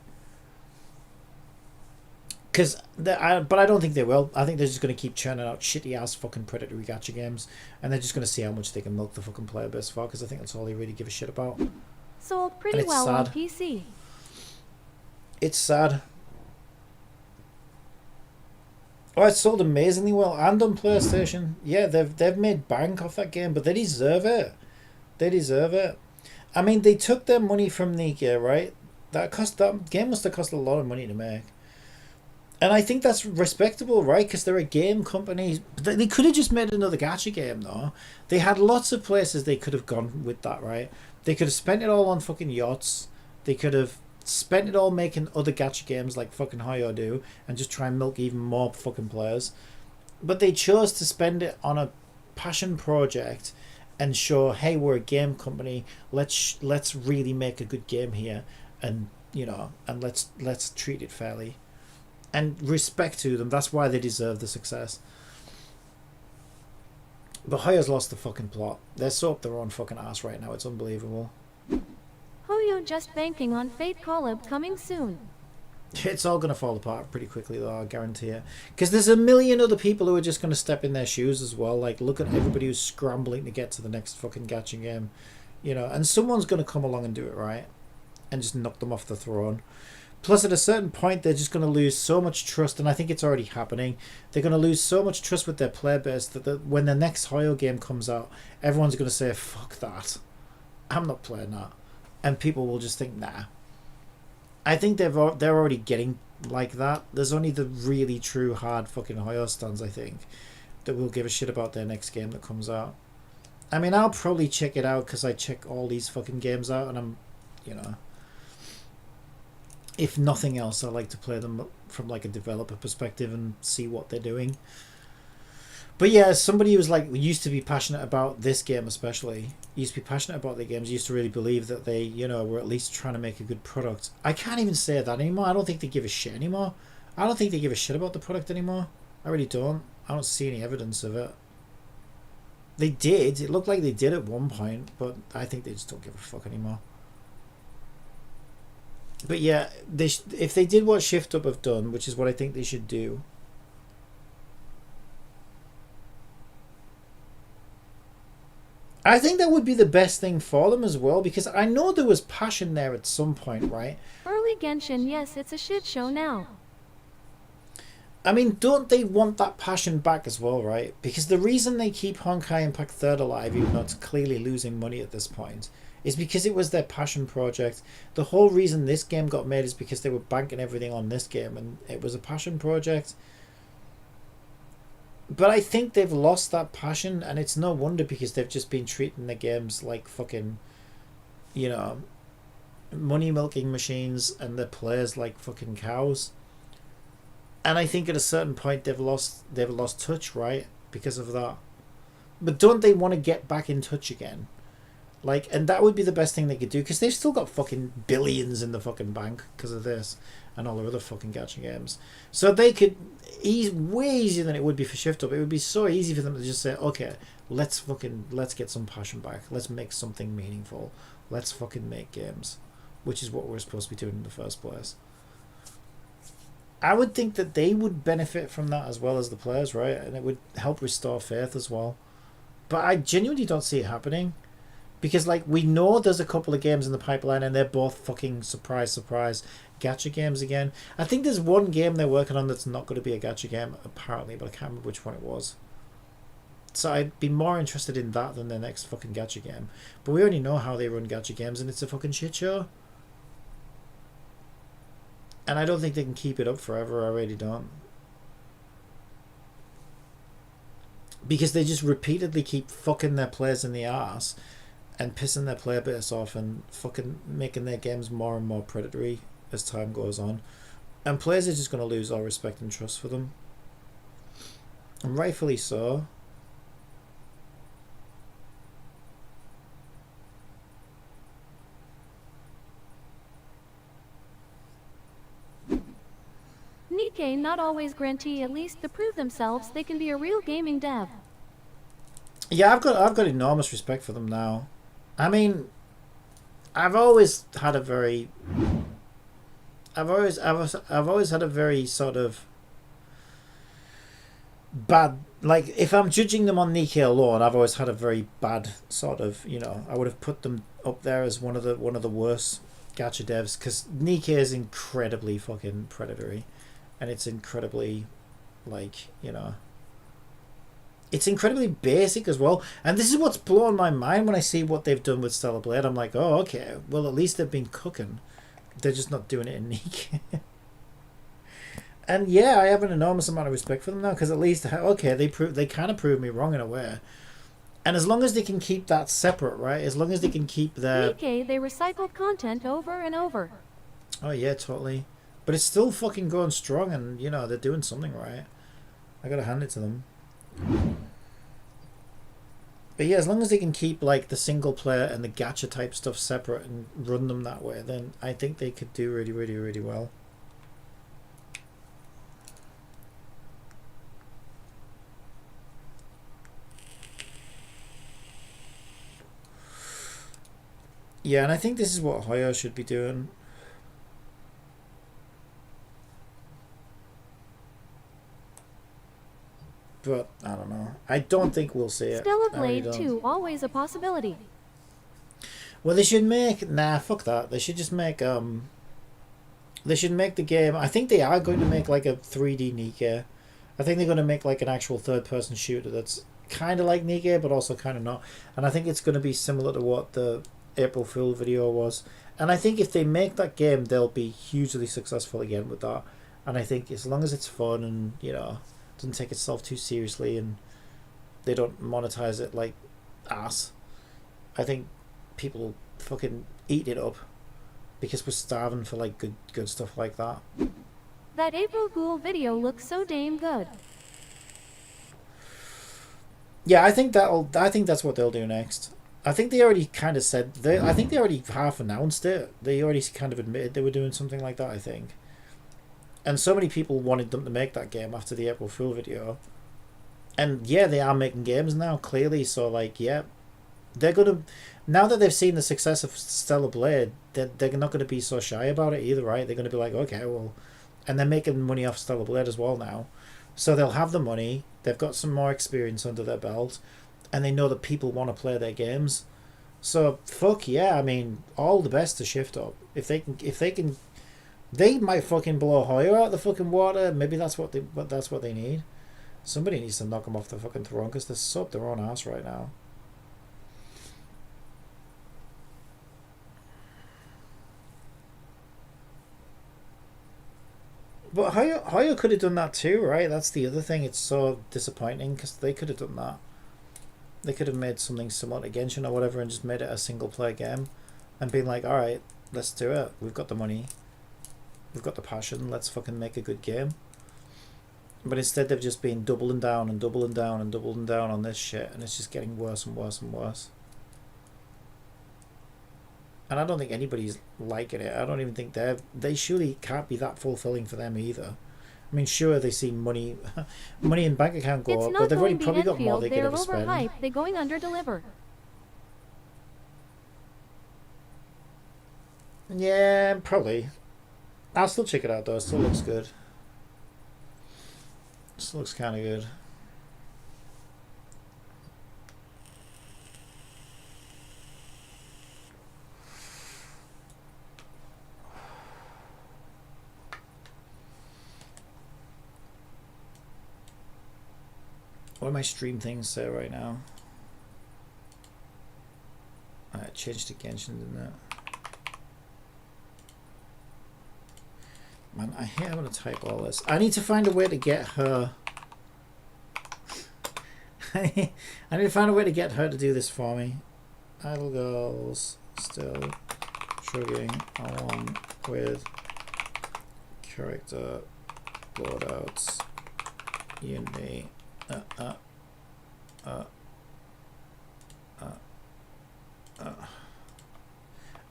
But I don't think they will. I think they're just going to keep churning out shitty ass fucking predatory gacha games, and they're just going to see how much they can milk the fucking player base for, because I think that's all they really give a shit about. Sold pretty well on PC. It's sad. Oh, it sold amazingly well, and on PlayStation. Yeah, they've made bank off that game, but they deserve it. They deserve it. I mean, they took their money from Nikkei, right? That game must have cost a lot of money to make. And I think that's respectable, right? Because they're a game company. They could have just made another gacha game, though. They had lots of places they could have gone with that, right? They could have spent it all on fucking yachts. They could have spent it all making other gacha games like fucking Hoyo do, and just try and milk even more fucking players. But they chose to spend it on a passion project and show, hey, we're a game company. Let's really make a good game here, and and let's treat it fairly, and respect to them. That's why they deserve the success. But Hoyo's lost the fucking plot. They're so up their own fucking ass right now. It's unbelievable. Hoyo just banking on Fate collab coming soon. It's all going to fall apart pretty quickly, though, I guarantee it. Because there's a million other people who are just going to step in their shoes as well. Like, look at everybody who's scrambling to get to the next fucking gacha game. And someone's going to come along and do it right. And just knock them off the throne. Plus, at a certain point, they're just going to lose so much trust, and I think it's already happening. They're going to lose so much trust with their player base that when the next Hoyo game comes out, everyone's going to say, fuck that. I'm not playing that. And people will just think, nah. I think they're already getting like that. There's only the really true hard fucking Hoyo stans, I think, that will give a shit about their next game that comes out. I mean, I'll probably check it out because I check all these fucking games out, and I'm, if nothing else, I like to play them from like a developer perspective and see what they're doing. But yeah, somebody who's like used to be passionate about this game, especially used to be passionate about the games, used to really believe that they, were at least trying to make a good product. I can't even say that anymore. I don't think they give a shit anymore. I don't think they give a shit about the product anymore. I really don't. I don't see any evidence of it. They did. It looked like they did at one point, but I think they just don't give a fuck anymore. But yeah, if they did what Shift Up have done, which is what I think they should do, I think that would be the best thing for them as well, because I know there was passion there at some point, right? Early Genshin, yes, it's a shit show now. I mean, don't they want that passion back as well, right? Because the reason they keep Honkai Impact 3rd alive, even though it's clearly losing money at this point, is because it was their passion project. The whole reason this game got made is because they were banking everything on this game, and it was a passion project. But I think they've lost that passion, and it's no wonder, because they've just been treating the games like fucking, money milking machines, and their players like fucking cows. And I think at a certain point they've lost touch, right? Because of that. But don't they want to get back in touch again? Like, and that would be the best thing they could do, because they've still got fucking billions in the fucking bank because of this and all their other fucking gacha games. So they could way easier than it would be for Shift Up. It would be so easy for them to just say, okay, let's get some passion back. Let's make something meaningful. Let's fucking make games, which is what we're supposed to be doing in the first place. I would think that they would benefit from that as well as the players, right? And it would help restore faith as well. But I genuinely don't see it happening. Because, like, we know there's a couple of games in the pipeline, and they're both fucking surprise gacha games again. I think there's one game they're working on that's not going to be a gacha game, apparently, but I can't remember which one it was. So I'd be more interested in that than their next fucking gacha game. But we already know how they run gacha games, and it's a fucking shit show. And I don't think they can keep it up forever. I really don't. Because they just repeatedly keep fucking their players in the arse and pissing their player base off and fucking making their games more and more predatory as time goes on. And players are just going to lose all respect and trust for them. And rightfully so. Nikkei not always grantee, at least to prove themselves they can be a real gaming dev. Yeah, I've got enormous respect for them now. I mean, I've always had a very sort of bad, like, if I'm judging them on Nikkei alone, I've always had a very bad sort of, I would have put them up there as one of the worst gacha devs, because Nikkei is incredibly fucking predatory, and it's incredibly, like, it's incredibly basic as well. And this is what's blowing my mind when I see what they've done with Stellar Blade. I'm like, oh, okay, well, at least they've been cooking. They're just not doing it in Nikkei. And yeah, I have an enormous amount of respect for them now, because at least, okay, they kind of proved me wrong in a way. And as long as they can keep that separate, right? As long as they can keep their... Nikkei, they recycled content over and over. Oh yeah, totally. But it's still fucking going strong, and they're doing something right. I gotta hand it to them. But yeah, as long as they can keep like the single player and the gacha type stuff separate and run them that way, then I think they could do really, really, really well. Yeah, and I think this is what Hoyo should be doing. But I don't know. I don't think we'll see it. Stellar I really Blade don't. 2, always a possibility. Well, they should make... Nah, fuck that. They should just make... They should make the game... I think they are going to make like a 3D Nikke. I think they're going to make like an actual third-person shooter that's kind of like Nikke, but also kind of not. And I think it's going to be similar to what the April Fool video was. And I think if they make that game, they'll be hugely successful again with that. And I think as long as it's fun and, you know, doesn't take itself too seriously and they don't monetize it like ass, I think people will fucking eat it up because we're starving for like good stuff like that. That April Fool video looks so damn good. Yeah, I think that's what they'll do next. I think they already kind of said I think they already half announced it. They already kind of admitted they were doing something like that, I think. And so many people wanted them to make that game after the April Fool video. And yeah, they are making games now, clearly. So like, yeah, they're gonna, now that they've seen the success of Stellar Blade, they're not gonna be so shy about it either, right? They're gonna be like, okay, well, and they're making money off Stellar Blade as well now, so they'll have the money. They've got some more experience under their belt, and they know that people want to play their games. So fuck yeah, I mean, all the best to Shift Up. If they can, they might fucking blow Hoyo out of the fucking water. Maybe that's what they need. Somebody needs to knock them off the fucking throne because they're so up their own ass right now. But Hoyo could have done that too, right? That's the other thing. It's so disappointing because they could have done that. They could have made something similar to Genshin or whatever and just made it a single player game and been like, alright, let's do it. We've got the money. We've got the passion. Let's fucking make a good game. But instead they've just been doubling down and doubling down and doubling down on this shit, and it's just getting worse and worse and worse. And I don't think anybody's liking it. I don't even think they surely can't be that fulfilling for them either. I mean, sure, they see money in bank account go up, but they've already probably got more they could ever spend. They're overhyped. They're going under deliver. Yeah, probably. I'll still check it out though. It still looks good. Still looks kind of good. What do my stream things say right now? I changed to Genshin, didn't it? Man, I hate having to type all this. I need to find a way to get her. I need to find a way to get her to do this for me. iDLE still chugging along with character loadouts. Unity.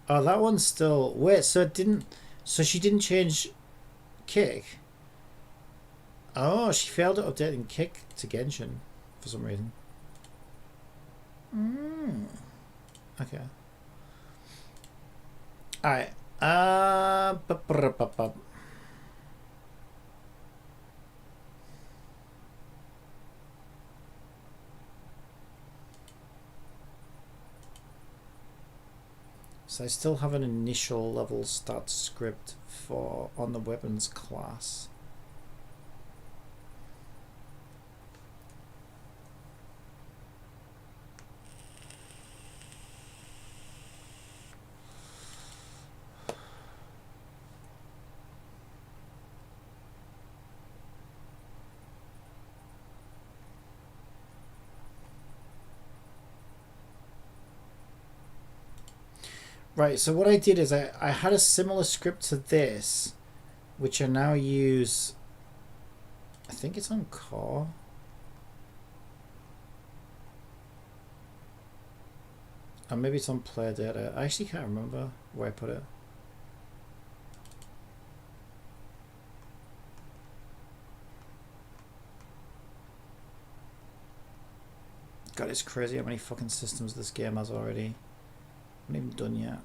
Oh, that one's still. Wait, so it didn't. So she didn't change Kick. Oh, she failed at updating Kick to Genshin for some reason. Okay. Alright. So I still have an initial level stat script for on the weapons class. Right, so what I did is I had a similar script to this, which I now use, I think it's on Core. And maybe it's on player data. I actually can't remember where I put it. God, it's crazy how many fucking systems this game has already. Not even done yet.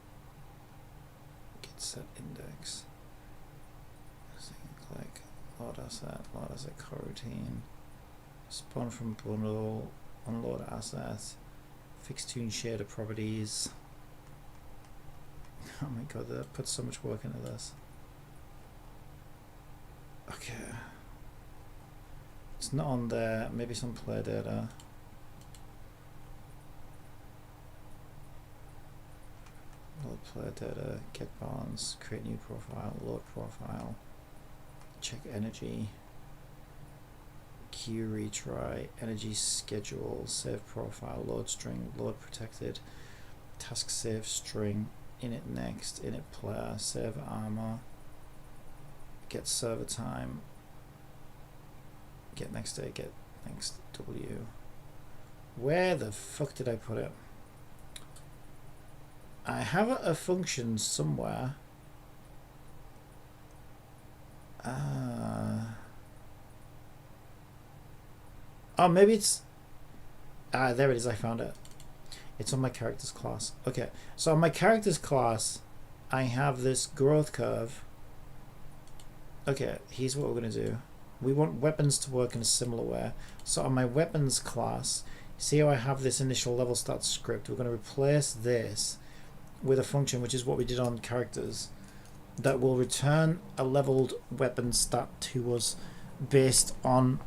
Get set index. Click. Load asset coroutine. Spawn from bundle. Unload assets. Fix tune shader properties. Oh my god, that puts so much work into this. Okay. It's not on there. Maybe some player data. Load player data, get balance, create new profile, load profile, check energy, queue retry, energy schedule, save profile, load string, load protected, task save string, init next, init player, save armor, get server time, get next day, get next W. Where the fuck did I put it? I have a function somewhere. Oh, maybe it's... there it is, I found it. It's on my characters class. Okay, so on my characters class, I have this growth curve. Okay, here's what we're going to do. We want weapons to work in a similar way. So on my weapons class, see how I have this initial level stat script? We're going to replace this with a function, which is what we did on characters, that will return a leveled weapon stat to us based on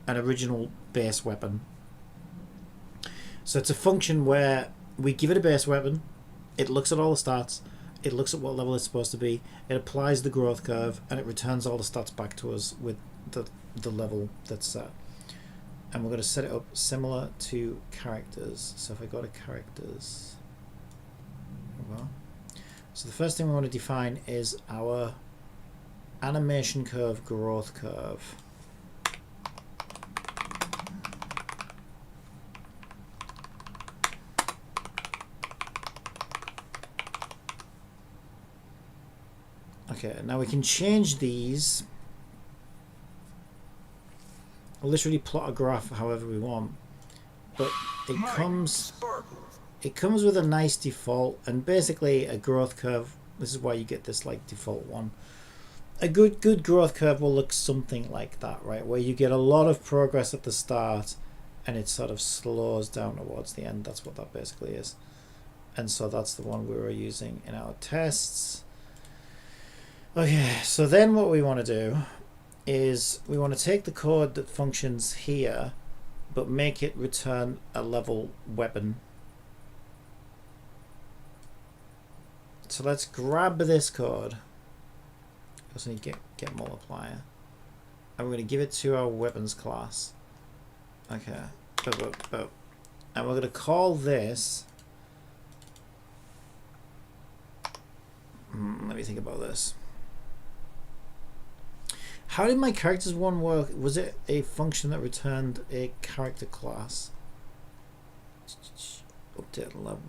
an original base weapon. So it's a function where we give it a base weapon, it looks at all the stats, it looks at what level it's supposed to be, it applies the growth curve, and it returns all the stats back to us with the level that's set. And we're going to set it up similar to characters. So if I go to characters, well, so the first thing we want to define is our animation curve growth curve. Okay, now we can change these. We'll literally plot a graph however we want, but it comes with a nice default, and basically a growth curve. This is why you get this like default one. A good growth curve will look something like that, right? Where you get a lot of progress at the start and it sort of slows down towards the end. That's what that basically is. And so that's the one we were using in our tests. Okay, so then what we want to do is we want to take the code that functions here but make it return a level weapon. So let's grab this code. Also need to get multiplier, and we're going to give it to our weapons class. Okay, and we're going to call this. Let me think about this. How did my characters one work? Was it a function that returned a character class? Update levels.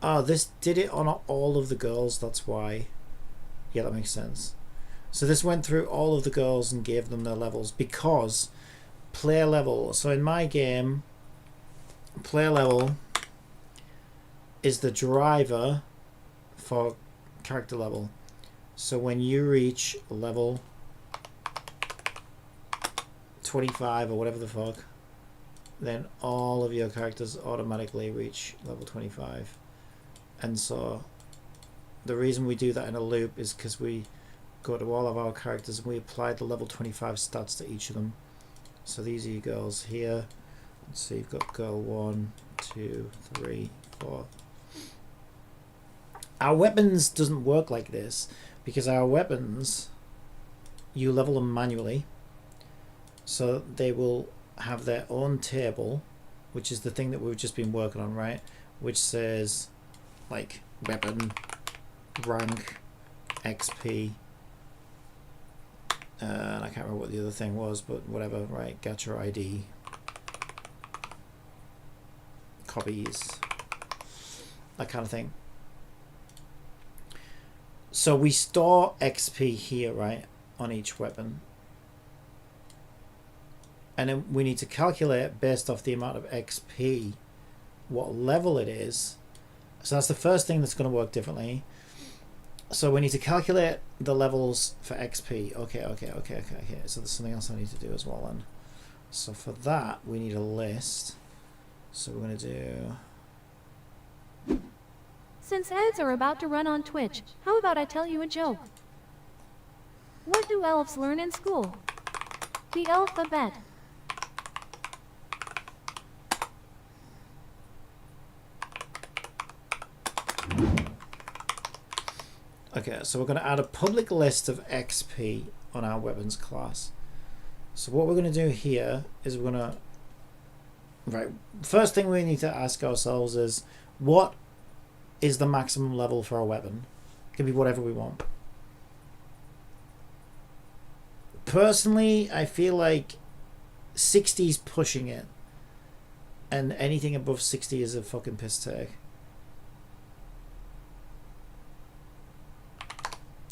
Oh, this did it on all of the girls, that's why. Yeah, that makes sense. So this went through all of the girls and gave them their levels because player level. So in my game, player level is the driver for character level. So when you reach level 25 or whatever the fuck, then all of your characters automatically reach level 25. And so the reason we do that in a loop is because we go to all of our characters and we apply the level 25 stats to each of them. So these are your girls here. Let's see, you've got girl 1, 2, 3, 4. Our weapons doesn't work like this because our weapons, you level them manually. So they will have their own table, which is the thing that we've just been working on, right? Which says like weapon rank, XP, and I can't remember what the other thing was, but whatever, right? Gacha ID, copies, that kind of thing. So we store XP here, right, on each weapon. And then we need to calculate based off the amount of XP what level it is. So that's the first thing that's going to work differently. So we need to calculate the levels for XP. Okay. So there's something else I need to do as well then. So for that we need a list. So we're going to do... Since ads are about to run on Twitch, how about I tell you a joke? What do elves learn in school? The alphabet. Okay, so we're going to add a public list of XP on our weapons class. So what we're going to do here is we're going to... Right, first thing we need to ask ourselves is, what is the maximum level for a weapon? It can be whatever we want. Personally, I feel like 60 is pushing it. And anything above 60 is a fucking piss take.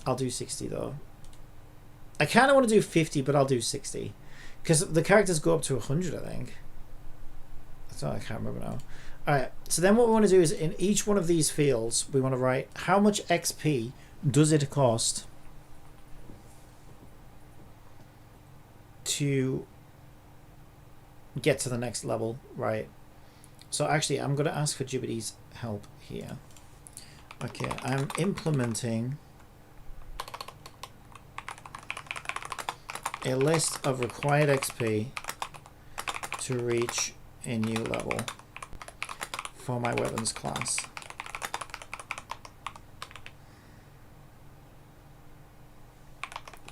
I'll do 60 though. I kind of want to do 50, but I'll do 60. Because the characters go up to 100, I think. So I can't remember now. Alright, so then what we want to do is in each one of these fields, we want to write how much XP does it cost to get to the next level, right? So actually, I'm going to ask for Jibbity's help here. Okay, I'm implementing a list of required XP to reach a new level for my weapons class.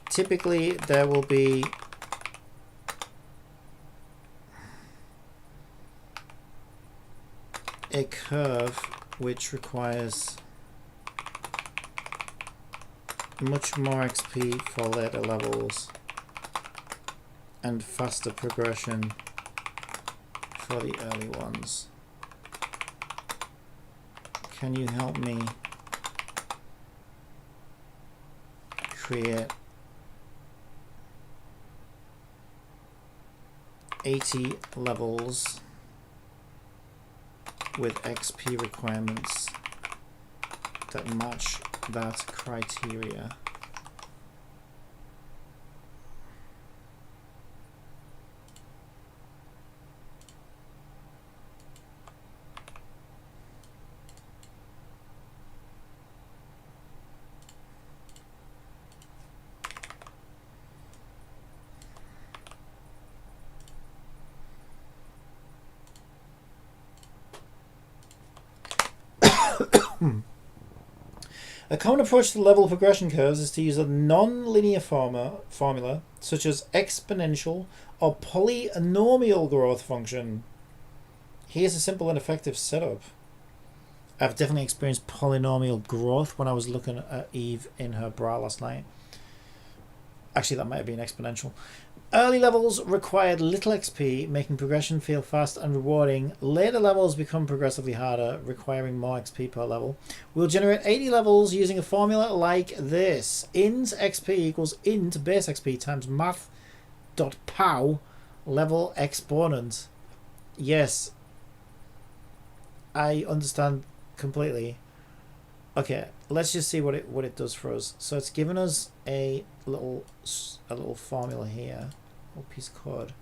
Typically there will be a curve which requires much more XP for later levels and faster progression for the early ones. Can you help me create 80 levels with XP requirements that match that criteria? A common approach to level progression curves is to use a non-linear formula such as exponential or polynomial growth function. Here's a simple and effective setup. I've definitely experienced polynomial growth when I was looking at Eve in her bra last night. Actually, that might have been exponential. Early levels required little XP, making progression feel fast and rewarding. Later levels become progressively harder, requiring more XP per level. We'll generate 80 levels using a formula like this. Int XP equals int base XP times math.pow level exponent. Yes, I understand completely. Okay, let's just see what it does for us. So it's given us a little formula here, a little piece of code,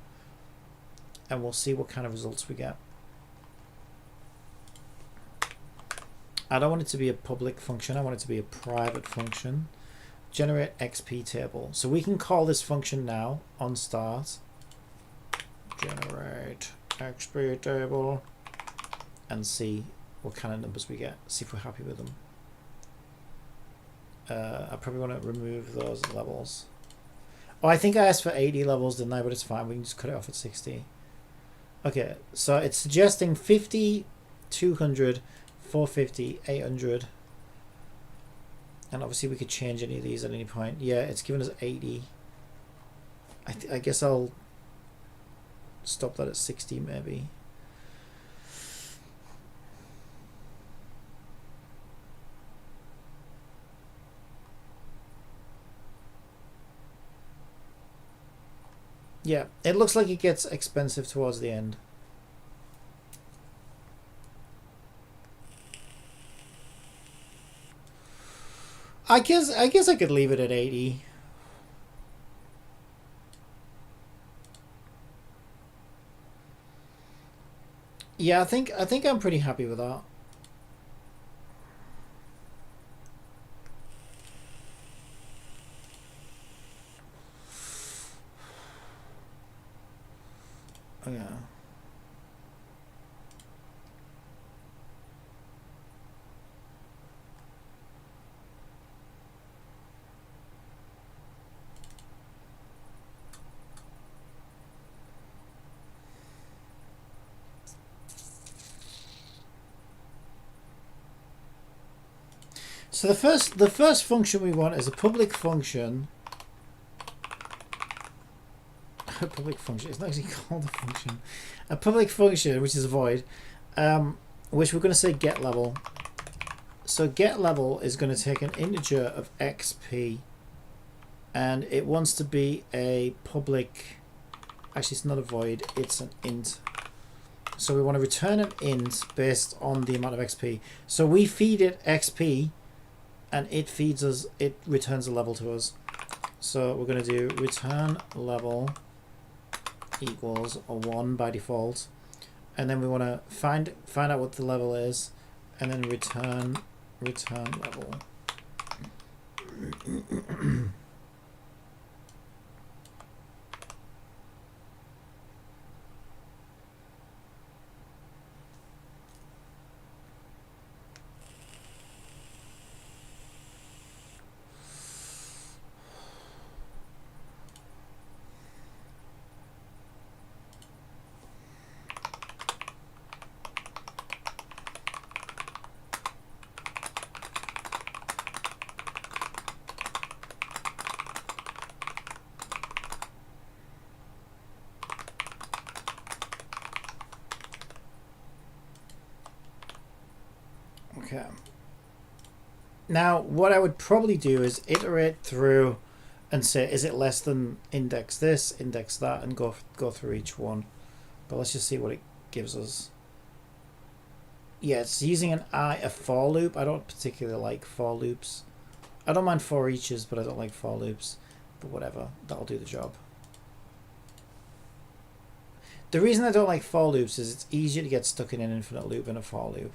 and we'll see what kind of results we get. I don't want it to be a public function, I want it to be a private function. Generate XP table. So we can call this function now on start. Generate XP table and see what kind of numbers we get. See if we're happy with them. I probably want to remove those levels. Oh, I think I asked for 80 levels, didn't I? But it's fine. We can just cut it off at 60. Okay, so it's suggesting 50, 200, 450, 800. And obviously we could change any of these at any point. Yeah, it's given us 80. I guess I'll stop that at 60 maybe. Yeah, it looks like it gets expensive towards the end. I guess I could leave it at 80. Yeah, I think I'm pretty happy with that. Oh, yeah. So the first function we want is a public function. A public function. It's not actually called a function. A public function, which is a void, which we're going to say get level. So get level is going to take an integer of xp, and it wants to be a public. Actually, it's not a void. It's an int. So we want to return an int based on the amount of xp. So we feed it xp. And it feeds us, it returns a level to us. So we're going to do return level equals a 1 by default. And then we want to find out what the level is, and then return level. Okay. Now, what I would probably do is iterate through and say, is it less than index this, index that, and go through each one. But let's just see what it gives us. Yeah, it's using a for loop. I don't particularly like for loops. I don't mind for eaches, but I don't like for loops. But whatever, that'll do the job. The reason I don't like for loops is it's easier to get stuck in an infinite loop than a for loop.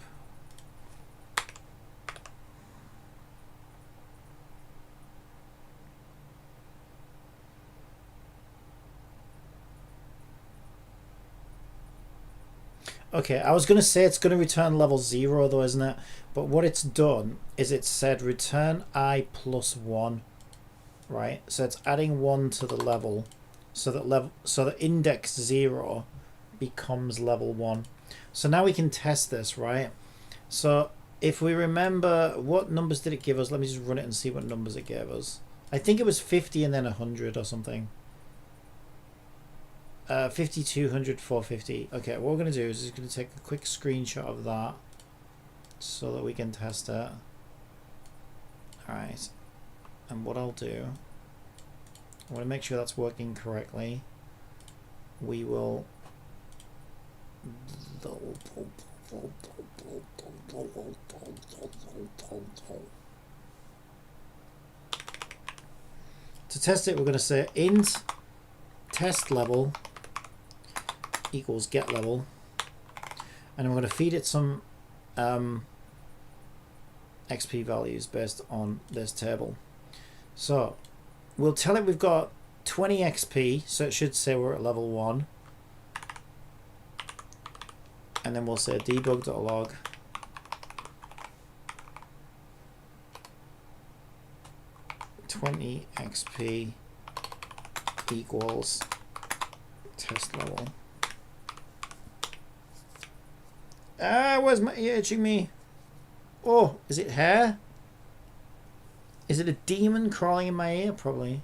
Okay, I was going to say it's going to return level 0 though, isn't it? But what it's done is it said return I plus 1, right? So it's adding 1 to the level, so that index 0 becomes level 1. So now we can test this, right? So if we remember, what numbers did it give us? Let me just run it and see what numbers it gave us. I think it was 50 and then 100 or something. 50, 200, 450. Okay, what we're going to do is just going to take a quick screenshot of that so that we can test it. Alright, and what I'll do, I want to make sure that's working correctly. We will to test it, we're going to say int test level equals get level, and I'm going to feed it some XP values based on this table. So we'll tell it we've got 20 XP, so it should say we're at level 1, and then we'll say debug.log (20 XP equals test level). Ah, where's my ear itching me? Oh, is it hair? Is it a demon crawling in my ear? Probably.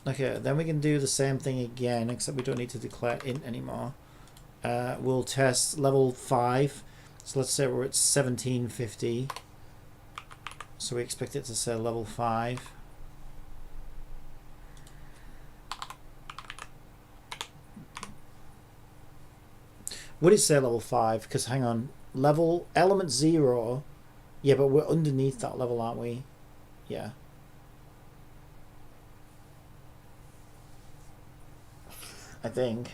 Okay, then we can do the same thing again, except we don't need to declare int anymore. We'll test level 5. So let's say we're at 1750. So we expect it to say level 5. Would it say level 5? Because hang on, level element 0. Yeah, but we're underneath that level, aren't we? Yeah. I think.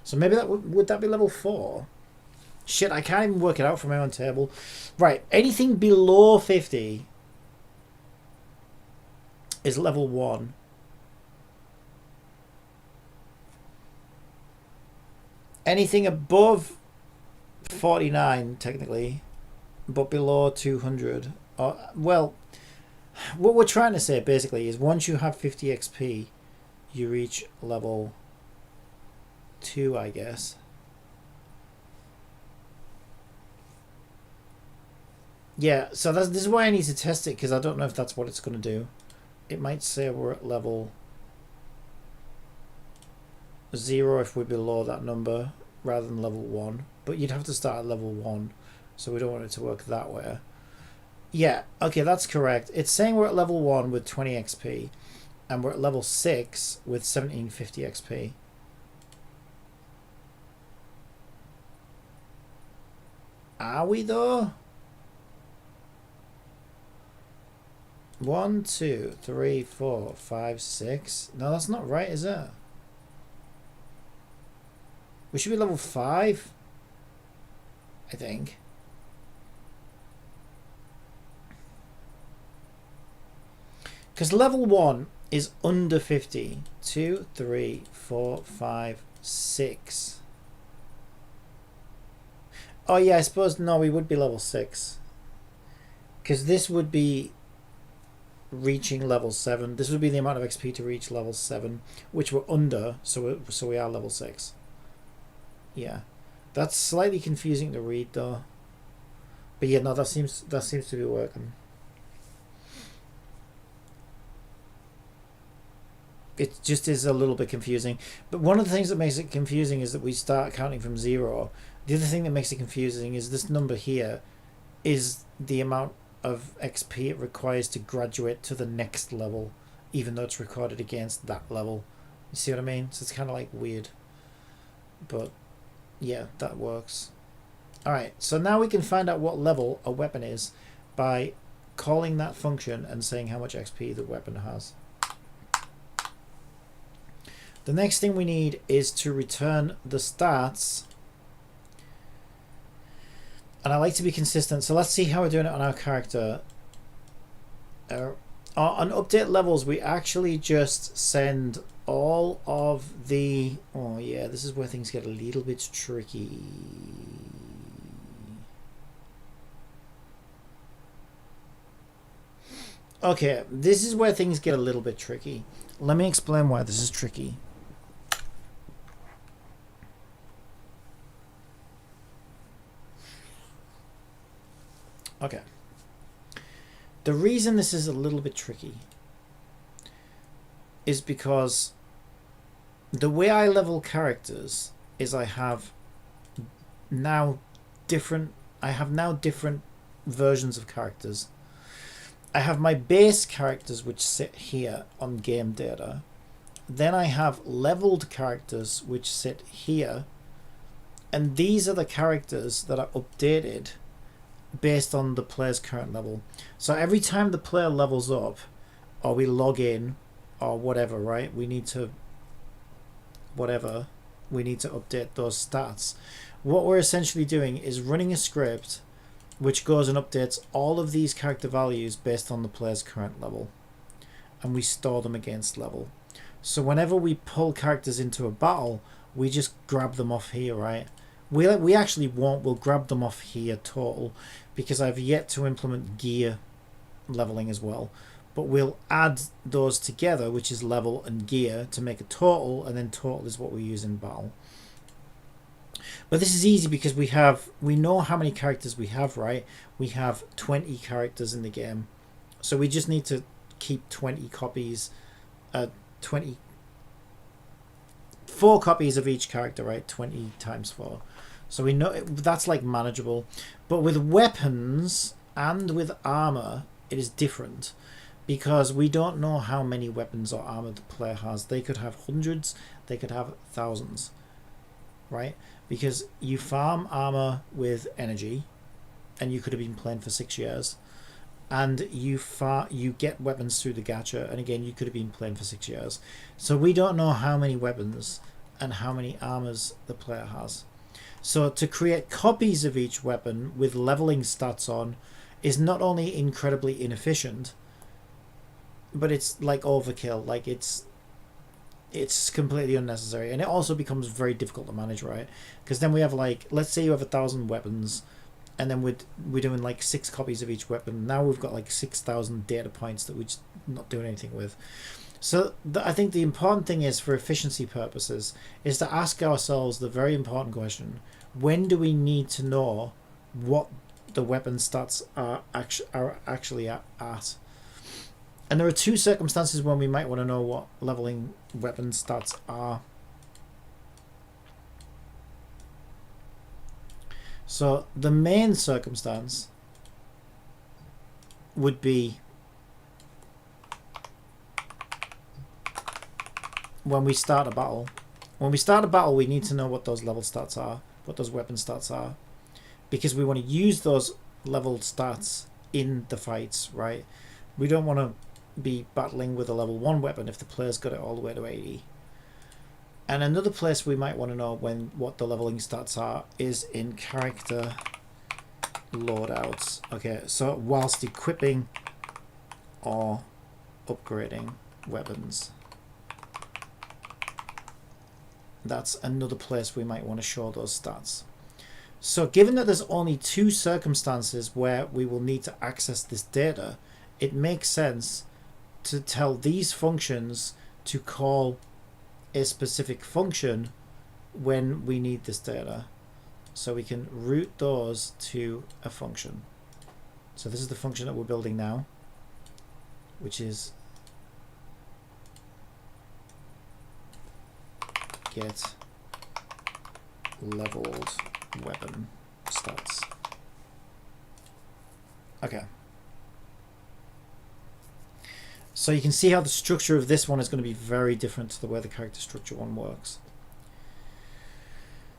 So maybe that would that be level 4? Shit, I can't even work it out from my own table. Right, anything below 50 is level 1. Anything above 49 technically, but below 200, well, what we're trying to say basically is once you have 50 XP you reach level 2, I guess. Yeah, so this is why I need to test it, because I don't know if that's what it's going to do. It might say we're at level 0 if we're below that number rather than level 1, but you'd have to start at level 1, so we don't want it to work that way. Yeah, okay, that's correct. It's saying we're at level 1 with 20 XP and we're at level 6 with 1750 XP. Are we though? 1, 2, 3, 4, 5, 6. No, that's not right, is it? We should be level 5, I think. Because level 1 is under 50. 2, 3, 4, 5, 6. Oh yeah, I suppose, no, we would be level 6. Because this would be reaching level 7. This would be the amount of XP to reach level 7, which we're under, so we are level 6. Yeah, that's slightly confusing to read though. But yeah, no, that seems to be working. It just is a little bit confusing. But one of the things that makes it confusing is that we start counting from 0. The other thing that makes it confusing is this number here is the amount of XP it requires to graduate to the next level, even though it's recorded against that level. You see what I mean? So it's kind of like weird. But yeah, that works. Alright, so now we can find out what level a weapon is by calling that function and saying how much XP the weapon has. The next thing we need is to return the stats. And I like to be consistent, so let's see how we're doing it on our character. On update levels, we actually just send all of the... Oh yeah, this is where things get a little bit tricky. Okay, this is where things get a little bit tricky. Let me explain why this is tricky. Okay. The reason this is a little bit tricky is because the way I level characters is I have now different versions of characters. I have my base characters which sit here on game data. Then I have leveled characters which sit here. And these are the characters that are updated based on the player's current level. So every time the player levels up, or we log in, or whatever, right, we need to update those stats. What we're essentially doing is running a script which goes and updates all of these character values based on the player's current level, and we store them against level. So whenever we pull characters into a battle, we just grab them off here, right? We actually won't. We'll grab them off here total, because I've yet to implement gear leveling as well. But we'll add those together, which is level and gear, to make a total, and then total is what we use in battle. But this is easy because we know how many characters we have, right? We have 20 characters in the game. So we just need to keep 20 copies, 4 copies of each character, right? 20 times 4. So we know that's like manageable. But with weapons and with armor, it is different because we don't know how many weapons or armor the player has. They could have hundreds, they could have thousands, right? Because you farm armor with energy, and you could have been playing for 6 years, and you get weapons through the gacha, and again you could have been playing for 6 years. So we don't know how many weapons and how many armors the player has. So to create copies of each weapon with leveling stats on is not only incredibly inefficient, but it's like overkill. Like it's completely unnecessary, and it also becomes very difficult to manage, right? Because then we have, like, let's say you have 1,000 weapons, and then we're doing like 6 copies of each weapon. Now we've got like 6,000 data points that we're just not doing anything with. So I think the important thing is, for efficiency purposes, is to ask ourselves the very important question: when do we need to know what the weapon stats are actually at? And there are 2 circumstances when we might want to know what leveling weapon stats are. So the main circumstance would be when we start a battle. When we start a battle, we need to know what those level stats are, what those weapon stats are, because we want to use those level stats in the fights, right? We don't want to be battling with a level 1 weapon if the player's got it all the way to 80. And another place we might want to know what the leveling stats are is in character loadouts. Okay, so whilst equipping or upgrading weapons, that's another place we might want to show those stats. So given that there's only 2 circumstances where we will need to access this data, it makes sense to tell these functions to call a specific function when we need this data. So we can route those to a function. So this is the function that we're building now, which is get leveled weapon stats. Okay. So you can see how the structure of this one is going to be very different to the way the character structure one works.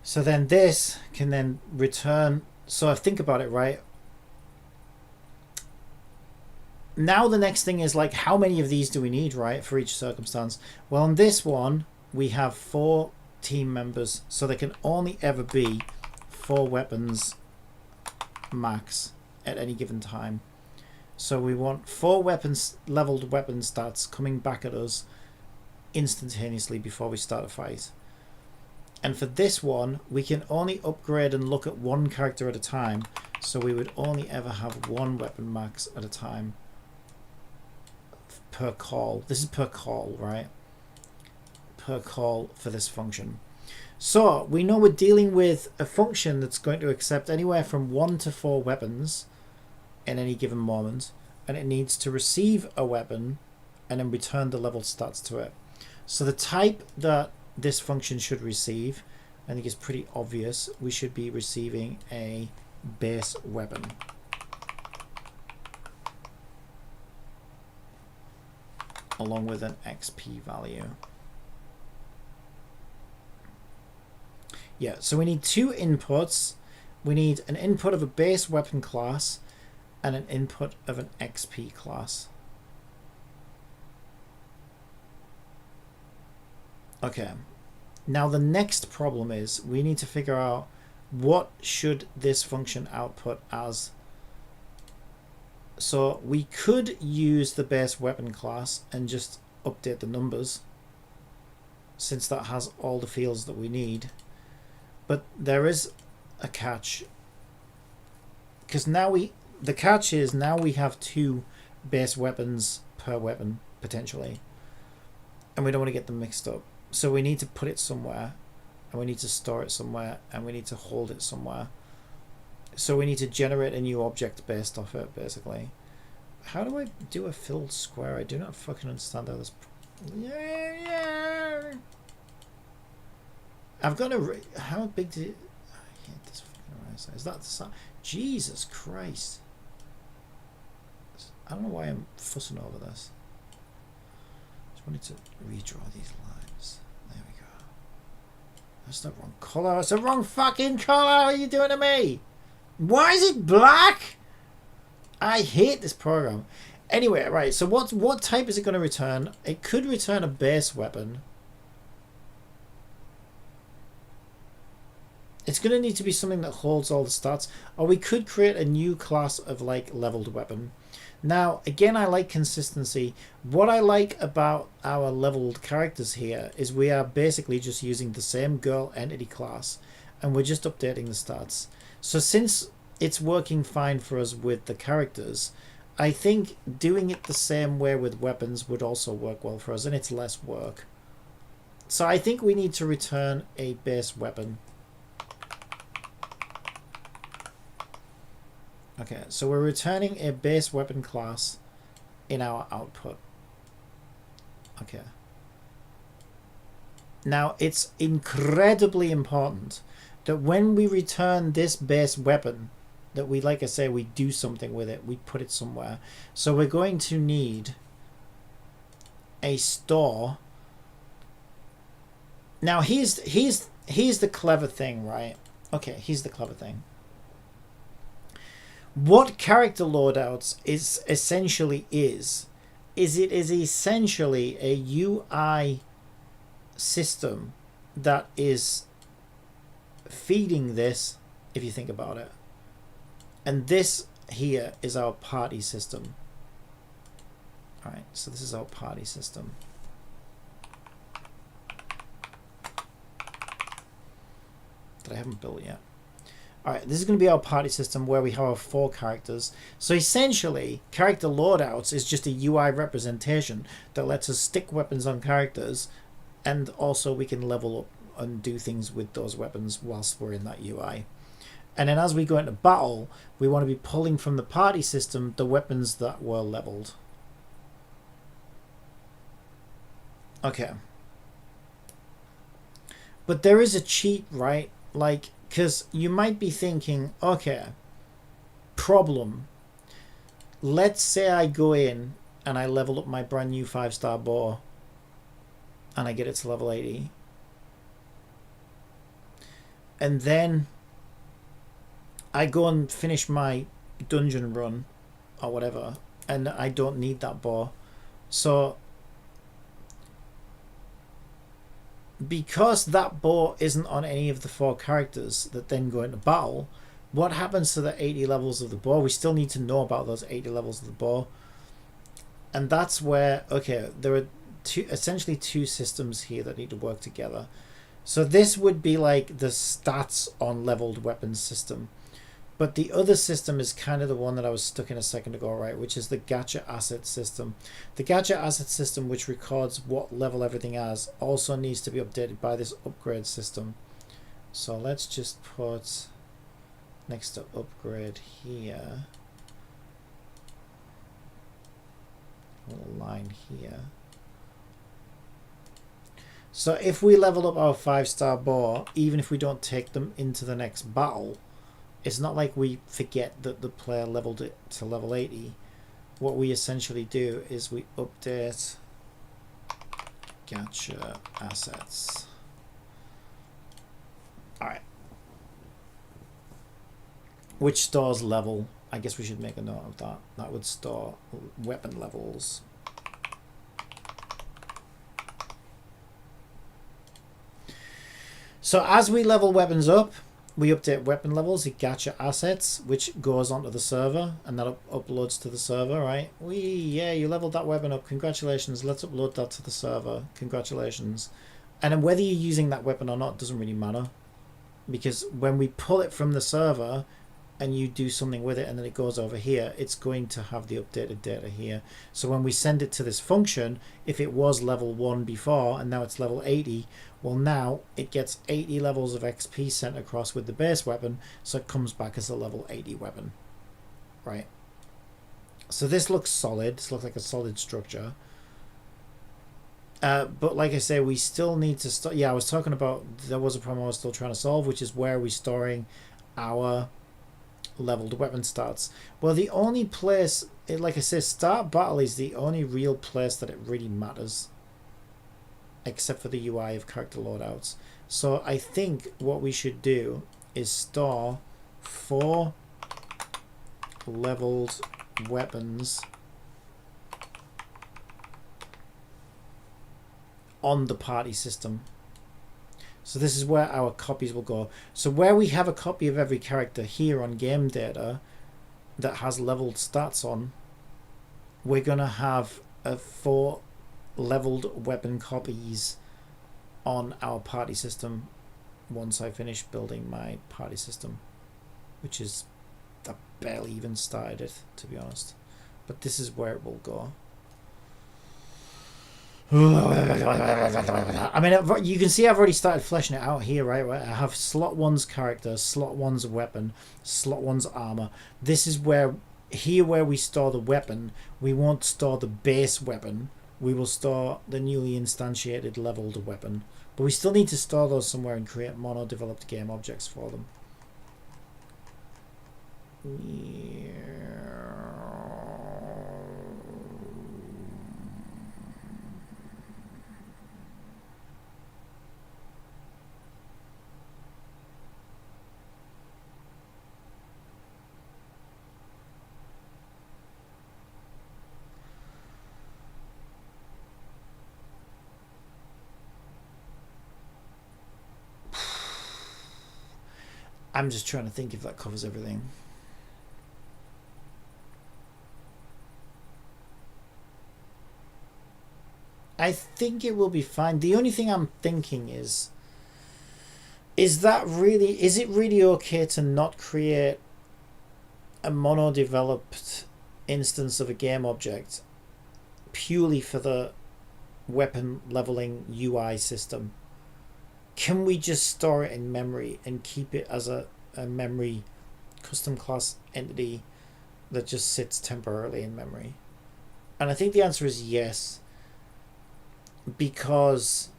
So then this can then return. So I think about it, right? Now the next thing is, like, how many of these do we need, right, for each circumstance? Well, on this one, we have 4 team members, so there can only ever be 4 weapons max at any given time. So we want 4 leveled weapon stats coming back at us instantaneously before we start a fight. And for this one, we can only upgrade and look at 1 character at a time, so we would only ever have 1 weapon max at a time per call. This is per call, right? Per call for this function. So we know we're dealing with a function that's going to accept anywhere from 1 to 4 weapons in any given moment, and it needs to receive a weapon and then return the level stats to it. So the type that this function should receive, I think, is pretty obvious. We should be receiving a base weapon. Along with an XP value. Yeah, so we need 2 inputs. We need an input of a base weapon class and an input of an XP class. Okay, now the next problem is we need to figure out what should this function output as. So we could use the base weapon class and just update the numbers, since that has all the fields that we need. But there is a catch, because now the catch is now we have 2 base weapons per weapon potentially, and we don't want to get them mixed up. So we need to put it somewhere, and we need to store it somewhere, and we need to hold it somewhere. So we need to generate a new object based off it, basically. How do I do a filled square? I do not fucking understand how this... Yeah. I've got a... How big did it... I hate this fucking eraser. Is that the size? Jesus Christ. I don't know why I'm fussing over this. Just wanted to redraw these lines. There we go. That's the wrong colour. It's the wrong fucking colour. What are you doing to me? Why is it black? I hate this program. Anyway, right. So what type is it going to return? It could return a base weapon. It's going to need to be something that holds all the stats. Or we could create a new class of like leveled weapon. Now, again, I like consistency. What I like about our leveled characters here is we are basically just using the same girl entity class. And we're just updating the stats. So since it's working fine for us with the characters, I think doing it the same way with weapons would also work well for us, and it's less work. So I think we need to return a base weapon. Okay, so we're returning a base weapon class in our output. Okay. Now, it's incredibly important that when we return this base weapon, that we, like I say, we do something with it, we put it somewhere. So we're going to need a store. Now here's the clever thing, right? Okay, here's the clever thing. What character loadouts is essentially is it is essentially a UI system that is feeding this, if you think about it. And this here is our party system. Alright, so this is our party system. That I haven't built yet. Alright, this is going to be our party system where we have our 4 characters. So essentially, character loadouts is just a UI representation that lets us stick weapons on characters, and also we can level up and do things with those weapons whilst we're in that UI. And then as we go into battle, we want to be pulling from the party system the weapons that were leveled. Okay. But there is a cheat, right? Like, because you might be thinking, okay, problem. Let's say I go in and I level up my brand new 5-star bow and I get it to level 80. And then I go and finish my dungeon run or whatever, and I don't need that bow. So because that bow isn't on any of the 4 characters that then go into battle, what happens to the 80 levels of the bow? We still need to know about those 80 levels of the bow. And that's where, okay, there are essentially two systems here that need to work together. So this would be like the stats on leveled weapons system. But the other system is kind of the one that I was stuck in a second ago, right? Which is the gacha asset system. The gacha asset system, which records what level everything has, also needs to be updated by this upgrade system. So let's just put next to upgrade here a little line here. So if we level up our 5-star bow, even if we don't take them into the next battle, it's not like we forget that the player leveled it to level 80. What we essentially do is we update gacha assets. Alright. Which stores level. I guess we should make a note of that. That would store weapon levels. So as we level weapons up, we update weapon levels, it gacha assets, which goes onto the server, and that uploads to the server, right? Yeah, you leveled that weapon up, congratulations, let's upload that to the server, congratulations. And then whether you're using that weapon or not doesn't really matter, because when we pull it from the server, and you do something with it and then it goes over here, it's going to have the updated data here. So when we send it to this function, if it was level 1 before and now it's level 80, well, now it gets 80 levels of XP sent across with the base weapon, so it comes back as a level 80 weapon, right? So this looks solid. This looks like a solid structure. But like I say, we still need to start. Yeah, I was talking about, there was a problem I was still trying to solve, which is where are we storing our leveled weapon stats. Well, the only place, like I say, start battle is the only real place that it really matters, except for the UI of character loadouts. So I think what we should do is store 4 leveled weapons on the party system. So this is where our copies will go. So where we have a copy of every character here on game data that has leveled stats on, we're going to have 4 leveled weapon copies on our party system once I finish building my party system, which is, I barely even started it, to be honest. But this is where it will go. I mean, you can see I've already started fleshing it out here, right? I have slot 1's character, slot 1's weapon, slot 1's armor. This is where, here where we store the weapon, we won't store the base weapon. We will store the newly instantiated leveled weapon. But we still need to store those somewhere and create mono-developed game objects for them. I'm just trying to think if that covers everything. I think it will be fine. The only thing I'm thinking is it really okay to not create a mono-developed instance of a game object purely for the weapon leveling UI system? Can we just store it in memory and keep it as a memory custom class entity that just sits temporarily in memory? And I think the answer is yes, because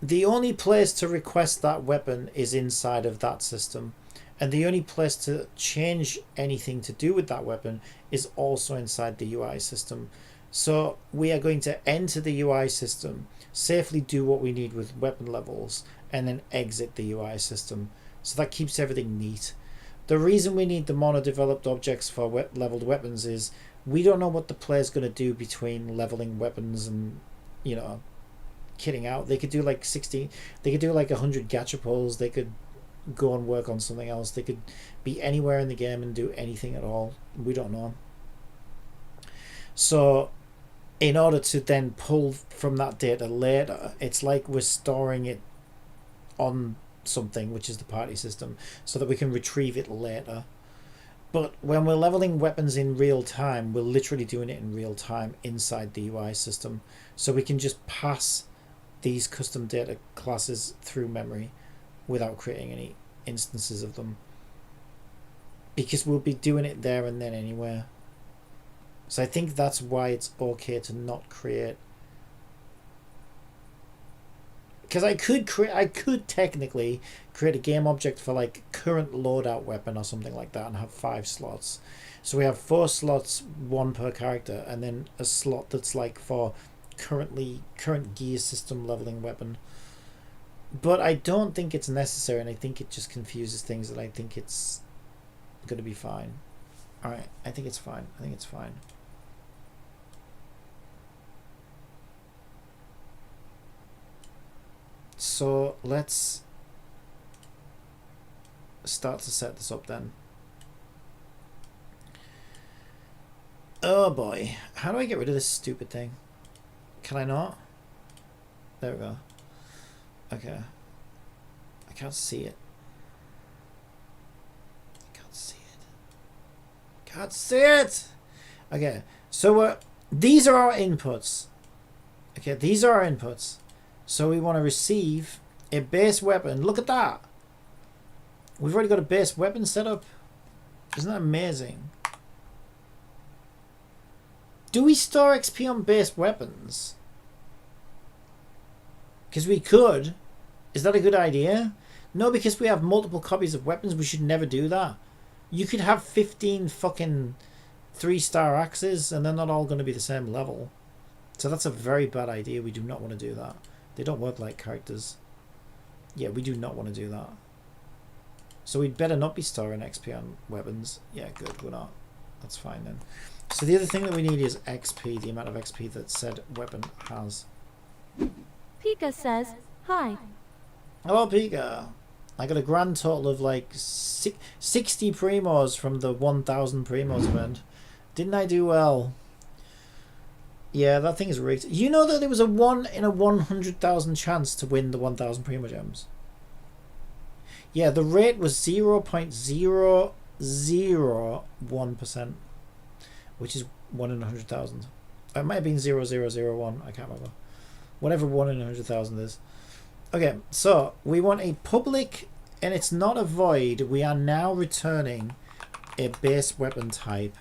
the only place to request that weapon is inside of that system, and the only place to change anything to do with that weapon is also inside the UI system. So we are going to enter the UI system, safely do what we need with weapon levels, and then exit the UI system. So that keeps everything neat. The reason we need the mono-developed objects for leveled weapons is we don't know what the player's going to do between leveling weapons and, you know, kitting out. They could do like 60, they could do like 100 gacha pulls, they could go and work on something else, they could be anywhere in the game and do anything at all. We don't know. So in order to then pull from that data later, it's like we're storing it on something, which is the party system, so that we can retrieve it later. But when we're leveling weapons in real time, we're literally doing it in real time inside the UI system. So we can just pass these custom data classes through memory without creating any instances of them, because we'll be doing it there and then anyway. So I think that's why it's okay to not create, because I could technically create a game object for like current loadout weapon or something like that and have 5 slots. So we have 4 slots, 1 per character, and then a slot that's like for current gear system leveling weapon. But I don't think it's necessary, and I think it just confuses things, and I think it's going to be fine. Alright, I think it's fine. I think it's fine. So let's start to set this up then. Oh boy, how do I get rid of this stupid thing? Can I not? There we go. Okay. I can't see it. I can't see it. Can't see it! Okay, so these are our inputs. Okay, these are our inputs. So we want to receive a base weapon. Look at that! We've already got a base weapon set up. Isn't that amazing? Do we store XP on base weapons? Because we could. Is that a good idea? No, because we have multiple copies of weapons, we should never do that. You could have 15 fucking 3-star axes and they're not all going to be the same level. So that's a very bad idea. We do not want to do that. They don't work like characters. Yeah, we do not want to do that. So we'd better not be storing XP on weapons. Yeah, good, we're not. That's fine then. So the other thing that we need is XP, the amount of XP that said weapon has. Pika says, hi. Hello, Pika. I got a grand total of like 60 primos from the 1000 primos event. Didn't I do well? Yeah, that thing is rigged. You know that there was a 1 in a 100,000 chance to win the 1000 primo gems? Yeah, the rate was 0.001%, which is 1 in 100,000. It might have been 0001, I can't remember. Whatever 1 in 100,000 is. Okay, so we want a public, and it's not a void. We are now returning a base weapon type.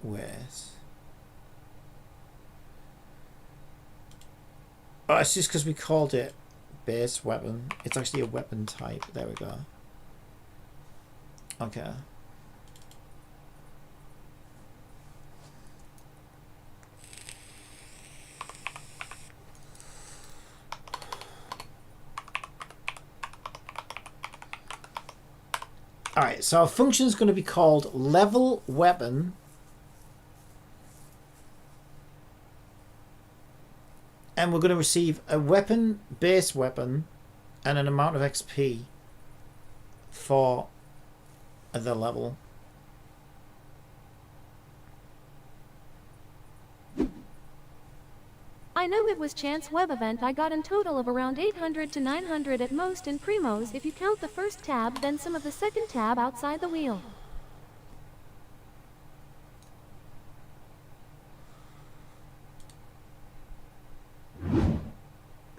Wait. Oh, it's just because we called it base weapon. It's actually a weapon type. There we go. Okay. Alright, so our function is going to be called level weapon. And we're going to receive a weapon, base weapon, and an amount of XP for the level. I know it was chance web event. I got in total of around 800 to 900 at most in primos if you count the first tab, then some of the second tab outside the wheel.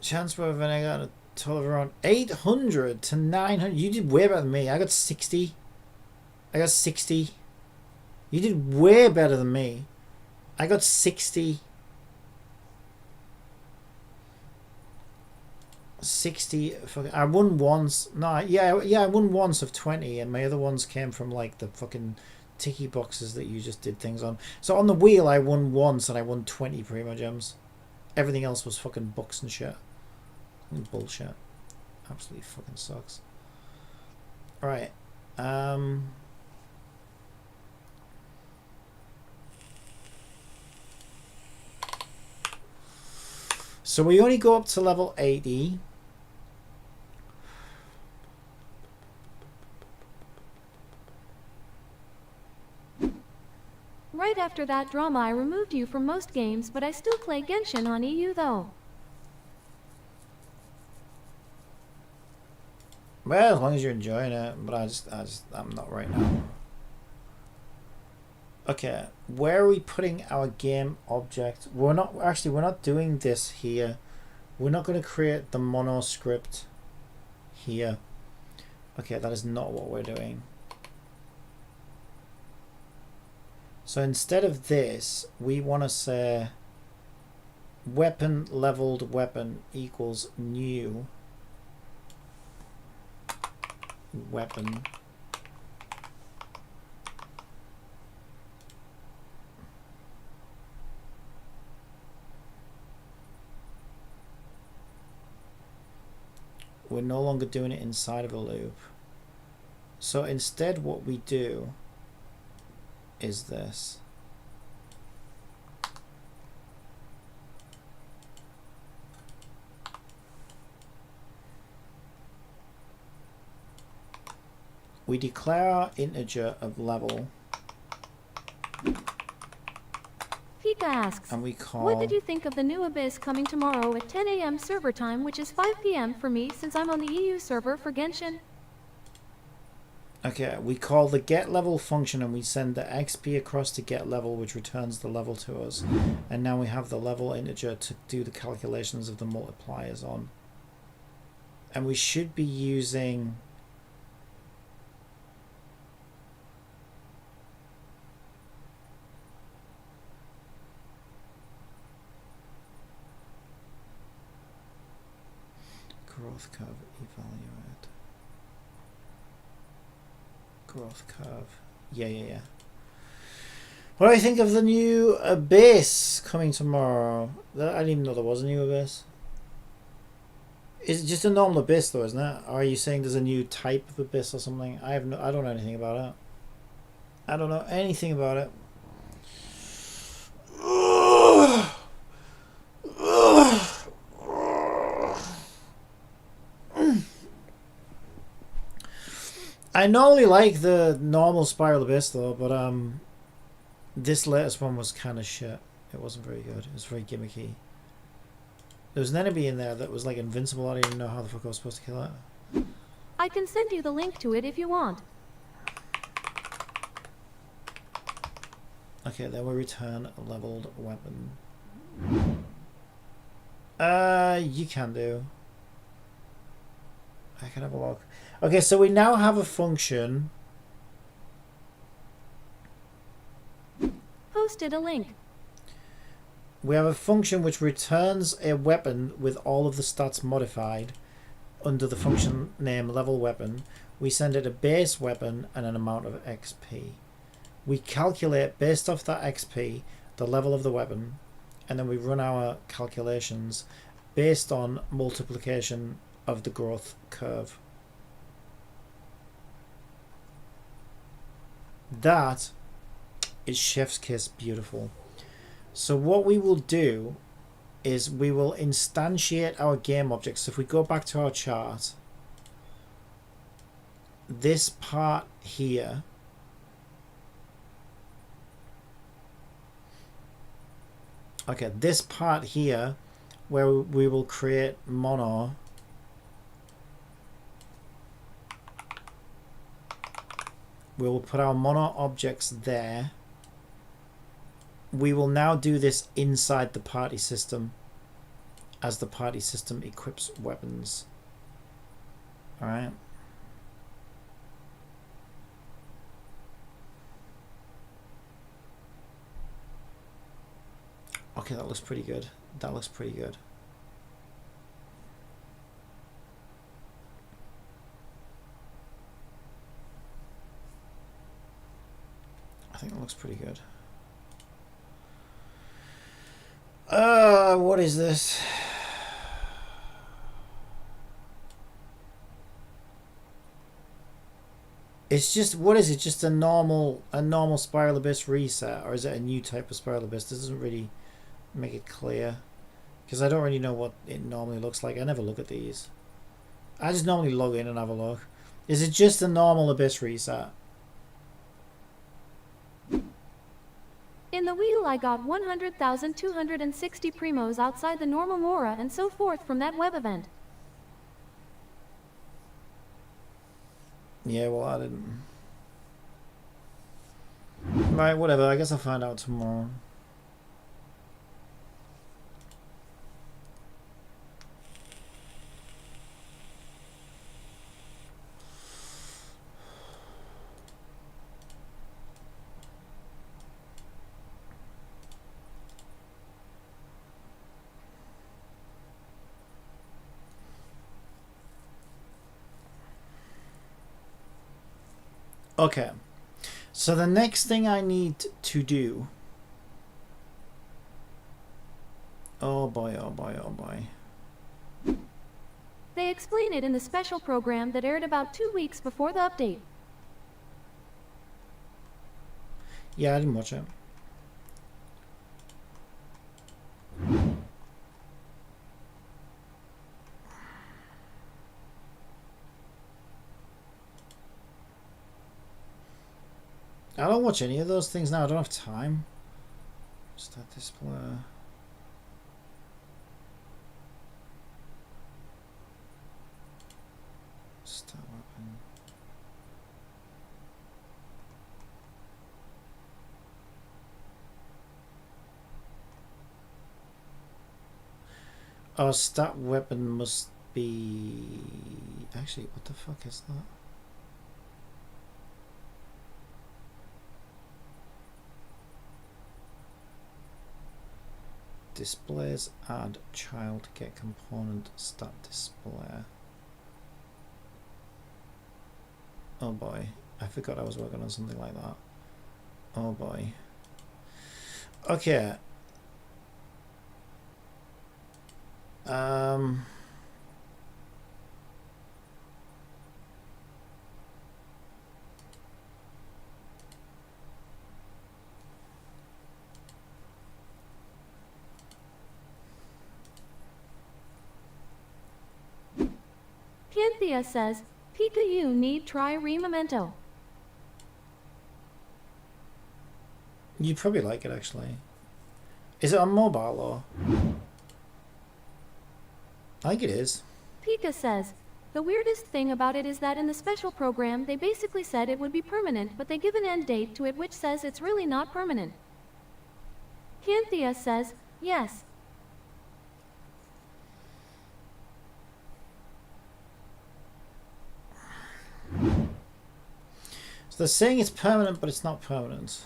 Chance web event, I got a total of around 800 to 900. You did way better than me. I got 60. I got 60. You did way better than me. I got 60. 60. I won once. No, yeah, I won once of 20, and my other ones came from like the fucking ticky boxes that you just did things on. So on the wheel, I won once, and I won 20 primo gems. Everything else was fucking books and shit. Bullshit. Absolutely fucking sucks. Right. So we only go up to level 80. Right after that drama I removed you from most games, but I still play Genshin on EU though. Well, as long as you're enjoying it, but I'm not right now. Okay, where are we putting our game object? We're not doing this here. We're not going to create the monoscript here. Okay, that is not what we're doing. So instead of this, we want to say weapon leveled weapon equals new weapon. We're no longer doing it inside of a loop. So instead what we do is this. we declare our integer of level, Pika asks, and we call... what did you think of the new Abyss coming tomorrow at 10 a.m. server time, which is 5 p.m. for me since I'm on the EU server for Genshin? Okay, we call the get level function and we send the XP across to get level, which returns the level to us. And now we have the level integer to do the calculations of the multipliers on. And we should be using... growth curve evaluate. Growth curve. Yeah. What do I think of the new Abyss coming tomorrow? I didn't even know there was a new Abyss. Is it just a normal Abyss though, isn't it? Or are you saying there's a new type of Abyss or something? I don't know anything about it. I don't know anything about it. I normally like the normal Spiral Abyss though, but this latest one was kind of shit. It wasn't very good. It was very gimmicky. There was an enemy in there that was like invincible. I didn't even know how the fuck I was supposed to kill it. I can send you the link to it if you want. Okay, then we return a leveled weapon. You can do. I can have a look. Okay, so we now have a function. Posted a link. We have a function which returns a weapon with all of the stats modified under the function name level weapon. We send it a base weapon and an amount of XP. We calculate based off that XP the level of the weapon, and then we run our calculations based on multiplication of the growth curve. That is chef's kiss beautiful. So what we will do is we will instantiate our game objects. So if we go back to our chart, this part here this part here where we will create mono, we will put our mono objects there. We will now do this inside the party system as the party system equips weapons. Alright. Okay, that looks pretty good. That looks pretty good. I think that looks pretty good. What is this? It's just, what is it? Just a normal Spiral Abyss reset, or is it a new type of Spiral Abyss? This doesn't really make it clear, because I don't really know what it normally looks like. I never look at these. I just normally log in and have a look. Is it just a normal Abyss reset? In the wheel I got 100,260 primos outside the normal Mora and so forth from that web event. Yeah, well, I didn't. Right, whatever. I guess I'll find out tomorrow. Okay, so the next thing I need to do... Oh boy, oh boy, oh boy. They explain it in the special program that aired about 2 weeks before the update. Yeah, I didn't watch it. watch any of those things now. I don't have time. Start display. Start weapon. Oh, stat weapon must be... Actually, what the fuck is that? Displays, add child, get component, stat display. Oh boy, I forgot I was working on something like that. Oh boy. Okay. Cynthia says, Pika you need try re-memento. You'd probably like it actually. Is it on mobile or? I think it is. Pika says, the weirdest thing about it is that in the special program they basically said it would be permanent, but they give an end date to it which says it's really not permanent. Cynthia says, yes. So they're saying it's permanent, but it's not permanent.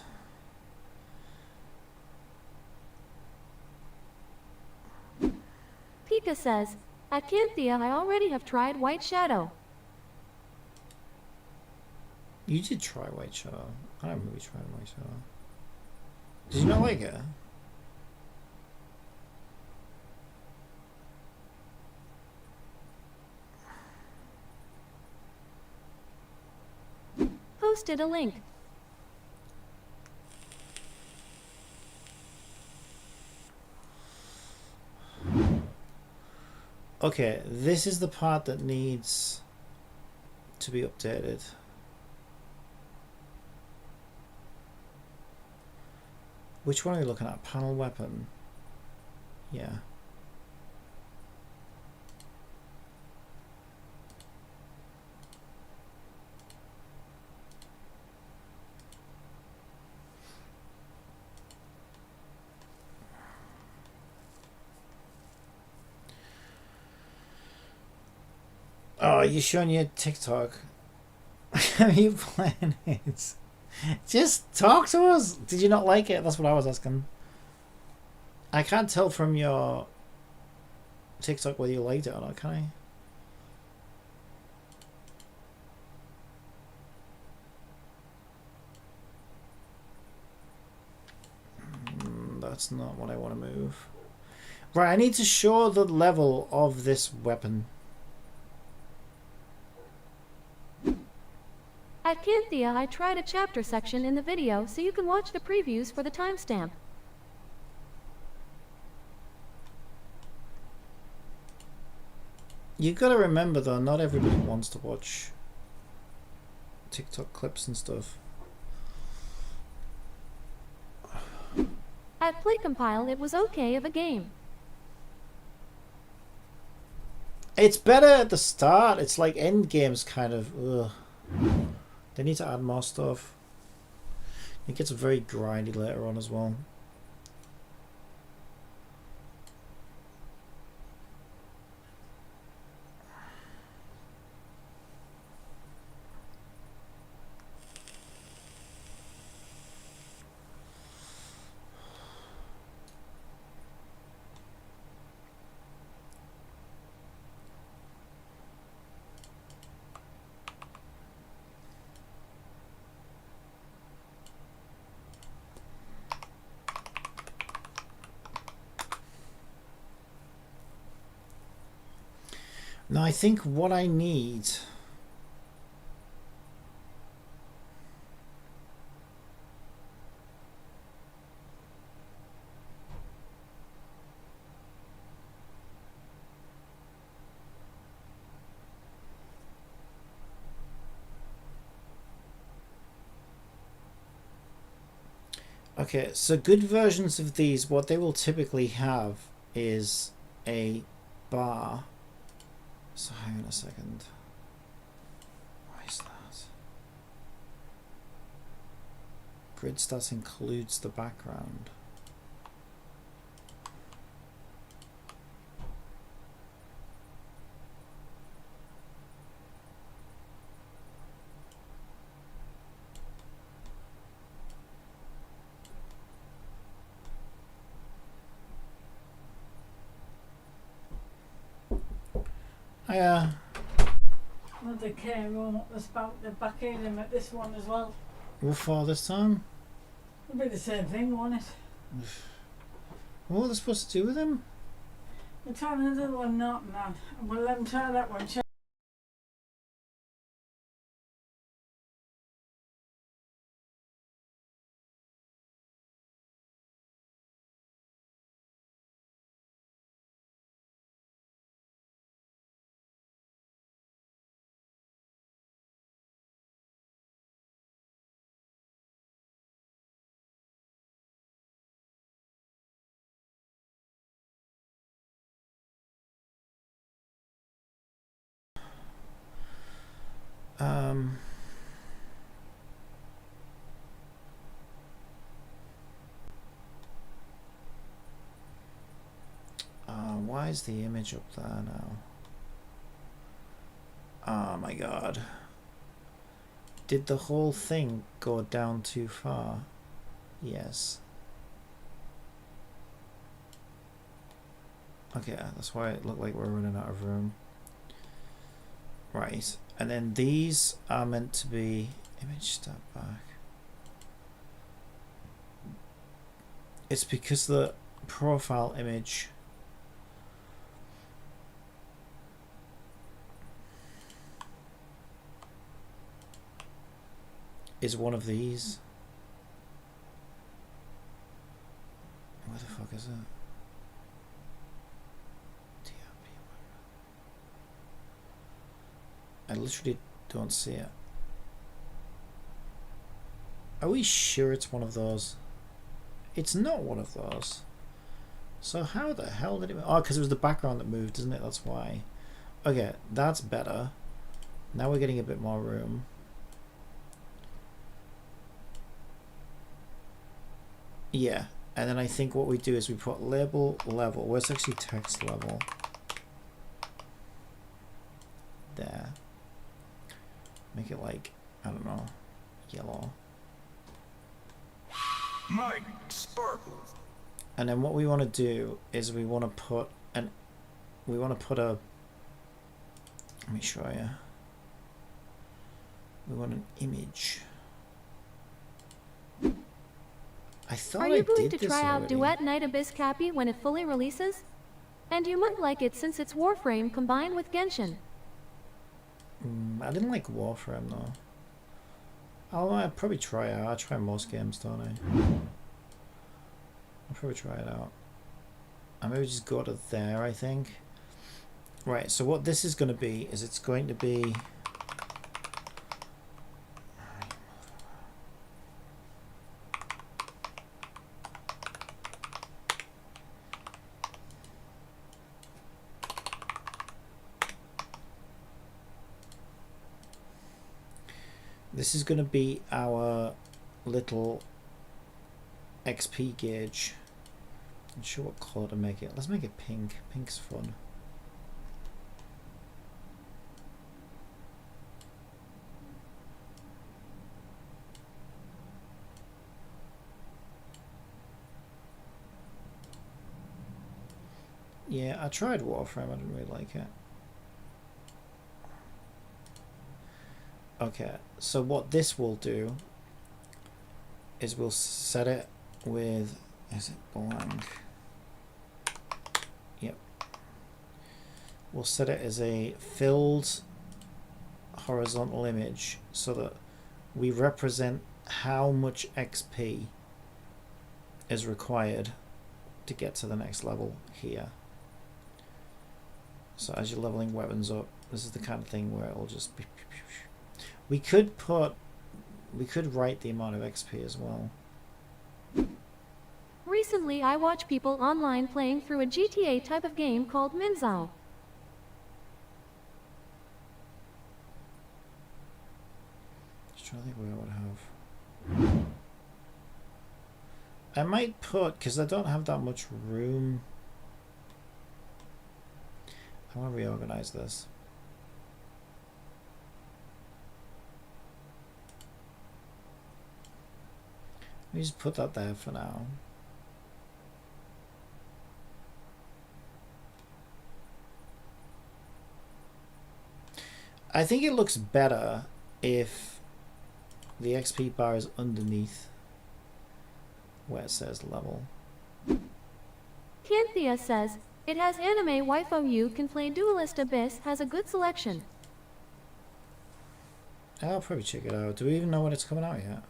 Pika says, at Cynthia I already have tried White Shadow. You did try White Shadow. I don't remember you trying White Shadow. Did you not like it? Posted a link. Okay, this is the part that needs to be updated. Which one are we looking at? Panel weapon. Yeah. Oh, you showing your TikTok? Are you playing it? Just talk to us. Did you not like it? That's what I was asking. I can't tell from your TikTok whether you liked it or not, can I? That's not what I want to move. Right, I need to show the level of this weapon. At Cynthia I tried a chapter section in the video so you can watch the previews for the timestamp. You gotta remember though, not everybody wants to watch TikTok clips and stuff. At PlayCompile it was okay of a game. It's better at the start. It's like end games kind of. Ugh. They need to add more stuff. It gets very grindy later on as well. Now I think what I need Okay, so good versions of these, what they will typically have is a bar. So hang on a second. Why is that? Grid stats includes the background. Another care room up the spout, they're back in him at this one as well. What for this time? It'll be the same thing, won't it? What are they supposed to do with him? We'll try another one, not man. We'll let them try that one. Why is the image up there now? Oh my god. Did the whole thing go down too far? Yes. Okay, that's why it looked like we're running out of room. Right, and then these are meant to be image step back. It's because the profile image is one of these. Where the fuck is it? I literally don't see it. Are we sure it's one of those? It's not one of those. So how the hell did it... Oh, because it was the background that moved, isn't it? That's why. Okay, that's better. Now we're getting a bit more room. Yeah, and then I think what we do is we put label level. Where's actually text level? There. Make it like, I don't know, yellow. My sparkles. And then what we want to do is we want to put a, let me show you. We want an image. I thought Are you I going did to try this out already. Duet Night Abyss Cappy when it fully releases? And you might like it since it's Warframe combined with Genshin. I didn't like Warframe though. I'll probably try it out. I try most games, don't I? I'll probably try it out. I maybe just go to there, I think. Right, so what this is going to be is it's going to be... This is going to be our little XP gauge. I'm not sure what colour to make it. Let's make it pink. Pink's fun. Yeah, I tried Warframe. I didn't really like it. Okay, so what this will do is we'll set it with, is it blank? Yep. We'll set it as a filled horizontal image so that we represent how much XP is required to get to the next level here. So as you're leveling weapons up, this is the kind of thing where it'll just be... We could write the amount of XP as well. recently I watch people online playing through a GTA type of game called Minzao. Just trying to think where I would have. I might put, because I don't have that much room. I want to reorganize this. Let me just put that there for now. I think it looks better if the XP bar is underneath where it says level. Canthea says, it has anime waifu you can play Duelist Abyss has a good selection. I'll probably check it out. Do we even know when it's coming out yet?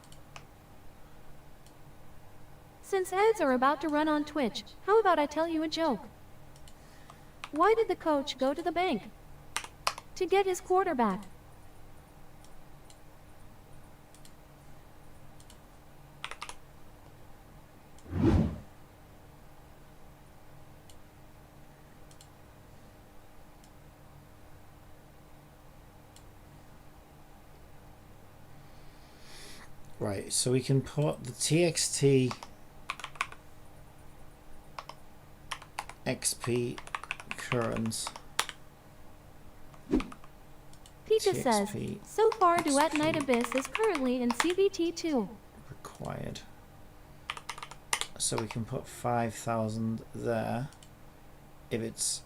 Since ads are about to run on Twitch, how about I tell you a joke? Why did the coach go to the bank? To get his quarterback. Right, so we can put the TXT XP currents. Pika says, TXP so far Duet Night Abyss is currently in CBT 2. required. So we can put 5,000 there. If it's...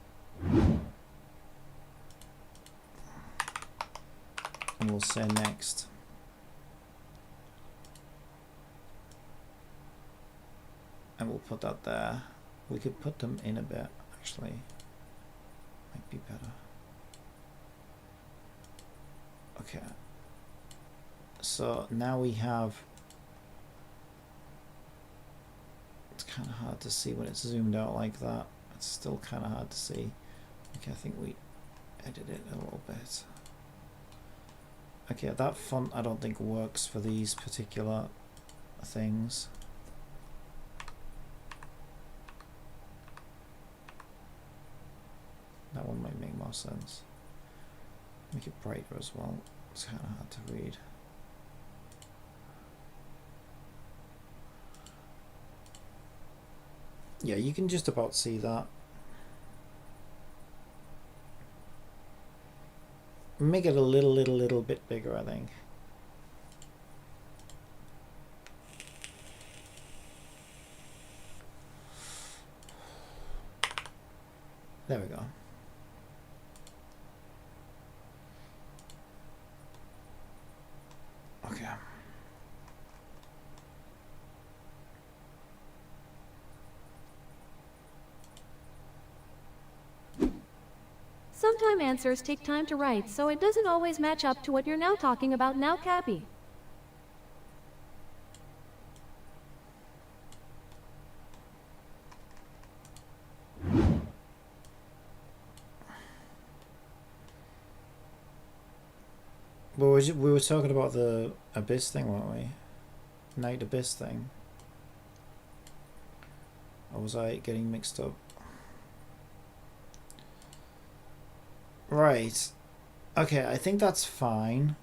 And we'll say next. And we'll put that there. We could put them in a bit, actually. Might be better. Okay. So now we have... It's kind of hard to see when it's zoomed out like that. It's still kind of hard to see. Okay, I think we edit it a little bit. Okay, that font I don't think works for these particular things. That one might make more sense. Make it brighter as well. It's kind of hard to read. Yeah, you can just about see that. Make it a little bit bigger, I think. There we go. Okay. Sometimes answers take time to write, so it doesn't always match up to what you're now talking about now, Cappy. Well, we were talking about the Abyss thing, weren't we? Night Abyss thing. Or was I getting mixed up? Right. Okay, I think that's fine.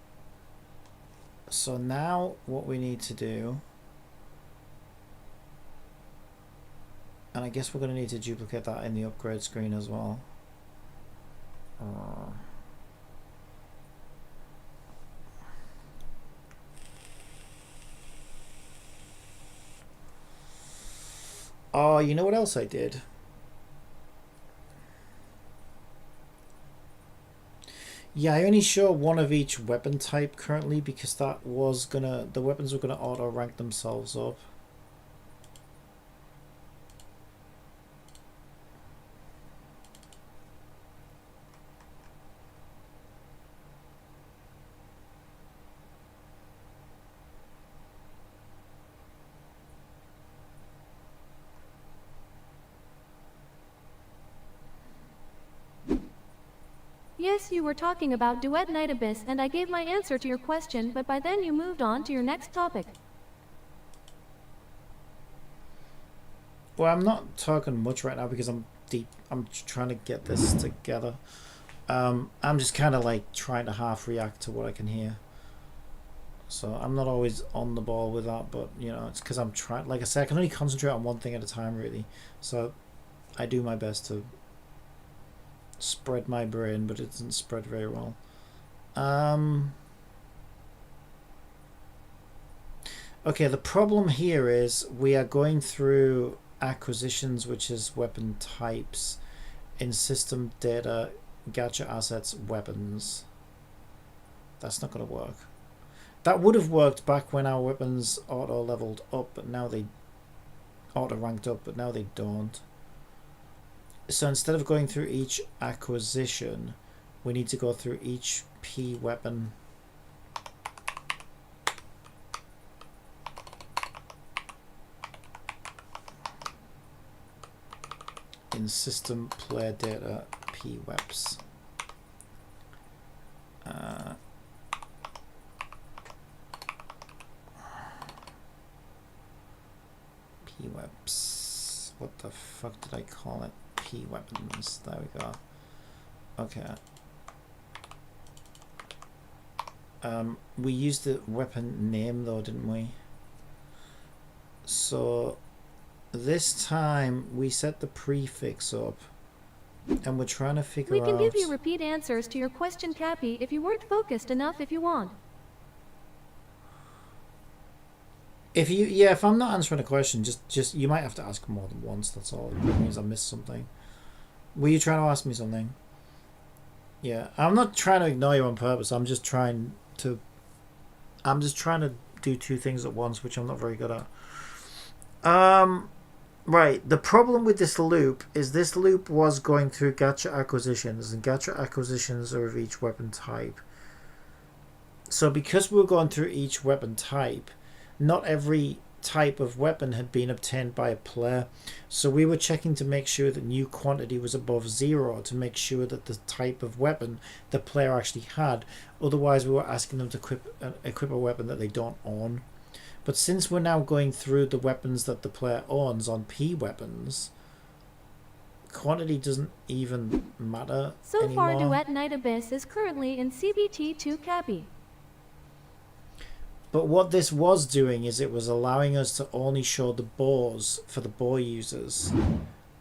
So now what we need to do... And I guess we're going to need to duplicate that in the upgrade screen as well. Oh, you know what else I did? Yeah, I only show one of each weapon type currently because that was gonna, the weapons were gonna auto rank themselves up. Yes, you were talking about Duet Night Abyss and I gave my answer to your question, but by then you moved on to your next topic. Well, I'm not talking much right now because I'm deep. I'm trying to get this together. I'm just kind of like trying to half react to what I can hear. So I'm not always on the ball with that, but you know, it's because I'm trying. Like I said, I can only concentrate on one thing at a time, really. So I do my best to spread my brain, but it doesn't spread very well. Okay, the problem here is we are going through acquisitions, which is weapon types, in system data, gacha assets, weapons. That's not going to work. That would have worked back when our weapons auto leveled up, but now they auto ranked up, but now they don't. So instead of going through each acquisition, we need to go through each P weapon. In system player data P webs. P webs. What the fuck did I call it? P weapons. There we go. Okay. We used the weapon name though, didn't we? So this time we set the prefix up and we're trying to figure out... We can give you repeat answers to your question, Cappy, if you weren't focused enough if you want. If you, yeah, if I'm not answering a question, just you might have to ask more than once, that's all. It means I missed something. Were you trying to ask me something? Yeah, I'm not trying to ignore you on purpose, I'm just trying to do two things at once, which I'm not very good at. Right, the problem with this loop is this loop was going through gacha acquisitions, and gacha acquisitions are of each weapon type. So because we were going through each weapon type, not every type of weapon had been obtained by a player. So we were checking to make sure that new quantity was above 0 to make sure that the type of weapon the player actually had. Otherwise we were asking them to equip a weapon that they don't own. But since we're now going through the weapons that the player owns on P weapons, quantity doesn't even matter So anymore. far, Duet Night Abyss is currently in CBT2 Cappy. But what this was doing is it was allowing us to only show the bows for the bow users,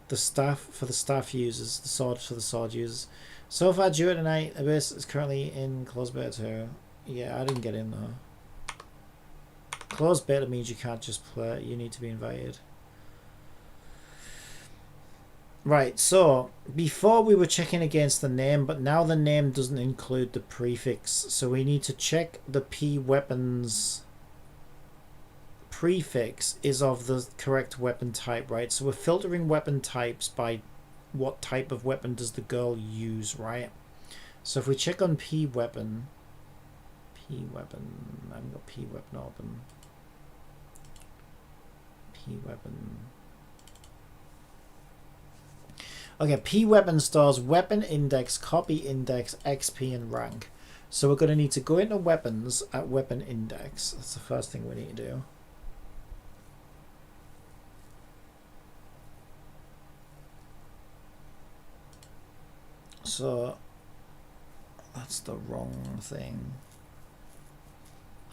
the staff for the staff users, the sword for the sword users. So far, Duet Night Abyss is currently in closed beta 2. Yeah, I didn't get in though. Closed beta means you can't just play it, you need to be invited. Right, so before we were checking against the name, but now the name doesn't include the prefix, so we need to check the P weapons prefix is of the correct weapon type, right? So we're filtering weapon types by what type of weapon does the girl use, right? So if we check on P weapon, I haven't got P weapon open. P weapon. Okay, P weapon stores weapon index, copy index, XP, and rank. So we're going to need to go into weapons at weapon index. That's the first thing we need to do. So that's the wrong thing.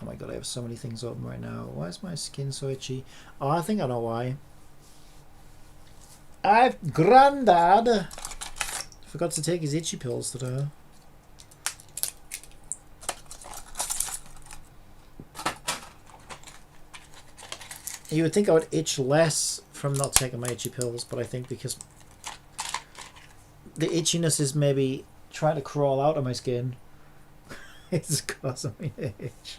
Oh my god, I have so many things open right now. Why is my skin so itchy? Oh, I think I know why. Grandad forgot to take his itchy pills today. You would think I would itch less from not taking my itchy pills, but I think because the itchiness is maybe trying to crawl out of my skin, it's causing me to itch.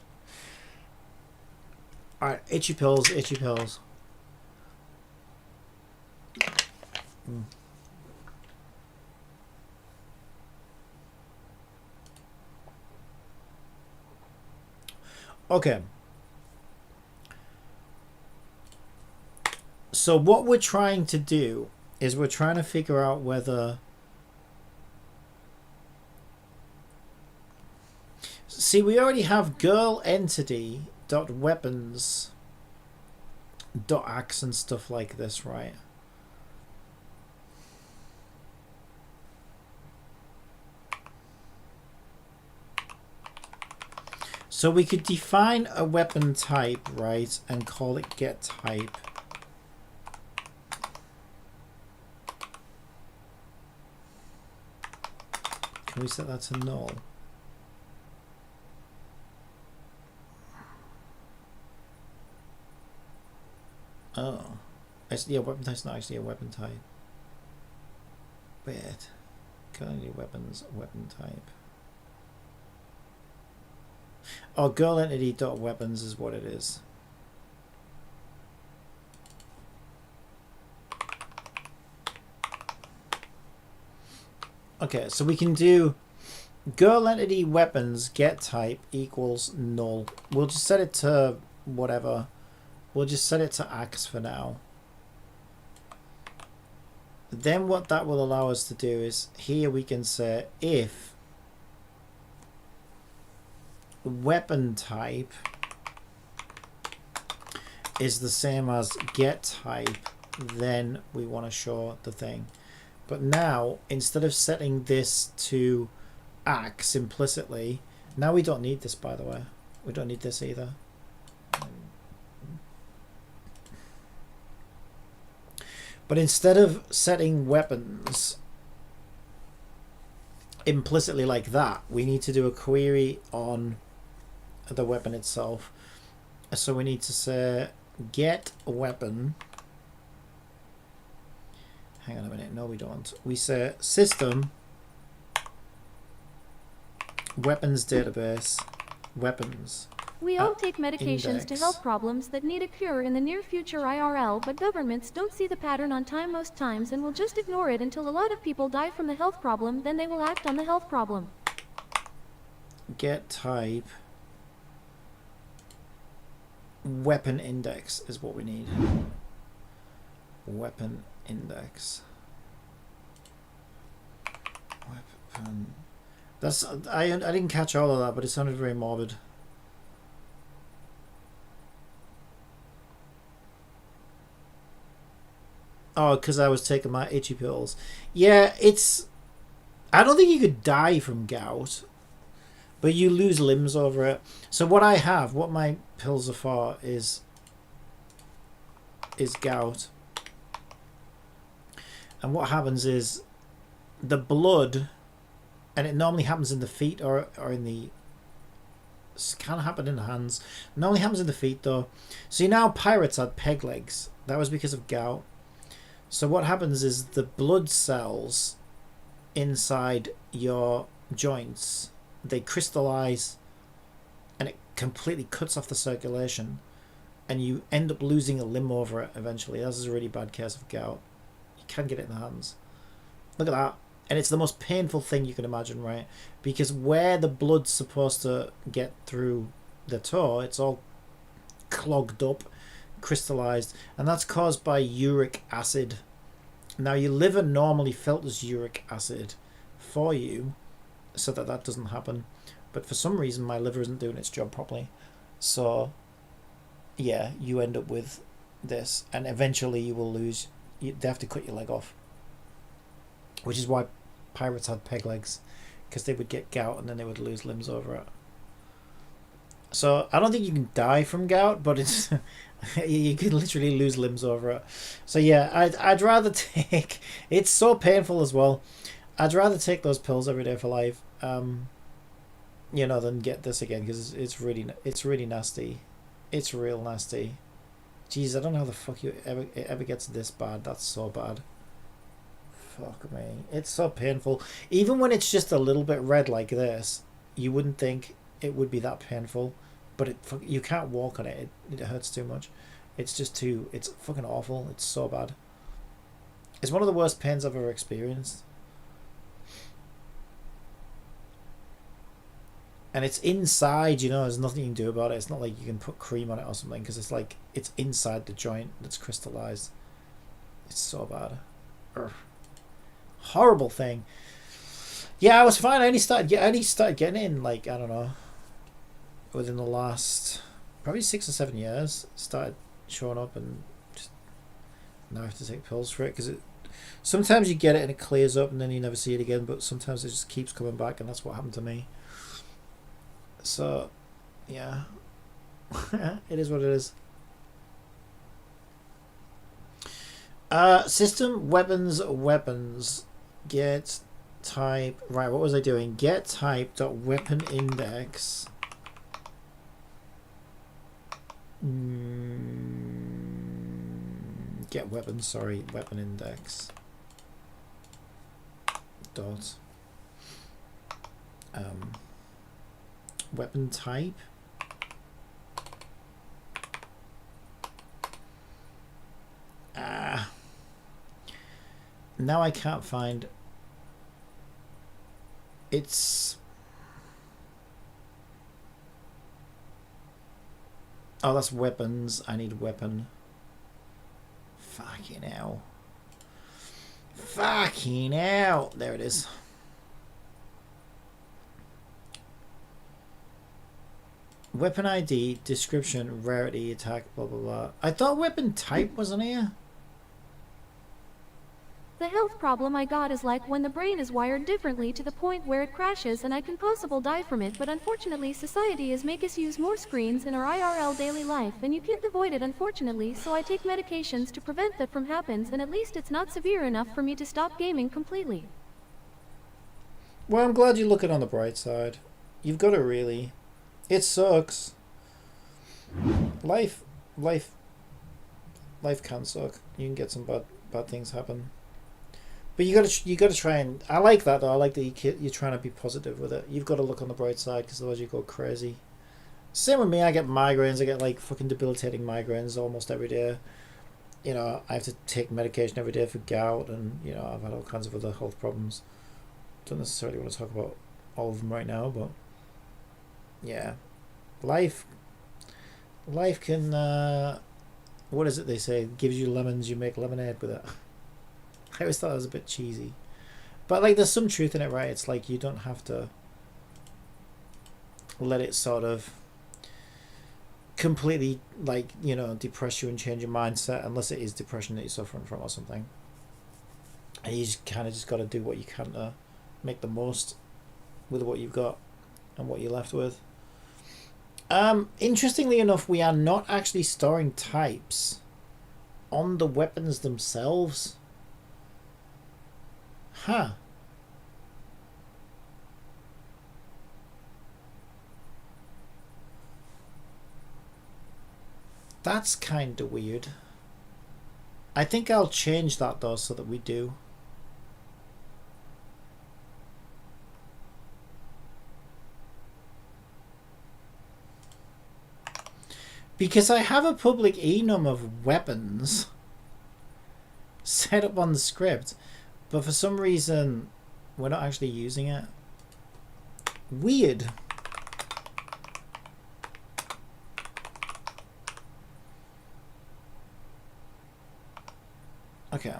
Alright, itchy pills, itchy pills. Okay. So what we're trying to do is we're trying to figure out whether... See, we already have girl entity dot weapons dot axe and stuff like this, right? So we could define a weapon type, right, and call it get type. Can we set that to null? Oh. Yeah, weapon type's not actually a weapon type. Weird. Currently weapons, weapon type. Oh, girl entity dot weapons is what it is. Okay, so we can do girl entity weapons get type equals null. We'll just set it to whatever. We'll just set it to axe for now. Then what that will allow us to do is here we can say if weapon type is the same as get type, then we want to show the thing. But now instead of setting this to axe implicitly, now we don't need this, by the way. We don't need this either. But instead of setting weapons implicitly like that, we need to do a query on the weapon itself. So we need to say get weapon. Hang on a minute. No, we don't. We say system weapons database weapons. We all take medications to index. health problems that need a cure in the near future IRL, but governments don't see the pattern on time most times and will just ignore it until a lot of people die from the health problem, then they will act on the health problem. Get type weapon index is what we need. Weapon index. Weapon. That's I didn't catch all of that, but it sounded very morbid. Oh, because I was taking my itchy pills. Yeah, it's... I don't think you could die from gout, but you lose limbs over it. So what I have, what my pills are for, is gout. And what happens is the blood, and it normally happens in the feet or in the... It can happen in the hands. It normally happens in the feet, though. So you know how pirates had peg legs? That was because of gout. So what happens is the blood cells inside your joints, they crystallize and it completely cuts off the circulation and you end up losing a limb over it eventually. This is a really bad case of gout. You can get it in the hands. Look at that. And it's the most painful thing you can imagine, right? Because where the blood's supposed to get through the toe, it's all clogged up, crystallized, and that's caused by uric acid. Now your liver normally filters uric acid for you so that doesn't happen, but for some reason my liver isn't doing its job properly, so yeah, you end up with this, and eventually you will lose. They have to cut your leg off, which is why pirates had peg legs, because they would get gout and then they would lose limbs over it. So I don't think you can die from gout, but it's you can literally lose limbs over it. So yeah, I'd rather take. It's so painful as well. I'd rather take those pills every day for life, you know, than get this again, because it's really nasty. It's real nasty. Jeez, I don't know how the fuck it ever gets this bad. That's so bad. Fuck me, it's so painful. Even when it's just a little bit red like this, you wouldn't think it would be that painful, but you can't walk on it. It hurts too much. It's just too... It's fucking awful. It's so bad. It's one of the worst pains I've ever experienced. And it's inside, you know, there's nothing you can do about it. It's not like you can put cream on it or something, because it's like, it's inside the joint that's crystallized. It's so bad. Urgh. Horrible thing. Yeah, I was fine. I only started getting it in, like, I don't know, within the last probably 6 or 7 years. Started showing up, and just now I have to take pills for it, because sometimes you get it and it clears up and then you never see it again, but sometimes it just keeps coming back, and that's what happened to me. So Yeah. It is what it is. System weapons get type. Right, what was I doing? Get type dot weapon index. Get weapons. Sorry, weapon index. Dot. Weapon type. Now I can't find. It's. Oh, that's weapons. I need weapon. Fucking hell. Fucking hell. There it is. Weapon ID, description, rarity, attack, blah blah blah. I thought weapon type wasn't here. The health problem I got is like when the brain is wired differently to the point where it crashes and I can possible die from it, but unfortunately society is make us use more screens in our IRL daily life and you can't avoid it unfortunately, so I take medications to prevent that from happens and at least it's not severe enough for me to stop gaming completely. Well, I'm glad you look it on the bright side. You've got to really. It sucks. Life can suck. You can get some bad things happen. But you gotta try and. I like that though. I like that you're trying to be positive with it. You've got to look on the bright side because otherwise you go crazy. Same with me. I get migraines. I get like fucking debilitating migraines almost every day. You know, I have to take medication every day for gout, and you know I've had all kinds of other health problems. Don't necessarily want to talk about all of them right now, but yeah, life can. What is it they say? Gives you lemons, you make lemonade with it. I always thought it was a bit cheesy, but like there's some truth in it, right? It's like you don't have to let it sort of completely like, you know, depress you and change your mindset unless it is depression that you're suffering from or something. And you just kind of just got to do what you can to make the most with what you've got and what you're left with. Interestingly enough, we are not actually storing types on the weapons themselves. Huh. That's kind of weird. I think I'll change that though so that we do. Because I have a public enum of weapons set up on the script, but for some reason we're not actually using it. Weird. Okay.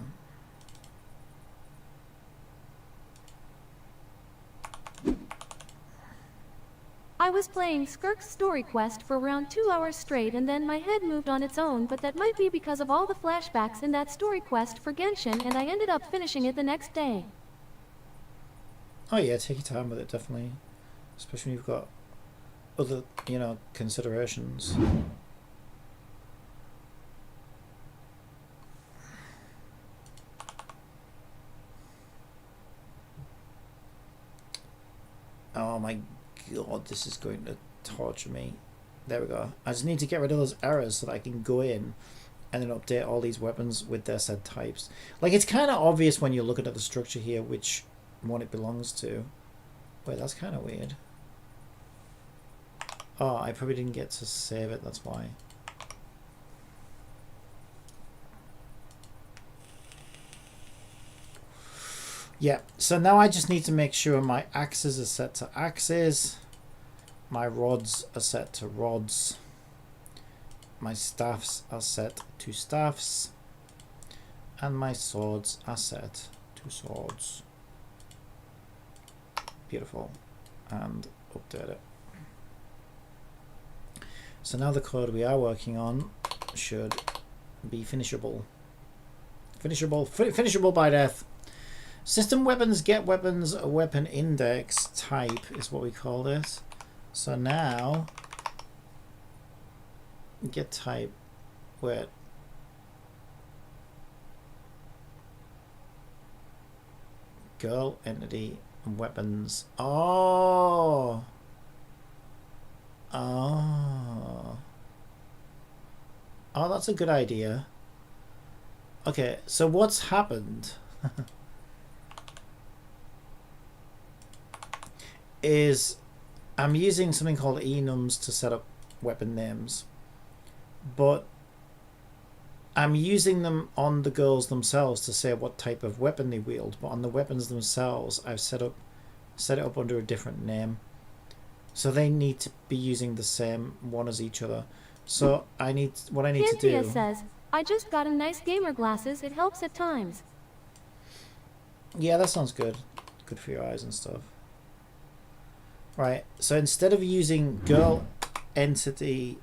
I was playing Skirk's story quest for around 2 hours straight and then my head moved on its own, but that might be because of all the flashbacks in that story quest for Genshin, and I ended up finishing it the next day. Oh yeah, take your time with it, definitely. Especially when you've got other, you know, considerations. Oh my god, this is going to torture me. There we go. I just need to get rid of those errors so that I can go in and then update all these weapons with their said types. Like, it's kind of obvious when you're looking at the structure here which one it belongs to. Wait, that's kind of weird. Oh, I probably didn't get to save it, that's why. Yeah, so now I just need to make sure my axes are set to axes, my rods are set to rods, my staffs are set to staffs, and my swords are set to swords. Beautiful. And update it. So now the code we are working on should be finishable. Finishable by death. System weapons, get weapons, weapon index type is what we call this. So now Get type. Wait. Girl, entity, and weapons. Oh. Oh. Oh, that's a good idea. Okay, so what's happened is I'm using something called enums to set up weapon names, but I'm using them on the girls themselves to say what type of weapon they wield, but on the weapons themselves I've set it up under a different name, so they need to be using the same one as each other. So what I need to do says, I just got a nice gamer glasses, it helps at times. Yeah, that sounds good. Good for your eyes and stuff. Right, so instead of using girl entity,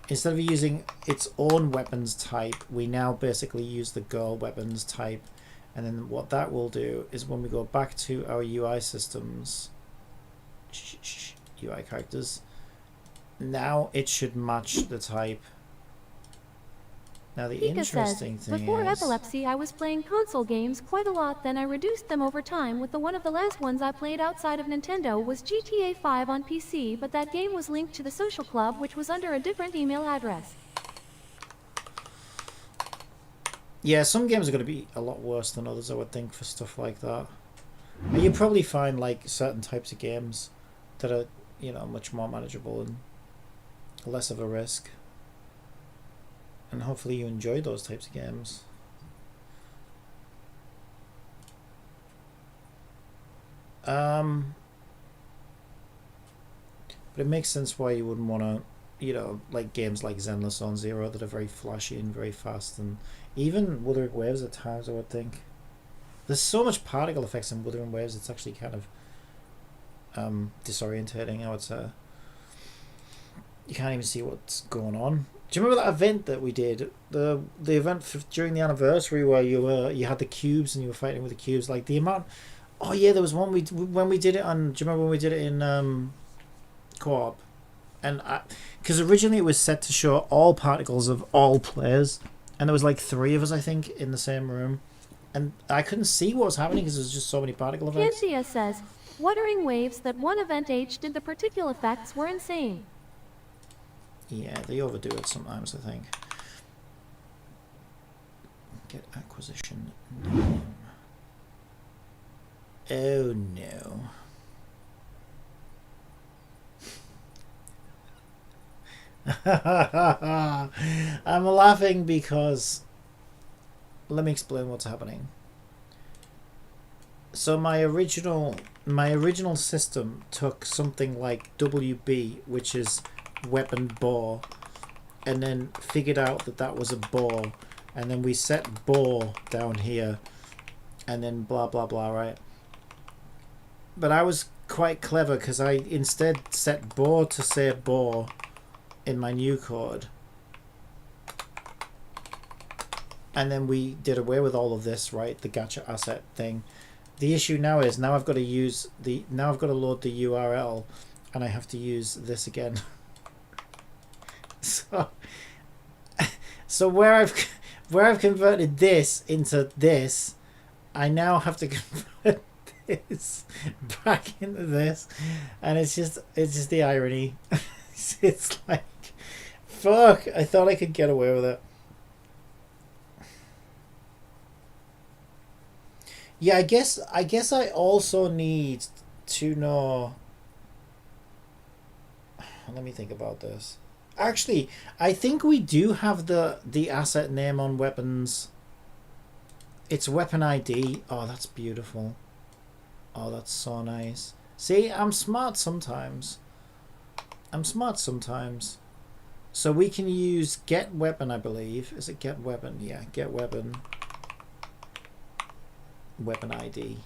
instead of using its own weapons type, we now basically use the girl weapons type. And then what that will do is when we go back to our UI systems, UI characters, now it should match the type. Now the Pika interesting says, thing before is, epilepsy I was playing console games quite a lot, then I reduced them over time with one of the last ones I played outside of Nintendo was GTA 5 on PC, but that game was linked to the social club which was under a different email address. yeah, some games are going to be a lot worse than others, I would think, for stuff like that. And you probably find like certain types of games that are, you know, much more manageable and less of a risk. And hopefully you enjoy those types of games. But it makes sense why you wouldn't want to, you know, like games like Zenless on Zero that are very flashy and very fast, and even Wuthering Waves at times, I would think. There's so much particle effects in Wuthering Waves, it's actually kind of disorientating, I would say. You can't even see what's going on. Do you remember that event that we did? The event during the anniversary where you had the cubes and you were fighting with the cubes. Like the amount. Oh yeah, there was one when we did it on. Do you remember when we did it in co-op? And because originally it was set to show all particles of all players, and there was like 3 of us, I think, in the same room, and I couldn't see what was happening because there's just so many particle effects. Kincia says, Wuthering Waves, that one event H did the particle effects were insane. Yeah, they overdo it sometimes, I think. Get acquisition name. Oh no. I'm laughing because let me explain what's happening. So my original system took something like WB, which is weapon bow, and then figured out that that was a bow, and then we set bow down here, and then blah blah blah, right? But I was quite clever because I instead set bow to say bow in my new code, and then we did away with all of this, right? The gacha asset thing. The issue now is I've got to load the URL, and I have to use this again. So where I've converted this into this, I now have to convert this back into this, and it's just the irony. It's like, fuck! I thought I could get away with it. Yeah, I guess I also need to know. Let me think about this. Actually, I think we do have the asset name on weapons. It's weapon ID. Oh, that's beautiful. Oh, that's so nice. See, I'm smart sometimes. So we can use get weapon, I believe. Is it get weapon? Yeah, get weapon. Weapon ID.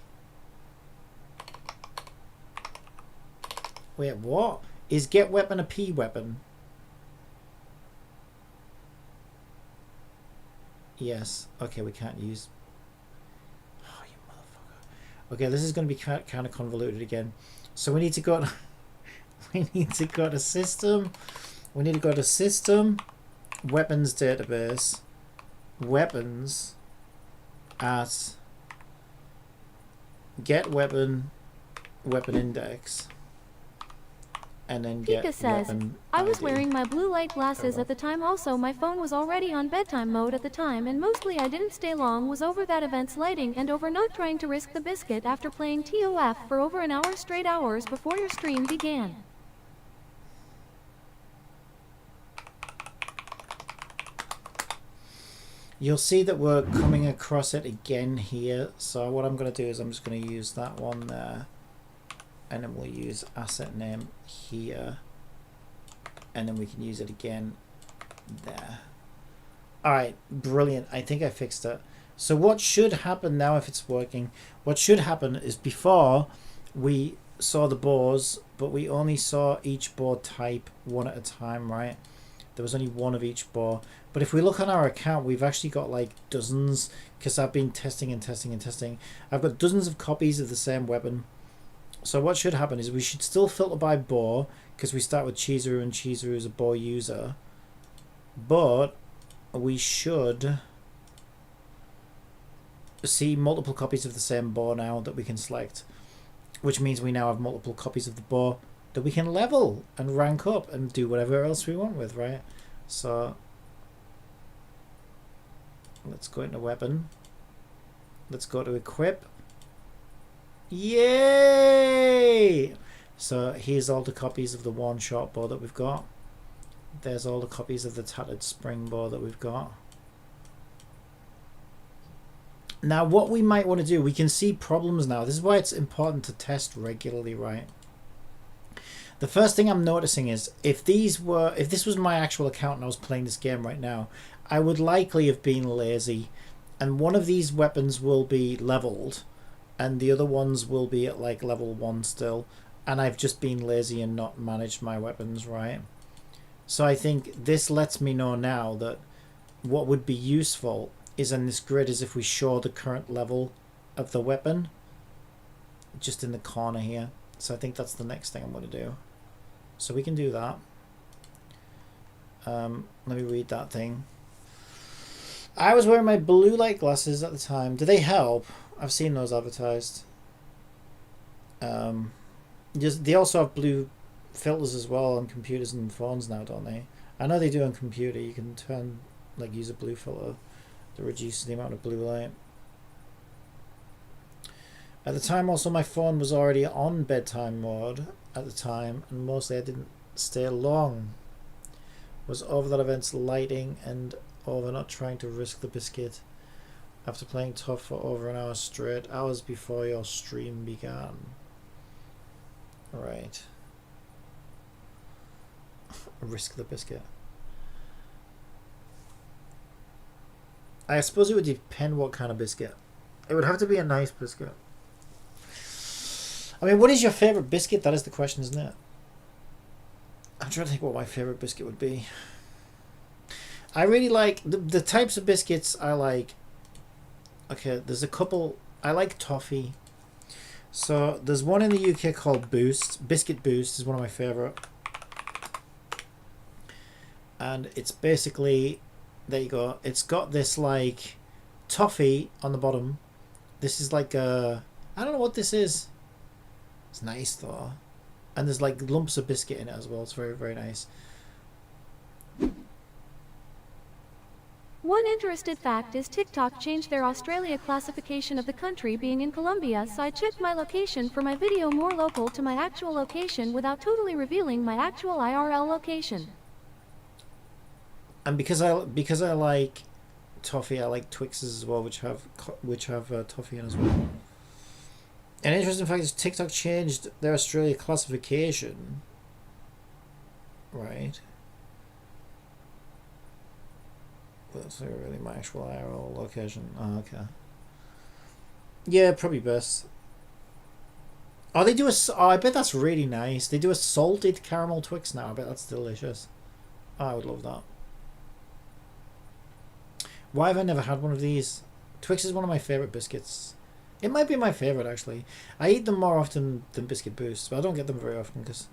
Wait, what? Is get weapon a P weapon? Yes. Okay, we can't use... Oh, you motherfucker. Okay, this is going to be kind of convoluted again. So we need to go to... we need to go to system, We need to go to System, Weapons Database, Weapons at Get Weapon, Weapon Index, and then get Pika says, weapon I was ID. wearing my blue light glasses at the time. Also, my phone was already on bedtime mode at the time, and mostly I didn't stay long. Was over that event's lighting and over not trying to risk the biscuit after playing TOF for over an hour straight, hours before your stream began. You'll see that we're coming across it again here. So what I'm going to do is I'm just going to use that one there. And then we'll use asset name here. And then we can use it again there. Alright, brilliant. I think I fixed it. So what should happen now if it's working? What should happen is before we saw the boars, but we only saw each boar type one at a time, right? There was only one of each boar. But if we look on our account, we've actually got like dozens, because I've been testing and testing and testing. I've got dozens of copies of the same weapon. So what should happen is we should still filter by boar, because we start with Chizuru and Chizuru is a boar user. But we should see multiple copies of the same boar now that we can select. Which means we now have multiple copies of the boar that we can level and rank up and do whatever else we want with, right? So let's go into weapon. Let's go to equip. Yay! So here's all the copies of the one shot bow that we've got. There's all the copies of the tattered spring bow that we've got. Now what we might want to do, we can see problems now. This is why it's important to test regularly, right? The first thing I'm noticing is if this was my actual account and I was playing this game right now, I would likely have been lazy, and one of these weapons will be leveled and the other ones will be at like level 1 still, and I've just been lazy and not managed my weapons right. So I think this lets me know now that what would be useful is in this grid is if we show the current level of the weapon just in the corner here. So I think that's the next thing I'm going to do. So we can do that. Let me read that thing. I was wearing my blue light glasses at the time. Do they help? I've seen those advertised. They also have blue filters as well on computers and phones now, don't they? I know they do on computer. You can use a blue filter to reduce the amount of blue light. At the time also my phone was already on bedtime mode at the time, and mostly I didn't stay long. Was over that event's lighting and over not trying to risk the biscuit after playing tough for over an hour straight, hours before your stream began. Right. Risk the biscuit. I suppose it would depend what kind of biscuit. It would have to be a nice biscuit. I mean, what is your favourite biscuit? That is the question, isn't it? I'm trying to think what my favourite biscuit would be. I really like the types of biscuits I like. Okay, there's a couple. I like toffee. So there's one in the UK called Boost. Biscuit Boost is one of my favourite. And it's basically, there you go. It's got this like toffee on the bottom. This is like a, I don't know what this is. It's nice though. And there's like lumps of biscuit in it as well. It's very, very nice. One interesting fact is TikTok changed their Australia classification of the country being in Colombia, so I checked my location for my video more local to my actual location without totally revealing my actual IRL location. And because I like toffee, I like Twixes as well, which have toffee in as well. An interesting fact is TikTok changed their Australia classification. Right. That's not really my actual IRL location. Oh, okay. Yeah, probably best. Oh, they do a. Oh, I bet that's really nice. They do a salted caramel Twix now. I bet that's delicious. Oh, I would love that. Why have I never had one of these? Twix is one of my favourite biscuits. It might be my favourite actually. I eat them more often than Biscuit Boost, but I don't get them very often because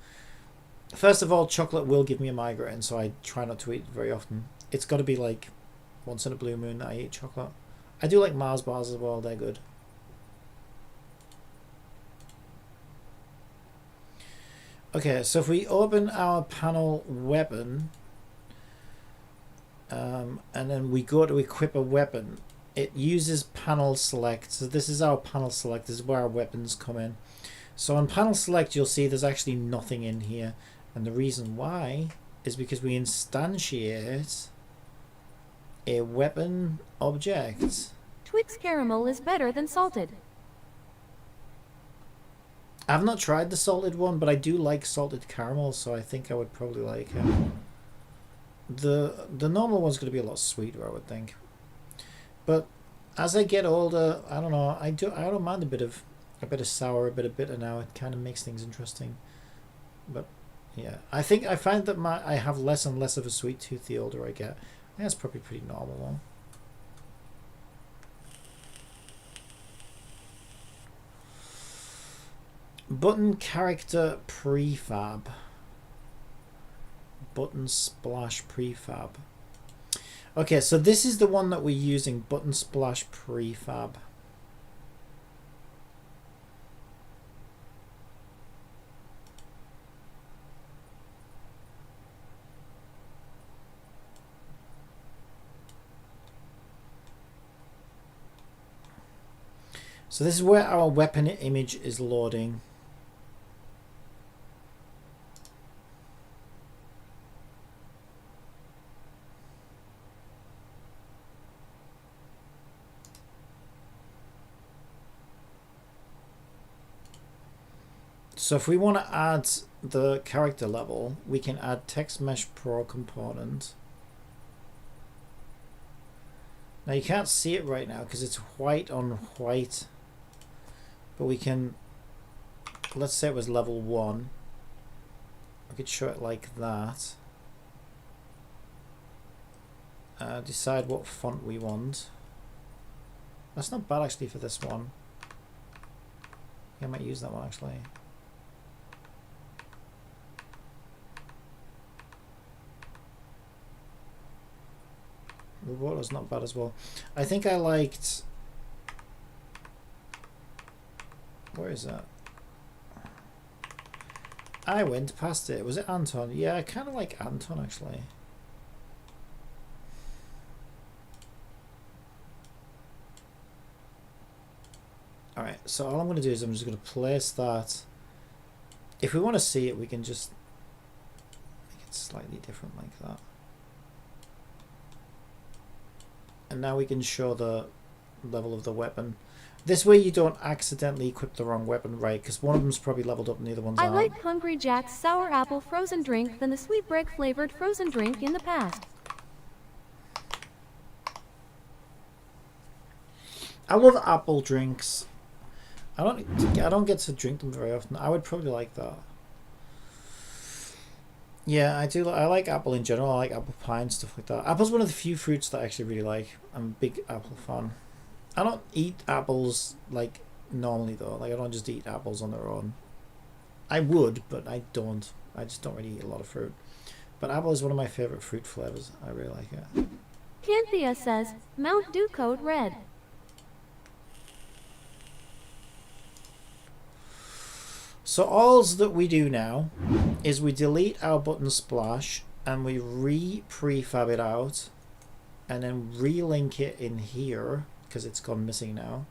First of all, chocolate will give me a migraine, so I try not to eat it very often. It's got to be like once in a blue moon that I eat chocolate. I do like Mars bars as well, they're good. Okay, so if we open our panel weapon, and then we go to equip a weapon, it uses panel select. So this is our panel select, this is where our weapons come in. So on panel select, you'll see there's actually nothing in here. And the reason why is because we instantiate a weapon object. Twix caramel is better than salted. I've not tried the salted one, but I do like salted caramel, so I think I would probably like it. The normal one's going to be a lot sweeter, I would think. But as I get older, I don't know. I don't mind a bit of sour, a bit of bitter now. It kind of makes things interesting. But yeah, I find that I have less and less of a sweet tooth the older I get. I think that's probably pretty normal though. Button character prefab. Button splash prefab. Okay, so this is the one that we're using, button splash prefab. So this is where our weapon image is loading. So if we want to add the character level, we can add text mesh pro component. Now you can't see it right now because it's white on white, but we can, let's say it was level 1. I could show it like that. Decide what font we want. That's not bad actually for this one. I might use that one actually. The water's not bad as well. I think I liked... Where is that? I went past it. Was it Anton? Yeah, I kind of like Anton actually. Alright, so all I'm going to do is I'm just going to place that. If we want to see it, we can just make it slightly different like that. And now we can show the level of the weapon. This way you don't accidentally equip the wrong weapon, right? Because one of them's probably leveled up and the other one's I not. like Hungry Jack's sour apple frozen drink than the sweet bread flavored frozen drink in the past. I love apple drinks. I don't get to drink them very often. I would probably like that. Yeah, I do. I like apple in general. I like apple pie and stuff like that. Apple's one of the few fruits that I actually really like. I'm a big apple fan. I don't eat apples like normally though. Like I don't just eat apples on their own. I would, but I don't. I just don't really eat a lot of fruit. But apple is one of my favorite fruit flavors. I really like it. Cynthia says, Mount Dew code red. So all that we do now is we delete our button splash and we prefab it out and then relink it in here because it's gone missing now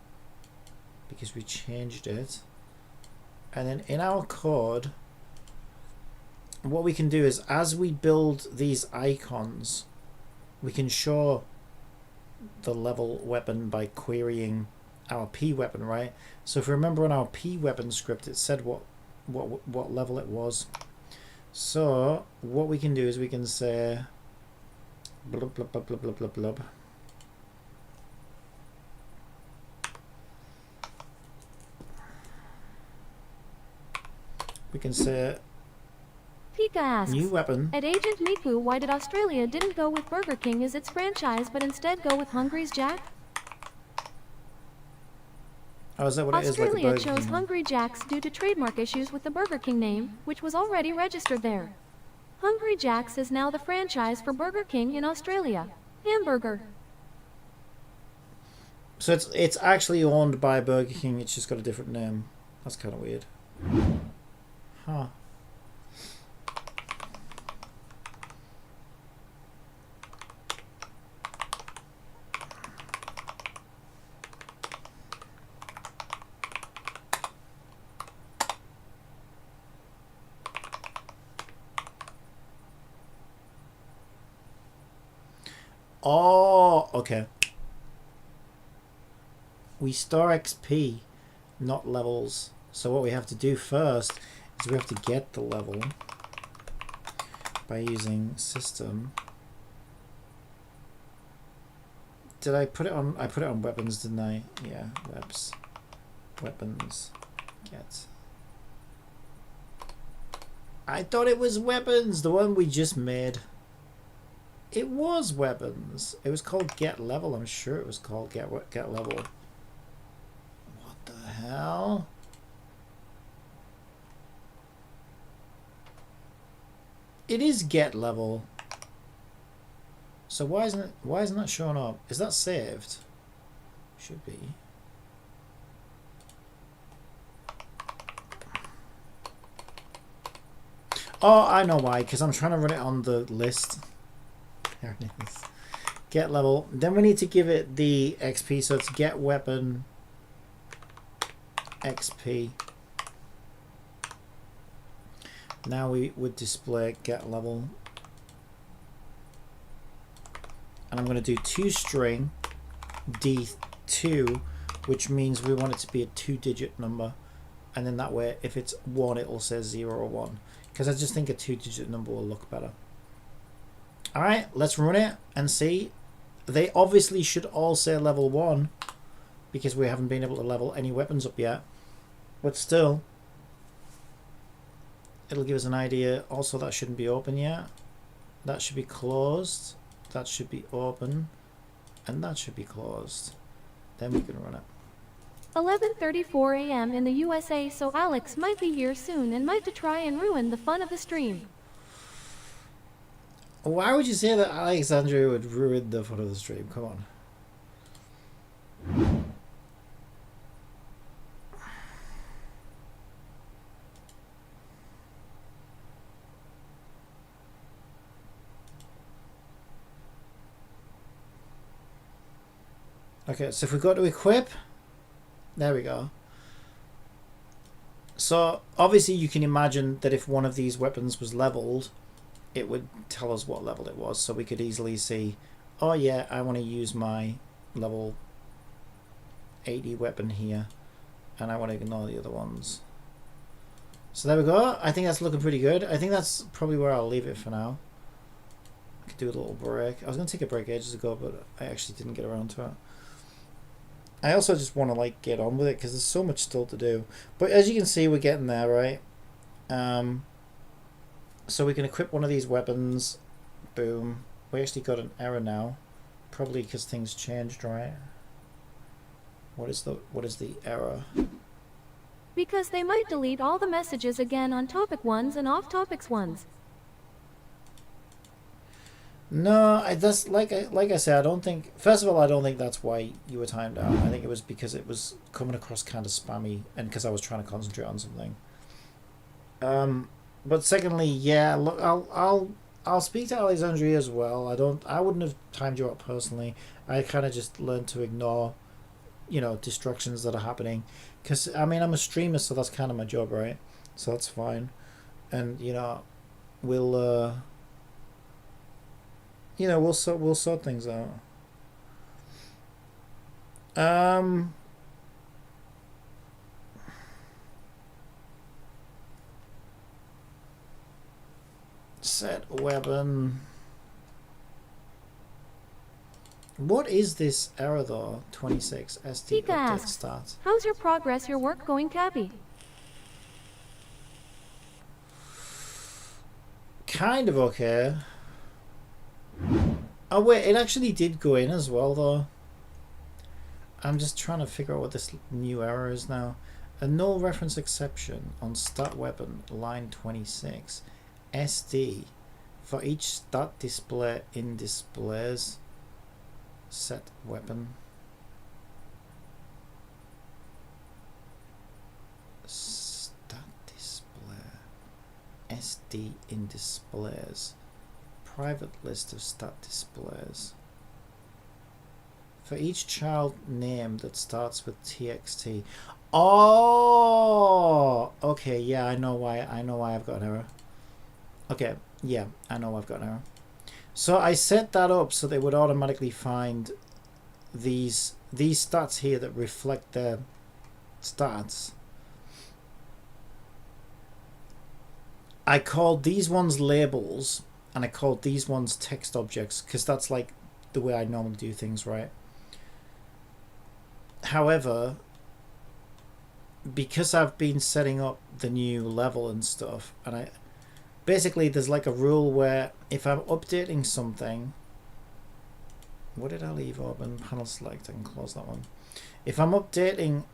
because we changed it. And then in our code, what we can do is as we build these icons, we can show the level weapon by querying our P weapon, right? So if you remember on our P weapon script, it said what level it was. So what we can do is we can say blub blub blub blub blub blub blub. We can say Pika asks, new weapon. at Agent Miku, why did Australia didn't go with Burger King as its franchise but instead go with Hungry's Jack? Oh, is that what it is? Like a Australia Burger chose King? Hungry Jack's due to trademark issues with the Burger King name, which was already registered there. Hungry Jack's is now the franchise for Burger King in Australia. Hamburger. So it's actually owned by Burger King. It's just got a different name. That's kind of weird. Huh. Oh, okay. We store XP, not levels. So what we have to do first is we have to get the level by using system. Did I put it on? I put it on weapons, didn't I? Yeah, webs. Weapons. Get. I thought it was weapons, the one we just made. It was weapons. It was called get level. I'm sure it was called get level. What the hell? It is get level. So why isn't that showing up? Is that saved? Should be. Oh, I know why, because I'm trying to run it on the list. There it is. Get level. Then we need to give it the XP, so it's get weapon XP. Now we would display get level. And I'm going to do toString D2, which means we want it to be a 2-digit number. And then that way, if it's 1, it'll say 0 or 1. Because I just think a 2-digit number will look better. Alright, let's run it and see. They obviously should all say level 1 because we haven't been able to level any weapons up yet. But still, it'll give us an idea. Also, that shouldn't be open yet. That should be closed. That should be open. And that should be closed. Then we can run it. 11:34 a.m. in the USA, so Alex might be here soon and might to try and ruin the fun of the stream. Why would you say that Alexandria would ruin the fun of the stream? Come on. Okay, so if we go to equip, there we go. So obviously you can imagine that if one of these weapons was leveled, it would tell us what level it was, so we could easily see, oh yeah, I want to use my level 80 weapon here and I want to ignore the other ones. So there we go. I think that's looking pretty good. I think that's probably where I'll leave it for now. I could do a little break. I was going to take a break ages ago, but I actually didn't get around to it. I also just want to like get on with it because there's so much still to do. But as you can see, we're getting there, right? So we can equip one of these weapons. Boom. We actually got an error now. Probably because things changed, right? What is the error? Because they might delete all the messages again on topic ones and off topics ones. No, that's like I said, I don't think. First of all, I don't think that's why you were timed out. I think it was because it was coming across kind of spammy, and because I was trying to concentrate on something. But secondly, yeah, look, I'll speak to Alexandria as well. I wouldn't have timed you out personally. I kind of just learned to ignore, you know, distractions that are happening. Because I mean, I'm a streamer, so that's kind of my job, right? So that's fine, and you know, we'll sort things out. Set weapon. What is this error though? 26 ST Pika update asks, start. how's your progress, your work going, Cabby? Kind of okay. Oh wait, it actually did go in as well though. I'm just trying to figure out what this new error is now. A null reference exception on stat weapon line 26. SD for each stat display in displays set weapon. Stat display SD in displays. Private list of stat displays. For each child name that starts with TXT. Oh, okay, yeah, I know why I've got an error. Okay, yeah, I know I've got an error. So I set that up so they would automatically find these stats here that reflect their stats. I called these ones labels and I called these ones text objects because that's like the way I normally do things, right? However, because I've been setting up the new level and stuff, and basically there's like a rule where if I'm updating something, what did I leave open? Panel select, I can close that one. If I'm updating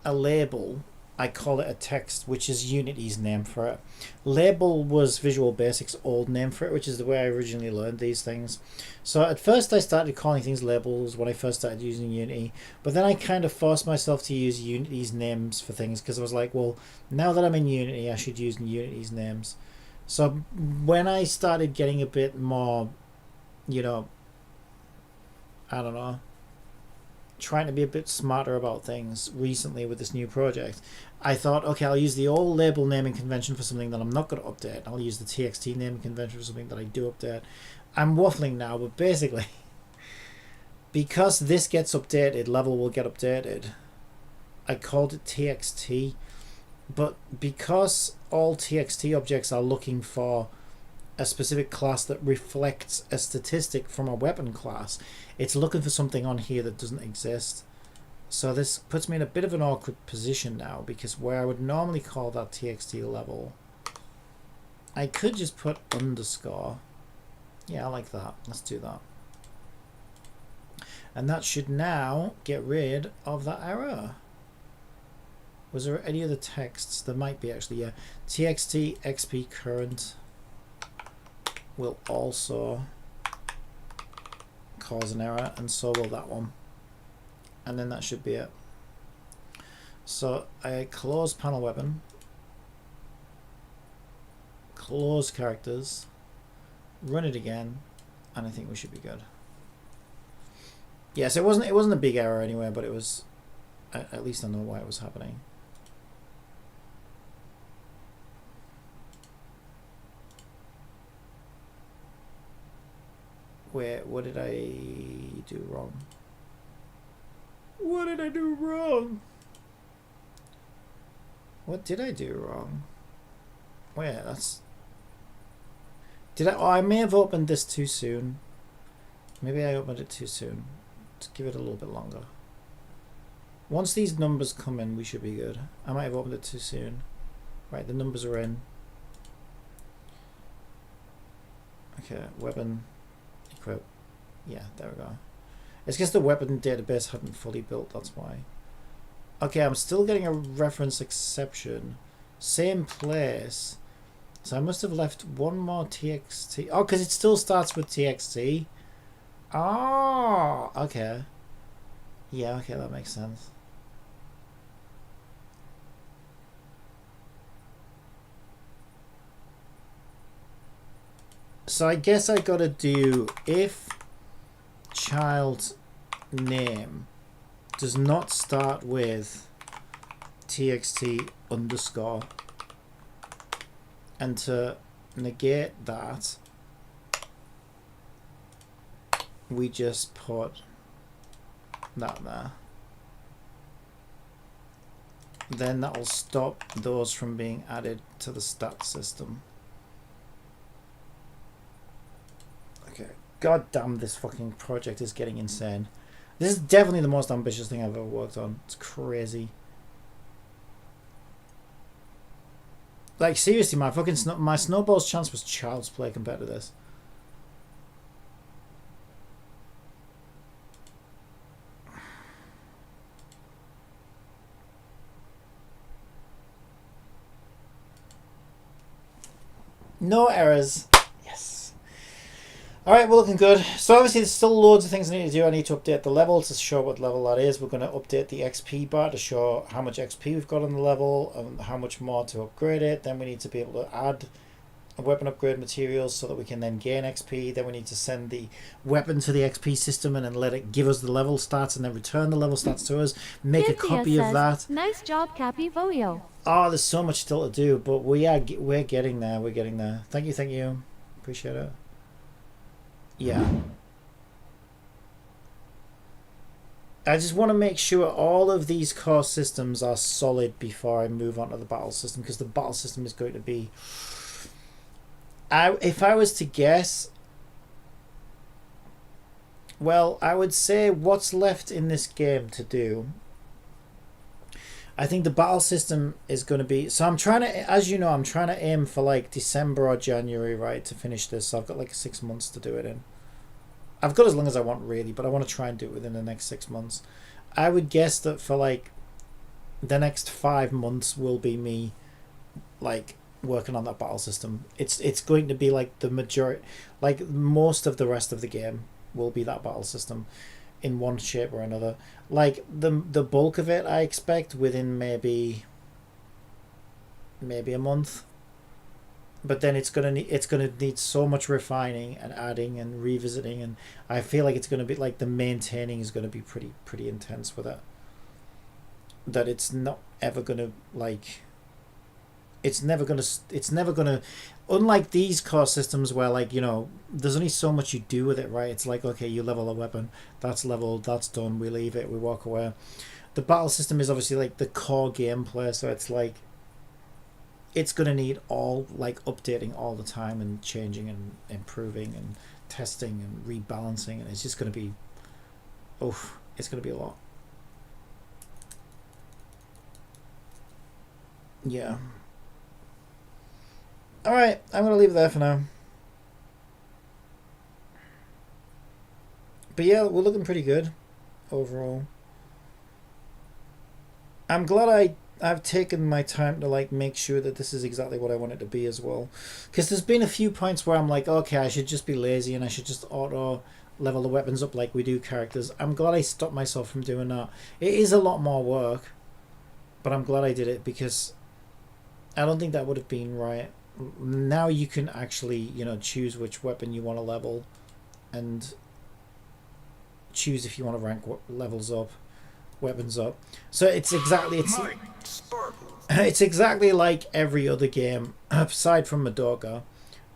a label, I call it a text, which is Unity's name for it. Label was Visual Basic's old name for it, which is the way I originally learned these things. So at first I started calling things labels when I first started using Unity, but then I kind of forced myself to use Unity's names for things because I was like, well, now that I'm in Unity, I should use Unity's names. So when I started getting a bit more, you know, I don't know, trying to be a bit smarter about things recently with this new project, I thought, okay, I'll use the old label naming convention for something that I'm not going to update. I'll use the TXT naming convention for something that I do update. I'm waffling now, but basically, because this gets updated, level will get updated. I called it TXT, but because all TXT objects are looking for a specific class that reflects a statistic from a weapon class, it's looking for something on here that doesn't exist. So this puts me in a bit of an awkward position now, because where I would normally call that TXT level, I could just put underscore. Yeah, I like that. Let's do that. And that should now get rid of that error. Was there any other texts? There might be actually, yeah. TXT XP current will also cause an error, and so will that one. And then that should be it. So I close panel weapon, close characters, run it again, and I think we should be good. Yes, it wasn't a big error anyway, but it was, at least I know why it was happening. Wait, what did I do wrong? What did I do wrong? What did I do wrong? Wait, that's... Did I... Oh, I may have opened this too soon. Maybe I opened it too soon. Let's give it a little bit longer. Once these numbers come in, we should be good. I might have opened it too soon. Right, the numbers are in. Okay, weapon, equip. Yeah, there we go. It's because the weapon database hadn't fully built, that's why. Okay, I'm still getting a reference exception. Same place. So I must have left one more TXT. Oh, because it still starts with TXT. Oh, okay. Yeah, okay, that makes sense. So I guess I gotta do if child name does not start with TXT underscore, and to negate that we just put that there. Then that will stop those from being added to the stat system. Okay, god damn, this fucking project is getting insane. This is definitely the most ambitious thing I've ever worked on. It's crazy. Like seriously, my fucking my snowball's chance was child's play compared to this. No errors. Yes. Alright, we're looking good. So obviously there's still loads of things I need to do. I need to update the level to show what level that is. We're going to update the XP bar to show how much XP we've got on the level and how much more to upgrade it. Then we need to be able to add weapon upgrade materials so that we can then gain XP. Then we need to send the weapon to the XP system and then let it give us the level stats and then return the level stats to us. Make a copy of that. Nice job, Cappy Voyo. Oh, there's so much still to do, but we're getting there. We're getting there. Thank you. Appreciate it. Yeah. I just want to make sure all of these core systems are solid before I move on to the battle system, because the battle system is going to be... if I was to guess, well, I would say what's left in this game to do. I think the battle system is going to be... So I'm trying to, as you know, I'm trying to aim for like December or January, right, to finish this. So I've got like 6 months to do it in. I've got as long as I want, really, but I want to try and do it within the next 6 months. I would guess that for like the next 5 months will be me like working on that battle system. It's going to be like the majority, like most of the rest of the game will be that battle system in one shape or another. Like the bulk of it I expect within maybe a month. But then it's gonna need so much refining and adding and revisiting, and I feel like it's gonna be like the maintaining is gonna be pretty intense with it. That it's not ever gonna like. It's never gonna. Unlike these core systems where like, you know, there's only so much you do with it, right? It's like, okay, you level a weapon, that's leveled, that's done, we leave it, we walk away. The battle system is obviously like the core gameplay, so it's like. It's going to need all, like, updating all the time and changing and improving and testing and rebalancing, and it's just going to be, it's going to be a lot. Yeah. Alright, I'm going to leave it there for now. But yeah, we're looking pretty good overall. I'm glad I've taken my time to like make sure that this is exactly what I want it to be as well, because there's been a few points where I'm like, okay, I should just be lazy and I should just auto level the weapons up like we do characters. I'm glad I stopped myself from doing that. It is a lot more work, but I'm glad I did it, because I don't think that would have been right. Now you can actually, you know, choose which weapon you want to level and choose if you want to rank levels up, weapons up. So it's exactly it's exactly like every other game aside from Madoka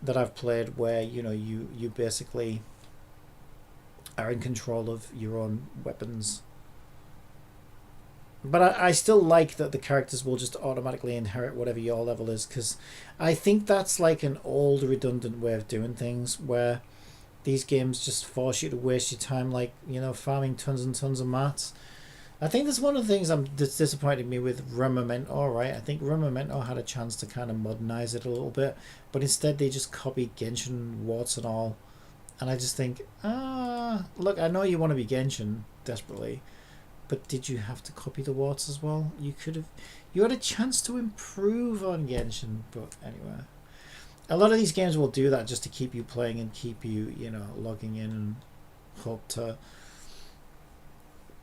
that I've played, where, you know, you basically are in control of your own weapons. But I still like that the characters will just automatically inherit whatever your level is, because I think that's like an old redundant way of doing things, where these games just force you to waste your time, like, you know, farming tons and tons of mats. I think that's one of the things that's disappointed me with Rememento, right? I think Rememento had a chance to kind of modernize it a little bit, but instead they just copied Genshin, warts and all. And I just think, look, I know you want to be Genshin desperately, but did you have to copy the warts as well? You had a chance to improve on Genshin, but anyway. A lot of these games will do that just to keep you playing and keep you, you know, logging in, and hope to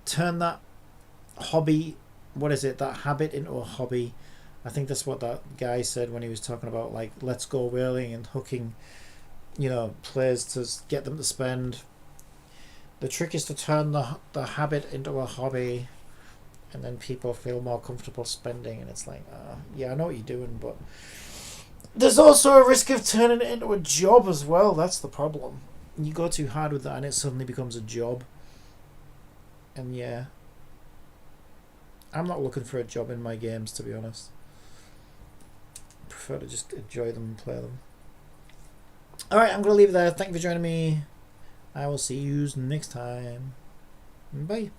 turn that hobby, that habit into a hobby. I think that's what that guy said when he was talking about, like, let's go whaling and hooking, you know, players to get them to spend. The trick is to turn the habit into a hobby, and then people feel more comfortable spending, and it's like, yeah, I know what you're doing, but there's also a risk of turning it into a job as well. That's the problem. You go too hard with that and it suddenly becomes a job. And yeah, I'm not looking for a job in my games, to be honest. I prefer to just enjoy them and play them. Alright, I'm going to leave it there. Thank you for joining me. I will see you next time. Bye.